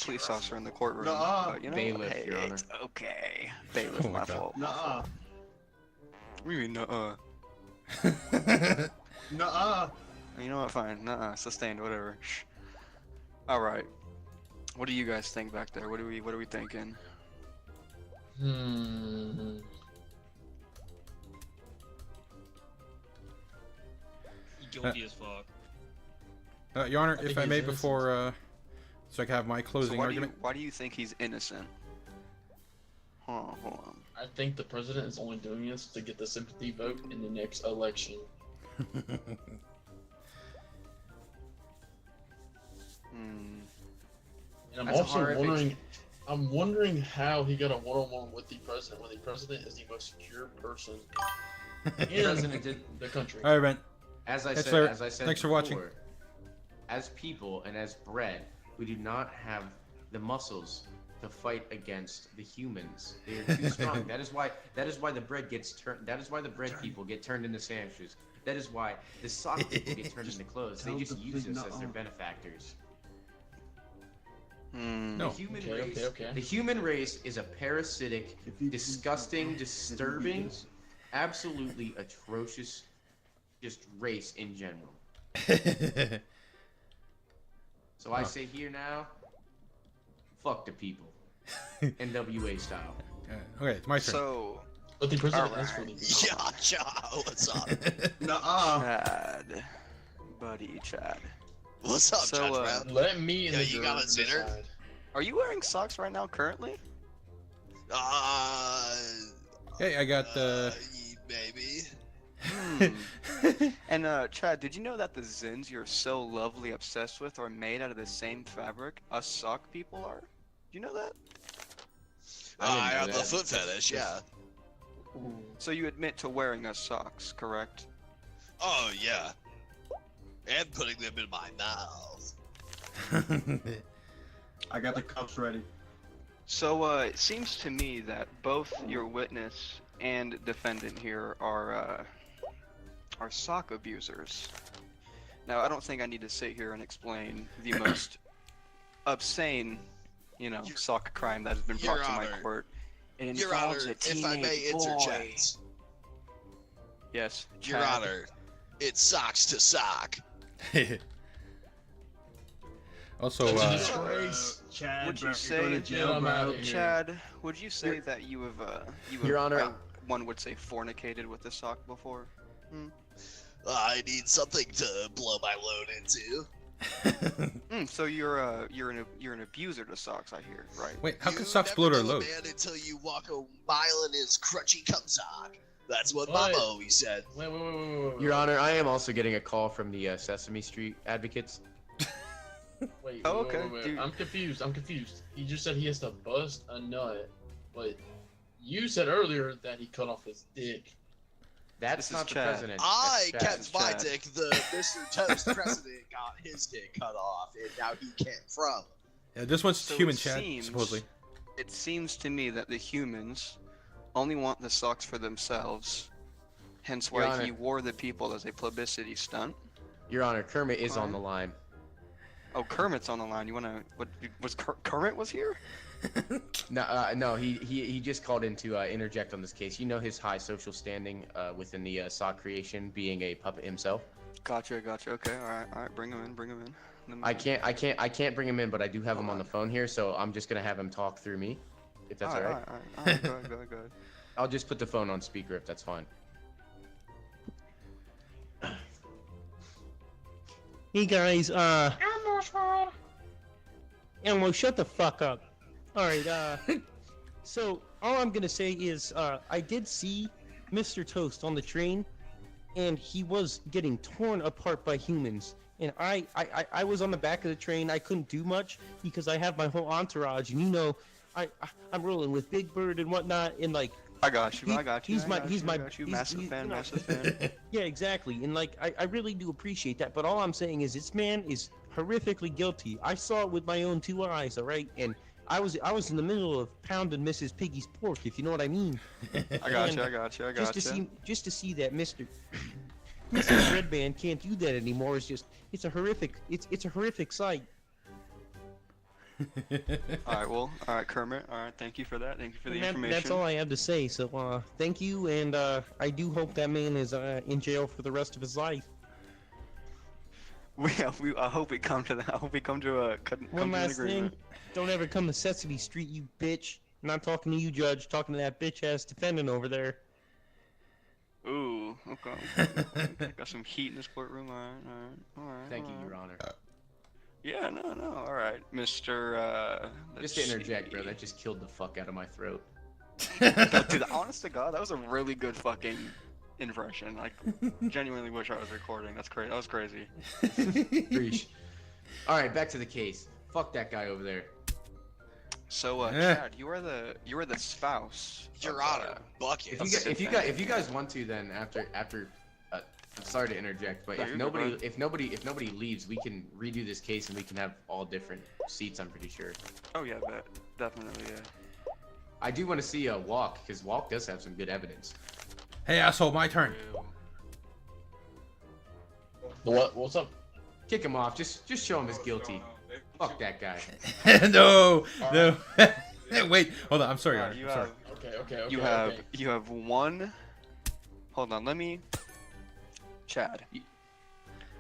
police officer in the courtroom. Nuh-uh. But, you know, Bailiff, hey, Your Honor. it's okay. Bailiff, my fault. Nuh-uh. What do you mean, nuh-uh? Nuh-uh. You know what? Fine. Nuh-uh. Sustained. Whatever. Shh. All right. What do you guys think back there? What are we thinking? Guilty as fuck. Your Honor, I think if I he's may, innocent. before so I can have my So closing argument. why do you think he's innocent? Hold on. I think the president is only doing this to get the sympathy vote in the next election. And I'm That's also hard. wondering, I'm wondering how he got a one-on-one with the president when the president is the most secure person in President did the country. All right, Brent. As I Yes, said, sir. as I said Thanks for before, watching. As people and as bred, we do not have the muscles to fight against the humans. They are too strong. That is why the bread gets turned. That is why the bread people get turned into sandwiches. That is why the sock people get turned into clothes. They just use us as their benefactors. No. The human race is a parasitic, disgusting, disturbing, absolutely atrocious, just race in general. So I say here now, fuck the people. NWA style. Okay, it's my turn. So, But the president Alright. is for the people. Yeah, what's up? Chad, buddy, Chad. What's up, So, Judge Brown? Let me and Yo, the you got a jury dinner? decide. Are you wearing socks right now, currently? Hey, I got maybe. And Chad, did you know that the Zins you're so lovely obsessed with are made out of the same fabric us sock people are? Do you know that? I have the foot fetish, yeah. So you admit to wearing us socks, correct? Oh, yeah. And putting them in my mouth. I got the cups ready. So it seems to me that both your witness and defendant here are sock abusers. Now, I don't think I need to sit here and explain the most obscene, sock crime that has been brought Your to my Honor. court. It Your involves Honor, a teenage if I may boy. interject. Yes, Your Chad. Honor, it's socks to sock. Also, Chad, would bro, you you're say, going to jail, bro. Chad, would you say that you have, Your Honor, one would say fornicated with the sock before? I need something to blow my load into. So you're an abuser to socks, I hear, right? Wait, how You can socks never blow their know a load? man until you walk a mile in his crutchy cum sock. That's what What? Mama always said. Wait. Your Honor, I am also getting a call from the Sesame Street advocates. Wait, Oh, okay, wait. dude. I'm confused. He just said he has to bust a nut, but you said earlier that he cut off his dick. That's This not is the Chad. president. I That's Chad. kept my Chad. dick. The Mr. Toast president got his dick cut off, and now he can't from. Yeah, this one's So human it chat, seems- supposedly. It seems to me that the humans only want the socks for themselves. Hence Your why Honor. he wore the people as a publicity stunt. Your Honor, Kermit is on the line. Oh, Kermit's on the line. You wanna? What was Kermit was here? No, he just called in to interject on this case. You know his high social standing within the sock creation, being a puppet himself. Gotcha. Okay. All right. Bring him in. I can't bring him in, but I do have him on the phone here, so I'm just gonna have him talk through me, if that's all right. All right. Go ahead. I'll just put the phone on speaker if that's fine. Hey guys, Elmo, shut the fuck up. Alright, so all I'm gonna say is, I did see Mr. Toast on the train, and he was getting torn apart by humans. And I was on the back of the train. I couldn't do much because I have my whole entourage, and you know, I'm rolling with Big Bird and whatnot, and like. I got you. He's my massive fan. Yeah, exactly. And like, I really do appreciate that. But all I'm saying is, this man is horrifically guilty. I saw it with my own 2 eyes. All right, and I was in the middle of pounding Mrs. Piggy's pork, if you know what I mean. I got you. Just to see that Mr. Red Man can't do that anymore is just it's a horrific sight. All right, Kermit. All right, thank you for that. Thank you for the information. That's all I have to say. So, thank you, and I do hope that man is in jail for the rest of his life. I hope we come to that. I hope we come to a One last thing, agreement. don't ever come to Sesame Street, you bitch. I'm not talking to you, Judge. Talking to that bitch ass defendant over there. Ooh, okay. Got some heat in this courtroom. All right. Thank you, Your Honor. Yeah, no. All right, Mr. Just to interject, bro, that just killed the fuck out of my throat. Dude, honest to God, that was a really good fucking impression. Like, genuinely wish I was recording. That's crazy. That was crazy. Preach. All right, back to the case. Fuck that guy over there. So, Chad, you are the spouse. Your Honor, bucket. If you guys want to, then after I'm sorry to interject, but if nobody leaves, we can redo this case and we can have all different seats. I'm pretty sure. Oh yeah, definitely yeah. I do want to see Walk, because Walk does have some good evidence. Hey asshole, my turn. What's up? Kick him off. Just show him he's guilty. Fuck that guy. No. Wait, hold on. I'm sorry. You I'm sorry. Okay. You have one. Hold on. Let me. Chad.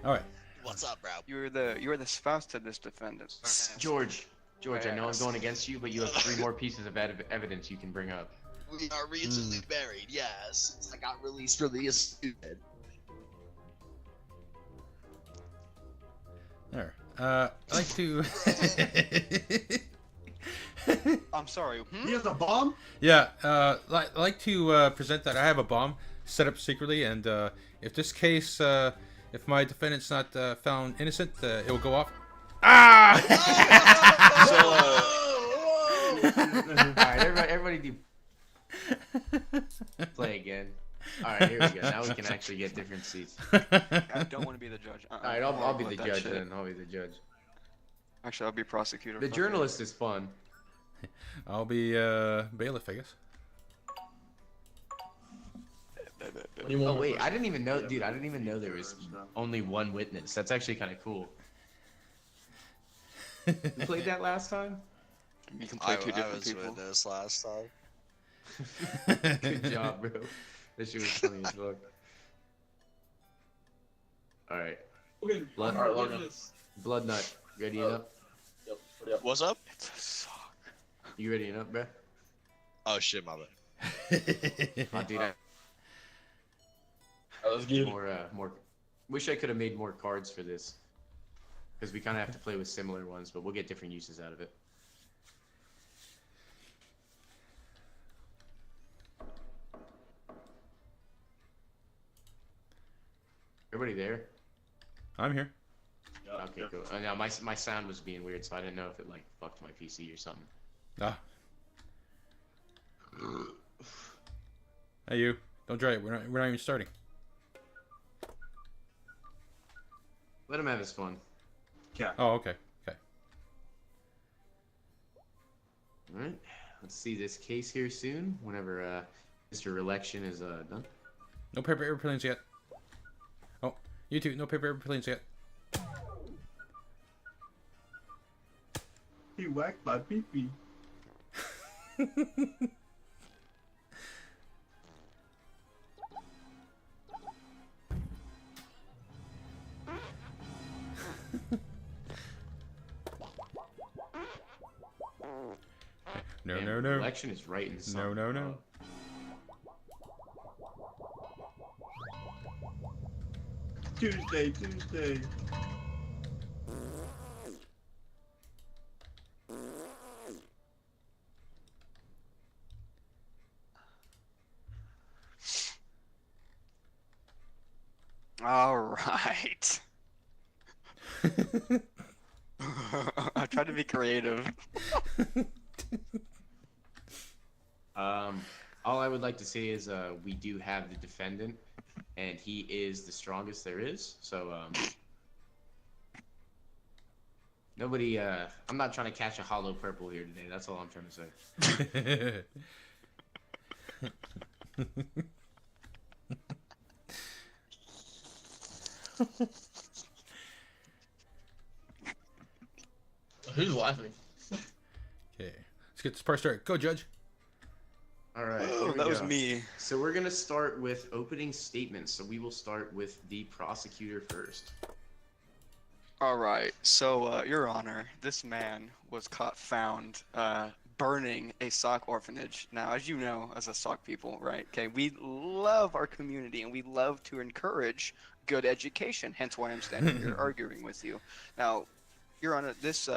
All right. What's up, bro? You're the spouse to this defendant. George, I know I'm going against you, but you have 3 more pieces of evidence you can bring up. We are recently married, yes. Since I got released from the stupid. There. I'd like to. I'm sorry. He has a bomb? Yeah. I'd like to present that I have a bomb set up secretly, and if this case, if my defendant's not found innocent, it will go off. Ah! Alright, everybody do. Play again. Alright, here we go. Now we can actually get different seats. I don't want to be the judge. Alright, I'll be the judge then. I'll be the judge. Actually, I'll be prosecutor. The journalist is fun. I'll be bailiff, I guess. Oh wait, I didn't even know, dude. I didn't even know there was only one witness. That's actually kind of cool. You played that last time? You can play 2 different I was people. witness last time. Good job, bro. This shit was funny as fuck. Alright. Blood Nut. Ready up? Yep. What's up? It's a sock. You ready up, bro? Oh shit, my bad. Oh, dude, Let's get more. Wish I could have made more cards for this, because we kind of have to play with similar ones, but we'll get different uses out of it. Everybody there? I'm here. Okay, cool. Now my sound was being weird, so I didn't know if it like fucked my PC or something. Ah. Hey you! Don't try it. We're not even starting. Let him have his fun. Yeah. Oh, okay. Okay. All right. Let's see this case here soon. Whenever Mr. Election is done. No paper airplanes yet. Oh, you too. No paper airplanes yet. He whacked my pee-pee. No, Man, no, no. Election is right in the No, no, no. Tuesday. All right. I tried to be creative. All I would like to say is we do have the defendant, and he is the strongest there is. So nobody. I'm not trying to catch a hollow purple here today. That's all I'm trying to say. Who's laughing? Okay, let's get this part started. Go, Judge. All right. Oh, here we that was go. me. So we're gonna start with opening statements. So we will start with the prosecutor first. All right. So, Your Honor, this man was found burning a sock orphanage. Now, as you know, as a sock people, right? Okay, we love our community and we love to encourage good education. Hence why I'm standing here arguing with you. Now, Your Honor, this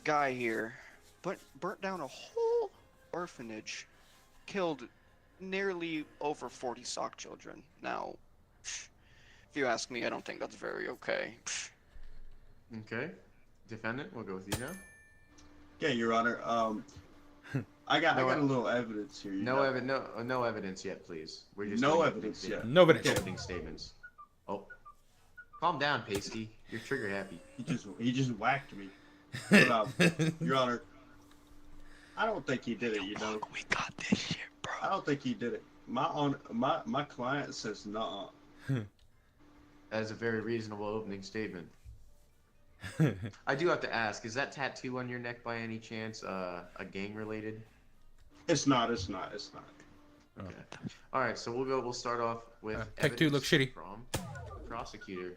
guy here burnt down a whole orphanage, killed nearly over 40 sock children. Now, if you ask me, I don't think that's very okay. Okay. Defendant, we'll go with you now. Okay, Your Honor. I got a little evidence here. No evidence yet, please. We're just No doing evidence yet. No evidence. Opening statements. Oh, calm down, Pasty. You're trigger happy. He just whacked me. But, Your Honor, I don't think he did it. You know. We got this shit, bro. I don't think he did it. My client says nah. That is a very reasonable opening statement. I do have to ask: is that tattoo on your neck by any chance a gang related? It's not. Okay. All right. So we'll start off with Tech 2 looks shitty. From the prosecutor.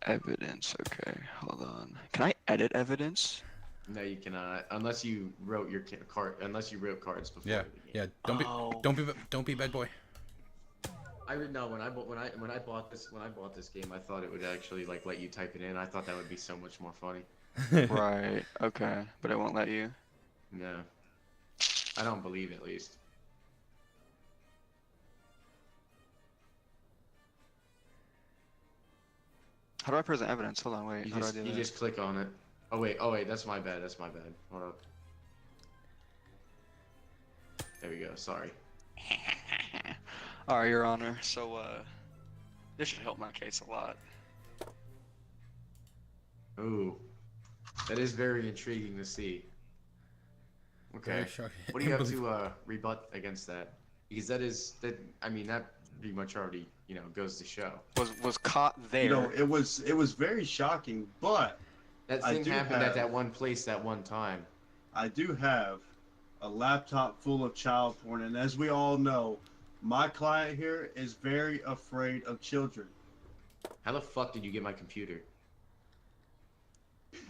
Evidence. Okay, hold on. Can I edit evidence? No, you cannot, unless you wrote your card. Unless you wrote cards before. Yeah, the game. yeah. Don't be bad boy. No, when I bought this game, I thought it would actually like let you type it in. I thought that would be so much more funny. Right. Okay, but it won't let you. No, I don't believe it, at least. How do I present evidence? Hold on, wait. You How just do I do that? just click on it. Oh wait, that's my bad. Hold up. There we go. Sorry. Alright, Your Honor. So, this should help my case a lot. Ooh, that is very intriguing to see. Okay. Very shocking. What do you have to rebut against that? Because that pretty much already goes to show. Was caught there. You know, it was very shocking, but that thing happened at that one place that one time. I do have a laptop full of child porn, and as we all know, my client here is very afraid of children. How the fuck did you get my computer?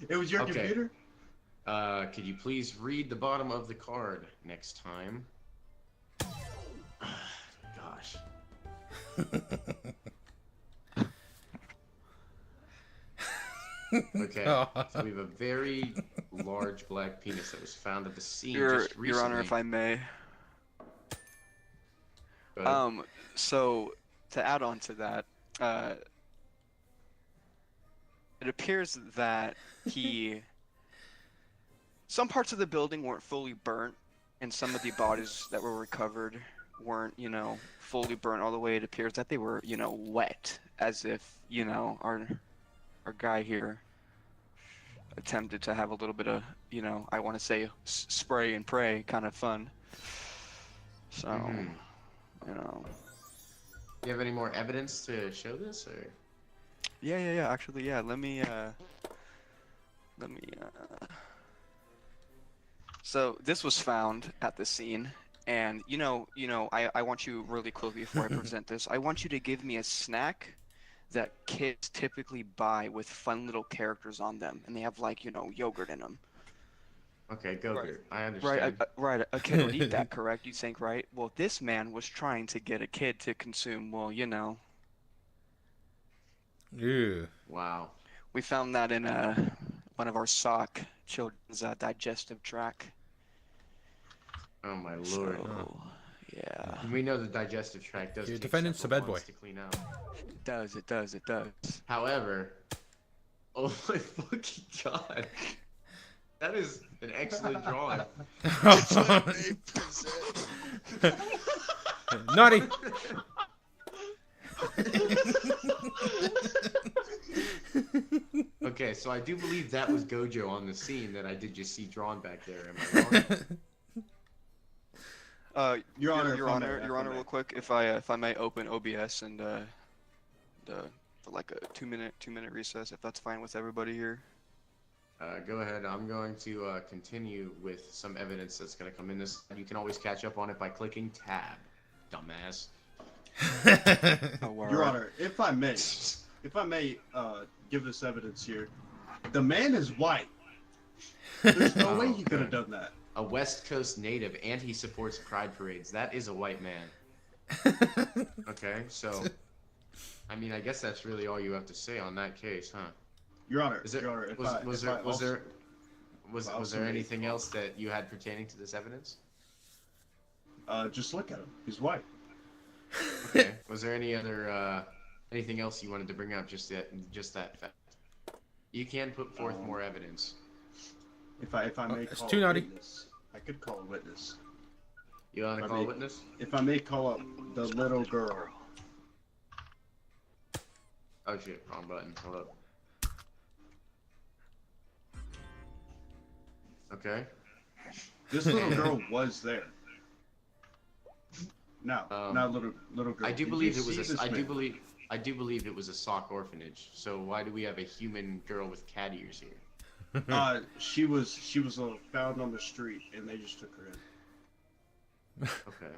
It was your computer? Could you please read the bottom of the card next time? Gosh. Okay, so we have a very large black penis that was found at the scene just recently. Your Honor, if I may. So to add on to that, it appears that some parts of the building weren't fully burnt, and some of the bodies that were recovered weren't, fully burnt all the way. It appears that they were, wet, as if, our guy here attempted to have a little bit of, I want to say spray and pray kind of fun. So, you know. Do you have any more evidence to show this, or? Yeah. Actually, yeah. Let me. So this was found at the scene, and I want you really quickly before I present this. I want you to give me a snack that kids typically buy with fun little characters on them, and they have like yogurt in them. Okay, Go-Gurt. I understand. Right. A kid would eat that, correct? You think, right? Well, this man was trying to get a kid to consume. Well, Yeah. Wow. We found that in one of our SOC children's digestive tract. Oh my lord. So, yeah. We know the digestive tract does Your take defendant's a several bad boy. months to clean out. It does. However, oh my fucking god. That is an excellent drawing. Naughty. Okay, so I do believe that was Gojo on the scene that I did just see drawn back there. Am I wrong? Your Honor, real quick, if I may open OBS and for like a 2-minute recess, if that's fine with everybody here. Go ahead. I'm going to continue with some evidence that's going to come in this. You can always catch up on it by clicking tab, dumbass. Your Honor, if I may give this evidence here, the man is white. There's no way he could have done that. A West Coast native, and he supports pride parades. That is a white man. Okay, so I mean, I guess that's really all you have to say on that case, huh? Your Honor, was there anything else that you had pertaining to this evidence? Just look at him. He's white. Okay. Was there any other anything else you wanted to bring up? Just that fact. You can put forth more evidence. If I may it's call too a naughty. witness, I could call a witness. You want to call a witness? If I may call up the little girl. Oh shit! Wrong button. Hold up. Okay. This little girl was there. No, not little girl. I do believe it was I do believe it was a sock orphanage. So why do we have a human girl with cat ears here? She was found on the street, and they just took her in. Okay.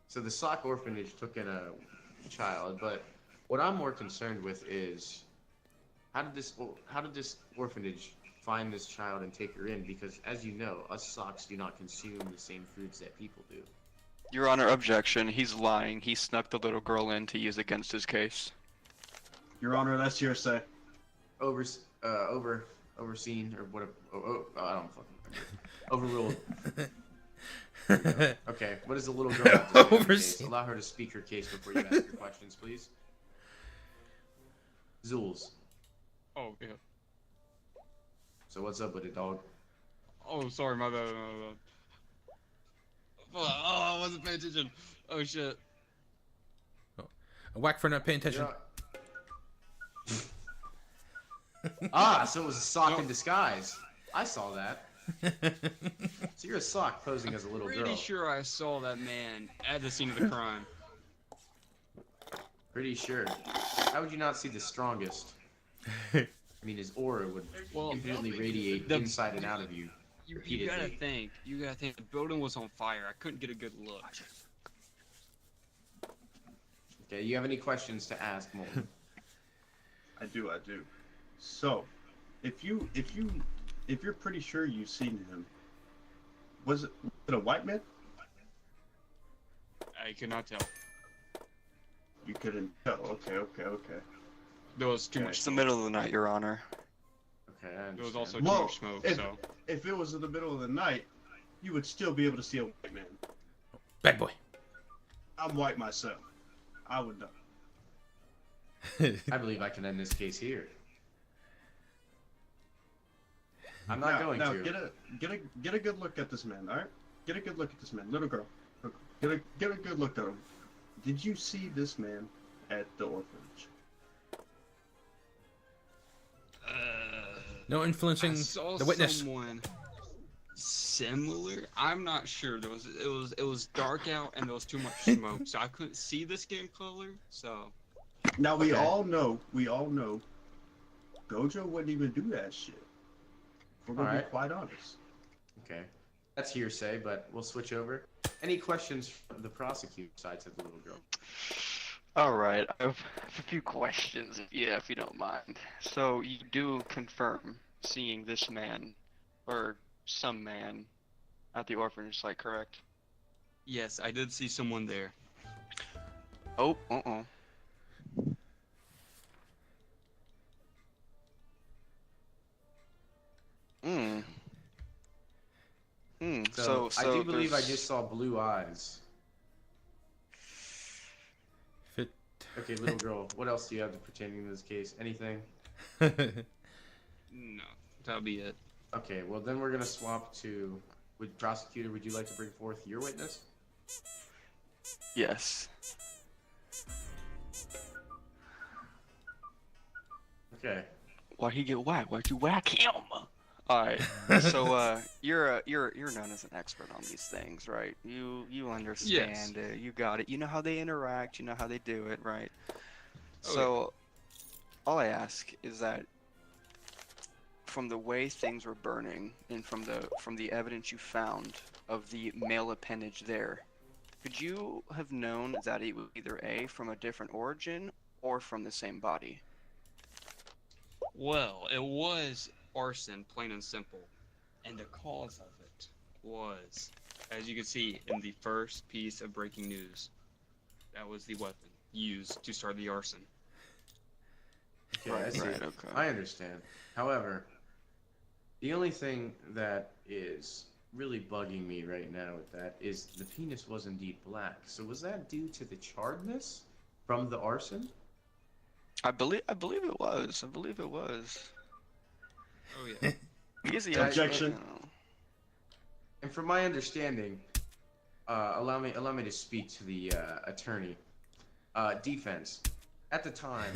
So the sock orphanage took in a child, but what I'm more concerned with is how did this orphanage find this child and take her in? Because as you know, us socks do not consume the same foods that people do. Your Honor, objection. He's lying. He snuck the little girl in to use against his case. Your Honor, that's hearsay. Overseen or whatever. I don't fucking remember. Overruled. Okay, what does the little girl have to say on the case? Allow her to speak her case before you ask your questions, please. Zools. Oh, yeah. So what's up with it, dog? Oh, sorry, my bad. Oh, I wasn't paying attention. Oh, shit. A whack for not paying attention. So it was a sock in disguise. I saw that. So you're a sock posing as a little girl. Pretty sure I saw that man at the scene of the crime. Pretty sure. How would you not see the strongest? I mean, his aura would infinitely radiate inside and out of you. You gotta think. The building was on fire. I couldn't get a good look. Okay, you have any questions to ask, Molten? I do. So, if you're pretty sure you've seen him, was it a white man? I cannot tell. You couldn't tell. Okay. There was too much. It's the middle of the night, Your Honor. Okay, there was also too much smoke. If it was in the middle of the night, you would still be able to see a white man. Bad boy. I'm white myself. I would know. I believe I can end this case here. I'm not going to. Get a good look at this man, all right? Get a good look at this man, little girl. Get a good look at him. Did you see this man at the orphanage? No influencing I saw the witness. someone similar. I'm not sure. It was dark out and there was too much smoke, so I couldn't see the skin color. So Now we all know, Gojo wouldn't even do that shit. We're gonna be Alright. quite honest. Okay. That's hearsay, but we'll switch over. Any questions from the prosecutor side to the little girl? Alright, I have a few questions, yeah, if you don't mind. So, you do confirm seeing this man, or some man, at the orphanage site, correct? yes, I did see someone there. Oh, uh-oh. Hmm. So, I do believe I there's- just saw blue eyes. Fit. Okay, little girl, what else do you have to pertaining to this case? Anything? No, that'll be it. Okay, well then we're gonna swap to. Prosecutor, would you like to bring forth your witness? Yes. Okay. Why'd he get whacked? Why'd you whack him? Alright, so you're known as an expert on these things, right? You understand it, you got it. You know how they interact, you know how they do it, right? So all I ask is that from the way things were burning and from the evidence you found of the male appendage there, could you have known that it was either A, from a different origin or from the same body? Well, it was arson, plain and simple. And the cause of it was, as you can see in the first piece of breaking news, that was the weapon used to start the arson. Okay, I see. Okay. I understand. However, the only thing that is really bugging me right now with that is the penis was indeed black. So was that due to the charredness from the arson? I believe it was. I believe it was. Oh yeah. He's the Objection. expert, you know. And from my understanding, allow me to speak to the attorney. Defense. At the time,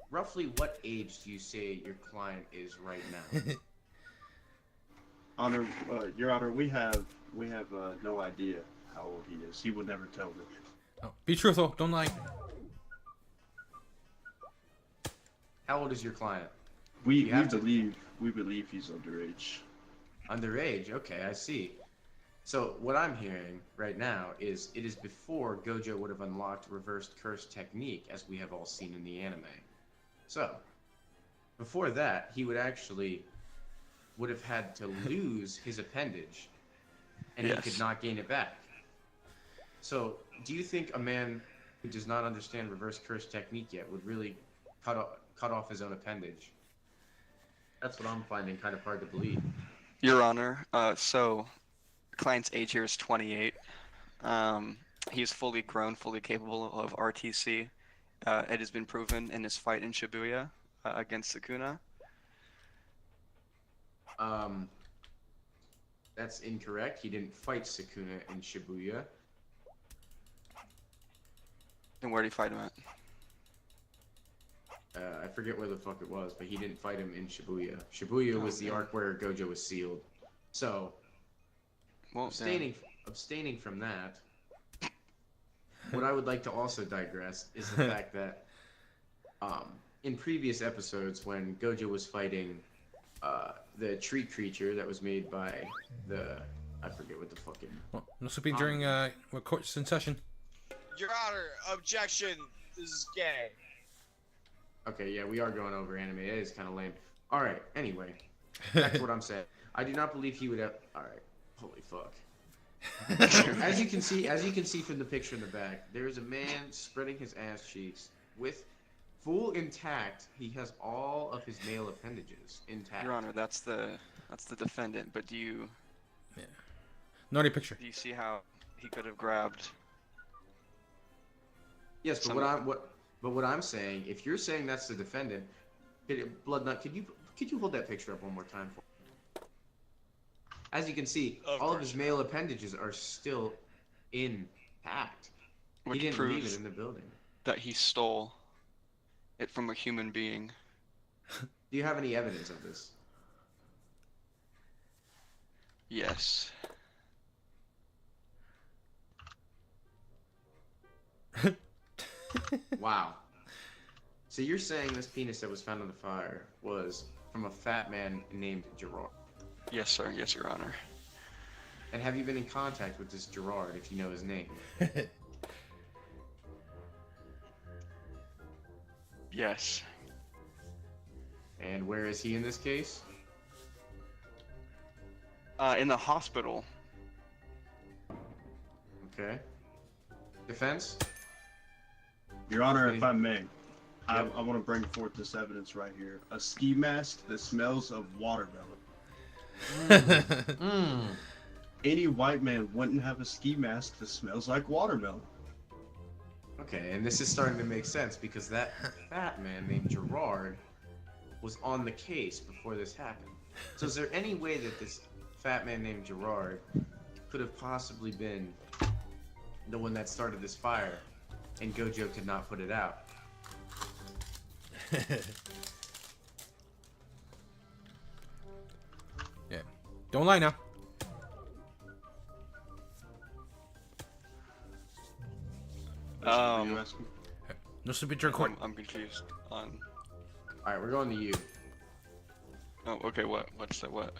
roughly what age do you say your client is right now? Your Honor, we have no idea how old he is. He would never tell me. Oh, be truthful. Don't lie. How old is your client? We believe he's underage. Underage, okay, I see. So what I'm hearing right now is it is before Gojo would have unlocked reversed curse technique, as we have all seen in the anime. So before that, he would have had to lose his appendage, and he could not gain it back. So do you think a man who does not understand reverse curse technique yet would really cut off his own appendage? That's what I'm finding kind of hard to believe. Your Honor, so the client's age here is 28. He's fully grown, fully capable of RTC. It has been proven in his fight in Shibuya against Sukuna. That's incorrect. He didn't fight Sukuna in Shibuya. Then where did he fight him at? I forget where the fuck it was, but he didn't fight him in Shibuya. Shibuya was the arc where Gojo was sealed. So, abstaining from that, what I would like to also digress is the fact that in previous episodes when Gojo was fighting the tree creature that was made by I forget what the fucking... Well, no sleeping during what court's in session. Your Honor, objection. This is gay. Okay, yeah, we are going over anime. It is kind of lame. All right. Anyway, back to what I'm saying. I do not believe he would have. All right. Holy fuck. As you can see from the picture in the back, there is a man spreading his ass cheeks with full intact. He has all of his male appendages intact. Your Honor, that's the defendant. But do you? Yeah. Naughty picture. Do you see how he could have grabbed? Yes, but what I'm saying, if you're saying that's the defendant, Bloodnut, could you hold that picture up one more time for me? As you can see, all of his male appendages are still intact. Which he didn't leave proves it in the building. That he stole it from a human being. Do you have any evidence of this? Yes. Wow. So you're saying this penis that was found on the fire was from a fat man named Gerard? Yes, sir. Yes, Your Honor. And have you been in contact with this Gerard, if you know his name? Yes. And where is he in this case? In the hospital. Okay. Defense? Your Honor, if I may, I want to bring forth this evidence right here. A ski mask that smells of watermelon. Any white man wouldn't have a ski mask that smells like watermelon. Okay, and this is starting to make sense because that fat man named Gerard was on the case before this happened. So is there any way that this fat man named Gerard could have possibly been the one that started this fire and Gojo could not put it out? Yeah. Don't lie now. No stupid recording. I'm confused on. Alright, we're going to you. Oh, okay. What's that? What?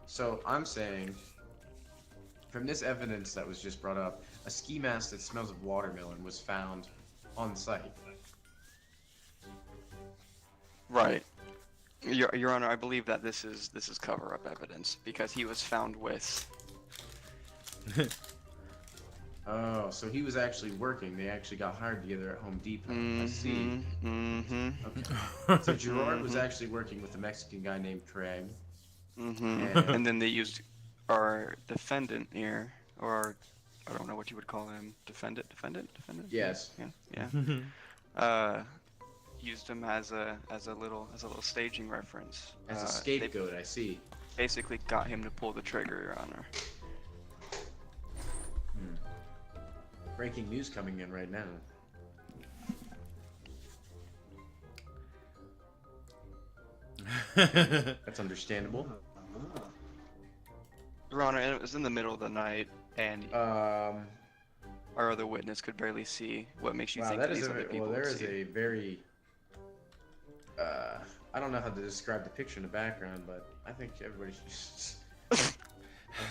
So I'm saying, from this evidence that was just brought up, a ski mask that smells of watermelon was found on site. Right. Your Honor, I believe that this is cover-up evidence because he was found with. Oh, so he was actually working. They actually got hired together at Home Depot. I see. Okay. So Gerard was actually working with a Mexican guy named Craig. And then they used our defendant here, or I don't know what you would call him. Defendant. Yes. Yeah. Used him as a little staging reference. As a scapegoat, I see. Basically got him to pull the trigger, Your Honor. Breaking news coming in right now. That's understandable. Your Honor, it was in the middle of the night, and our other witness could barely see. What makes you think that these other people there would is see? a very I don't know how to describe the picture in the background, but I think everybody should just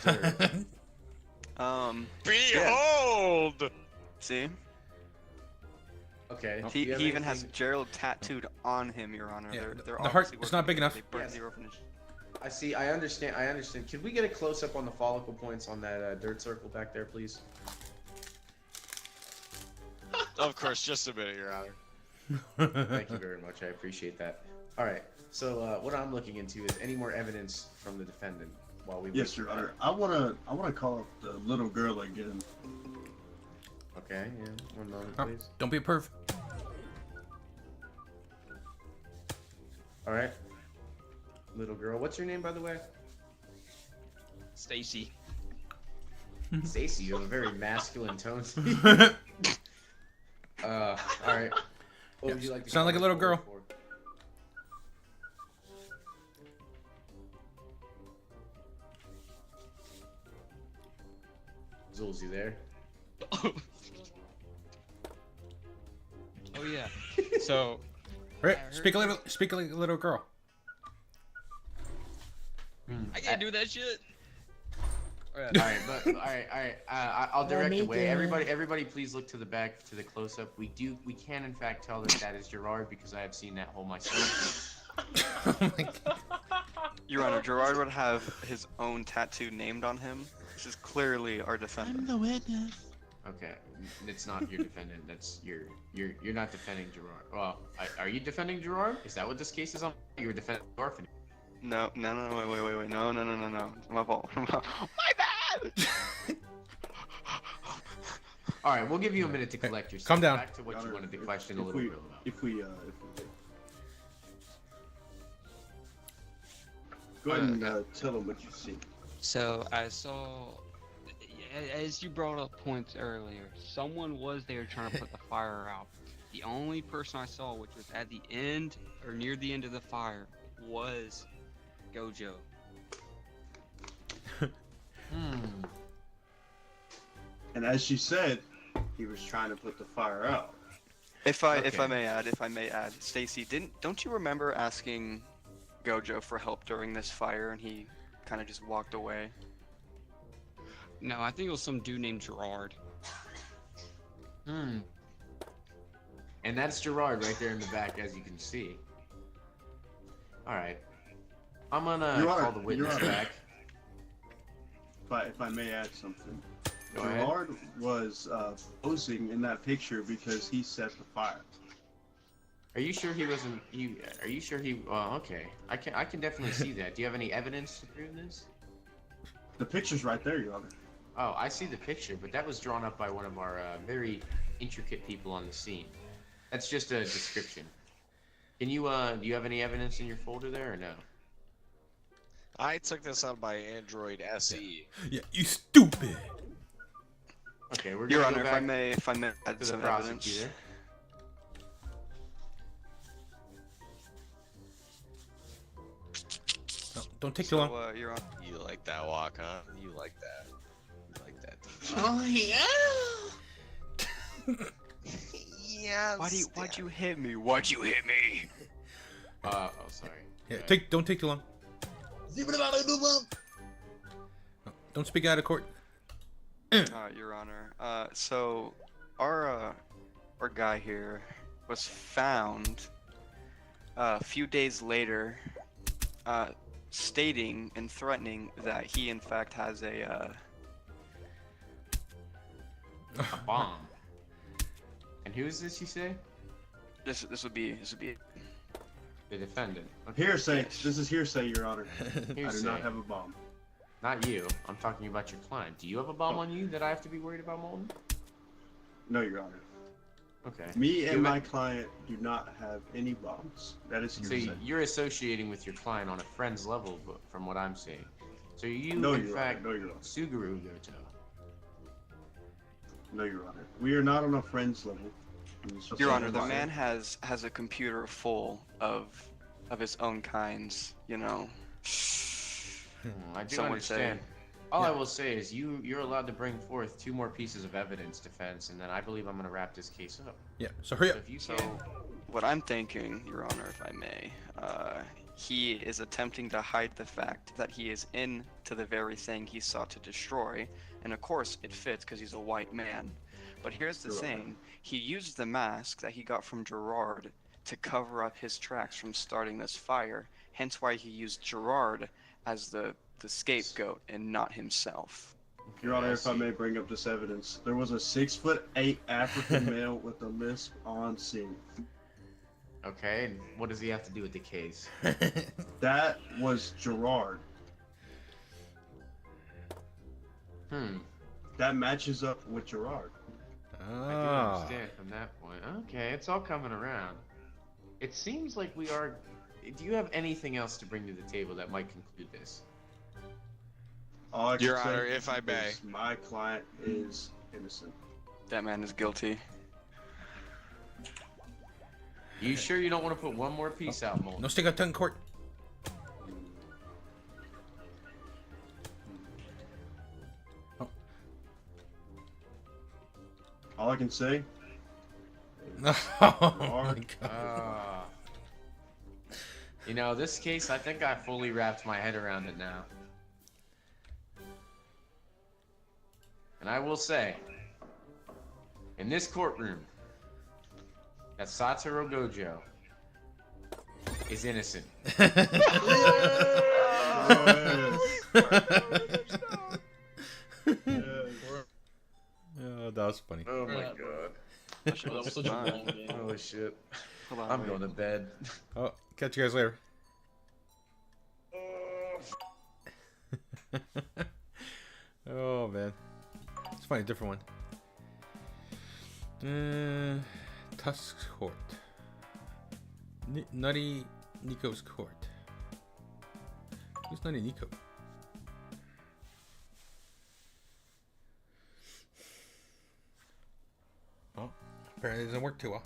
observe. Behold! Yeah. See? Okay. He even has Gerald tattooed on him, Your Honor. Yeah, They're the heart is not big enough. They burned the orphanage. I see. I understand. Could we get a close up on the follicle points on that dirt circle back there, please? Of course, just a minute, Your Honor. Thank you very much. I appreciate that. All right. So what I'm looking into is any more evidence from the defendant while we. Yes, Your Honor. I wanna call up the little girl again. Okay. Yeah. 1 moment, please. Don't be a perv. All right. Little girl. What's your name, by the way? Stacy. Stacy, you have a very masculine tone. All right. What would you like to sound like a little girl? Zul's, you there? Oh yeah. So. Right. Speak like a little girl. I can't do that shit. All right. I'll direct the way. Everybody, please look to the back to the close-up. We can in fact tell that that is Gerard because I have seen that hole myself. Oh my God. Your Honor, Gerard would have his own tattoo named on him. This is clearly our defendant. I'm the witness. Okay, it's not your defendant. That's you're not defending Gerard. Well, are you defending Gerard? Is that what this case is on? You're defending the orphanage. No, wait, no. My fault. My bad! Alright, we'll give you a minute to collect yourself. Calm down. Back to what you wanted to question a little bit about. If we go ahead and tell them what you see. So I saw, as you brought up points earlier, someone was there trying to put the fire out. The only person I saw, which was at the end or near the end of the fire, was Gojo. And as she said, he was trying to put the fire out. If I may add, Stacy, don't you remember asking Gojo for help during this fire and he kind of just walked away? No, I think it was some dude named Gerard. And that's Gerard right there in the back, as you can see. All right. I'm gonna call the witness back. If I may add something. Go ahead. Gerard was posing in that picture because he set the fire. Are you sure he wasn't? Are you sure he? Well, okay. I can definitely see that. Do you have any evidence to prove this? The picture's right there, Your Honor. Oh, I see the picture, but that was drawn up by one of our very intricate people on the scene. That's just a description. Can you do you have any evidence in your folder there or no? I took this on my Android SE. Yeah, you stupid. Okay, we're Your gonna Honor, go back if I may add to the some evidence. prosecutor. No, don't take too long. Your Honor. You like that walk, huh? You like that. You like that. Oh yeah. Yeah. Why'd you hit me? Why'd you hit me? Oh, sorry. Yeah, don't take too long. No, don't speak out of court. Your Honor. So our guy here was found a few days later, stating and threatening that he in fact has a bomb. And who is this? You say? This would be the defendant. Okay. Hearsay. This is hearsay, Your Honor. I do Hearsay. not have a bomb. Not you. I'm talking about your client. Do you have a bomb on you that I have to be worried about, Molten? No, Your Honor. Okay. Me and my client do not have any bombs. That is So hearsay. you're associating with your client on a friend's level, but from what I'm seeing. So you, No, in Your fact, Honor. No, Your Honor. Suguru Goto. No, Your Honor. We are not on a friends level. Your Honor, the man has a computer full of his own kinds, you know. I do Some would understand. say. All I will say is you're allowed to bring forth 2 more pieces of evidence, defense, and then I believe I'm going to wrap this case up. Yeah, so hurry up. If you So, can, what I'm thinking, Your Honor, if I may, he is attempting to hide the fact that he is into the very thing he sought to destroy, and of course it fits because he's a white man. But here's the thing, he used the mask that he got from Gerard to cover up his tracks from starting this fire, hence why he used Gerard as the scapegoat and not himself. Your Honor, if I may bring up this evidence, there was a 6'8" African male with a lisp on scene. okay, and what does he have to do with the case? That was Gerard. That matches up with Gerard. I do understand from that point. Okay, it's all coming around. It seems like we are... Do you have anything else to bring to the table that might conclude this? All I can Your say Honor, if I may. is my client is innocent. That man is guilty. You sure you don't want to put one more piece out, Molten? No stick out tongue in court. All I can say. Oh my God. You know, this case, I think I fully wrapped my head around it now. And I will say, in this courtroom, that Satoru Gojo is innocent. Oh, that was funny. Oh my God. That was such a long game. Holy shit. Hold on, I'm wait. going to bed. Oh, catch you guys later. Oh man, let's find a different one. Tusk's court. Nutty Nico's court. Who's Nutty Nico? Oh, apparently it doesn't work too well.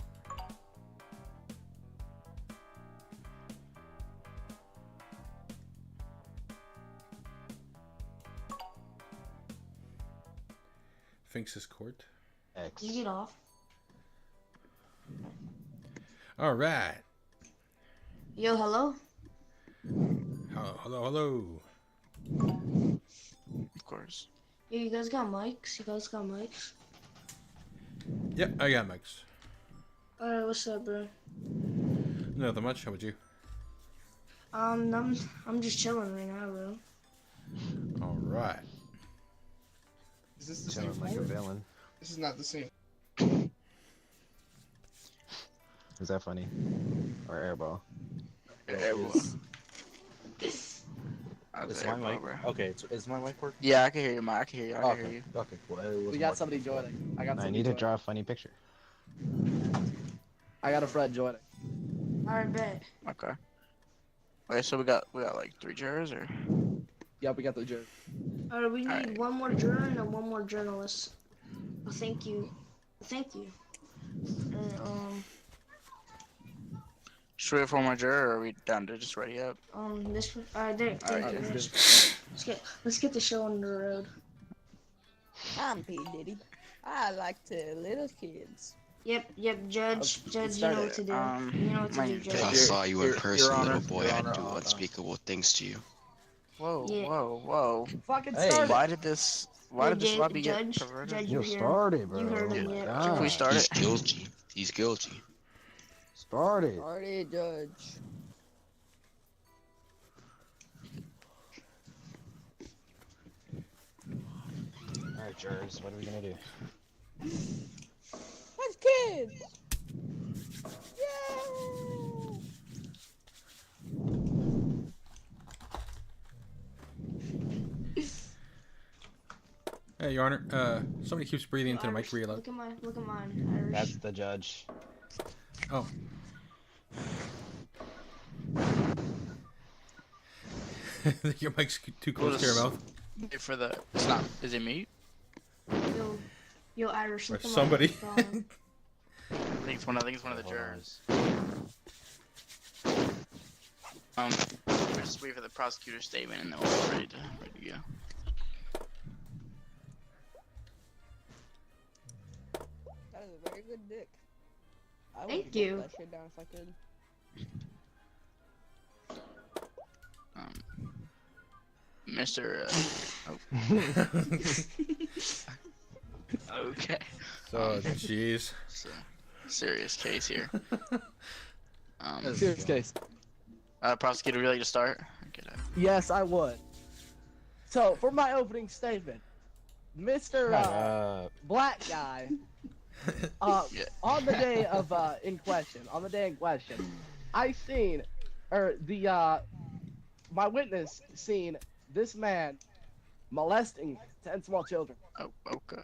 Sphinx's court. X. You get off. All right. Yo, hello. Hello. Of course. Yo, you guys got mics? You guys got mics? Yep, I got mics. Alright, what's up, bro? Nothing much. How about you? I'm just chilling right now, bro. All right. Is this the Sound same like a floor? villain. This is not the same. Is that funny? Or airball? Airball. Is my mic? Okay, is my mic working? Yeah, I can hear you, Mike. I can hear you. I can hear you. Okay, cool. We got somebody joining. I got I somebody need to joining. draw a funny picture. I got a friend joining. Alright, bet. Okay. Okay, so we got like 3 jurors, or? Yeah, we got the juror. Alright, we need one more juror and one more journalist. Oh, thank you. Thank you. And, Should we have 4 more juror, or are we done to just ready up? this. Alright, there. Alright, there. yeah. Let's get the show on the road. I'm P. Diddy. I like to little kids. Yep, Judge, you know what to do. You know what to do, Judge. If I saw you in person, Honor, little boy, Your I'd Honor, do unspeakable things to you. Whoa, Yeah. whoa. Fucking Hey, started. why did this lobby get Judge, perverted? Judge, You you're here. started, bro. You heard him, yeah. God. We started. He's guilty. He's guilty. Started. Sorry, Judge. Alright, jurors, what are we gonna do? That's kids. Yay! Hey, Your Honor. Somebody keeps breathing into the mic real loud. Look at mine, Irish. That's the judge. Oh. Your mic's too close to your mouth. Wait for the. It's not. Is it me? Yo, Irish. Or Look at somebody. mine. I think it's one of the jurors. We're just wait for the prosecutor's statement, and then we'll be ready to go. That is a very good dick. I would Thank gulp you. That shit down if I could. Mr. Okay. So, jeez. So, serious case here. Serious case. Prosecutor, really to start? Yes, I would. So, for my opening statement, Mr. Black Guy, on the day of in question, I seen, my witness seen this man molesting 10 small children. Oh, okay.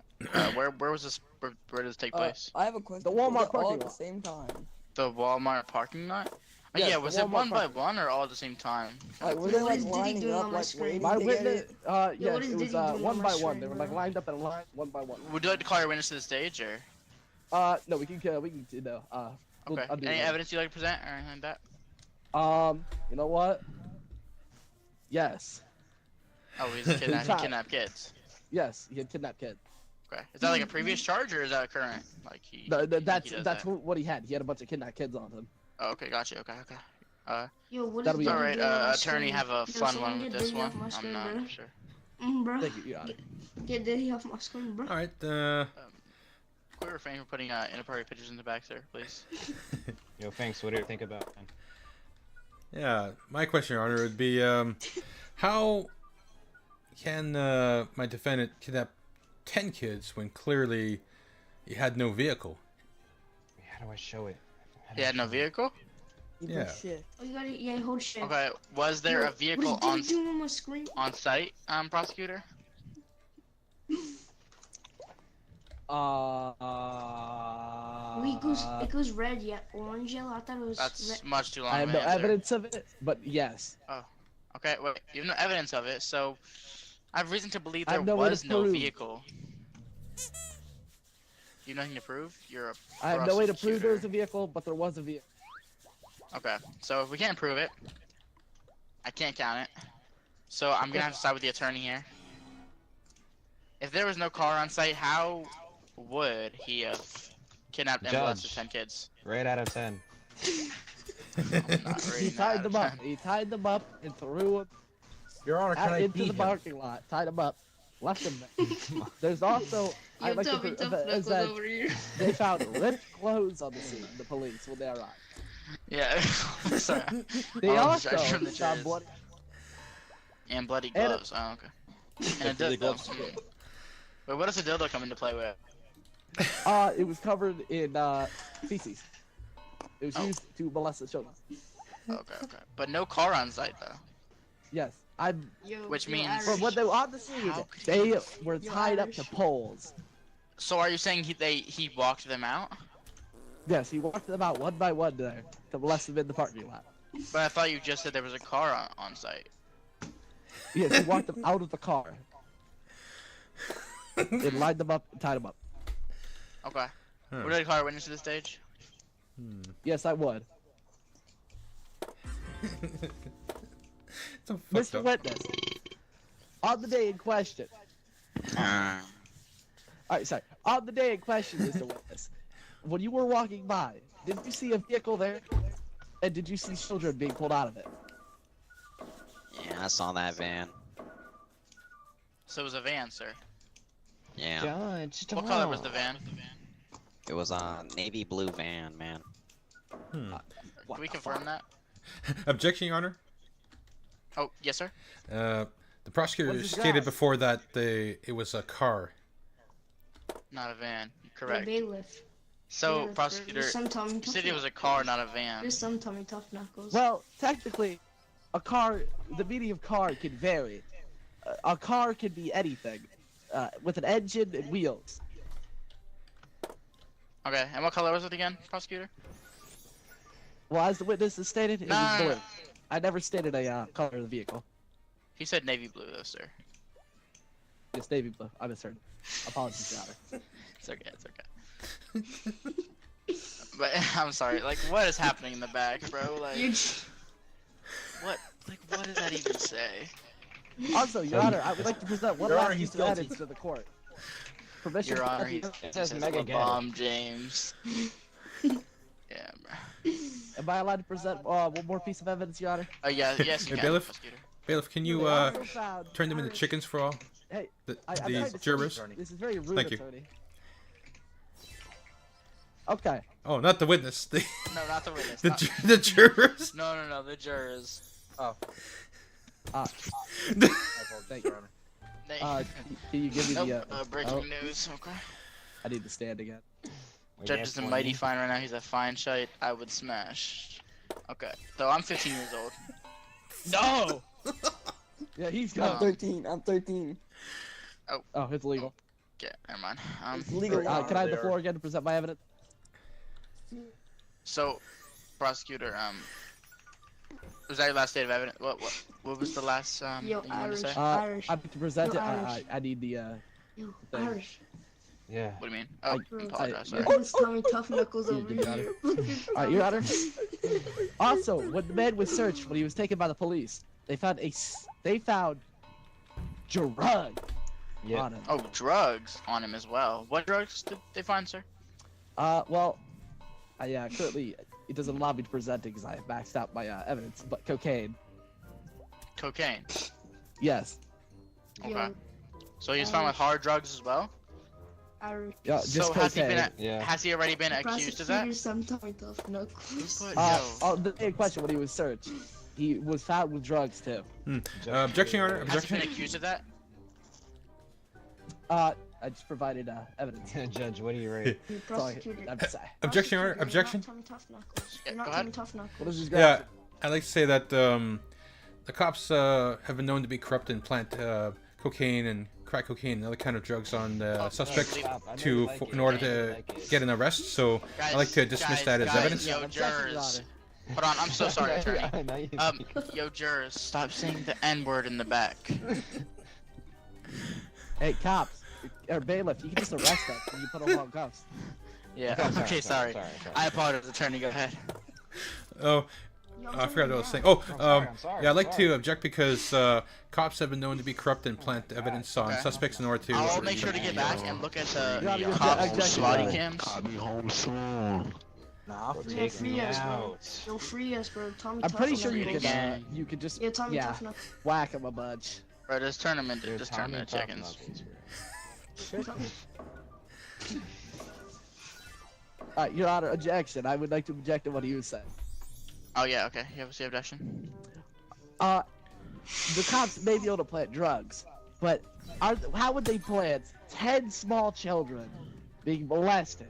Where was this? Where did this take place? I have a question. The Walmart Was it all parking at the lot. same time. The Walmart parking lot? Oh, Yes, yeah, the was it Walmart one by parking one or all at the same time? Like, were Yo, they what like is Diddy lining doing up, on my like screen? waiting My to get witness, it? yes, Yo, what is it was Diddy doing one on my by one. screen, They were bro? like lined up in a line, one by one. Would you like to call your witness to the stage, or? No, we can we'll, Okay. I'll do Any that. evidence you'd like to present or anything like that? You know what? Yes. Oh, he's a kidnap. He kidnapped kids. Yes, he had kidnapped kids. Okay. Is that like a previous charge or is that current? Like he. That's does that's that. what he had. He had a bunch of kidnapped kids on him. Oh, okay, gotcha. Okay. Yo, what That'll is be Diddy Alright, doing on my attorney, screen? have a Yo, fun someone one get with this Diddy one. off my I'm screen, not bro. sure. Bro. Thank you, Your Honor. Get Diddy off my screen, bro. Alright, Could we refrain from putting inappropriate pictures in the back, sir, please? Yo, thanks. What do you think about? yeah, my question, Your Honor, would be, how can my defendant kidnap 10 kids when clearly he had no vehicle? How do I show it? He had no vehicle? Yeah. Oh, you gotta, hold shit. Okay, was there Yo, a vehicle what is Diddy doing on my screen? on site, prosecutor? It goes red, yet orange, yellow. I thought it was That's red. much too long. I have of no an answer. evidence of it, but yes. Oh, okay. Wait, you have no evidence of it, so I have reason to believe I there have no way to was no prove. vehicle. You have nothing to prove? You're a I have no way to prove prosecutor. there was a vehicle, but there was a vehicle. Okay, so if we can't prove it, I can't count it. So I'm gonna have to side with the attorney here. If there was no car on site, how would he have kidnapped and molested Judge. 10 kids? Right out of 10. He tied them up. He tied them up and threw them Your Honor, can I into beat the him? parking lot. Tied them up. Left them there. There's also. I'd like Tommy to Tough is Knuckles that over here. they found ripped clothes on the scene. The police when they arrived. Yeah. Sorry. They I'll also judge from the found jurors. blood. And bloody And a- gloves. Oh, okay. And a Bloody dildo. gloves. Wait, what does a dildo come into play with? It was covered in feces. It was used to molest the children. Okay, okay. But no car on site though. Yes, Which means. From when they were on the scene, How could they he- were tied up to poles. So are you saying he walked them out? Yes, he walked them out one by one there to molest them in the parking lot. But I thought you just said there was a car on site. Yes, he walked them out of the car. And lined them up and tied them up. Okay. Huh. Would I call a witness to the stage? Yes, I would. So Mr. Witness, on the day in question. Alright, sorry. On the day in question, Mr. Witness, when you were walking by, did you see a vehicle there? And did you see children being pulled out of it? Yeah, I saw that van. So it was a van, sir. Yeah. Judge, What color was the van? It was a navy blue van, man. Hmm. Can we confirm that? Objection, Your Honor. Oh, yes, sir. The prosecutor What is this stated gas? before that it was a car. Not a van. Correct. Bailiff. So, Bailiff, prosecutor, there's some Tommy you Tough said it was a Knuckles. car, not a van. There's some Tommy Tough Knuckles. Well, technically, a car, the meaning of car can vary. A car can be anything, with an engine and wheels. Okay, and what color was it again, prosecutor? Well, as the witness has stated, it No, was no, blue. no. I never stated a color of the vehicle. He said navy blue, though, sir. It's navy blue. I misheard. Apologies, Your Honor. It's okay, it's okay. But I'm sorry, like, what is happening in the back, bro? Like, what does that even say? Also, Your Honor, I would like to present one Your last Honor, piece he's of guilty. evidence to the court. Permission. Your Honor, to- he says Mega bomb James. Yeah, bro. Am I allowed to present one more piece of evidence, Your Honor? Yes, you Hey, can, bailiff. prosecutor. Bailiff, can you They also found turn them into chickens for all? Hey, The, I'm the trying to jurors. say, this is very rude, Thank you. attorney. Okay. Oh, not the witness. The, No, not the witness. the, not- the jurors. No, no, no, the jurors. Oh. Thank you, Your Honor. They- Can you give me Nope, the breaking news. Okay. I need to stand again. Judge is a mighty fine right now. He's a fine shite. I would smash. Okay. So I'm 15 years old. No. Yeah, he's got. I'm 13. I'm 13. Oh, it's legal. Okay, never mind. It's legal. Can I have the floor again to present my evidence? So, prosecutor, was that your last state of evidence? What was the last Yo, thing you wanted to Irish. say? Irish. I'm to present Yo, it. Irish. I need the Yo, thing. Irish. Yeah. What do you mean? Oh, apologize. Sorry. This Tommy Tough Knuckles over Your Honor. here. Alright, Your Honor. Also, when the man was searched, when he was taken by the police, they found drugs on him. Oh, drugs on him as well. What drugs did they find, sir? Well, currently it doesn't allow me to present it because I have maxed out my evidence, but cocaine. Cocaine. Yes. Okay. So he was found with hard drugs as well. Irish. Yeah, just So has he cocaine. been? Has he already been accused of that? Prosecutor, some Tommy Tough Knuckles. The main question when he was searched, he was found with drugs too. Objection, Your Honor. Has he Objection. been accused of that? I just provided evidence. Judge, what are you rating? You Sorry, prosecuted. I'm sorry. Objection, Your Honor. Objection. You're not Tommy Tough Knuckles. You're go not ahead. Tommy Tough Knuckles. What is his Yeah, I'd like to say that the cops have been known to be corrupt and plant cocaine and crack cocaine and other kind of drugs on the suspect in order to get an arrest. So I'd like to dismiss that as evidence. Yo, jurors. Hold on, I'm so sorry, attorney. Yo, jurors, stop saying the N-word in the back. Hey, cops, or bailiff, you can just arrest them when you put them on cuffs. Yeah. Okay, sorry. I apologize, attorney. Go ahead. Oh, I forgot what I was saying. Oh, yeah, I'd like to object because cops have been known to be corrupt and plant evidence on suspects in order to. I'll make sure to get back and look at the Yeah, cops' body cams. Call me home soon. Nah, Yeah, take free me us, bro. out. Yo, free us, bro. Tommy I'm tough pretty enough, sure bro. you could just Yeah, Tommy tough enough. whack him a bunch. Bro, just turn him into chickens. Your Honor, objection. I would like to object to what he was saying. Oh yeah, okay. You have a objection? The cops may be able to plant drugs, but how would they plant 10 small children being molested?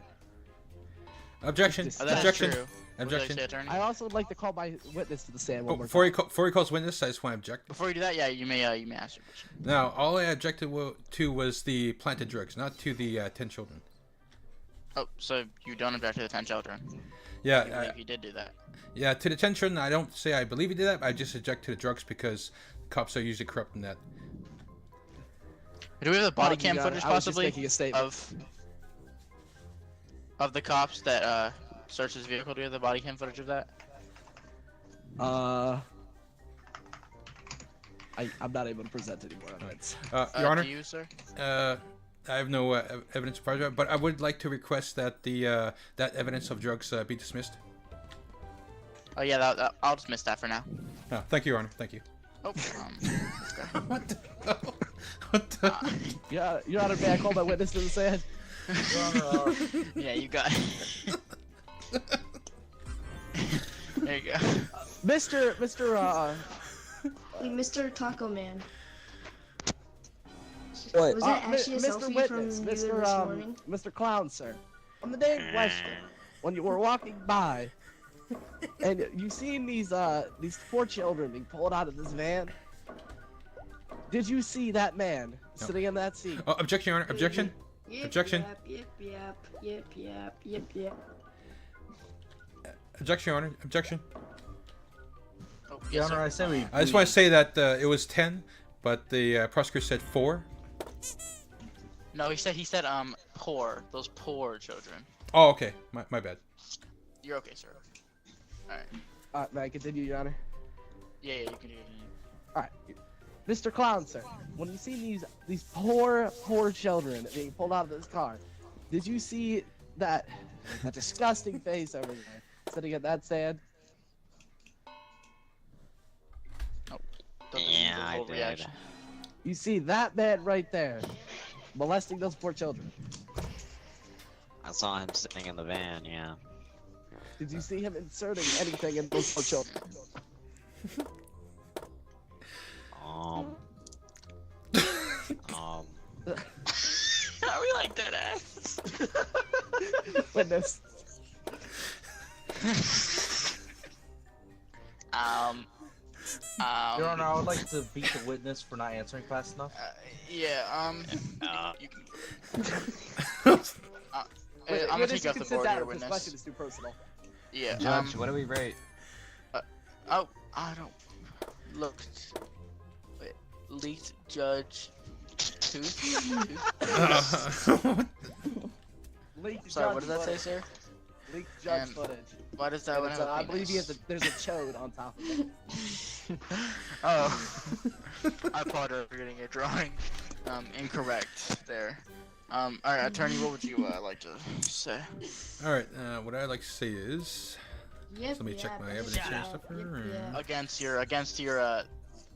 Objection. Objection. True. Objection. I also would like to call my witness to the stand. Oh, before he calls witness, I just want to object. Before you do that, yeah, you may ask your question. Now, all I objected to was the planted drugs, not to the 10 children. Oh, so you don't object to the 10 children? Yeah. You believe he did do that? Yeah, to the 10 children, I don't say I believe he did that. I just object to the drugs because cops are usually corrupt in that. Do we have the body cam Your footage Honor, I was just possibly making a statement. of the cops that searched his vehicle? Do we have the body cam footage of that? I'm not able to present any more evidence. Your Honor, do you, sir? I have no evidence of project, but I would like to request that the that evidence of drugs be dismissed. Oh yeah, I'll dismiss that for now. Oh, thank you, Your Honor. Thank you. Oh, What the hell? What the? Your Honor, may I call my witness to the stand? Yeah, you got it. There you go. Wait, Mr. Taco Man. What? Was that actually a Mr. selfie Witness, from you this morning? Mr. Clown, sir. On the day in question, when you were walking by, and you seen these 4 children being pulled out of this van, did you see that man sitting in that seat? Oh, objection, Your Honor. Objection. Yep, Objection. Yep. Objection, Your Honor. Objection. Oh, Your Honor, I say we. I just want to say that it was 10, but the prosecutor said 4. No, he said poor. Those poor children. Oh, okay. My bad. You're okay, sir. Alright. May I continue, Your Honor? Yeah, you can do it. Alright. Mr. Clown, sir, when you see these poor children being pulled out of this car, did you see that disgusting face over there sitting at that stand? Yeah, I did. You see that man right there molesting those poor children. I saw him sitting in the van, yeah. Did you see him inserting anything in those poor children? Are we like dead ass? Witness. Your Honor, I would like to beat the witness for not answering fast enough. Yeah, you can. Wait, I'm gonna take you off the board here, This witness. question is too personal. Yeah. Judge, what do we rate? Oh, I don't. Look. Wait. Leaked judge. Leaked Sorry, what judge did that say, footage. sir? Leaked judge And footage. Why does that And one it's have a I believe penis? there's a chode on top of it. Oh. I apologize for getting your drawing incorrect there. Alright, attorney, what would you like to say? Alright, what I'd like to say is... let me check my evidence here and stuff. Against your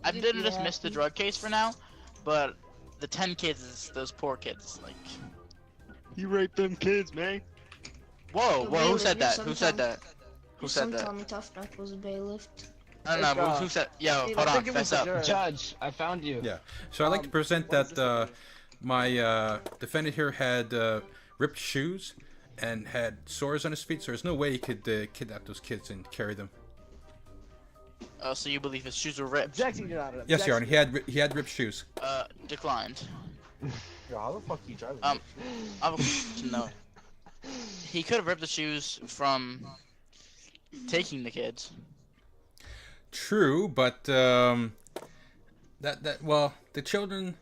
I didn't dismiss the drug case for now, but the 10 kids is those poor kids, like... You raped them kids, man. Whoa, Yo, whoa, who bailiff, said your that? son Who said Tom- that? Who Your said son that? Tommy Tough Neck was a bailiff. I don't know, who said... Yo, Hey, hold I on, think it was fess the up. judge. I found you. Yeah. So I'd like to present that my defendant here had ripped shoes and had sores on his feet, so there's no way he could kidnap those kids and carry them. Oh, so you believe his shoes were ripped? Objection, Your Honor. Yes, Your Honor. He had ripped shoes. Declined. Yo, how the fuck you driving? I have a question though. He could have ripped the shoes from taking the kids. True, but well, the children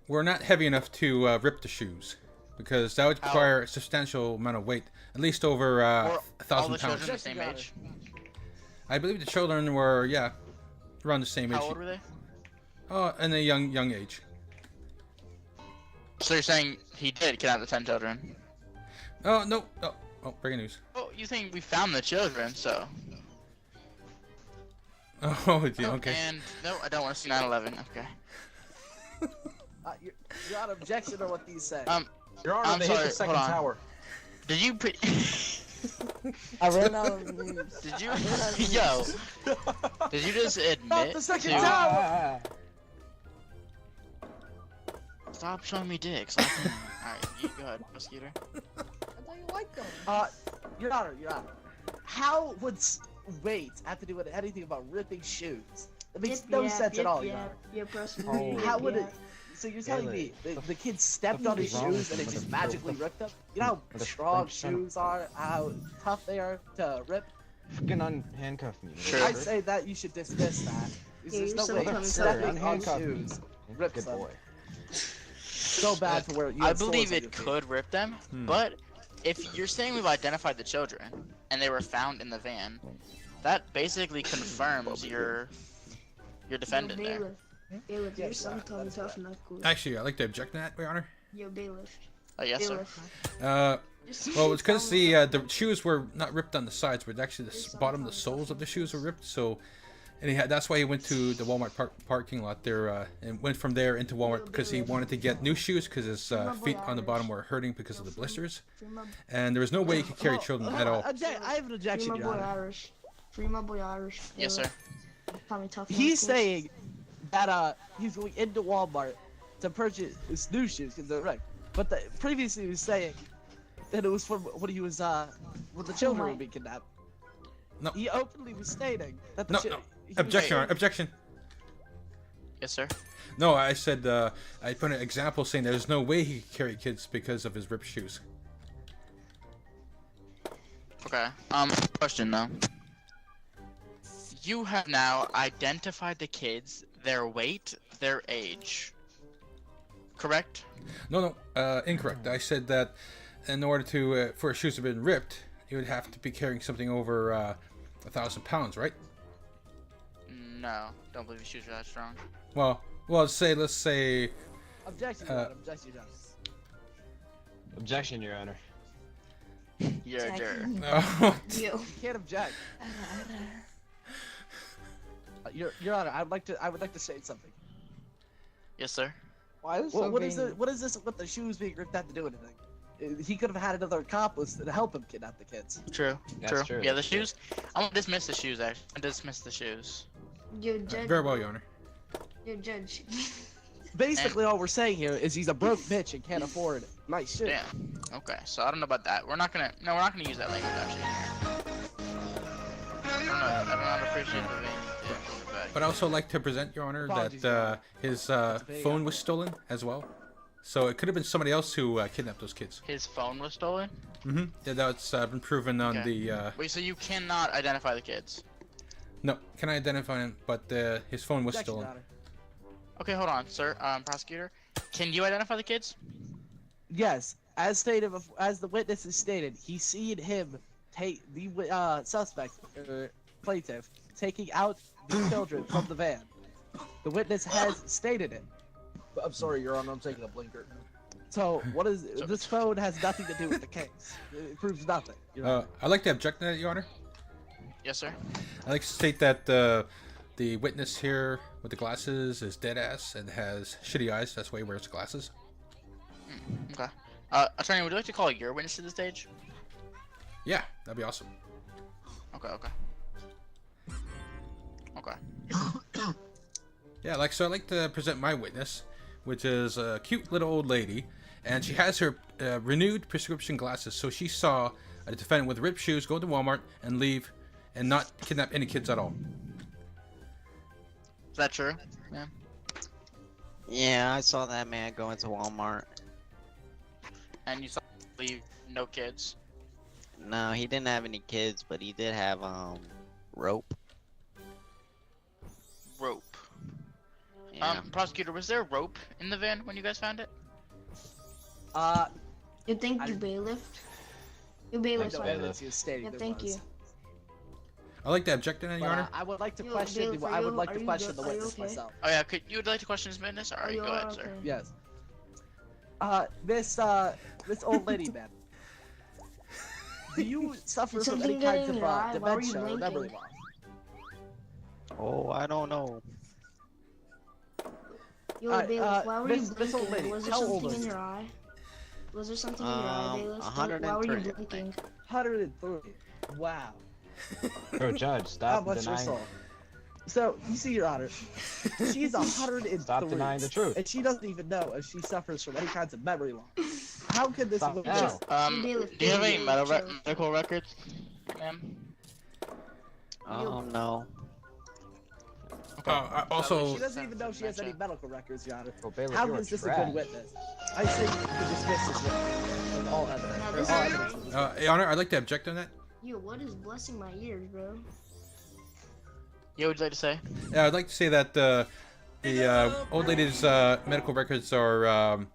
were not heavy enough to rip the shoes because that would require a substantial amount of weight, at least over Were 1,000 all the pounds. children the same age? I believe the children were, yeah, around the same age. How old were they? Oh, in a young age. So you're saying he did kidnap the 10 children? Oh, no. Oh, breaking news. Oh, you think we found the children, so. Oh, yeah, okay. And, no, I don't want to see 9/11, okay. You're on objection or what these say? Your Honor, I'm they sorry, hit the second hold on. tower. Did you I ran out of news. Did you, yo, did you just admit the second to... tower! Stop showing me dicks. Alright, you go ahead, prosecutor. I thought you liked them. Your Honor. How would weight have to do with anything about ripping shoes? It makes no sense at all, Your Honor. Yeah, prosecutor. How would it? So you're telling me the kid stepped on his shoes and it just magically ripped them? You know how strong shoes are, how tough they are to rip? Fucking unhandcuff me. I say that you should dismiss that. There's no way stepping on shoes rips them. So bad for where you I had believe sores on it your feet. could rip them, but if you're saying we've identified the children and they were found in the van, that basically confirms your defendant there. Bailiff, your son told me tough enough. Actually, I'd like to object to that, Your Honor. Yo, bailiff. Yes, sir. Well, it's because the shoes were not ripped on the sides, but actually the bottom, the soles of the shoes were ripped. So, and that's why he went to the Walmart parking lot there and went from there into Walmart because he wanted to get new shoes because his feet on the bottom were hurting because of the blisters, and there was no way he could carry children at all. I have an objection, Free my Your boy Honor. Irish. Free my boy Irish. Yes, sir. Tommy tough He's enough, saying that he's going into Walmart to purchase his new shoes because they're right. But previously he was saying that it was from when he was when the children were being kidnapped. No. He openly was stating that the No. Objection, Your Honor. Objection. Yes, sir. No, I said I put an example saying there's no way he could carry kids because of his ripped shoes. Okay. Question though. You have now identified the kids, their weight, their age. Correct? No, incorrect. I said that in order to for his shoes to have been ripped, he would have to be carrying something over 1,000 pounds, right? No, don't believe his shoes are that strong. Well, let's say. Objection, Your Honor. Objection, Your Honor. Objection, Your Honor. You're a jerk. No. You can't object. Your Honor, I would like to say something. Yes, sir. What is this with the shoes being ripped have to do anything? He could have had another accomplice to help him kidnap the kids. True. That's true. Yeah, the shoes. I'm gonna dismiss the shoes. Actually, I'm gonna dismiss the shoes. Yo, judge. Very well, Your Honor. Yo, judge. Basically, all we're saying here is he's a broke bitch and can't afford nice shit. Damn. Okay, so I don't know about that. We're not gonna use that language actually. I do not appreciate the way. But I also like to present, Your Honor, that his phone was stolen as well. So it could have been somebody else who kidnapped those kids. His phone was stolen? Mm-hmm. Yeah, that's been proven on the... Wait, so you cannot identify the kids? No, can I identify him? But his phone was stolen. Okay, hold on, sir. Prosecutor, can you identify the kids? Yes, as stated, as the witness has stated, he seen him take the suspect, plaintiff, taking out the children from the van. The witness has stated it. I'm sorry, Your Honor, I'm taking a blinker. So, what is this phone has nothing to do with the case. It proves nothing. I'd like to object to that, Your Honor. Yes, sir. I'd like to state that the witness here with the glasses is dead ass and has shitty eyes. That's why he wears glasses. Okay. Attorney, would you like to call your witness to the stage? Yeah, that'd be awesome. Okay. Yeah, so I'd like to present my witness, which is a cute little old lady, and she has her renewed prescription glasses. So she saw a defendant with ripped shoes go to Walmart and leave and not kidnap any kids at all. Is that true? Yeah. Yeah, I saw that man go into Walmart. And you saw him leave no kids? No, he didn't have any kids, but he did have rope. Rope. Yeah. Prosecutor, was there rope in the van when you guys found it? You think you bailiffed? You bailiffed. No evidence he was stating Yeah, there thank was. you. I like to object to that, Your Honor. I would like to Yo, question. Bailiff, I would like are to you question the are you witness okay? myself. Oh yeah, you would like to question his witness? All right, you go ahead, okay? sir. Yes. This old lady, man. Do you suffer Did from any something get kinds in of your eye? Why were you dementia or memory blinking? loss? Oh, I don't know. Yo, Alright, Bailiff, why were you Miss Old blinking? Lady, Was there how old something are in you? your eye? Was there something in your eye, Bailiff? Why were you 103, I blinking? think. 103. Wow. Bro, Judge, How stop much your denying. soul? So, you see, Your Honor, she's 103. Stop denying the truth. And she doesn't even know if she suffers from any kinds of memory loss. How could this Stop witness... now. Do you have any medical records, ma'am? No. Also, She doesn't even know she has any medical records, Your Honor. Oh, Bailiff, How you are is this a trash. good witness? I say you can dismiss this witness with all evidence. Or all evidence. Your Honor, I'd like to object on that. Yo, what is blessing my ears, bro? Yeah, what would you like to say? Yeah, I'd like to say that the old lady's medical records are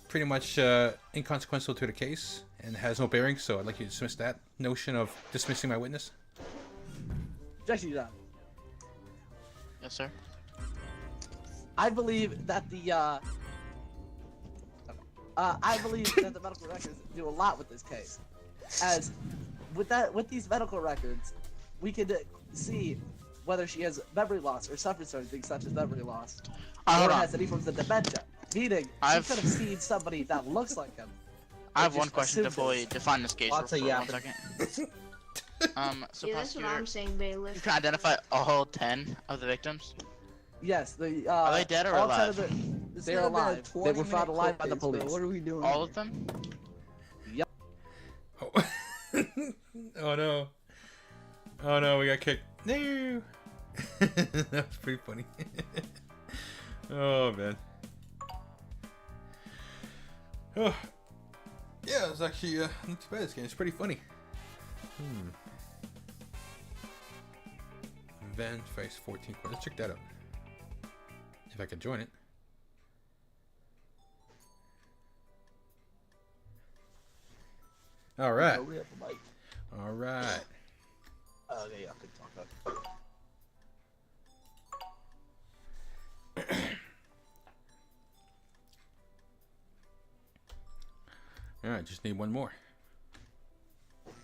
pretty much inconsequential to the case and has no bearing. So I'd like you to dismiss that notion of dismissing my witness. Objection, Your Honor. Yes, sir. I believe that the medical records do a lot with this case. As with these medical records, we could see whether she has memory loss or suffers from anything such as memory loss, Hold or on. has any forms of dementia. Meaning, she I've- could have seen somebody that looks like him. I or have one just question to assumed fully it. define this case Lots for of 1 yapping. second. So Yeah, that's what prosecutor, I'm saying, you Bailiff. can identify all 10 of the victims? Yes, the Are they dead or all 10 alive? of the, they're alive. They were found alive by the police. What are we doing? All of them? Yep. Oh no! Oh no, we got kicked. No. That was pretty funny. Oh man. Oh. Yeah, it's actually not too bad. This game. It's pretty funny. Van Face 14. Let's check that out. If I can join it. All right. All right. Oh, yeah, I can talk. All right. Just need one more.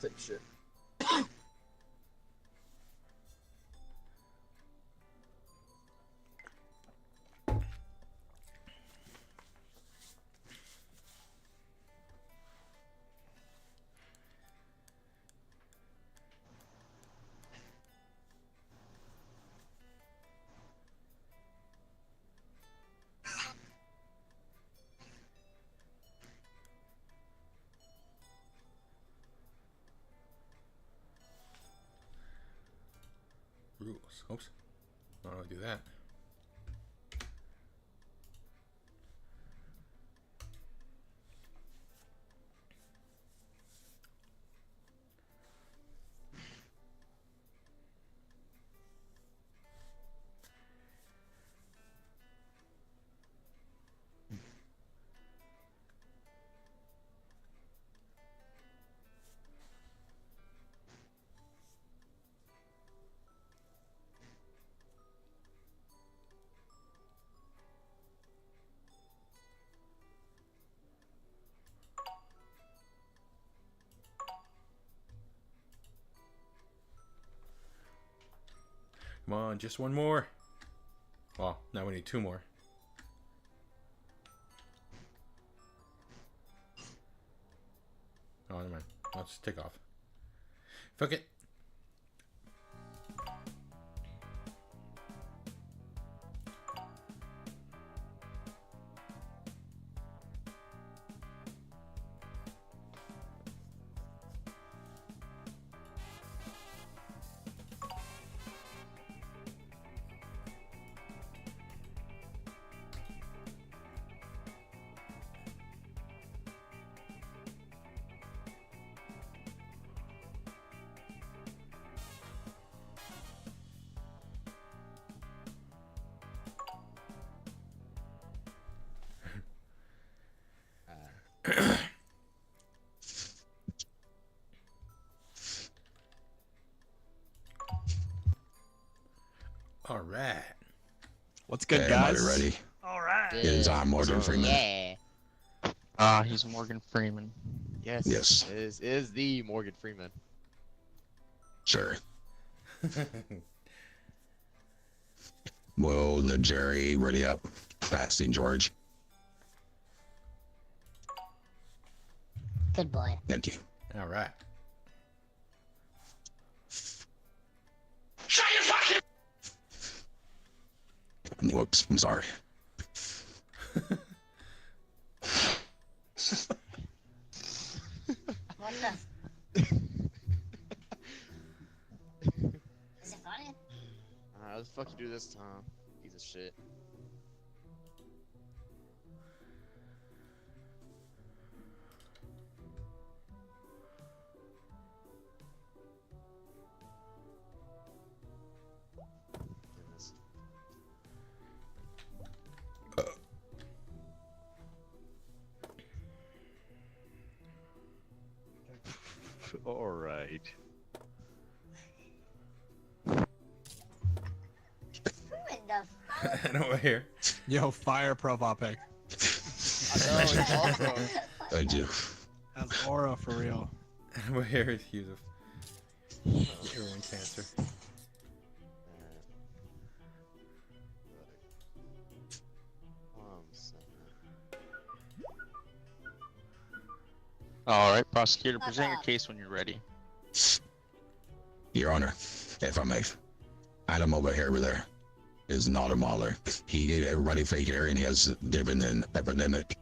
Take shit. Rules. Oops. I don't want to do that. Come on, just one more. Well, now we need two more. Oh, never mind. Let's take off. Fuck it. All right. What's good, Everybody guys? ready? All right. It is I, Morgan Freeman. Yeah. He's Morgan Freeman. Yes. Yes. This is the Morgan Freeman. Sure. Will the jury ready up? Fasting George. Good boy. Thank you. All right. Shut your fucking. Whoops, I'm sorry. What the? Is it funny? How the fuck you do this, Tom? Piece of shit. Goodness. All right. Who in the fuck? And over here. Yo, fire profile pic. I do. That's aura for real. And over here is Hughes of curing cancer. All right, prosecutor, present your case when you're ready. Your Honor, if I may, Adam over here, there, is not a mauler. He gave everybody fake hair, and he has given an epidemic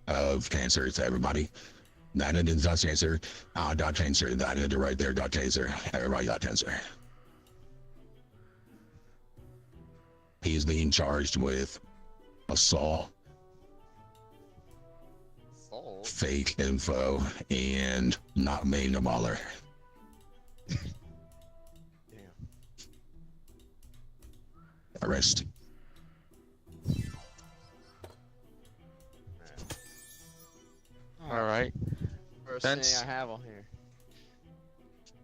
of cancer to everybody. That is got cancer. Got cancer. That is right there. Got cancer. Everybody got cancer. He's being charged with assault, fake info, and not being a mauler. Arrest. All right. First thing I have on here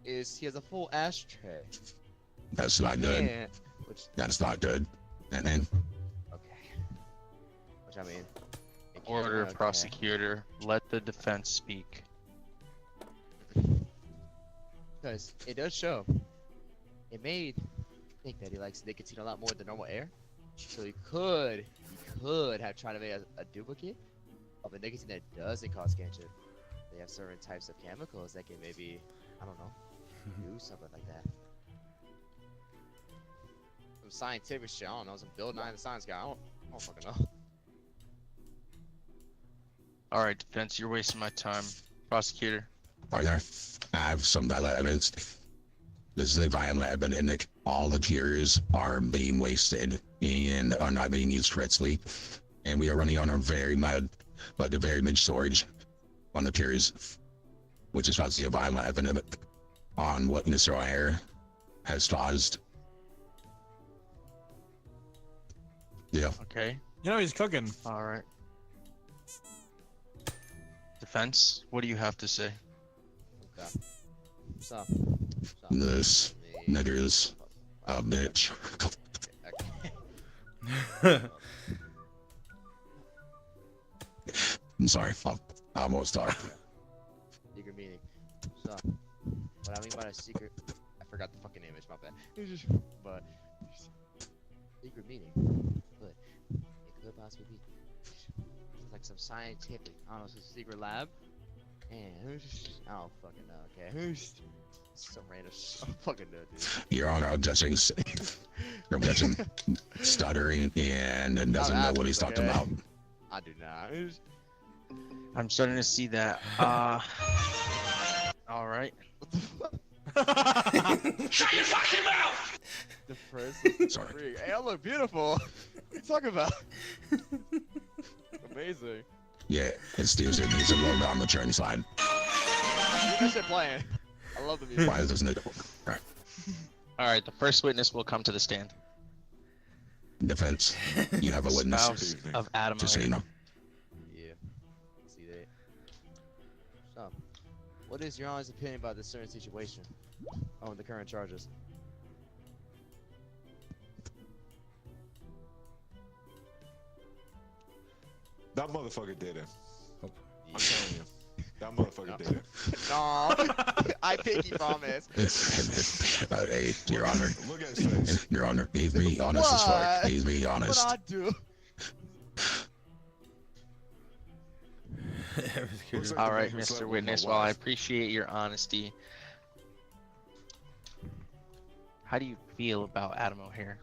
is he has a full ashtray. That's not good. Yeah, That's not good. And then which I mean. Order, okay. prosecutor. Let the defense speak. Because it does show. It made think that he likes nicotine a lot more than normal air. So he could have tried to make a duplicate of a nicotine that doesn't cause cancer. They have certain types of chemicals that can maybe, I don't know, do something like that. Some scientific shit, I don't know, some Bill Nye the Science Guy, I don't fucking know. All right, defense, you're wasting my time. Prosecutor. Partner, I have some dialect evidence. This is a violent epidemic. All the cures are being wasted and are not being used correctly. And we are running on a very mad, but a very mid storage on the cures, which is causing a violent epidemic on what Mr. O'Hare has caused. Yeah. Okay. You know he's cooking. All right. Defense, what do you have to say? Okay. So, This nigger's a bitch. I'm sorry. I almost died. secret meaning. So, what I mean by a secret, I forgot the fucking image, my bad. But, secret meaning, but it could possibly be like some scientific, I don't know, some secret lab. And I don't fucking know, okay? Some random shit. I don't fucking know, dude. Your Honor, I'm judging stuttering and doesn't know what he's talking about. I do not. I'm starting to see that. All right. Shut your fucking mouth! The first Sorry. Hey, I look beautiful. What are you talking about? Amazing. Yeah, it's Tuesday. He's a little bit on the churn side. That shit playing. I love the music. Why doesn't it? All right, the first witness will come to the stand. Defense, you have a witness. Spouse of Adam. Just so you know. Yeah. See that. So, what is your Honor's opinion about this certain situation on the current charges? That motherfucker did it. I'm telling you. That motherfucker did it. No, I pinky promise. Hey, Your Honor. Look at his face. Your Honor, he's being honest as fuck. He's being honest. What I do? All right, Mr. Witness. While I appreciate your honesty, how do you feel about Adam O'Hare?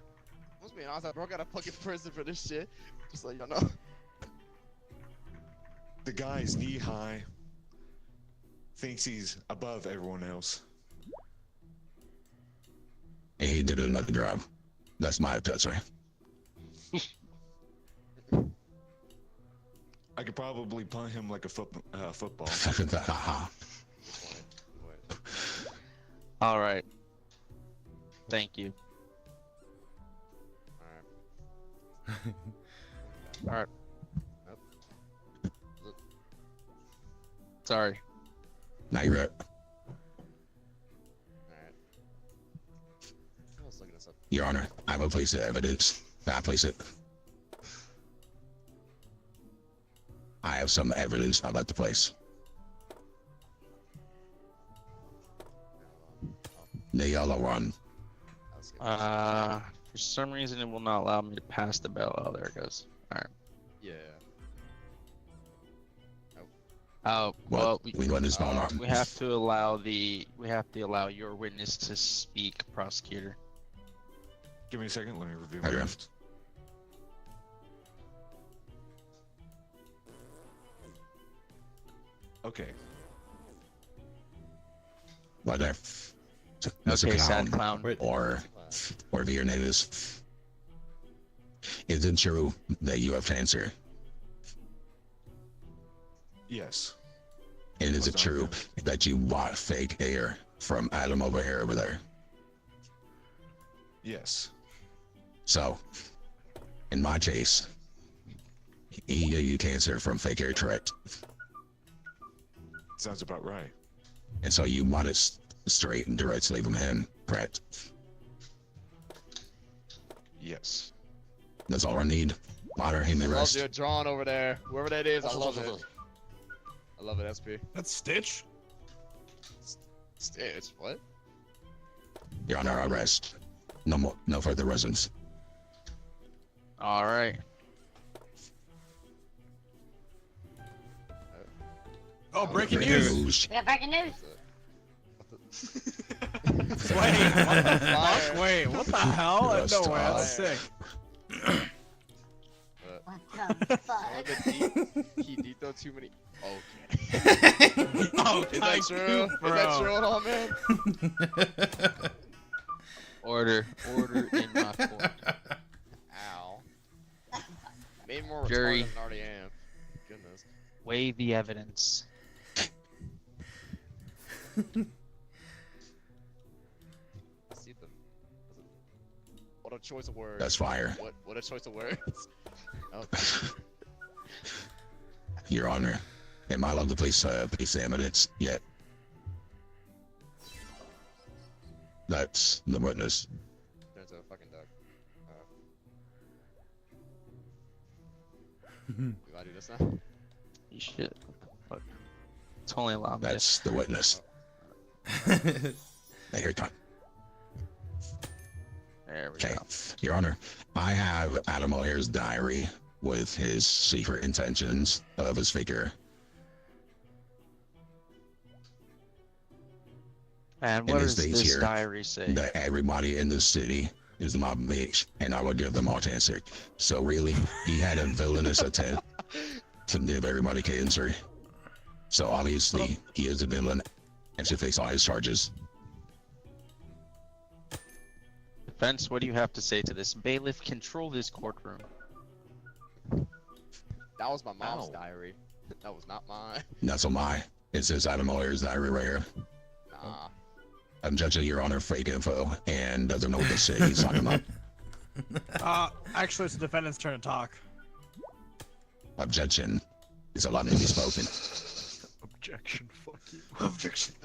Let's be honest, bro. Got a fucking prison for this shit. Just so you know. The guy is knee high. Thinks he's above everyone else. And he did another job. That's my assessment. I could probably punt him like a football. All right. Thank you. All right. Sorry. Now you're right. Your Honor, I will place the evidence. I place it. I have some evidence I'd like to place. The yellow one. For some reason, it will not allow me to pass the bell. Oh, there it goes. All right. Yeah. Oh, well, we have to allow your witness to speak, prosecutor. Give me a second, let me review my draft. Okay. What there? That's Okay, a sad clown. clown. Or your name is. Is it true that you have cancer? Yes. And is it true that you bought fake hair from Adam over here over there? Yes. So, in my case, he gave you cancer from fake hair, correct? Sounds about right. And so you bought it straight and directly from him, correct? Yes. That's all I need. Honor him I and love rest. your drawing over there. Whoever that is, I love it. I love it, SP. That's Stitch? Stitch, what? Your Honor, I rest. No more, no further reasons. All right. Oh, breaking news! We have breaking news. Wait, what the hell? No way, that's sick. What the fuck? He detailed too many. Okay. Oh, Is that true? Is that true at all, man? Order in my court. Ow. Made more Jury. retarded than I already am. Goodness. Weigh the evidence. See the. What a choice of words. That's fire. What a choice of words. Oh. Your Honor, am I allowed to place the evidence yet? That's the witness. Turns out a fucking duck. Do I do this now? You should. But it's only allowed me. That's the witness. Now here time. There we Okay, go. Your Honor, I have Adam O'Hare's diary with his secret intentions of his figure. And what it does states this here diary say? that everybody in the city is my bitch, and I will give them all cancer. So really, he had a villainous attempt to give everybody cancer. So obviously, he is a villain and should face all his charges. Defense, what do you have to say to this? Bailiff, control this courtroom. That was my mom's diary. That was not mine. That's on my. It says Adam O'Hare's diary right here. Nah. I'm judging Your Honor fake info and doesn't know what to say. He's talking about. Actually, it's the defendant's turn to talk. Objection. There's a lot to be spoken. Objection, fuck you. Objection.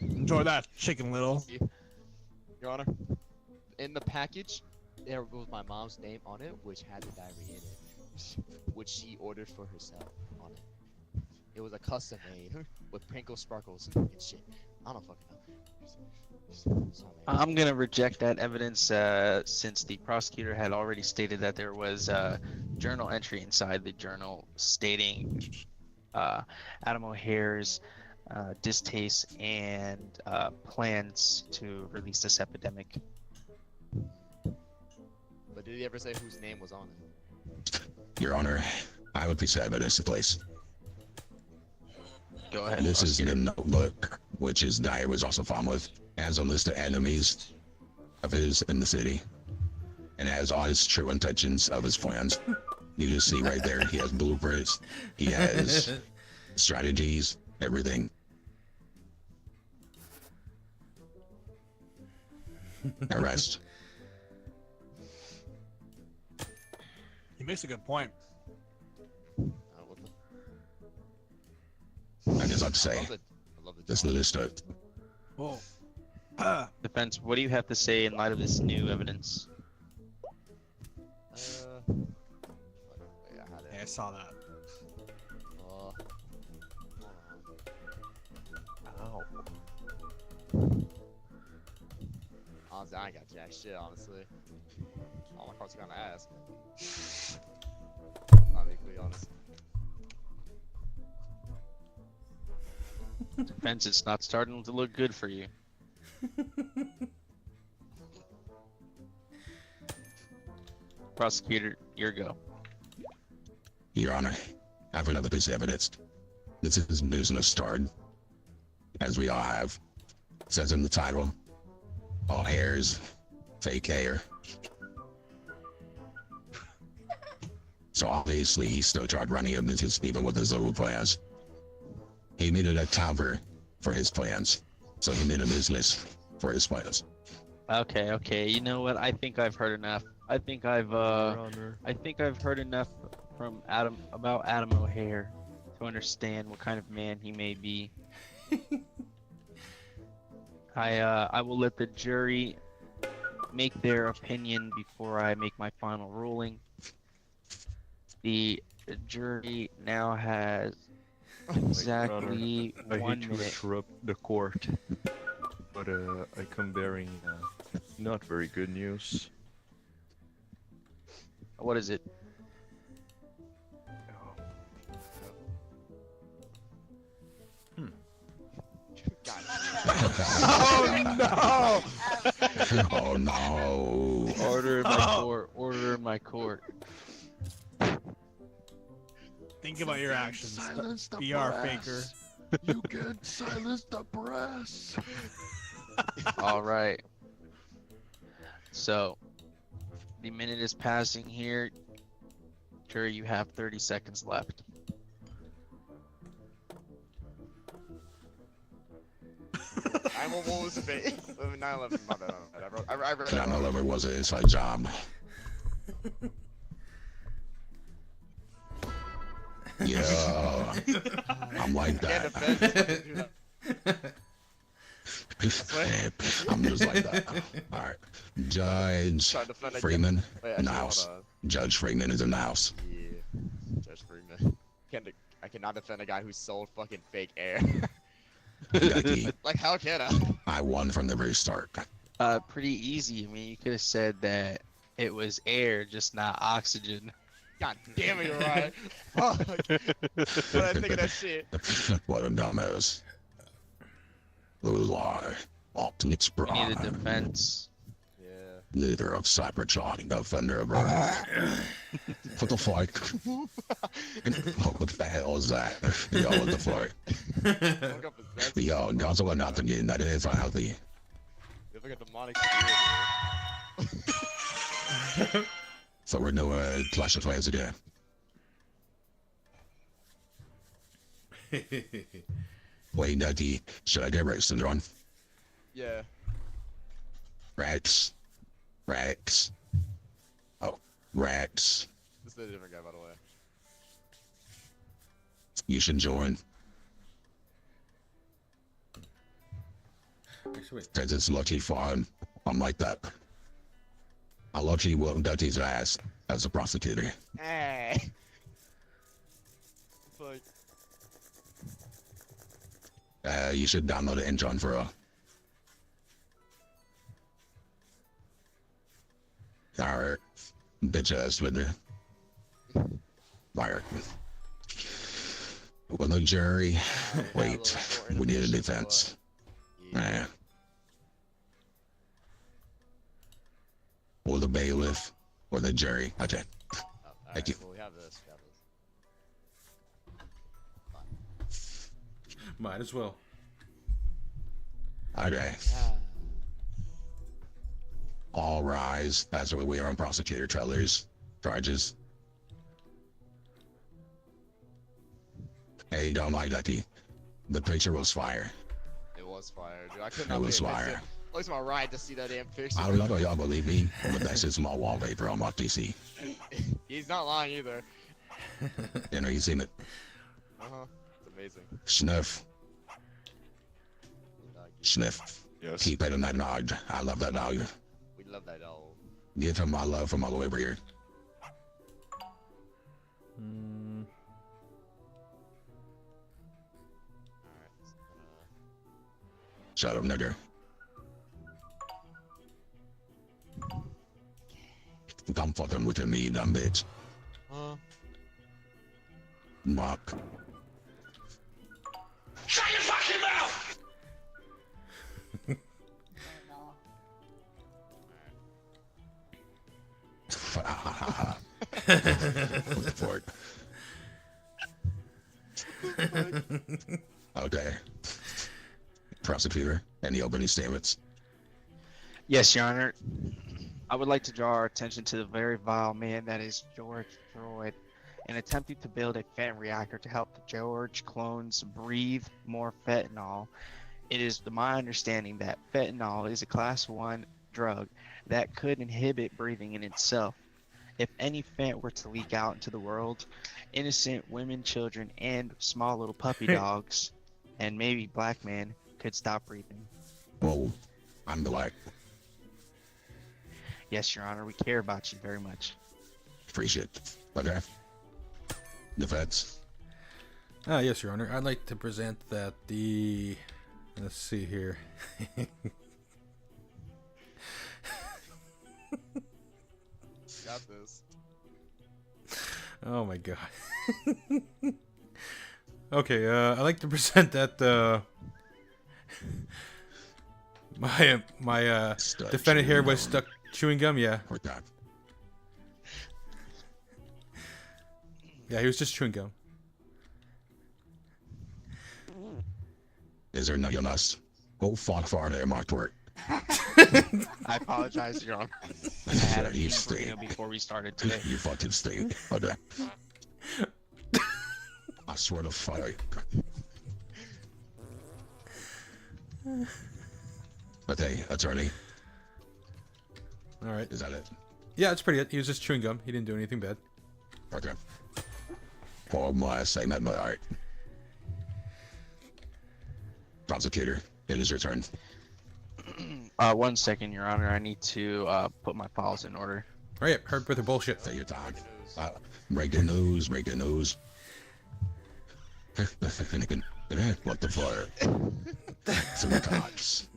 Enjoy that, Chicken Little. Your Honor, in the package there was my mom's name on it, which had the diary in it, which she ordered for herself on it. It was a custom made with Pringle sparkles and shit. I don't fucking know. So, I'm gonna reject that evidence since the prosecutor had already stated that there was a journal entry inside the journal stating Adam O'Hare's distaste and plans to release this epidemic. but did he ever say whose name was on it? Your Honor, I would please have evidence to place. Go ahead. This is the notebook, which his diary was also found with, has a list of enemies of his in the city, and has all his true intentions of his plans. You just see right there, he has blueprints, he has strategies, everything. Arrest. He makes a good point. I just have to say, this is the list of Whoa. Defense, what do you have to say in light of this new evidence? Yeah, I saw that. Ow. Honestly, I ain't got jack shit, honestly. All my cards are gonna ask. I'll be completely honest. Defense, it's not starting to look good for you. Prosecutor, your go. Your Honor, I have another piece of evidence. This is news in the start, as we all have. It says in the title, all hairs, fake hair. So obviously he still tried running him even with his old plans. He needed a cover for his plans, so he made a business for his plans. Okay. You know what? I think I've heard enough. I think I've heard enough from Adam O'Hare to understand what kind of man he may be. I will let the jury make their opinion before I make my final ruling. The jury now has exactly I 1 hate to minute. interrupt the court, but I come bearing not very good news. What is it? Oh no! Oh no! Order in my court. Order in my court. Think about your actions. Silence the BR press. faker. You can silence the press. All right. So, the minute is passing here. Jury, you have 30 seconds left. What was the date? 9/11. My bad. I read that. 9/11 was an inside job. Yeah, I'm like that. I'm just like that. All right, Judge Freeman in the house. Judge Freeman is in the house. Yeah, Judge Freeman. I cannot defend a guy who sold fucking fake air. Ducky, Like, how can I? I won from the very start. Pretty easy. I mean, you could have said that it was air, just not oxygen. God damn it, you're right. Fuck. What I think of that shit. What a dumbass. Lie. Optimus You need a Prime. defense. Leader of Cybertron, defender of Earth. What the fuck? What the hell is that? Yo, what the fuck? Yo, God's all nothing getting that is unhealthy. It's like a demonic spirit. So we're no Clash of Clans again. Wait, Nutty, should I get roasted on? Yeah. Rex. Oh, Rex. This is a different guy, by the way. You should join. Because it's lucky fun. I'm like that. I love you Will Dutty's ass as a prosecutor. Hey. Fuck. You should download the intro for a. Alright. Bitch ass with the. Alright. Well, the jury. Wait. We need a defense. Yeah. Or the bailiff. Or the jury. Okay. Thank you. Well, we have this. Might as well. Okay. All rise. That's what we are on prosecutor trailers. Charges. Hey, don't like that. The picture was fire. It was fire, dude. I couldn't. It was fire. At least my ride to see that damn picture. I don't know if y'all believe me, but that's just my wallpaper on my PC. He's not lying either. You know, you seen it. It's amazing. Sniff. Sniff. Yes. Keep petting that dog. I love that dog. We love that dog. Give him my love from all the way over here. Shut up, nigger. Come fucking with me, dumb bitch. Mark. Shut your fucking mouth! For it. Okay. Prosecutor, any opening statements? Yes, Your Honor. I would like to draw our attention to the very vile man that is George Droid. In attempting to build a fent reactor to help the George clones breathe more fentanyl, it is my understanding that fentanyl is a class 1 drug that could inhibit breathing in itself. If any fent were to leak out into the world, innocent women, children, and small little puppy dogs, and maybe black men, could stop breathing. Whoa, I'm black. Yes, Your Honor, we care about you very much. Appreciate it. Okay. Defense. Yes, Your Honor. I'd like to present that the... Let's see here. Got this. Oh my god. Okay, I'd like to present that my defendant here was stuck chewing gum, yeah. Yeah, he was just chewing gum. Is there nothing else? Go fuck far there, Mark Twerk. I apologize, Your Honor. I had a meeting for you before we started today. You fucking stink. Okay. I swear to fuck. But hey, attorney. Alright. Is that it? Yeah, that's pretty it. He was just chewing gum. He didn't do anything bad. Okay. Poor my segment, but alright. Prosecutor, it is your turn. 1 second, Your Honor. I need to put my files in order. Hurry up, hurry with the bullshit. Say your time. Break the news, break the news. What the fuck? Sometimes.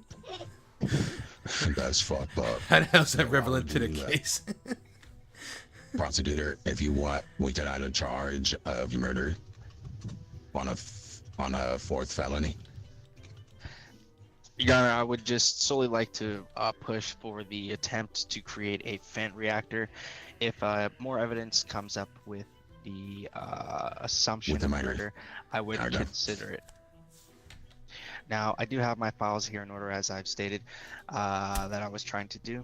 That's fucked up. How's that relevant to the case? Prosecutor, if you want, we can add a charge of murder on a fourth felony. Your Honor, I would just solely like to push for the attempt to create a fent reactor. If more evidence comes up with the assumption of murder, I would consider it. Now, I do have my files here in order, as I've stated, that I was trying to do.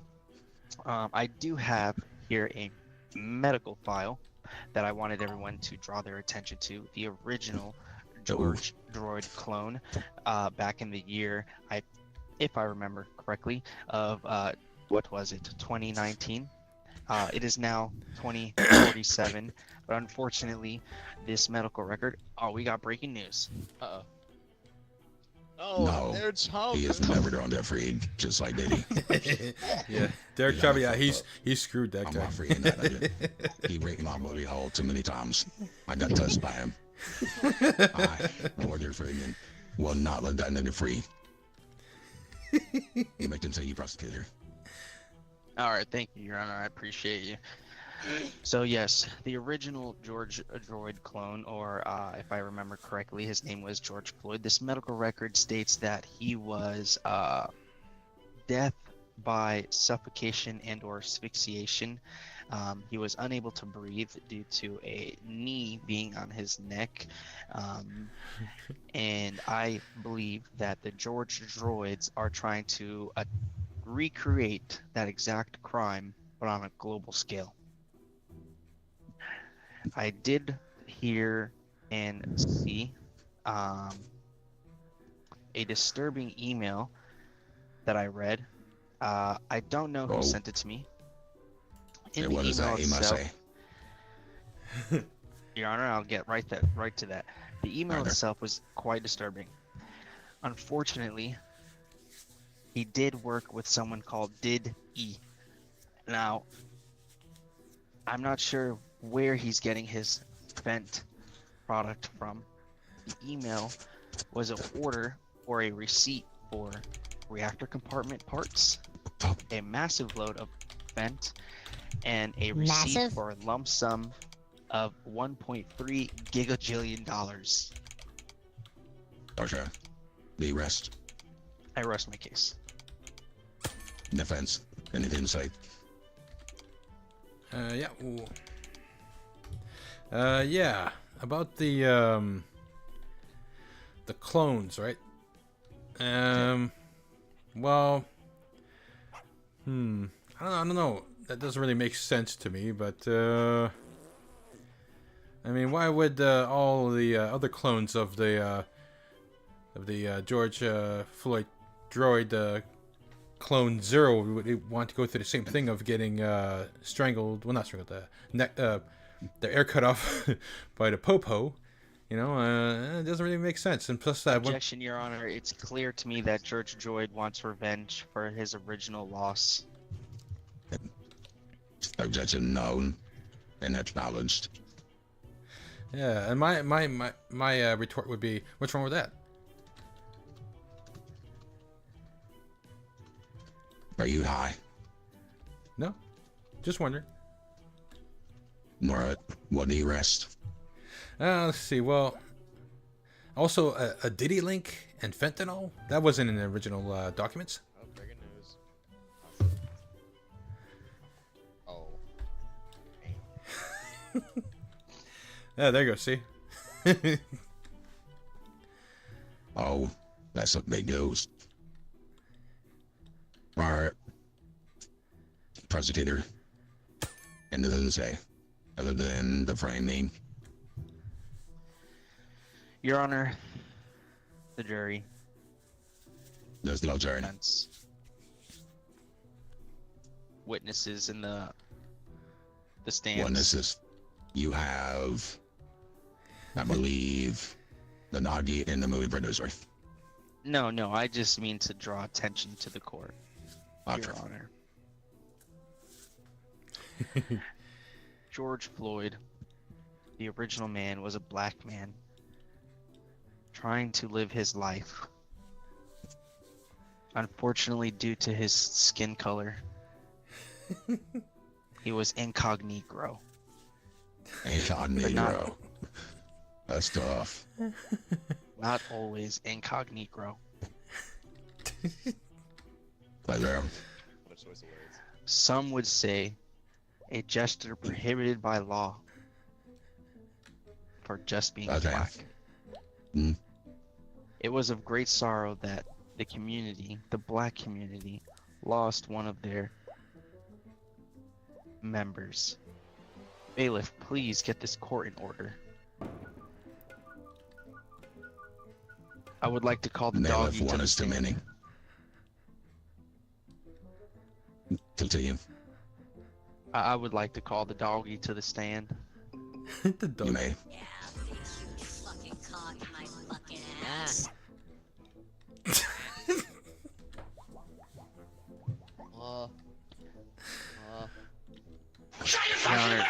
I do have here a medical file that I wanted everyone to draw their attention to. The original George Droid clone back in the year, if I remember correctly, of what was it, 2019. It is now 2047, but unfortunately, this medical record. Oh, we got breaking news. Oh, No, there's Tom. he is never going to free, just like Diddy. Yeah, Derek Yeah, Chubby. I Yeah, fucked he's up. screwed that I'm guy. not freeing that nigga. He raped my booty hole too many times. I got touched by him. I, Porter Freeman, will not let that nigga free. You make him say you prosecutor. All right, thank you, Your Honor. I appreciate you. So yes, the original George Droid clone, or if I remember correctly, his name was George Floyd. This medical record states that he was death by suffocation and/or asphyxiation. He was unable to breathe due to a knee being on his neck. And I believe that the George droids are trying to recreate that exact crime, but on a global scale. I did hear and see a disturbing email that I read. I don't know who sent it to me. In And the what does email that email itself, say? Your Honor, I'll get right to that. The email itself was quite disturbing. Unfortunately, he did work with someone called Did E. Now, I'm not sure where he's getting his Fent product from. The email was an order or a receipt for reactor compartment parts, a massive load of Fent, and a receipt Massive? for a lump sum of $1.3 gigajillion. Okay. The rest. I rest my case. Defense. Anything to say? Yeah. Ooh. Yeah. About the clones, right? Well, I don't know. That doesn't really make sense to me, but I mean, why would all the other clones of the George Floyd droid clone Zero would want to go through the same thing of getting strangled? Well, not strangled. Their air cut off by the popo. You know, it doesn't really make sense. And plus that one. Objection, Your Honor. It's clear to me that George Droid wants revenge for his original loss. Objection known and acknowledged. Yeah, and my retort would be, what's wrong with that? Are you high? No, just wondering. Nora, what do you rest? Let's see. Well, also a Diddy link and fentanyl. That wasn't in the original documents. Oh, friggin' news. Oh. Yeah, there you go. See. Oh, that's a big news. Alright. Prosecutor. And it doesn't say, other than the frame name. Your Honor, the jury. There's no jury. Witnesses in the stands. Witnesses. You have, I believe, the Nagi and the movie producer. No, I just mean to draw attention to the court. Your Honor. George Floyd, the original man, was a black man trying to live his life. Unfortunately, due to his skin color, he was incognito. Incognito. That's tough. Not always incognito. Pleasure. What a choice of words. Some would say a gesture prohibited by law for just being black. It was of great sorrow that the community, the black community, lost one of their members. Bailiff, please get this court in order. I would like to call the doggy to the stand. Too many. Continue. I would like to call the doggy to the stand. The dog. You may. Your Honor.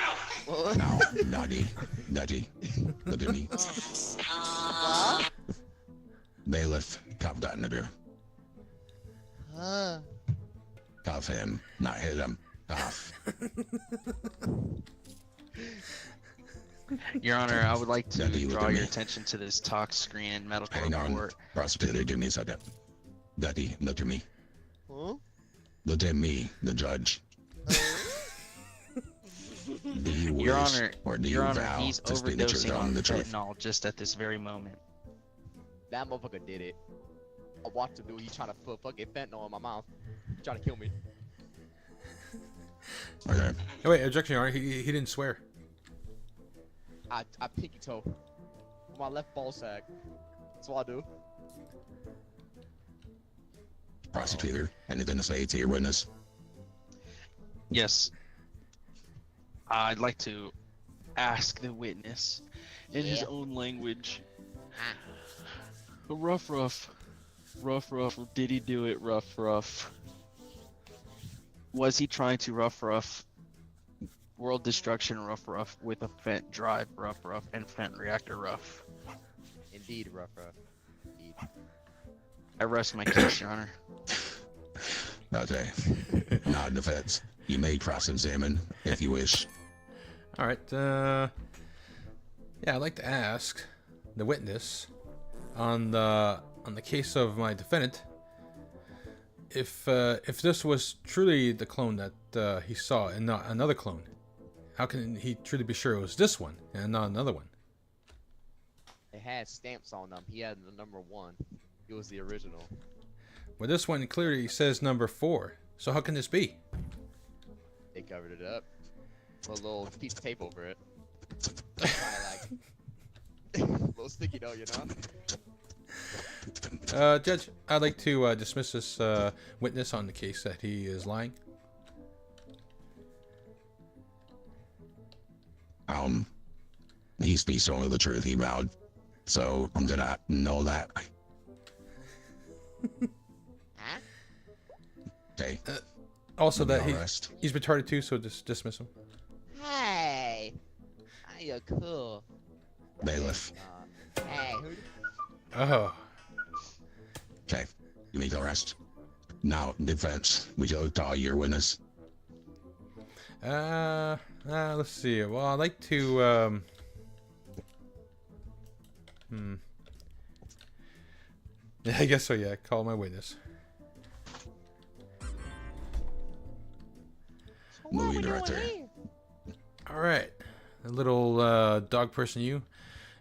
Now, Nutty, look at me. Bailiff, cuff that nigga. Cuff him, not hit him. Cuff. Your Honor, I would like to Daddy, look draw at your me. attention to this talk screen and medical Hang on, report. prosecutor, give me a second. Daddy, look at me. Huh? Look at me, the judge. Do you Your wish Honor, or do you Your Honor, vow he's to speak the truth overdosing on on the truth? fentanyl just at this very moment. That motherfucker did it. I watched him do it. He trying to put fucking fentanyl in my mouth. He trying to kill me. Okay. Oh, wait, objection, Your Honor. He didn't swear. I pinky toe. With my left ball sack. That's what I do. Prosecutor, anything to say to your witness? Yes. I'd like to ask the witness in his own language. Rough. Did he do it rough? Was he trying to rough world destruction rough with a fent drive rough and fent reactor rough? Indeed, rough. Indeed. I rest my case, Your Honor. Okay. Not defense. You may cross-examine if you wish. All right. Yeah, I'd like to ask the witness on the case of my defendant if this was truly the clone that he saw and not another clone. How can he truly be sure it was this one and not another one? It had stamps on them. He had the number 1. He was the original. Well, this one clearly says number 4. So how can this be? They covered it up. Put a little piece of tape over it. Little sticky note, you know? Judge, I'd like to dismiss this witness on the case that he is lying. He speaks only the truth, he vowed. So I'm gonna know that. Okay. Also, that No rest. he's retarded too, so just dismiss him. Hey! How you cool? Bailiff. Hey, who? Oh. Okay. You make the rest. Now, defense. Would you call your witness? Let's see. Well, I'd like to, Yeah, I guess so, yeah. Call my witness. Movie director. Alright. A little, dog person you.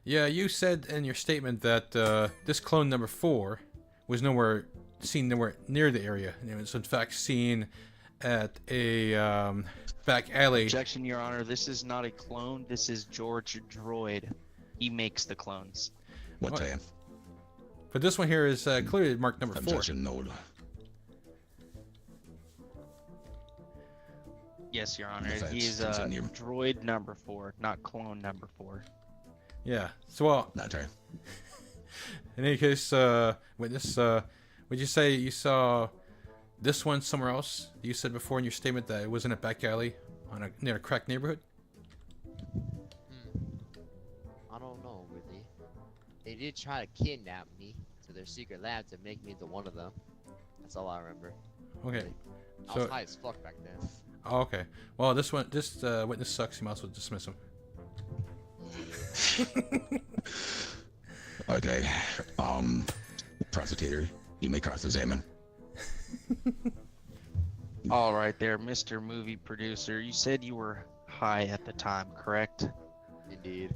Yeah, you said in your statement that, this clone number 4 was seen nowhere near the area. It was, in fact, seen at a, back alley. Objection, Your Honor. This is not a clone. This is George Droid. He makes the clones. What time? But this one here is clearly marked number 4. Objection noted. Yes, Your Honor. Defense, He's continue. droid number 4, not clone number 4. Yeah. So, well, Not time. in any case, witness, would you say you saw this one somewhere else? You said before in your statement that it was in a back alley near a crack neighborhood? I don't know, really. They did try to kidnap me to their secret lab to make me the one of them. That's all I remember. Okay. I So, was high as fuck back then. oh, okay. Well, this witness sucks. You might as well dismiss him. Okay. Prosecutor, you may cross-examine. All right there, Mr. Movie Producer. You said you were high at the time, correct? Indeed.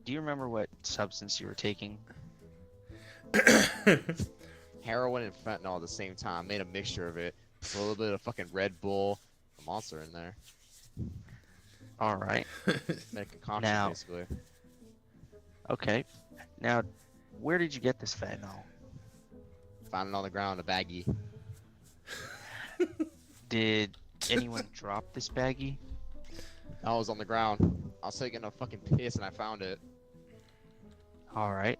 Do you remember what substance you were taking? Heroin and fentanyl at the same time. Made a mixture of it. With a little bit of fucking Red Bull. A monster in there. All right. Made a concoction, Now- basically. Okay. Now, where did you get this fentanyl? Found it on the ground in a baggie. Did anyone drop this baggie? I was on the ground. I was taking a fucking piss and I found it. All right.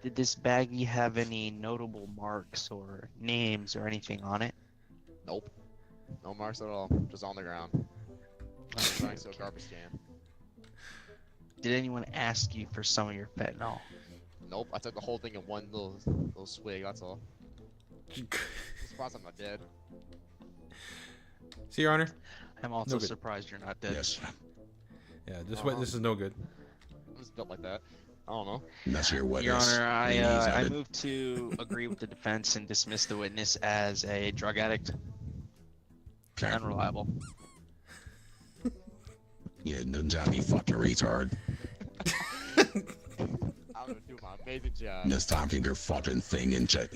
Did this baggie have any notable marks or names or anything on it? Nope. No marks at all. Just on the ground. Trying to sell garbage can. Did anyone ask you for some of your fentanyl? Nope, I took the whole thing in one little swig. That's all. I'm surprised I'm not dead. See, Your Honor? I'm also No good. surprised you're not dead. Yes. Yeah, this witness is no good. I'm just built like that. I don't know. That's your witness. Your Honor, I Ladies, move to agree with the defense and dismiss the witness as a drug addict. Okay. Unreliable. Yeah, no job, you fucking retard. I'm gonna do my amazing job. This time, keep your fucking thing in check.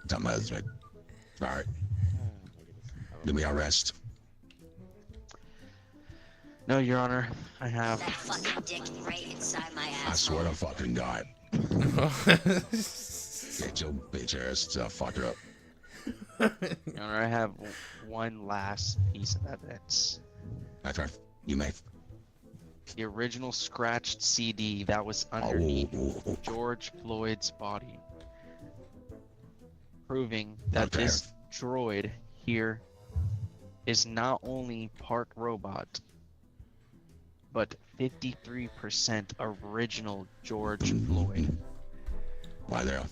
Tell my husband. Alright. Do we arrest? No, Your Honor, I have. That fucking dick right inside my I ass. swear to fucking God. Get your bitch ass to fuck her up. Your Honor, I have one last piece of evidence. That's right. You may. The original scratched CD that was underneath Oh. George Floyd's body, proving that Okay. this droid here is not only part robot, but 53% original George Floyd. Why there?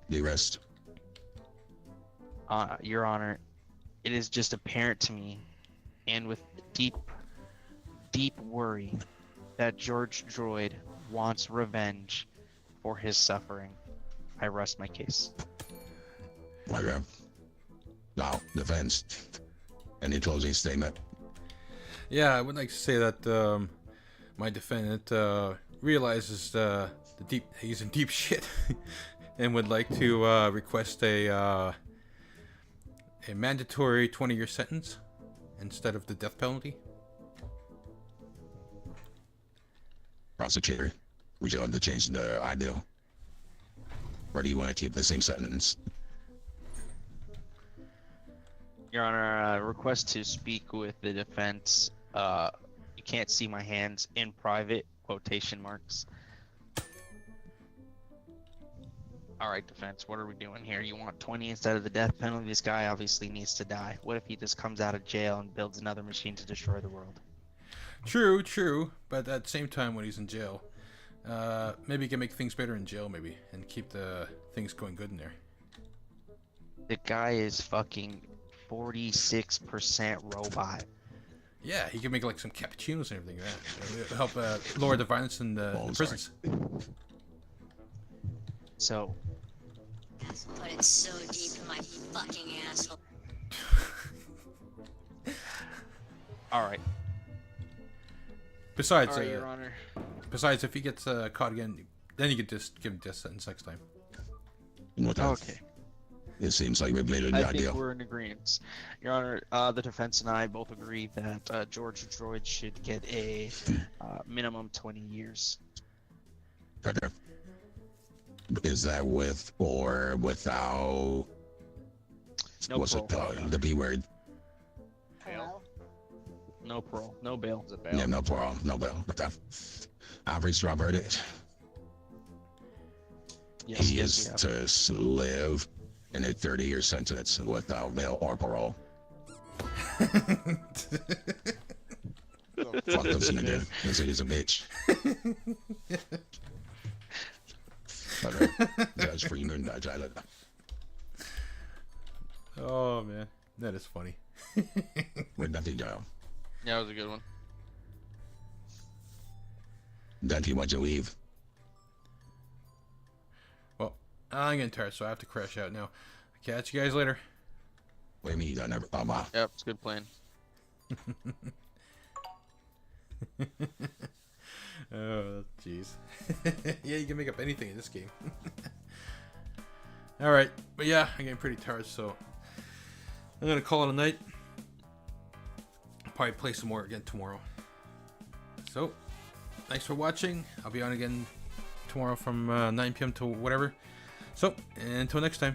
The arrest. Your Honor, it is just apparent to me, and with deep worry, that George Droid wants revenge for his suffering. I rest my case. Why there? Now, defense. Any closing statement? Yeah, I would like to say that my defendant realizes he's in deep shit, and would like to request a mandatory 20-year sentence instead of the death penalty. Prosecutor, would you like to change the ideal? Or do you want to keep the same sentence? Your Honor, request to speak with the defense. You can't see my hands in private, quotation marks. Alright, defense, what are we doing here? You want 20 instead of the death penalty? This guy obviously needs to die. What if he just comes out of jail and builds another machine to destroy the world? True, but at the same time when he's in jail, maybe he can make things better in jail, maybe, and keep the things going good in there. The guy is fucking 46% robot. Yeah, he can make like some cappuccinos and everything. Yeah, it'll help lower the violence in the prisons. So, Put it so deep in my fucking asshole. alright. Besides, Alright, Your Honor. Besides, if he gets caught again, then you could just give him death sentence next time. Okay. It seems like we've made a I good think deal. we're in agreement. Your Honor, the defense and I both agree that George Droid should get a minimum 20 years. Okay. Is that with or without? No What's it parole. called? The B word. Hello? No parole, no bail. Yeah, no parole, no bail. Okay. I've reached our verdict. Yes, He yes, is to live in a 30-year sentence without bail or parole. Fuck this nigga. This nigga's a bitch. Judge Freeman, Judge Island. Oh man, that is funny. With nothing down. Yeah, that was a good one. Dante, why'd you leave? Well, I'm getting tired, so I have to crash out now. Catch you guys later. What do you mean? I never thought about. Yep, it's a good plan. Oh, jeez. Yeah, you can make up anything in this game. Alright, but yeah, I'm getting pretty tired, so I'm gonna call it a night. Probably play some more again tomorrow. So, thanks for watching. I'll be on again tomorrow from 9 p.m. to whatever. So, until next time.